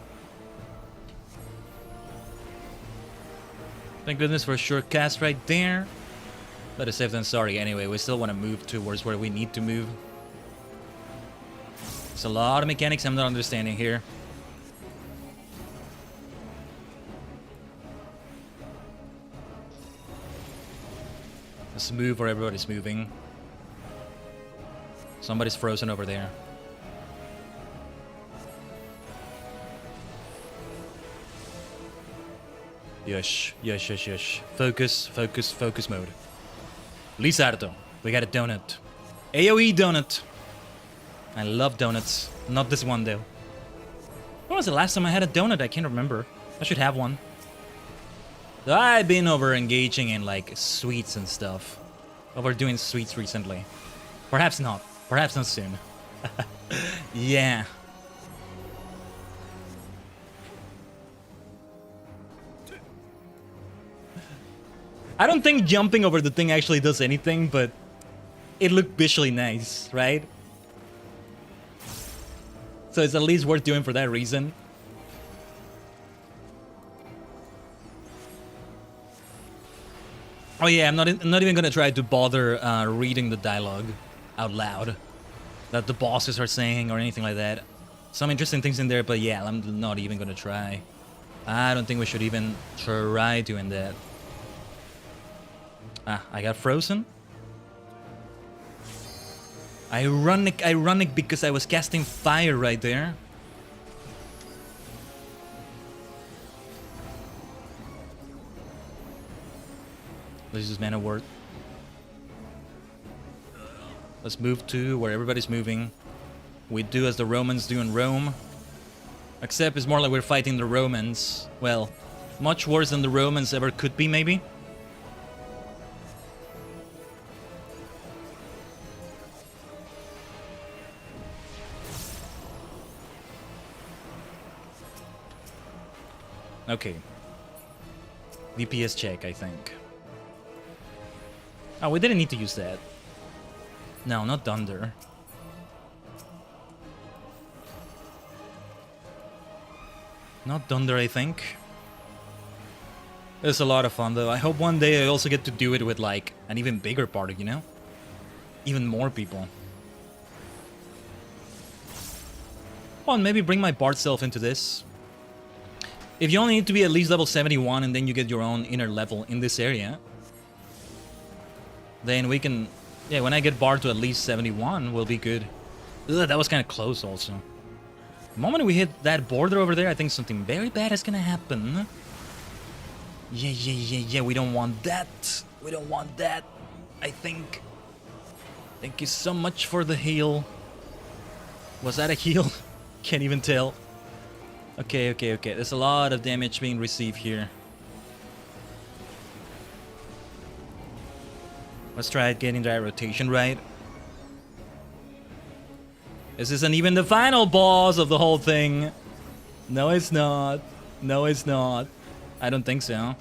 Thank goodness for a Shortcast right there. Better safe than sorry anyway, we still want to move towards where we need to move. There's a lot of mechanics I'm not understanding here. Let's move where everybody's moving. Somebody's frozen over there. Yush, yush, yush, yush. Focus, focus, focus mode. Lizardo, we got a donut. AoE donut. I love donuts. Not this one, though. When was the last time I had a donut? I can't remember. I should have one. I've been over engaging in, like, sweets and stuff. Overdoing sweets recently. Perhaps not. Perhaps not soon. Yeah. I don't think jumping over the thing actually does anything, but it looked visually nice, right? So it's at least worth doing for that reason. Oh yeah, I'm not even gonna try to bother reading the dialogue out loud that the bosses are saying or anything like that. Some interesting things in there, but yeah, I'm not even gonna try. I don't think we should even try doing that. Ah, I got frozen. Ironic because I was casting fire right there. Let's use mana word. Let's move to where everybody's moving. We do as the Romans do in Rome. Except it's more like we're fighting the Romans. Well, much worse than the Romans ever could be, maybe. Okay. DPS check, I think. Oh, we didn't need to use that. No, not Thunder. Not Thunder, I think. It's a lot of fun, though. I hope one day I also get to do it with, like, an even bigger party, you know? Even more people. Well, maybe bring my Bard self into this. If you only need to be at least level 71 and then you get your own inner level in this area, then we can... Yeah, when I get Bard to at least 71, we'll be good. Ugh, that was kind of close also. The moment we hit that border over there, I think something very bad is gonna happen. Yeah, we don't want that. We don't want that, I think. Thank you so much for the heal. Was that a heal? Can't even tell. Okay. There's a lot of damage being received here. Let's try getting that rotation right. This isn't even the final boss of the whole thing. No, it's not. No, it's not. I don't think so.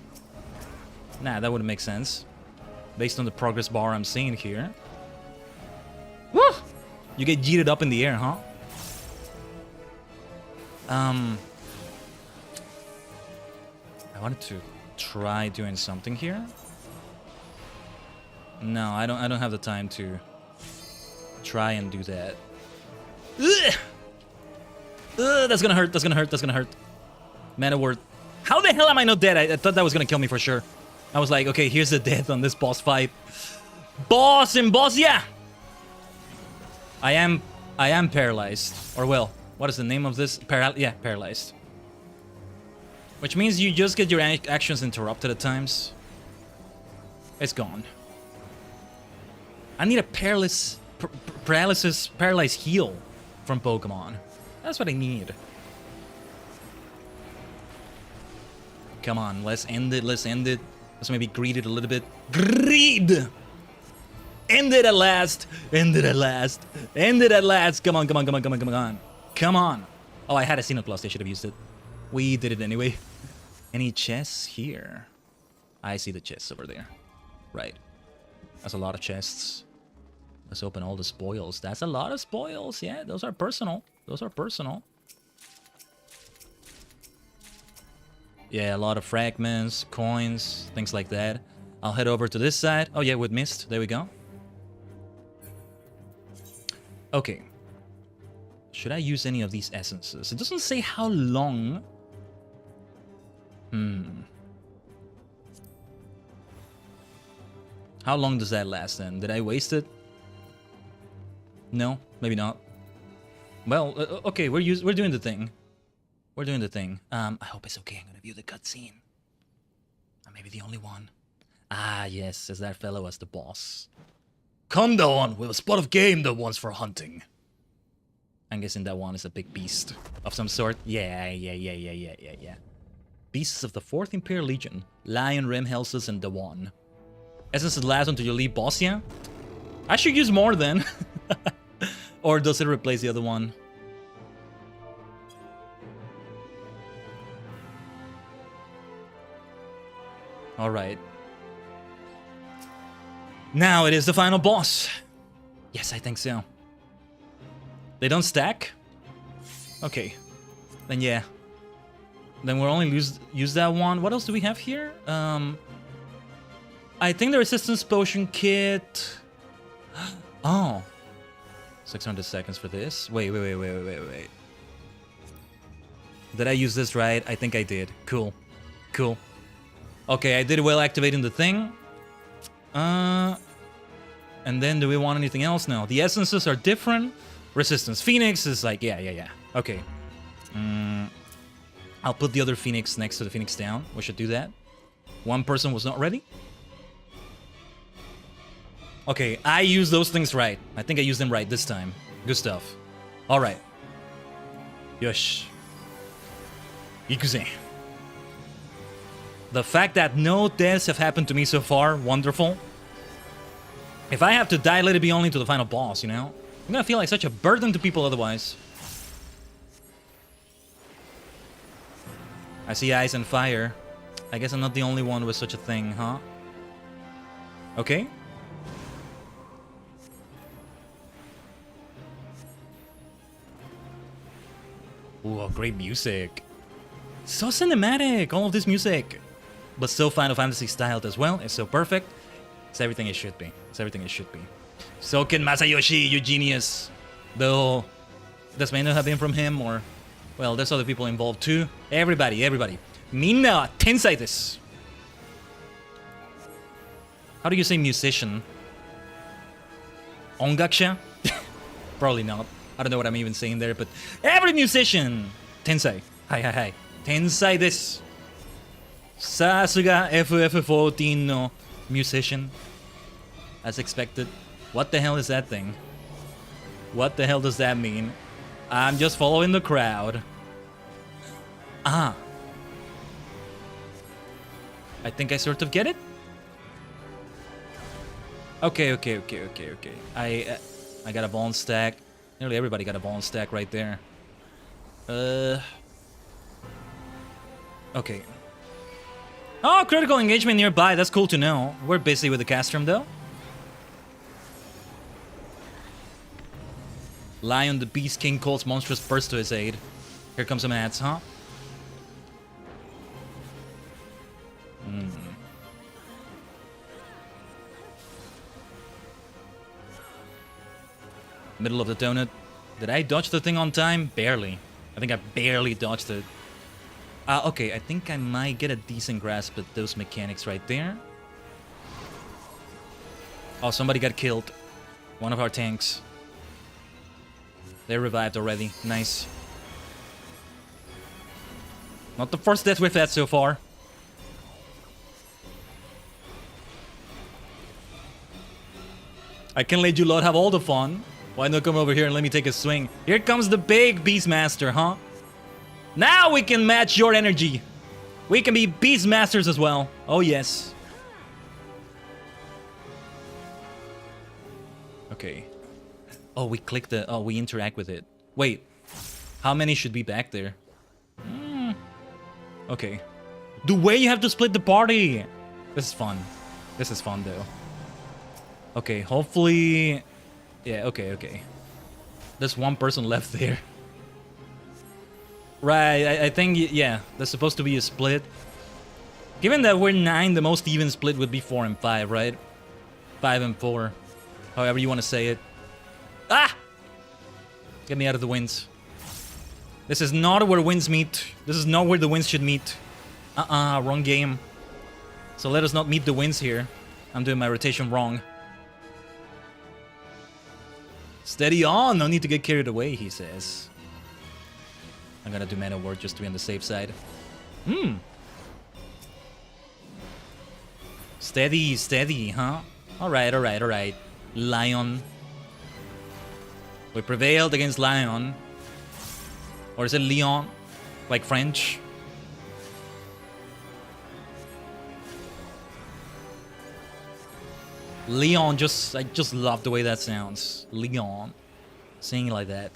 Nah, that wouldn't make sense. Based on the progress bar I'm seeing here. Woo! You get yeeted up in the air, huh? I wanted to try doing something here. No, I don't have the time to try and do that. Ugh! Ugh, that's gonna hurt. Mana word. How the hell am I not dead? I thought that was gonna kill me for sure. I was like, okay, here's the death on this boss fight. Boss in Bozja! I am paralyzed. Or well, what is the name of this? Paralyzed. Which means you just get your actions interrupted at times. It's gone. I need a paralyzed heal from Pokemon. That's what I need. Come on, let's end it. Let's maybe greed it a little bit. Greed! End it at last. Come on. Oh, I had a Xenoblast Plus. I should have used it. We did it anyway. Any chests here? I see the chests over there. Right. That's a lot of chests. Let's open all the spoils. That's a lot of spoils. Yeah, those are personal. Yeah, a lot of fragments, coins, things like that. I'll head over to this side. Oh yeah, with mist. There we go. Okay. Should I use any of these essences? It doesn't say how long. How long does that last then? Did I waste it? No, maybe not. Well, okay, we're doing the thing. I hope it's okay. I'm gonna view the cutscene. I may be the only one. Ah, yes, as that fellow as the boss. Come down with a spot of game that wants for hunting. I'm guessing that one is a big beast of some sort. Yeah. Beasts of the 4th Imperial Legion. Lion, Rim, Helsus, and Dawan. Essences last until you leave Bozja. I should use more then. Or does it replace the other one? Alright. Now it is the final boss. Yes, I think so. They don't stack? Okay. Then yeah. Then we'll only use that one. What else do we have here? I think the resistance potion kit. Oh. 600 seconds for this. Wait. Did I use this right? I think I did. Cool. Cool. Okay, I did well activating the thing. And then do we want anything else now? The essences are different. Resistance Phoenix is like, yeah. Okay. I'll put the other Phoenix next to the Phoenix down. We should do that. One person was not ready. Okay, I used those things right. I think I used them right this time. Good stuff. Alright. Yosh. Ikuze. The fact that no deaths have happened to me so far, wonderful. If I have to die, let it be only to the final boss, you know? I'm gonna feel like such a burden to people otherwise. I see ice and fire. I guess I'm not the only one with such a thing, huh? Okay. Ooh, great music. So cinematic, all of this music. But so Final Fantasy styled as well. It's so perfect. It's everything it should be. It's everything it should be. Soken Masayoshi, you genius. Though, this may not have been from him or... Well, there's other people involved too. Everybody. Minna, tensai desu. How do you say musician? Ongaksha? Probably not. I don't know what I'm even saying there, but every musician! Tensai. Hi. Tensai desu. Sasuga FFXIV no musician. As expected. What the hell is that thing? What the hell does that mean? I'm just following the crowd. Ah. I think I sort of get it. Okay. I got a bone stack. Nearly everybody got a bone stack right there. Okay. Oh, critical engagement nearby. That's cool to know. We're busy with the castrum though. Lion the Beast King calls monstrous burst to his aid. Here comes some ads, huh? Middle of the donut. Did I dodge the thing on time? Barely. I think I barely dodged it. Okay, I think I might get a decent grasp at those mechanics right there. Oh, somebody got killed. One of our tanks. They're revived already. Nice. Not the first death we've had so far. I can let you lot have all the fun. Why not come over here and let me take a swing? Here comes the big Beastmaster, huh? Now we can match your energy. We can be Beastmasters as well. Oh, yes. Okay. Oh, we click the... Oh, we interact with it. Wait. How many should be back there? Okay. The way you have to split the party! This is fun. This is fun, though. Okay, hopefully... Yeah, okay. There's one person left there. Right, I think, yeah, there's supposed to be a split. Given that we're 9, the most even split would be 4 and 5, right? 5 and 4. However you want to say it. Ah! Get me out of the winds. This is not where winds meet. This is not where the winds should meet. Wrong game. So let us not meet the winds here. I'm doing my rotation wrong. Steady on, no need to get carried away, he says. I'm gonna do mana ward just to be on the safe side. Steady, huh? Alright. Lion. We prevailed against Lion. Or is it Leon? Like French? Leon, I just love the way that sounds. Leon. Saying it like that.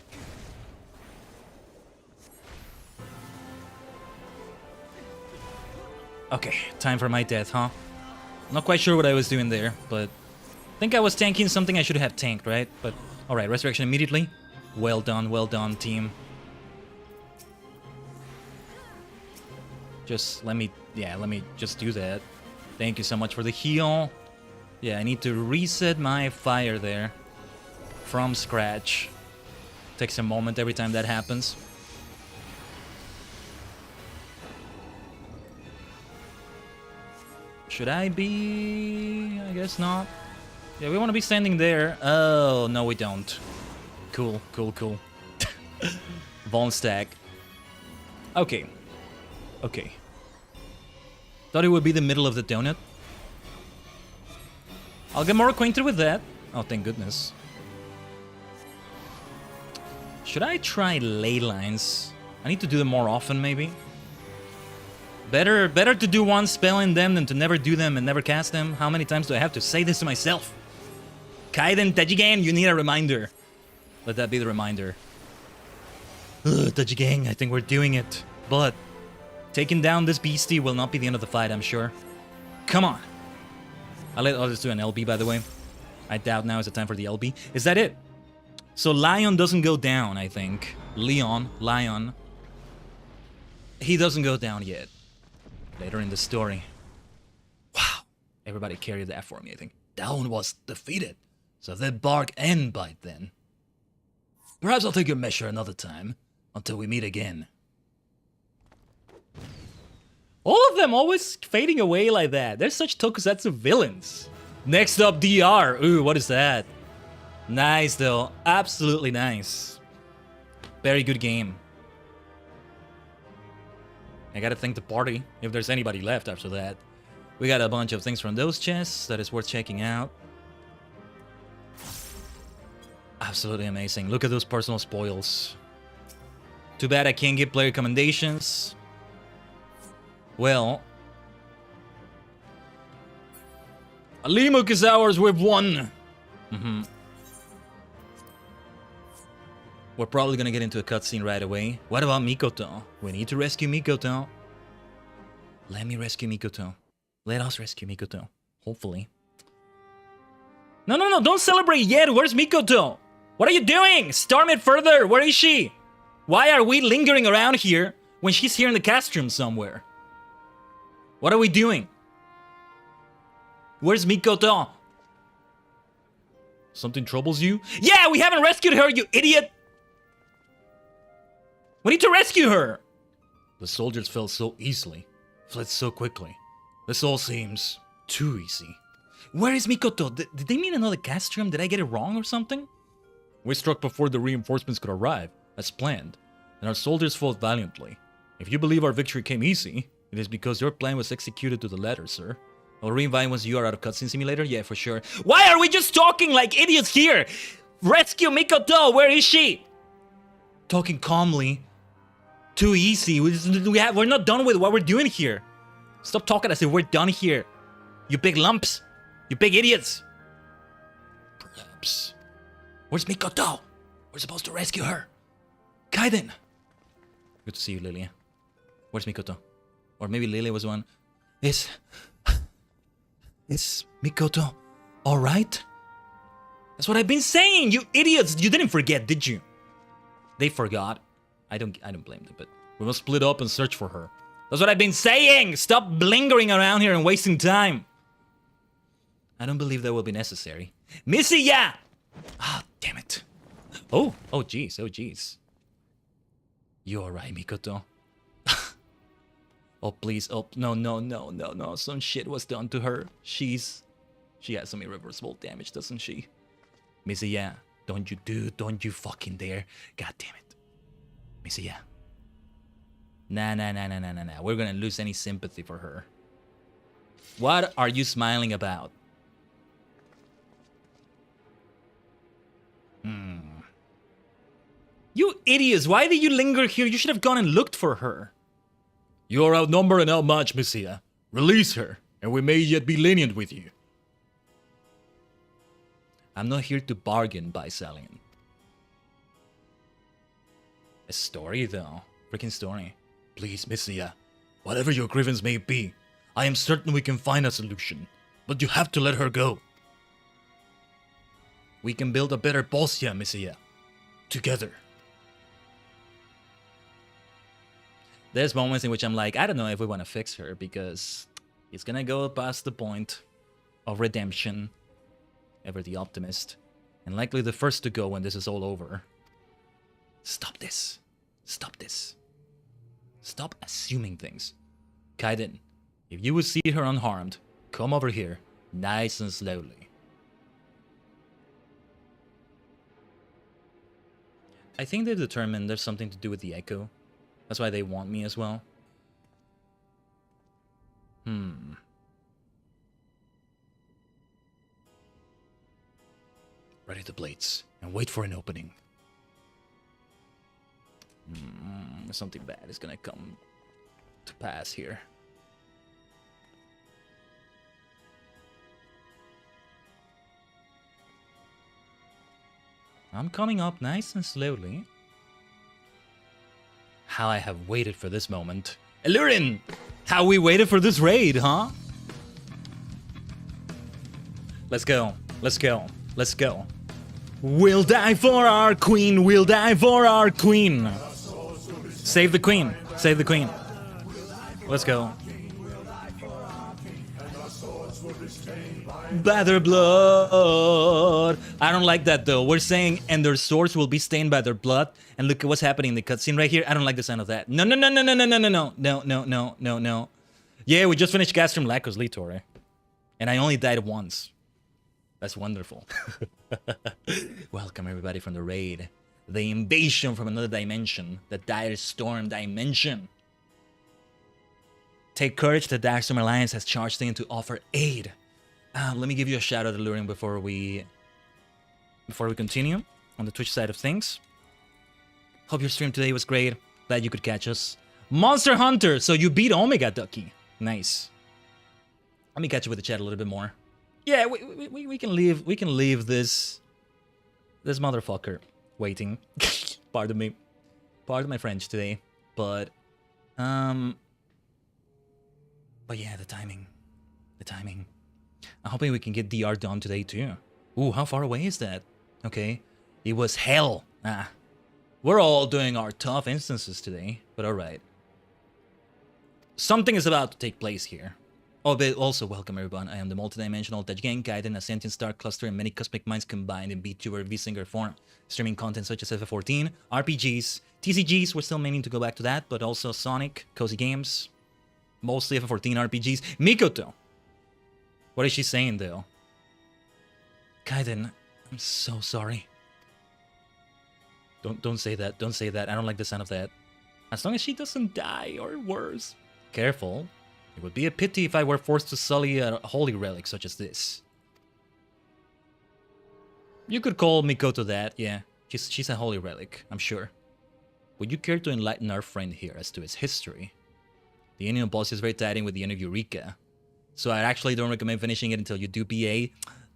Okay, time for my death, huh? Not quite sure what I was doing there, but I think I was tanking something I should have tanked, right? But alright, resurrection immediately. Well done, team. Just let me just do that. Thank you so much for the heal. Yeah, I need to reset my fire there from scratch. Takes a moment every time that happens. Should I be? I guess not. Yeah, we want to be standing there. Oh, no we don't. Cool. Von stack. Okay. Thought it would be the middle of the donut. I'll get more acquainted with that. Oh, thank goodness. Should I try ley lines? I need to do them more often, maybe. Better to do one spell in them than to never do them and never cast them. How many times do I have to say this to myself? Khaiden, Tajigen, you need a reminder. Let that be the reminder. Ugh, Tajigen, I think we're doing it. But taking down this beastie will not be the end of the fight, I'm sure. Come on. I'll let others do an LB, by the way. I doubt now is the time for the LB. Is that it? So Lion doesn't go down, I think. Lion. He doesn't go down yet. Later in the story. Wow. Everybody carried that for me, I think. That one was defeated. So they bark and bite then. Perhaps I'll take your measure another time. Until we meet again. All of them always fading away like that. They're such tokusatsu villains. Next up, DR. Ooh, what is that? Nice, though. Absolutely nice. Very good game. I gotta thank the party, if there's anybody left after that. We got a bunch of things from those chests that is worth checking out. Absolutely amazing. Look at those personal spoils. Too bad I can't give player commendations. Well, Alimuk is ours, we've won. We're probably gonna get into a cutscene right away. What about Mikoto? We need to rescue Mikoto. Let me rescue Mikoto. Let us rescue Mikoto. Hopefully. No, don't celebrate yet. Where's Mikoto? What are you doing? Storm it further. Where is she? Why are we lingering around here when she's here in the cast room somewhere? What are we doing? Where's Mikoto? Something troubles you? Yeah, we haven't rescued her, you idiot! We need to rescue her! The soldiers fell so easily, fled so quickly. This all seems too easy. Where is Mikoto? Did they mean another cast room? Did I get it wrong or something? We struck before the reinforcements could arrive, as planned, and our soldiers fought valiantly. If you believe our victory came easy, it is because your plan was executed to the letter, sir. I'll reinvite once you are out of cutscene simulator? Yeah, for sure. Why are we just talking like idiots here? Rescue Mikoto, where is she? Talking calmly. Too easy. We're not done with what we're doing here. Stop talking as if we're done here. You big lumps. You big idiots. Perhaps. Where's Mikoto? We're supposed to rescue her. Khaiden. Good to see you, Lilia. Where's Mikoto? Or maybe Lilia was one. Is Mikoto alright? That's what I've been saying, you idiots! You didn't forget, did you? They forgot. I don't blame them, but we must split up and search for her. That's what I've been saying! Stop lingering around here and wasting time! I don't believe that will be necessary. Missy, yeah! Ah, damn it. Oh jeez. You alright, Mikoto? Oh, please. Oh, no. Some shit was done to her. She has some irreversible damage, doesn't she? Missy, yeah. Don't you fucking dare. God damn it. Missy, yeah. Nah. We're gonna lose any sympathy for her. What are you smiling about? You idiots, why did you linger here? You should have gone and looked for her. You are outnumbered and outmatched, Messiah. Release her, and we may yet be lenient with you. I'm not here to bargain by selling. A story, though. Freaking story. Please, Misia, whatever your grievance may be, I am certain we can find a solution. But you have to let her go. We can build a better Bozja, Misia. Together. There's moments in which I'm like, I don't know if we want to fix her, because it's gonna go past the point of redemption. Ever the optimist. And likely the first to go when this is all over. Stop this. Stop this. Stop assuming things. Khaiden, if you would see her unharmed, come over here, nice and slowly. I think they've determined there's something to do with the echo. That's why they want me as well. Ready the blades and wait for an opening. Something bad is gonna come to pass here. I'm coming up nice and slowly. How I have waited for this moment. Illurin! How we waited for this raid, huh? Let's go. Let's go. Let's go. We'll die for our queen. We'll die for our queen. Save the queen. Save the queen. Let's go. By their blood. I don't like that though. We're saying and their swords will be stained by their blood. And look at what's happening in the cutscene right here. I don't like the sound of that. No, no, no, no, no, no, no, no, no, no, no, no, no, no. Yeah, we just finished Gas from Lacos Litor. And I only died once. That's wonderful. Welcome everybody from the raid. The invasion from another dimension. The Dire Storm dimension. Take courage, the Darkstorm Alliance has charged in to offer aid. Let me give you a shout out, Alluring, before we continue on the Twitch side of things. Hope your stream today was great. Glad you could catch us. Monster Hunter, so you beat Omega Ducky. Nice. Let me catch you with the chat a little bit more. Yeah, we can leave this motherfucker waiting. Pardon me. Pardon my French today, but yeah, the timing. I'm hoping we can get DR done today too. Ooh, how far away is that? Okay. It was hell. We're all doing our tough instances today, but alright. Something is about to take place here. Oh, but also welcome everyone. I am the multidimensional Tajigen, Khaiden, a sentient star cluster, and many cosmic minds combined in VTuber V-Singer form. Streaming content such as FF14, RPGs, TCGs, we're still meaning to go back to that, but also Sonic, cozy games, mostly FF14 RPGs. Mikoto! What is she saying though? Khaiden, I'm so sorry. Don't say that, don't say that. I don't like the sound of that. As long as she doesn't die, or worse. Careful. It would be a pity if I were forced to sully a holy relic such as this. You could call Mikoto that, yeah. She's a holy relic, I'm sure. Would you care to enlighten our friend here as to its history? The ending of Bozja is very tiring with the end of Eureka. So I actually don't recommend finishing it until you do BA.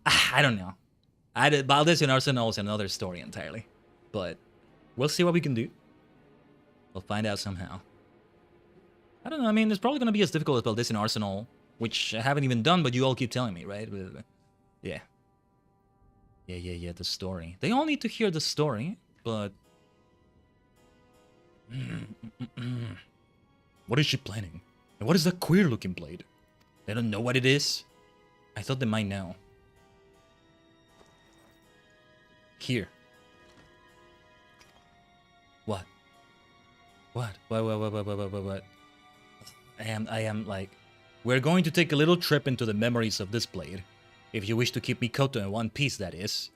I don't know. Baldes and Arsenal is another story entirely. But we'll see what we can do. We'll find out somehow. I don't know, I mean, it's probably going to be as difficult as Baldes and Arsenal, which I haven't even done, but you all keep telling me, right? Yeah. Yeah, the story. They all need to hear the story, but... What is she planning? And what is that queer-looking blade? They don't know what it is? I thought they might know. Here. What? What? I am like... We're going to take a little trip into the memories of this blade. If you wish to keep Mikoto in one piece, that is.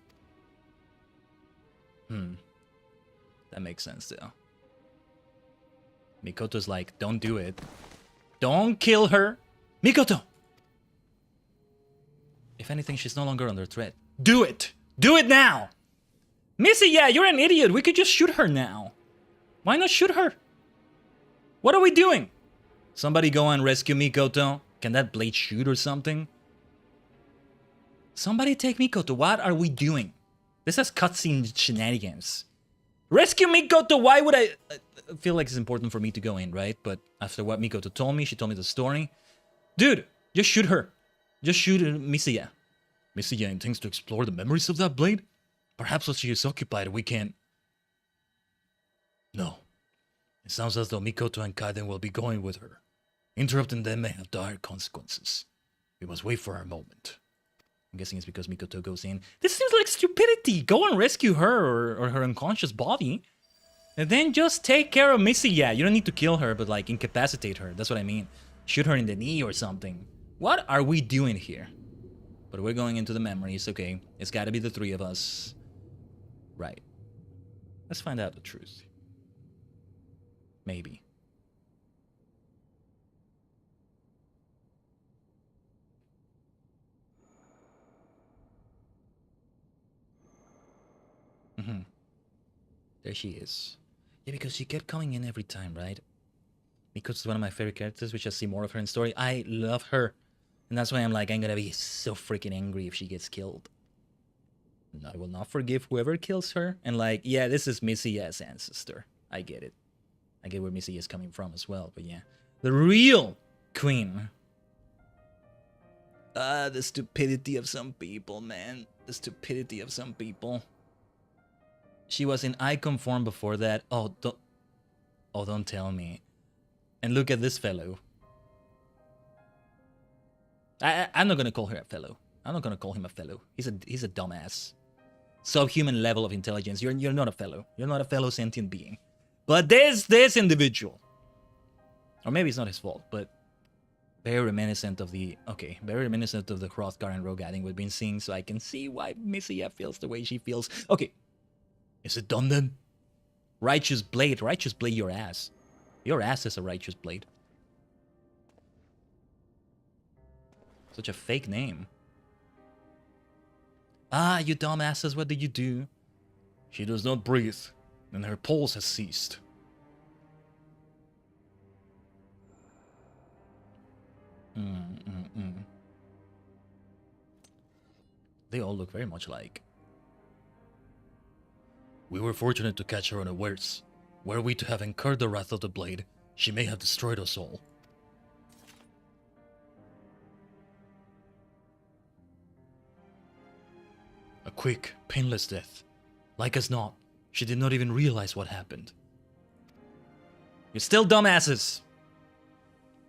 That makes sense, though. Mikoto's like, don't do it. Don't kill her! Mikoto! If anything, she's no longer under threat. Do it! Do it now! Missy, yeah, you're an idiot. We could just shoot her now. Why not shoot her? What are we doing? Somebody go and rescue Mikoto. Can that blade shoot or something? Somebody take Mikoto. What are we doing? This has cutscene shenanigans. Rescue Mikoto! Why would I feel like it's important for me to go in, right? But after what Mikoto told me, she told me the story. Dude, just shoot her. Just shoot Misiya. Misiya intends to explore the memories of that blade? Perhaps while she is occupied, we can... No. It sounds as though Mikoto and Khaiden will be going with her. Interrupting them may have dire consequences. We must wait for our moment. I'm guessing it's because Mikoto goes in. This seems like stupidity. Go and rescue her or her unconscious body. And then just take care of Misiya. You don't need to kill her, but like incapacitate her. That's what I mean. Shoot her in the knee or something. What are we doing here? But we're going into the memories. Okay, it's gotta be the three of us. Right. Let's find out the truth. Maybe. There she is. Yeah, because she kept coming in every time, right? Because it's one of my favorite characters, which I see more of her in story. I love her. And that's why I'm like, I'm gonna be so freaking angry if she gets killed. And I will not forgive whoever kills her. And like, yeah, this is Misiya's ancestor. I get it. I get where Misiya is coming from as well, but yeah. The real queen. The stupidity of some people, man. The stupidity of some people. She was in icon form before that. Oh, don't tell me. And look at this fellow. I'm not gonna call her a fellow. I'm not gonna call him a fellow. He's a dumbass. Subhuman level of intelligence. You're not a fellow. You're not a fellow sentient being. But this individual, or maybe it's not his fault, but very reminiscent of the Hrothgar and Rogading we've been seeing, so I can see why Misiya feels the way she feels. Okay. Is it done then? Righteous blade, your ass. Your ass is a righteous blade. Such a fake name. Ah, you dumbasses, what did you do? She does not breathe, and her pulse has ceased. They all look very much alike. We were fortunate to catch her unawares. Were we to have incurred the wrath of the blade, she may have destroyed us all. A quick, painless death. Like as not, she did not even realize what happened. You're still dumbasses.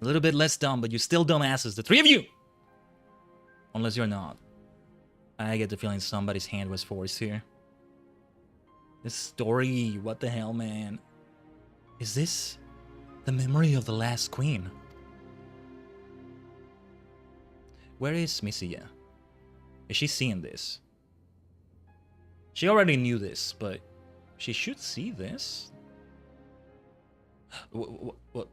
A little bit less dumb, but you're still dumbasses. The three of you! Unless you're not. I get the feeling somebody's hand was forced here. This story, what the hell, man? Is this the memory of the last queen? Where is Misiya? Is she seeing this? She already knew this, but she should see this. What?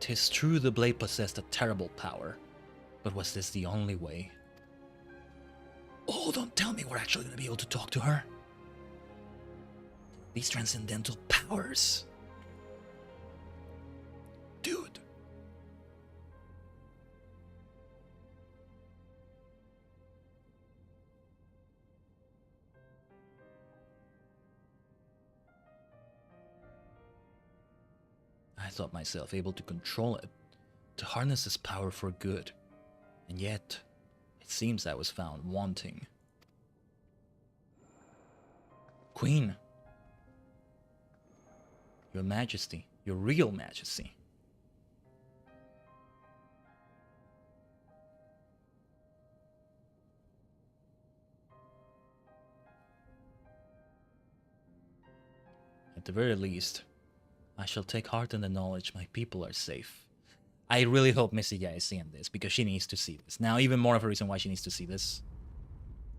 'Tis true the blade possessed a terrible power, but was this the only way? Oh, don't tell me we're actually gonna be able to talk to her. These transcendental powers. Dude. I thought myself able to control it, to harness its power for good, and yet, it seems I was found wanting. Queen. Your Majesty, your real Majesty. At the very least, I shall take heart in the knowledge my people are safe. I really hope Misiya is seeing this, because she needs to see this. Now, even more of a reason why she needs to see this.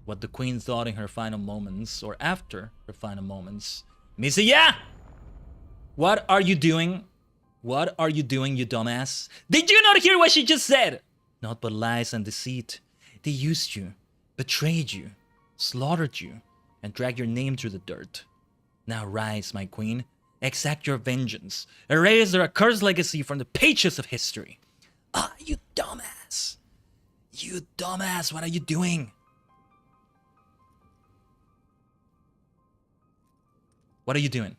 What the Queen thought in her final moments, or after her final moments. Misiya! What are you doing? What are you doing, you dumbass? Did you not hear what she just said? Naught but lies and deceit. They used you, betrayed you, slaughtered you, and dragged your name through the dirt. Now rise, my queen. Exact your vengeance. Erase their accursed legacy from the pages of history. Ah, you dumbass. You dumbass, what are you doing? What are you doing?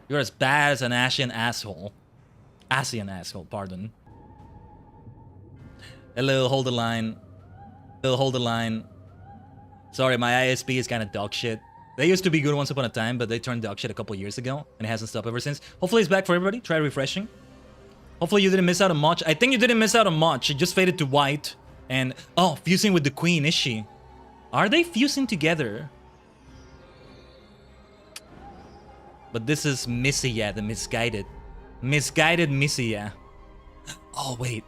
You're as bad as an Asian asshole. Asian asshole, pardon. Hello, hold the line. Hello, hold the line. Sorry, my ISP is kind of dog shit. They used to be good once upon a time, but they turned dog shit a couple years ago, and it hasn't stopped ever since. Hopefully it's back for everybody. Try refreshing. Hopefully you didn't miss out on much. I think you didn't miss out on much. It just faded to white. And, oh, fusing with the queen, is she? Are they fusing together? But this is Misia, the misguided. Misguided Misia. Oh, wait.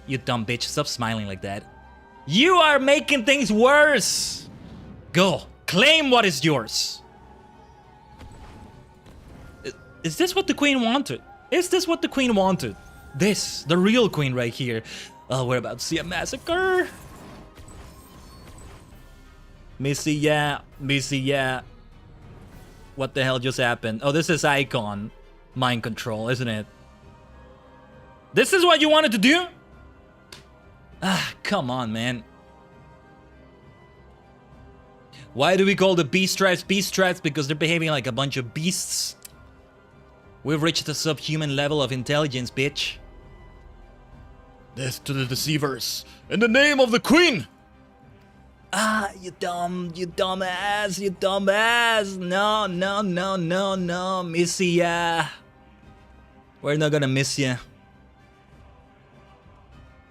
You dumb bitch. Stop smiling like that. You are making things worse! Go. Claim what is yours. Is this what the queen wanted? Is this what the queen wanted? This, the real queen right here. Oh, we're about to see a massacre. Misia, Misia. What the hell just happened? Oh, this is Icon. Mind control, isn't it? This is what you wanted to do? Ah, come on, man. Why do we call the beast tribes? Because they're behaving like a bunch of beasts. We've reached a subhuman level of intelligence, bitch. Death to the deceivers. In the name of the queen! Ah, you dumbass, you dumbass. No, no, no, no, no. Misia. We're not gonna miss ya.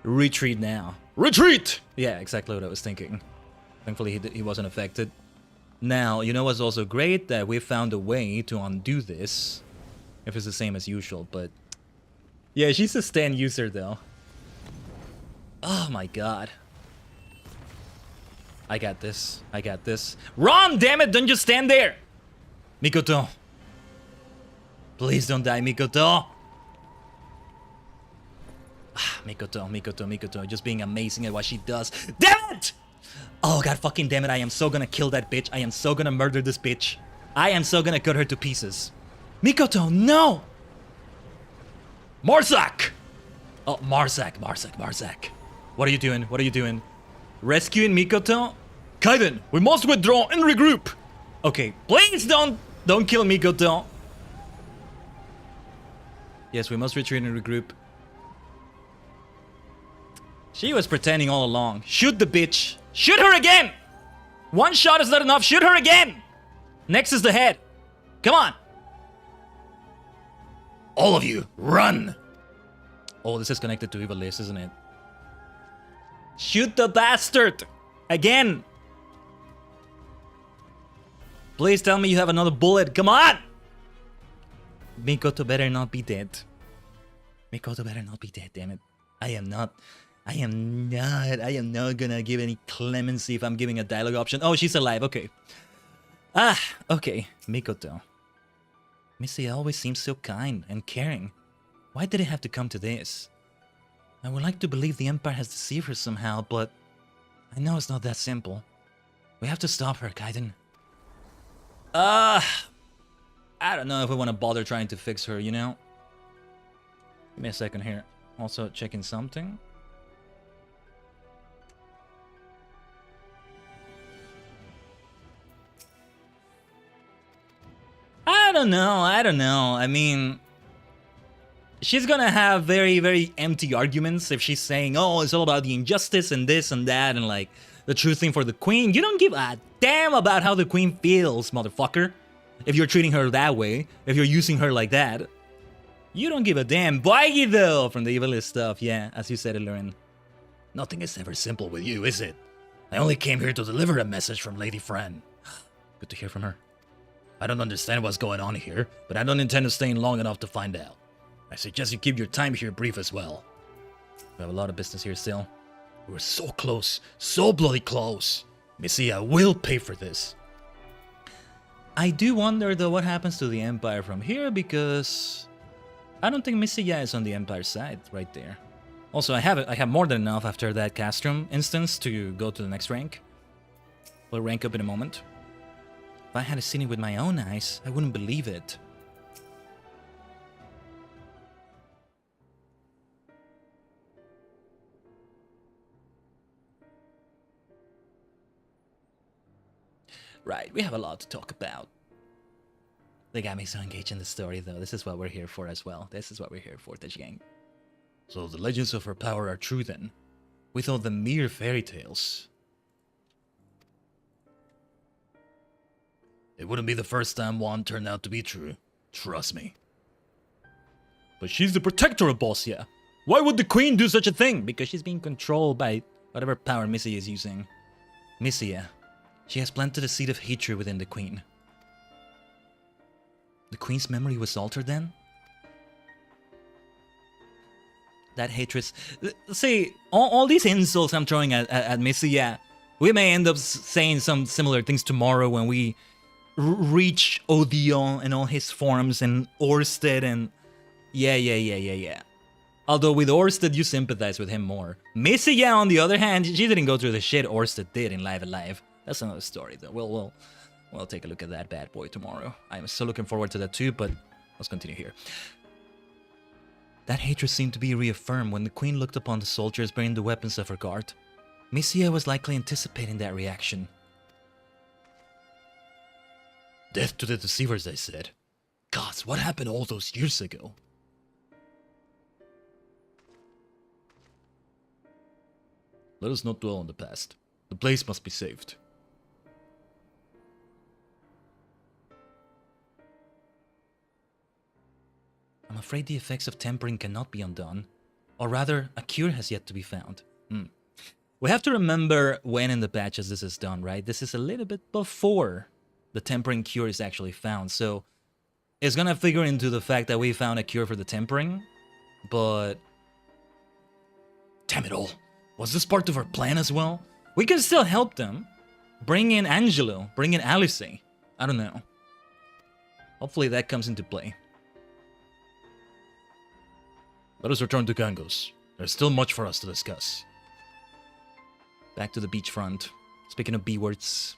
Retreat now. Retreat! Yeah, exactly what I was thinking. Thankfully, he wasn't affected. Now, you know what's also great? That we found a way to undo this. If it's the same as usual, but... Yeah, she's a stand user, though. Oh my god. I got this. I got this. Run, damn it! Don't just stand there! Mikoto. Please don't die, Mikoto. Mikoto. Just being amazing at what she does. Damn it! Oh god fucking damn it, I am so gonna kill that bitch. I am so gonna murder this bitch. I am so gonna cut her to pieces. Mikoto, no! Marsak! Oh, Marsak. What are you doing? What are you doing? Rescuing Mikoto? Khaiden, we must withdraw and regroup! Okay, please don't kill Mikoto. Yes, we must retreat and regroup. She was pretending all along. Shoot the bitch. Shoot her again! One shot is not enough. Shoot her again! Next is the head. Come on! All of you, run! Oh, this is connected to Ivalice, isn't it? Shoot the bastard! Again! Please tell me you have another bullet. Come on! Mikoto better not be dead. Mikoto better not be dead, damn it. I am not gonna give any clemency if I'm giving a dialogue option. Oh, she's alive, okay. Ah, okay. Mikoto. Missy always seems so kind and caring. Why did it have to come to this? I would like to believe the Empire has deceived her somehow, but I know it's not that simple. We have to stop her, Khaiden. I don't know if we want to bother trying to fix her, you know? Give me a second here. Also checking something. I don't know. I mean, she's gonna have very, very empty arguments if she's saying, oh, it's all about the injustice and this and that and like the true thing for the queen. You don't give a damn about how the queen feels, motherfucker. If you're treating her that way, if you're using her like that. You don't give a damn. Boigi though, from the evilest stuff. Yeah, as you said, Illurin. Nothing is ever simple with you, is it? I only came here to deliver a message from Lady Fran. Good to hear from her. I don't understand what's going on here, but I don't intend to stay in long enough to find out. I suggest you keep your time here brief as well. We have a lot of business here still. We're so close, so bloody close. Missy, I will pay for this. I do wonder though what happens to the Empire from here, because I don't think Missy is on the Empire side right there. Also, I have more than enough after that Castrum instance to go to the next rank. We'll rank up in a moment. If I had seen it with my own eyes, I wouldn't believe it. Right, we have a lot to talk about. They got me so engaged in the story, though. This is what we're here for as well. This is what we're here for, Tajigen. So the legends of her power are true then? We thought them mere fairy tales. It wouldn't be the first time one turned out to be true. Trust me. But she's the protector of Bozja. Why would the queen do such a thing? Because she's being controlled by whatever power Missy is using. Missy, she has planted a seed of hatred within the queen. The queen's memory was altered then? That hatred... See, all these insults I'm throwing at Missy, yeah. We may end up saying some similar things tomorrow when we reach Odeon and all his forms and Orsted and... Yeah. Although with Orsted, you sympathize with him more. Missy, yeah, on the other hand, she didn't go through the shit Orsted did in Live Alive. That's another story, though. We'll take a look at that bad boy tomorrow. I'm still looking forward to that too, but let's continue here. That hatred seemed to be reaffirmed when the queen looked upon the soldiers bearing the weapons of her guard. Missy was likely anticipating that reaction. Death to the deceivers, I said. Gods, what happened all those years ago? Let us not dwell on the past. The place must be saved. I'm afraid the effects of tempering cannot be undone. Or rather, a cure has yet to be found. We have to remember when in the batches this is done, right? This is a little bit before the tempering cure is actually found. So it's gonna figure into the fact that we found a cure for the tempering. But... damn it all. Was this part of our plan as well? We can still help them. Bring in Angelo. Bring in Alice. I don't know. Hopefully that comes into play. Let us return to Gangos. There's still much for us to discuss. Back to the beachfront. Speaking of B words.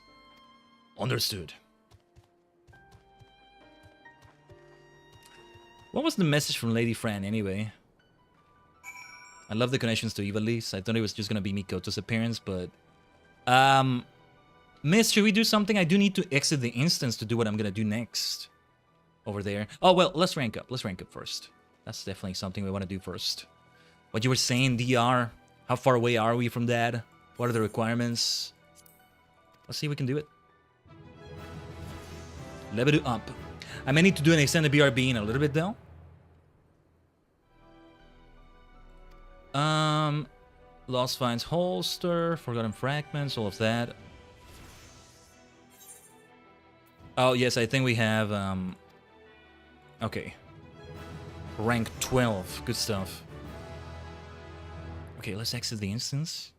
Understood. What was the message from Lady Fran anyway? I love the connections to Ivalice. I thought it was just gonna be Mikoto's appearance, but... Miss, should we do something? I do need to exit the instance to do what I'm gonna do next. Over there. Oh, well, let's rank up. Let's rank up first. That's definitely something we want to do first. What you were saying, DR. How far away are we from that? What are the requirements? Let's see if we can do it. Level up. I may need to do an extended BRB in a little bit, though. Lost Finds Holster, Forgotten Fragments, all of that. Oh, yes, I think we have, okay. Rank 12, good stuff. Okay, let's exit the instance.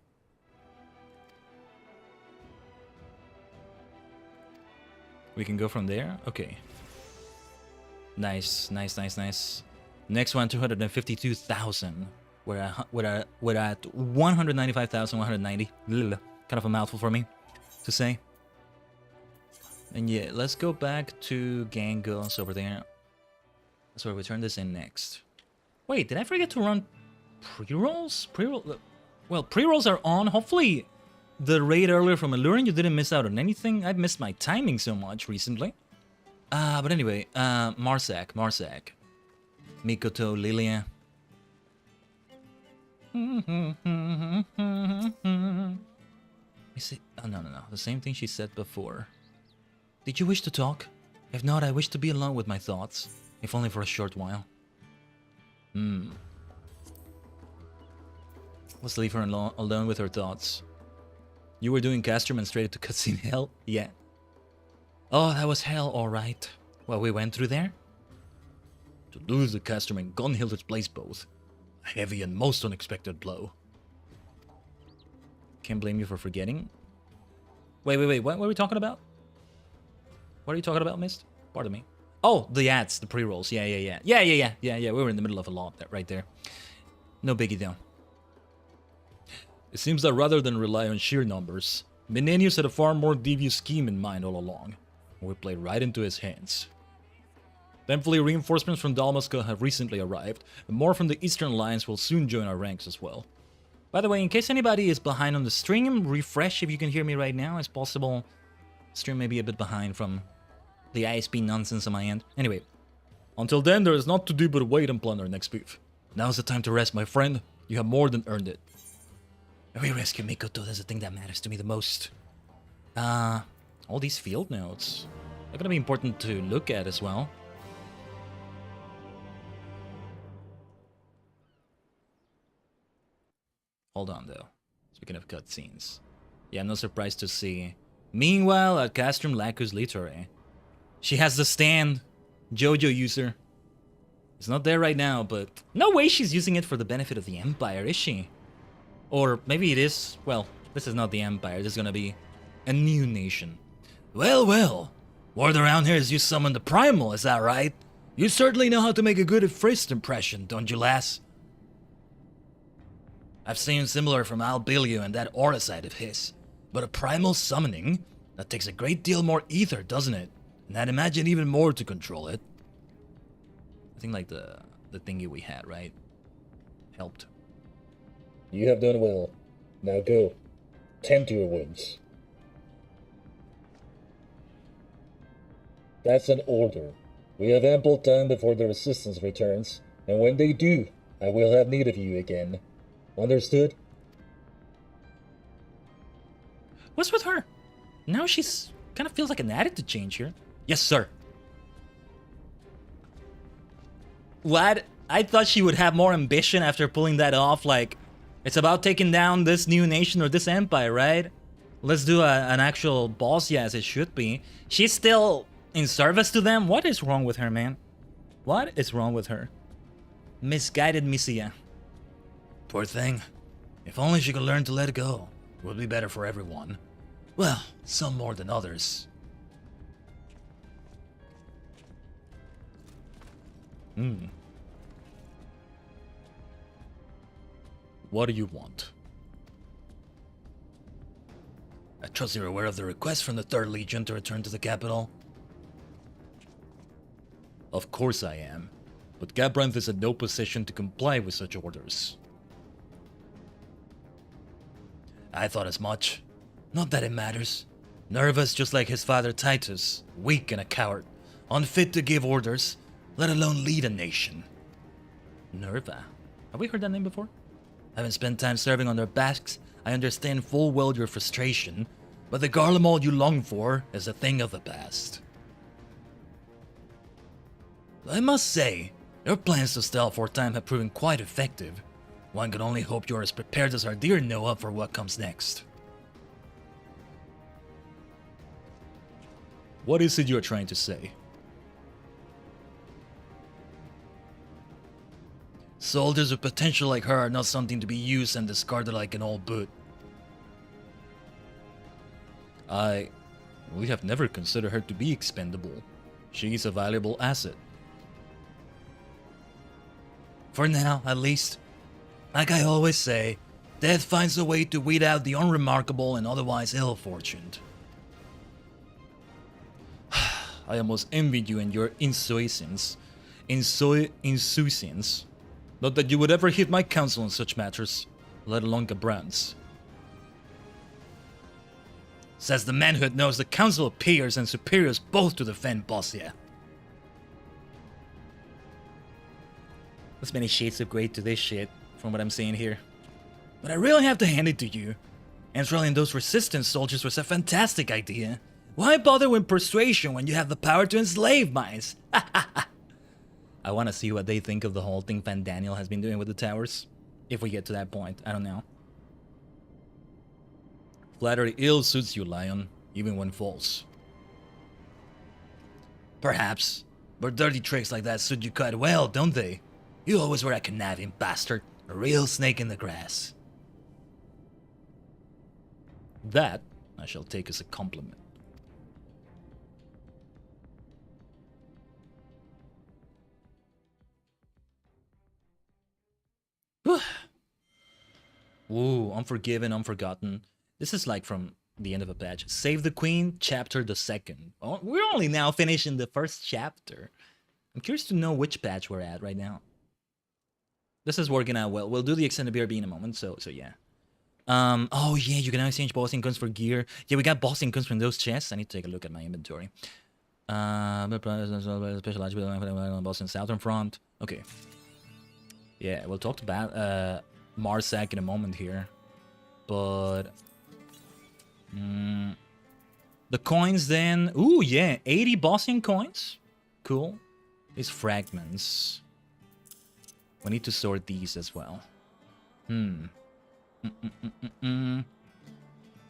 We can go from there? Okay. Nice. Next one, 252,000. We're at 195,190. Kind of a mouthful for me to say. And yeah, let's go back to Gangos over there. That's where we turn this in next. Wait, did I forget to run pre-rolls? Well, pre-rolls are on. Hopefully the raid earlier from Alluring, you didn't miss out on anything. I've missed my timing so much recently. But anyway, Marsak. Mikoto, Lilia. Is it? Oh, no. The same thing she said before. Did you wish to talk? If not, I wish to be alone with my thoughts. If only for a short while. Let's leave her alone with her thoughts. You were doing Casterman straight to cutscene hell? Yeah. Oh, that was hell, alright. What we went through there? To lose the Casterman Gunhilder's place both. A heavy and most unexpected blow. Can't blame you for forgetting. Wait, what were we talking about? What are you talking about, Mist? Pardon me. Oh, the ads, the pre-rolls. Yeah. We were in the middle of a lot right there. No biggie though. It seems that rather than rely on sheer numbers, Menenius had a far more devious scheme in mind all along. We played right into his hands. Thankfully, reinforcements from Dalmasca have recently arrived, and more from the Eastern Alliance will soon join our ranks as well. By the way, in case anybody is behind on the stream, refresh if you can hear me right now. It's possible Stream may be a bit behind from the ISP nonsense on my end. Anyway, until then, there is naught to do but wait and plan our next move. Now's the time to rest, my friend. You have more than earned it. We rescue Mikoto, that's the thing that matters to me the most. All these field notes are gonna be important to look at as well. Hold on, though. Speaking of cutscenes. Yeah, no surprise to see. Meanwhile, at Castrum Lacus Litore, she has the stand. JoJo user. It's not there right now, but no way she's using it for the benefit of the Empire, is she? Or maybe it is. Well, this is not the Empire. This is gonna be a new nation. Well, well. Word around here is you summoned the Primal, is that right? You certainly know how to make a good first impression, don't you, lass? I've seen similar from Albilio and that aura side of his. But a Primal summoning? That takes a great deal more ether, doesn't it? And I'd imagine even more to control it. I think like the thingy we had, right? Helped. You have done well. Now go. Tend to your wounds. That's an order. We have ample time before the resistance returns, and when they do, I will have need of you again. Understood? What's with her? Now she's kind of feels like an attitude change here. Yes, sir. What? I thought she would have more ambition after pulling that off. Like, it's about taking down this new nation or this empire, right? Let's do an actual boss, yeah, as it should be. She's still in service to them? What is wrong with her, man? What is wrong with her? Misguided Misia. Poor thing. If only she could learn to let go, it would be better for everyone. Well, some more than others. What do you want? I trust you're aware of the request from the 3rd Legion to return to the capital. Of course I am, but Gabranth is in no position to comply with such orders. I thought as much. Not that it matters. Nervous just like his father Titus, weak and a coward, unfit to give orders, let alone lead a nation. Nerva? Have we heard that name before? Having spent time serving on their backs, I understand full well your frustration, but the Garlemald you long for is a thing of the past. I must say, your plans to stall for time have proven quite effective. One can only hope you're as prepared as our dear Noah for what comes next. What is it you're trying to say? Soldiers with potential like her are not something to be used and discarded like an old boot. We have never considered her to be expendable. She's a valuable asset. For now, at least. Like I always say, death finds a way to weed out the unremarkable and otherwise ill-fortuned. I almost envied you and your insouciance. Insouciance. Not that you would ever heed my counsel on such matters, let alone Gabrand's. Says the man who knows the council of peers and superiors both to defend Bozja. There's many shades of grey to this shit, from what I'm seeing here. But I really have to hand it to you. Enthralling those resistance soldiers was a fantastic idea. Why bother with persuasion when you have the power to enslave minds? I want to see what they think of the whole thing Van Daniel has been doing with the towers. If we get to that point, I don't know. Flattery ill suits you, Lion, even when false. Perhaps, but dirty tricks like that suit you quite well, don't they? You always were a conniving bastard, a real snake in the grass. That I shall take as a compliment. Ooh, Unforgiven, Unforgotten. This is like from the end of a patch. Save the Queen, chapter the 2nd. Oh, we're only now finishing the first chapter. I'm curious to know which patch we're at right now. This is working out well. We'll do the extended BRB in a moment, so yeah. Oh yeah, you can now exchange bossing guns for gear. Yeah, we got bossing guns from those chests. I need to take a look at my inventory. Specialized with boss in Southern Front. Okay. Yeah, we'll talk about Marsak in a moment here. But the coins then. Ooh, yeah, 80 bossing coins. Cool. These fragments. We need to sort these as well. Yeah, I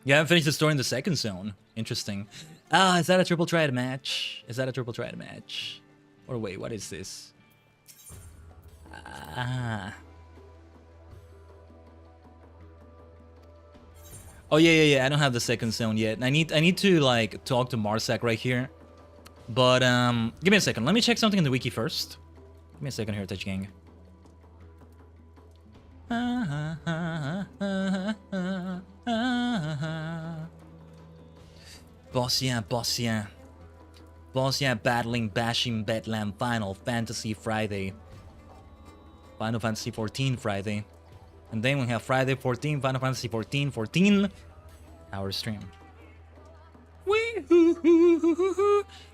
haven't finished the story in the second zone. Interesting. Ah, is that a triple triad match? Is that a triple triad match? Or wait, what is this? Ah. Oh yeah. I don't have the second zone yet. I need to like talk to Marsak right here. But give me a second. Let me check something in the wiki first. Give me a second here, Tajigen. Bozja battling bashing bedlam Final Fantasy Friday. Final Fantasy 14 Friday. And then we have Friday 14, Final Fantasy 14, 14-hour stream.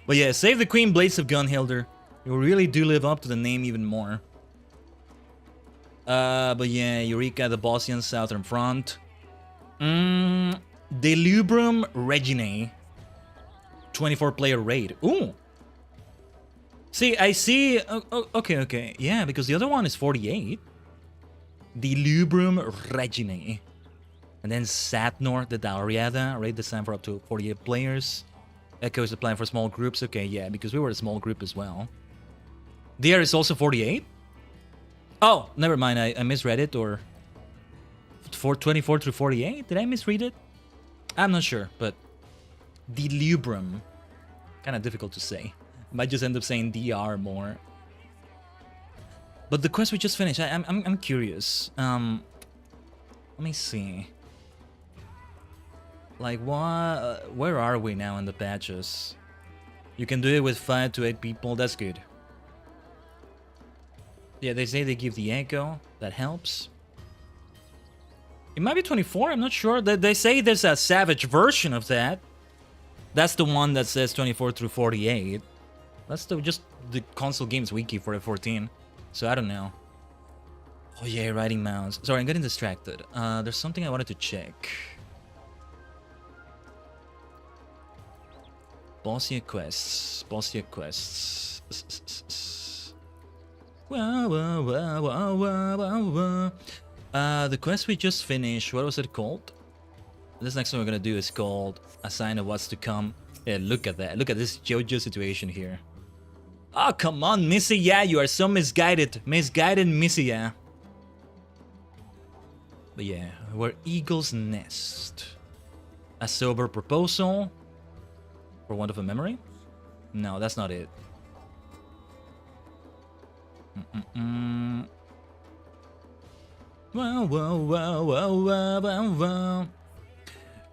But yeah, save the Queen Blades of Gunhilder. You really do live up to the name even more. But yeah, Eureka, the Bosnian Southern Front. Delubrum Reginae. 24-player raid. Ooh. See, I see. Okay. Yeah, because the other one is 48. Delubrum Reginae. And then Satnor, the Dalriada. Raid designed for up to 48 players. Echo is the plan for small groups. Okay, yeah, because we were a small group as well. DR is also 48? Oh, never mind. I misread it, or 24 through 48? Did I misread it? I'm not sure, but Delubrum. Kind of difficult to say. Might just end up saying DR more. But the quest we just finished, I'm curious. Let me see. Like, what? Where are we now in the patches? You can do it with 5 to 8 people. That's good. Yeah, they say they give the echo. That helps. It might be 24. I'm not sure. They say there's a savage version of that. That's the one that says 24 through 48. That's just the console games wiki for F14. So I don't know. Oh yeah, riding mouse. Sorry, I'm getting distracted. There's something I wanted to check. Bosnia quests. The quest we just finished, what was it called? This next one we're gonna do is called A Sign of What's to Come. Yeah, look at that. Look at this JoJo situation here. Oh, come on, Missy, yeah, you are so misguided. Misguided Missy, yeah. But yeah, we're Eagle's Nest. A sober proposal. For want of a memory? No, that's not it.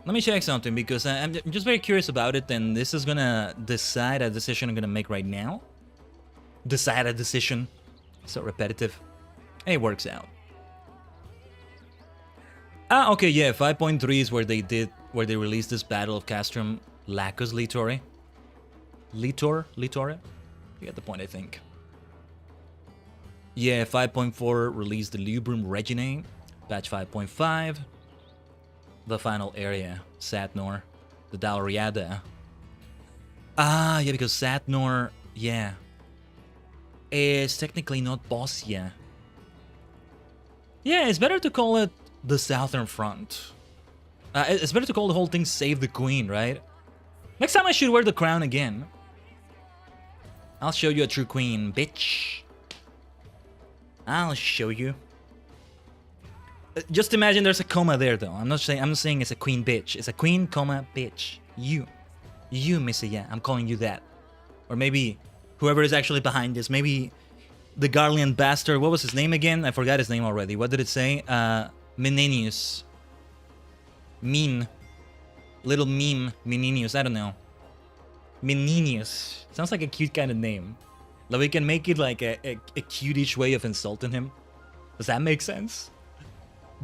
Let me check something, because I'm just very curious about it, and this is gonna decide a decision I'm gonna make right now. Decide a decision. So repetitive. It works out. Ah, okay, yeah, 5.3 is where they released this Battle of Castrum Lacus Litore. Litore? You get the point, I think. Yeah, 5.4 released the Lubrum Reginae. Patch 5.5. The final area, Satnor. The Dalriada. Ah, yeah, because Satnor, yeah, is technically not Bosnia. Yeah, it's better to call it the Southern Front. It's better to call the whole thing Save the Queen, right? Next time I should wear the crown again. I'll show you a true queen, bitch. I'll show you. Just imagine there's a comma there, though. I'm not saying it's a queen bitch. It's a queen, comma, bitch. You, Missy, yeah, I'm calling you that. Or maybe whoever is actually behind this. Maybe the Garlean bastard. What was his name again? I forgot his name already. What did it say? Menenius. Mean. Little meme. Menenius. I don't know. Menenius. Sounds like a cute kind of name. Like we can make it like a cute-ish way of insulting him. Does that make sense?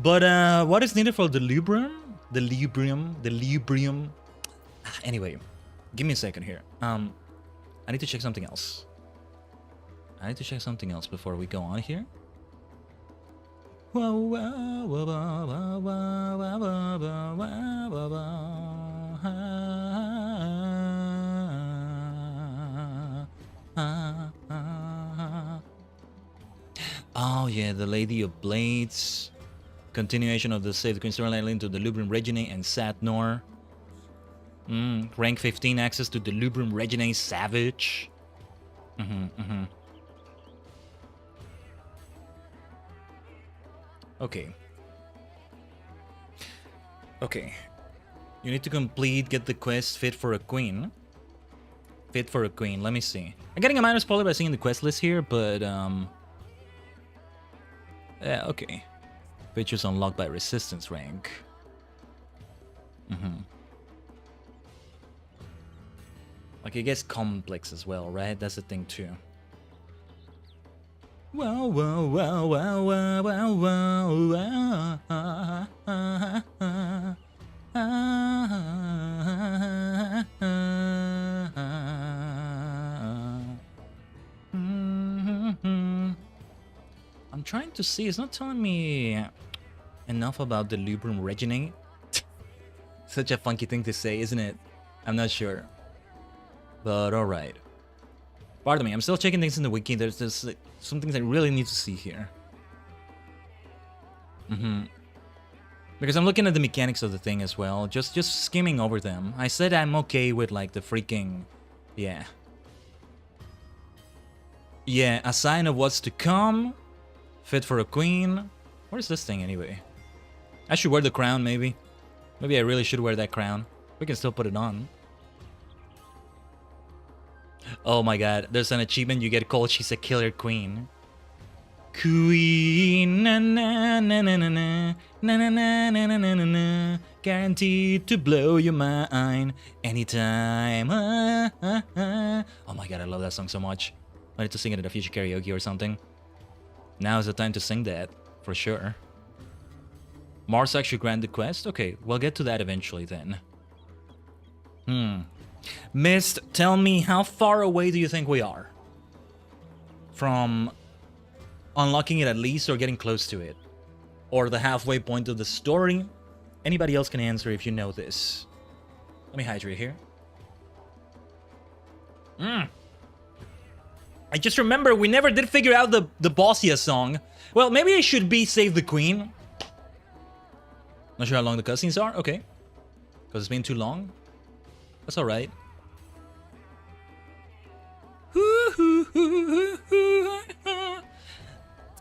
But what is needed for the Librium? The Librium. Anyway, give me a second here. I need to check something else. Before we go on here. Oh yeah, the Lady of Blades. Continuation of the Save the Queen storyline linked to the Lubrum Regine and Satnor. Rank 15 access to the Lubrum Regine Savage. Okay. You need to get the quest Fit for a Queen. Let me see. I'm getting a minor spoiler by seeing the quest list here, but yeah, okay. Features unlocked by resistance rank. Like, it gets complex as well, right? That's the thing too. I'm trying to see. It's not telling me enough about the Lubrum Regine. Such a funky thing to say, isn't it? I'm not sure. But alright. Pardon me, I'm still checking things in the wiki. There's some things I really need to see here. Because I'm looking at the mechanics of the thing as well. Just skimming over them. I said I'm okay with like the freaking... Yeah. Yeah, a sign of what's to come. Fit for a queen. Where's this thing anyway? I should wear the crown maybe. Maybe I really should wear that crown. We can still put it on. Oh my god, there's an achievement you get called She's a Killer Queen. Queen, na na na na na na na na na na na na na, guaranteed to blow your mind anytime. Oh my god, I love that song so much. I need to sing it at a future karaoke or something. Now is the time to sing that, for sure. Mars actually grant the quest? Okay, we'll get to that eventually then. Mist, tell me, how far away do you think we are from unlocking it at least, or getting close to it? Or the halfway point of the story? Anybody else can answer if you know this. Let me hydrate here. I just remember we never did figure out the Bozja song. Well, maybe it should be Save the Queen. Not sure how long the cutscenes are? Okay. Because it's been too long? That's alright.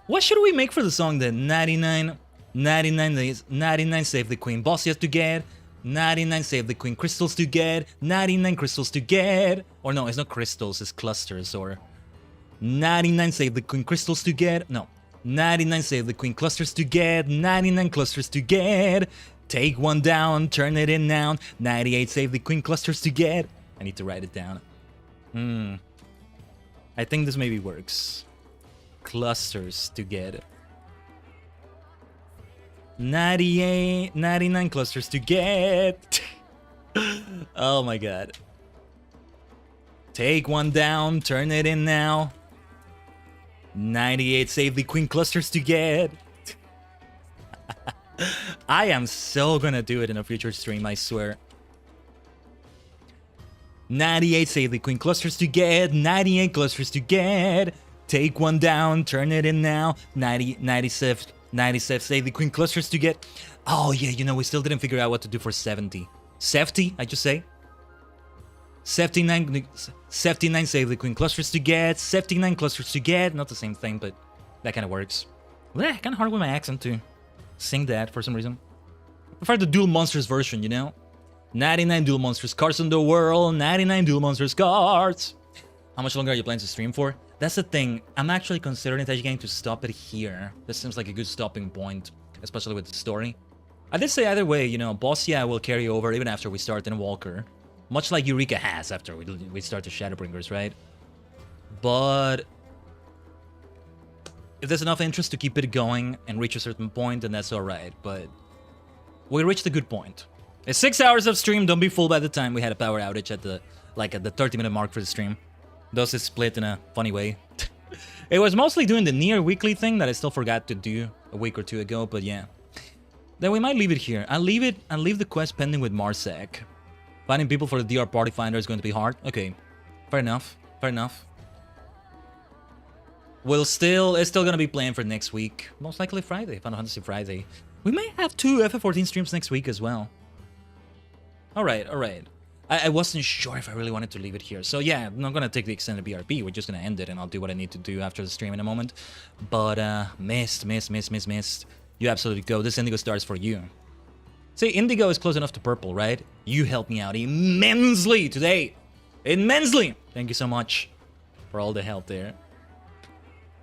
What should we make for the song then? 99 days, 99 Save the Queen. Bozja to get, 99 Save the Queen. Crystals to get, 99 crystals to get. Or no, it's not crystals, it's clusters. Or 99 Save the Queen. Crystals to get. No. 99 Save the Queen. Clusters to get, 99 clusters to get. Take one down, turn it in now. 98 Save the Queen. Clusters to get. I need to write it down. I think this maybe works. Clusters to get. 99 clusters to get. Oh my god. Take one down, turn it in now. 98 Save the Queen. Clusters to get. I am so gonna do it in a future stream, I swear. 98 Save the Queen. Clusters to get. 98 clusters to get. Take one down, turn it in now. 97 Save the Queen. Clusters to get. Oh yeah, you know, we still didn't figure out what to do for 70. 70, I just say. 79 Save the Queen. Clusters to get. 79 clusters to get. Not the same thing, but that kind of works. Yeah, kind of hard with my accent to sing that for some reason. I prefer the Duel Monsters version, you know? 99 Duel Monsters cards in the world. 99 Duel Monsters cards. How much longer are you planning to stream for? That's the thing. I'm actually considering Tajigen to stop it here. This seems like a good stopping point, especially with the story. I did say either way, you know, Bozja will carry over even after we start in Walker. Much like Eureka has after we start the Shadowbringers, right? But If there's enough interest to keep it going and reach a certain point, then that's alright, but we reached a good point. It's 6 hours of stream, don't be fooled by the time we had a power outage at the 30-minute mark for the stream. Those is split in a funny way. It was mostly doing the near weekly thing that I still forgot to do a week or two ago, but yeah. Then we might leave it here. I'll leave the quest pending with Marsak. Finding people for the DR Party Finder is going to be hard. Okay. Fair enough. Fair enough. It's still gonna be planned for next week. Most likely Friday, Final Fantasy Friday. We may have 2 FF14 streams next week as well. Alright, alright. I wasn't sure if I really wanted to leave it here. So yeah, I'm not gonna take the extended BRB. We're just gonna end it and I'll do what I need to do after the stream in a moment. But missed. You absolutely go. This Indigo Star is for you. See, Indigo is close enough to purple, right? You helped me out immensely today. Immensely! Thank you so much for all the help there.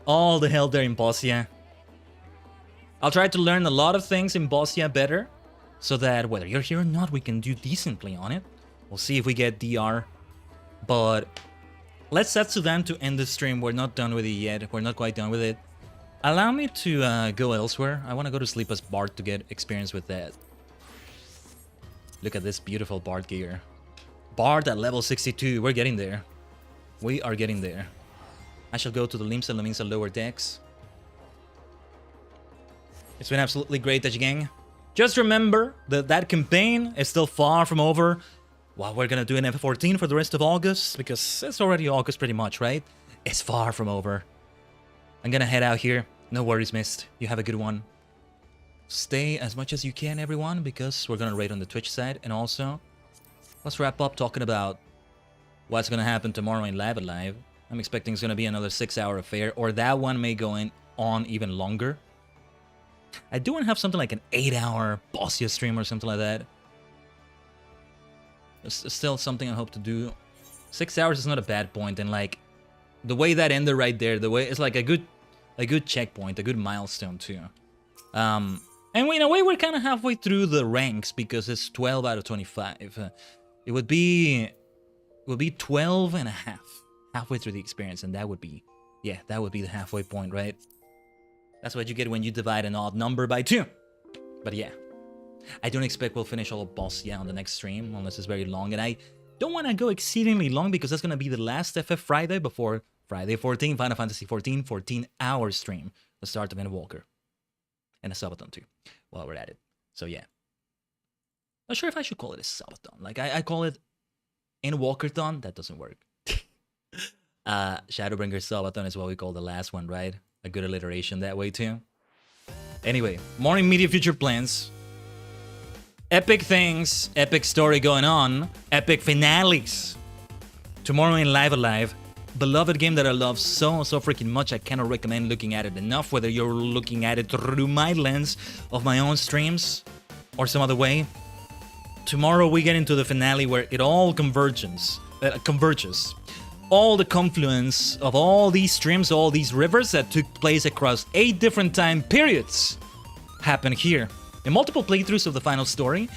All the help there in Bozja. I'll try to learn a lot of things in Bozja better, so that whether you're here or not, we can do decently on it. We'll see if we get DR. But let's set to them to end the stream. We're not done with it yet. We're not quite done with it. Allow me to go elsewhere. I want to go to sleep as Bard to get experience with that. Look at this beautiful Bard gear. Bard at level 62. We're getting there. We are getting there. I shall go to the Limsa Laminsa lower decks. It's been absolutely great, Tajigen. Just remember that that campaign is still far from over. While we're gonna do an FF14 for the rest of August, because it's already August pretty much, right? It's far from over. I'm gonna head out here. No worries, Mist. You have a good one. Stay as much as you can, everyone, because we're gonna raid on the Twitch side. And also, let's wrap up talking about what's gonna happen tomorrow in Live Alive. I'm expecting it's gonna be another 6-hour affair, or that one may go on even longer. I do want to have something like an 8-hour Bozja stream or something like that. It's still something I hope to do. 6 hours is not a bad point, and like the way that ended right there, the way it's like a good checkpoint, a good milestone too. And in a way, we're kind of halfway through the ranks because it's 12 out of 25. It would be 12 and a half. Halfway through the experience, and that would be, yeah, that would be the halfway point, right? That's what you get when you divide an odd number by 2. But yeah, I don't expect we'll finish all of Bozja on the next stream, unless it's very long, and I don't want to go exceedingly long, because that's going to be the last FF Friday before Friday 14, Final Fantasy 14, 14-hour stream, the start of Endwalker. And a subathon too, while we're at it. So yeah. Not sure if I should call it a subathon. Like, I call it Endwalker-thon. That doesn't work. Shadowbringers Bozja is what we call the last one, right? A good alliteration that way too. Anyway, more immediate future plans. Epic things, epic story going on, epic finales. Tomorrow in Live Alive, beloved game that I love so freaking much, I cannot recommend looking at it enough, whether you're looking at it through my lens of my own streams or some other way. Tomorrow we get into the finale where it all converges. All the confluence of all these streams, all these rivers that took place across 8 different time periods happen here. In multiple playthroughs of the final story,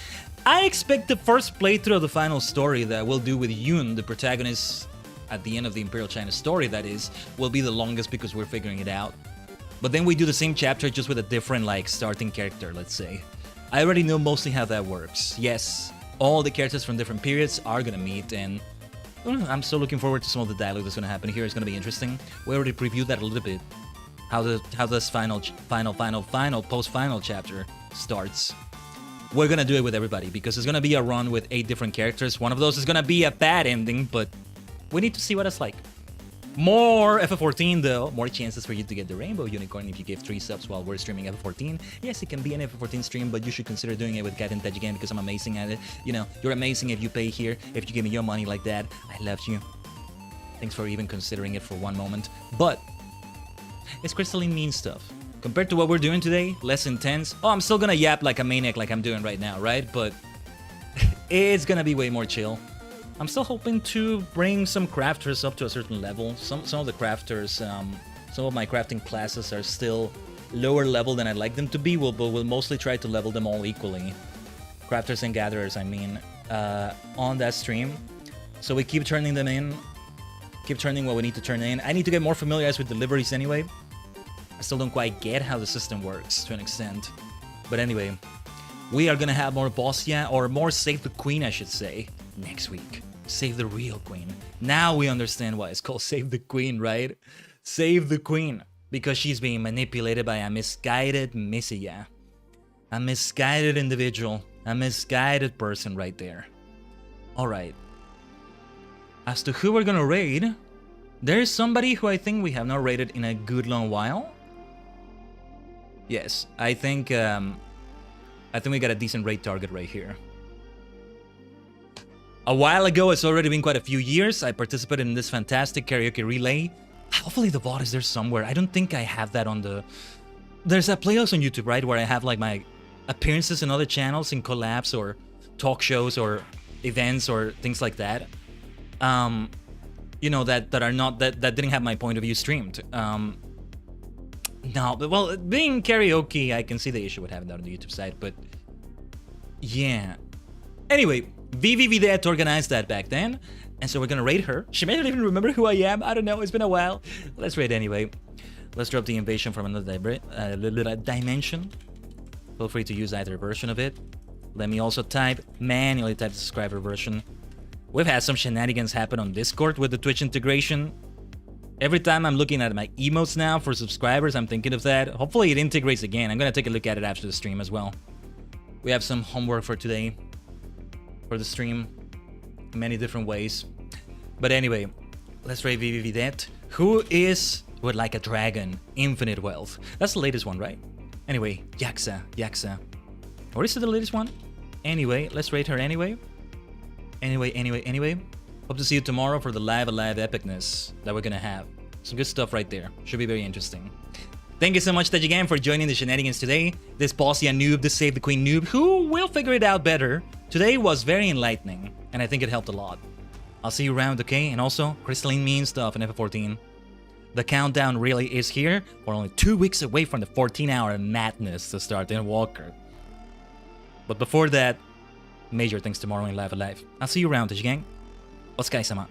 I expect the first playthrough of the final story that we'll do with Yoon, the protagonist at the end of the Imperial China story, that is, will be the longest because we're figuring it out. But then we do the same chapter just with a different, like, starting character, let's say. I already know mostly how that works. Yes, all the characters from different periods are gonna meet, and I'm still looking forward to some of the dialogue that's gonna happen here. It's gonna be interesting. We already previewed that a little bit. How this final post-final chapter starts. We're gonna do it with everybody because it's gonna be a run with 8 different characters. One of those is gonna be a bad ending, but we need to see what it's like. More FF14 though, more chances for you to get the Rainbow Unicorn if you give 3 subs while we're streaming FF14. Yes, it can be an FF14 stream, but you should consider doing it with Khaiden Tajigen because I'm amazing at it. You know, you're amazing if you pay here, if you give me your money like that. I love you. Thanks for even considering it for one moment. But it's crystalline mean stuff. Compared to what we're doing today, less intense. Oh, I'm still gonna yap like a maniac like I'm doing right now, right? But it's gonna be way more chill. I'm still hoping to bring some crafters up to a certain level. Some of the crafters, some of my crafting classes are still lower level than I'd like them to be, but we'll mostly try to level them all equally. Crafters and gatherers, I mean, on that stream. So we keep turning them in, keep turning what we need to turn in. I need to get more familiarized with deliveries anyway. I still don't quite get how the system works to an extent. But anyway, we are gonna have more Bozja, or more Save the Queen, I should say, next week. Save the real queen. Now we understand why it's called Save the Queen, right? Save the Queen. Because she's being manipulated by a misguided Messiah. A misguided individual. A misguided person right there. Alright. As to who we're gonna raid, there's somebody who I think we have not raided in a good long while. Yes, I think we got a decent raid target right here. A while ago, it's already been quite a few years, I participated in this fantastic karaoke relay. Hopefully the VOD is there somewhere. I don't think I have that on the... There's a playlist on YouTube, right? Where I have like my appearances in other channels, in collabs or talk shows or events or things like that. You know, that are not... That didn't have my point of view streamed. No, but well, being karaoke, I can see the issue with having that on the YouTube side, but... Yeah. Anyway, VVVDet organized that back then. And so we're gonna raid her. She may not even remember who I am. I don't know. It's been a while. Let's raid anyway. Let's drop the invasion from another dimension. Feel free to use either version of it. Let me also manually type the subscriber version. We've had some shenanigans happen on Discord with the Twitch integration. Every time I'm looking at my emotes now for subscribers, I'm thinking of that. Hopefully it integrates again. I'm gonna take a look at it after the stream as well. We have some homework for today. For the stream. Many different ways. But anyway, let's raid VVVDet, who is with like a dragon, infinite wealth. That's the latest one, right? Anyway, Yaksa. Or is it the latest one? Anyway, let's raid her anyway. Anyway. Hope to see you tomorrow for the live alive epicness that we're gonna have. Some good stuff right there. Should be very interesting. Thank you so much, Tajigen, for joining the shenanigans today. This Bozja noob, this Save the Queen noob, who will figure it out better. Today was very enlightening, and I think it helped a lot. I'll see you around, okay? And also, crystalline mean stuff in FF14. The countdown really is here. We're only 2 weeks away from the 14-hour madness to start in Walker. But before that, major things tomorrow in Live Alive. I'll see you around, Tajigen. Otsukare-sama.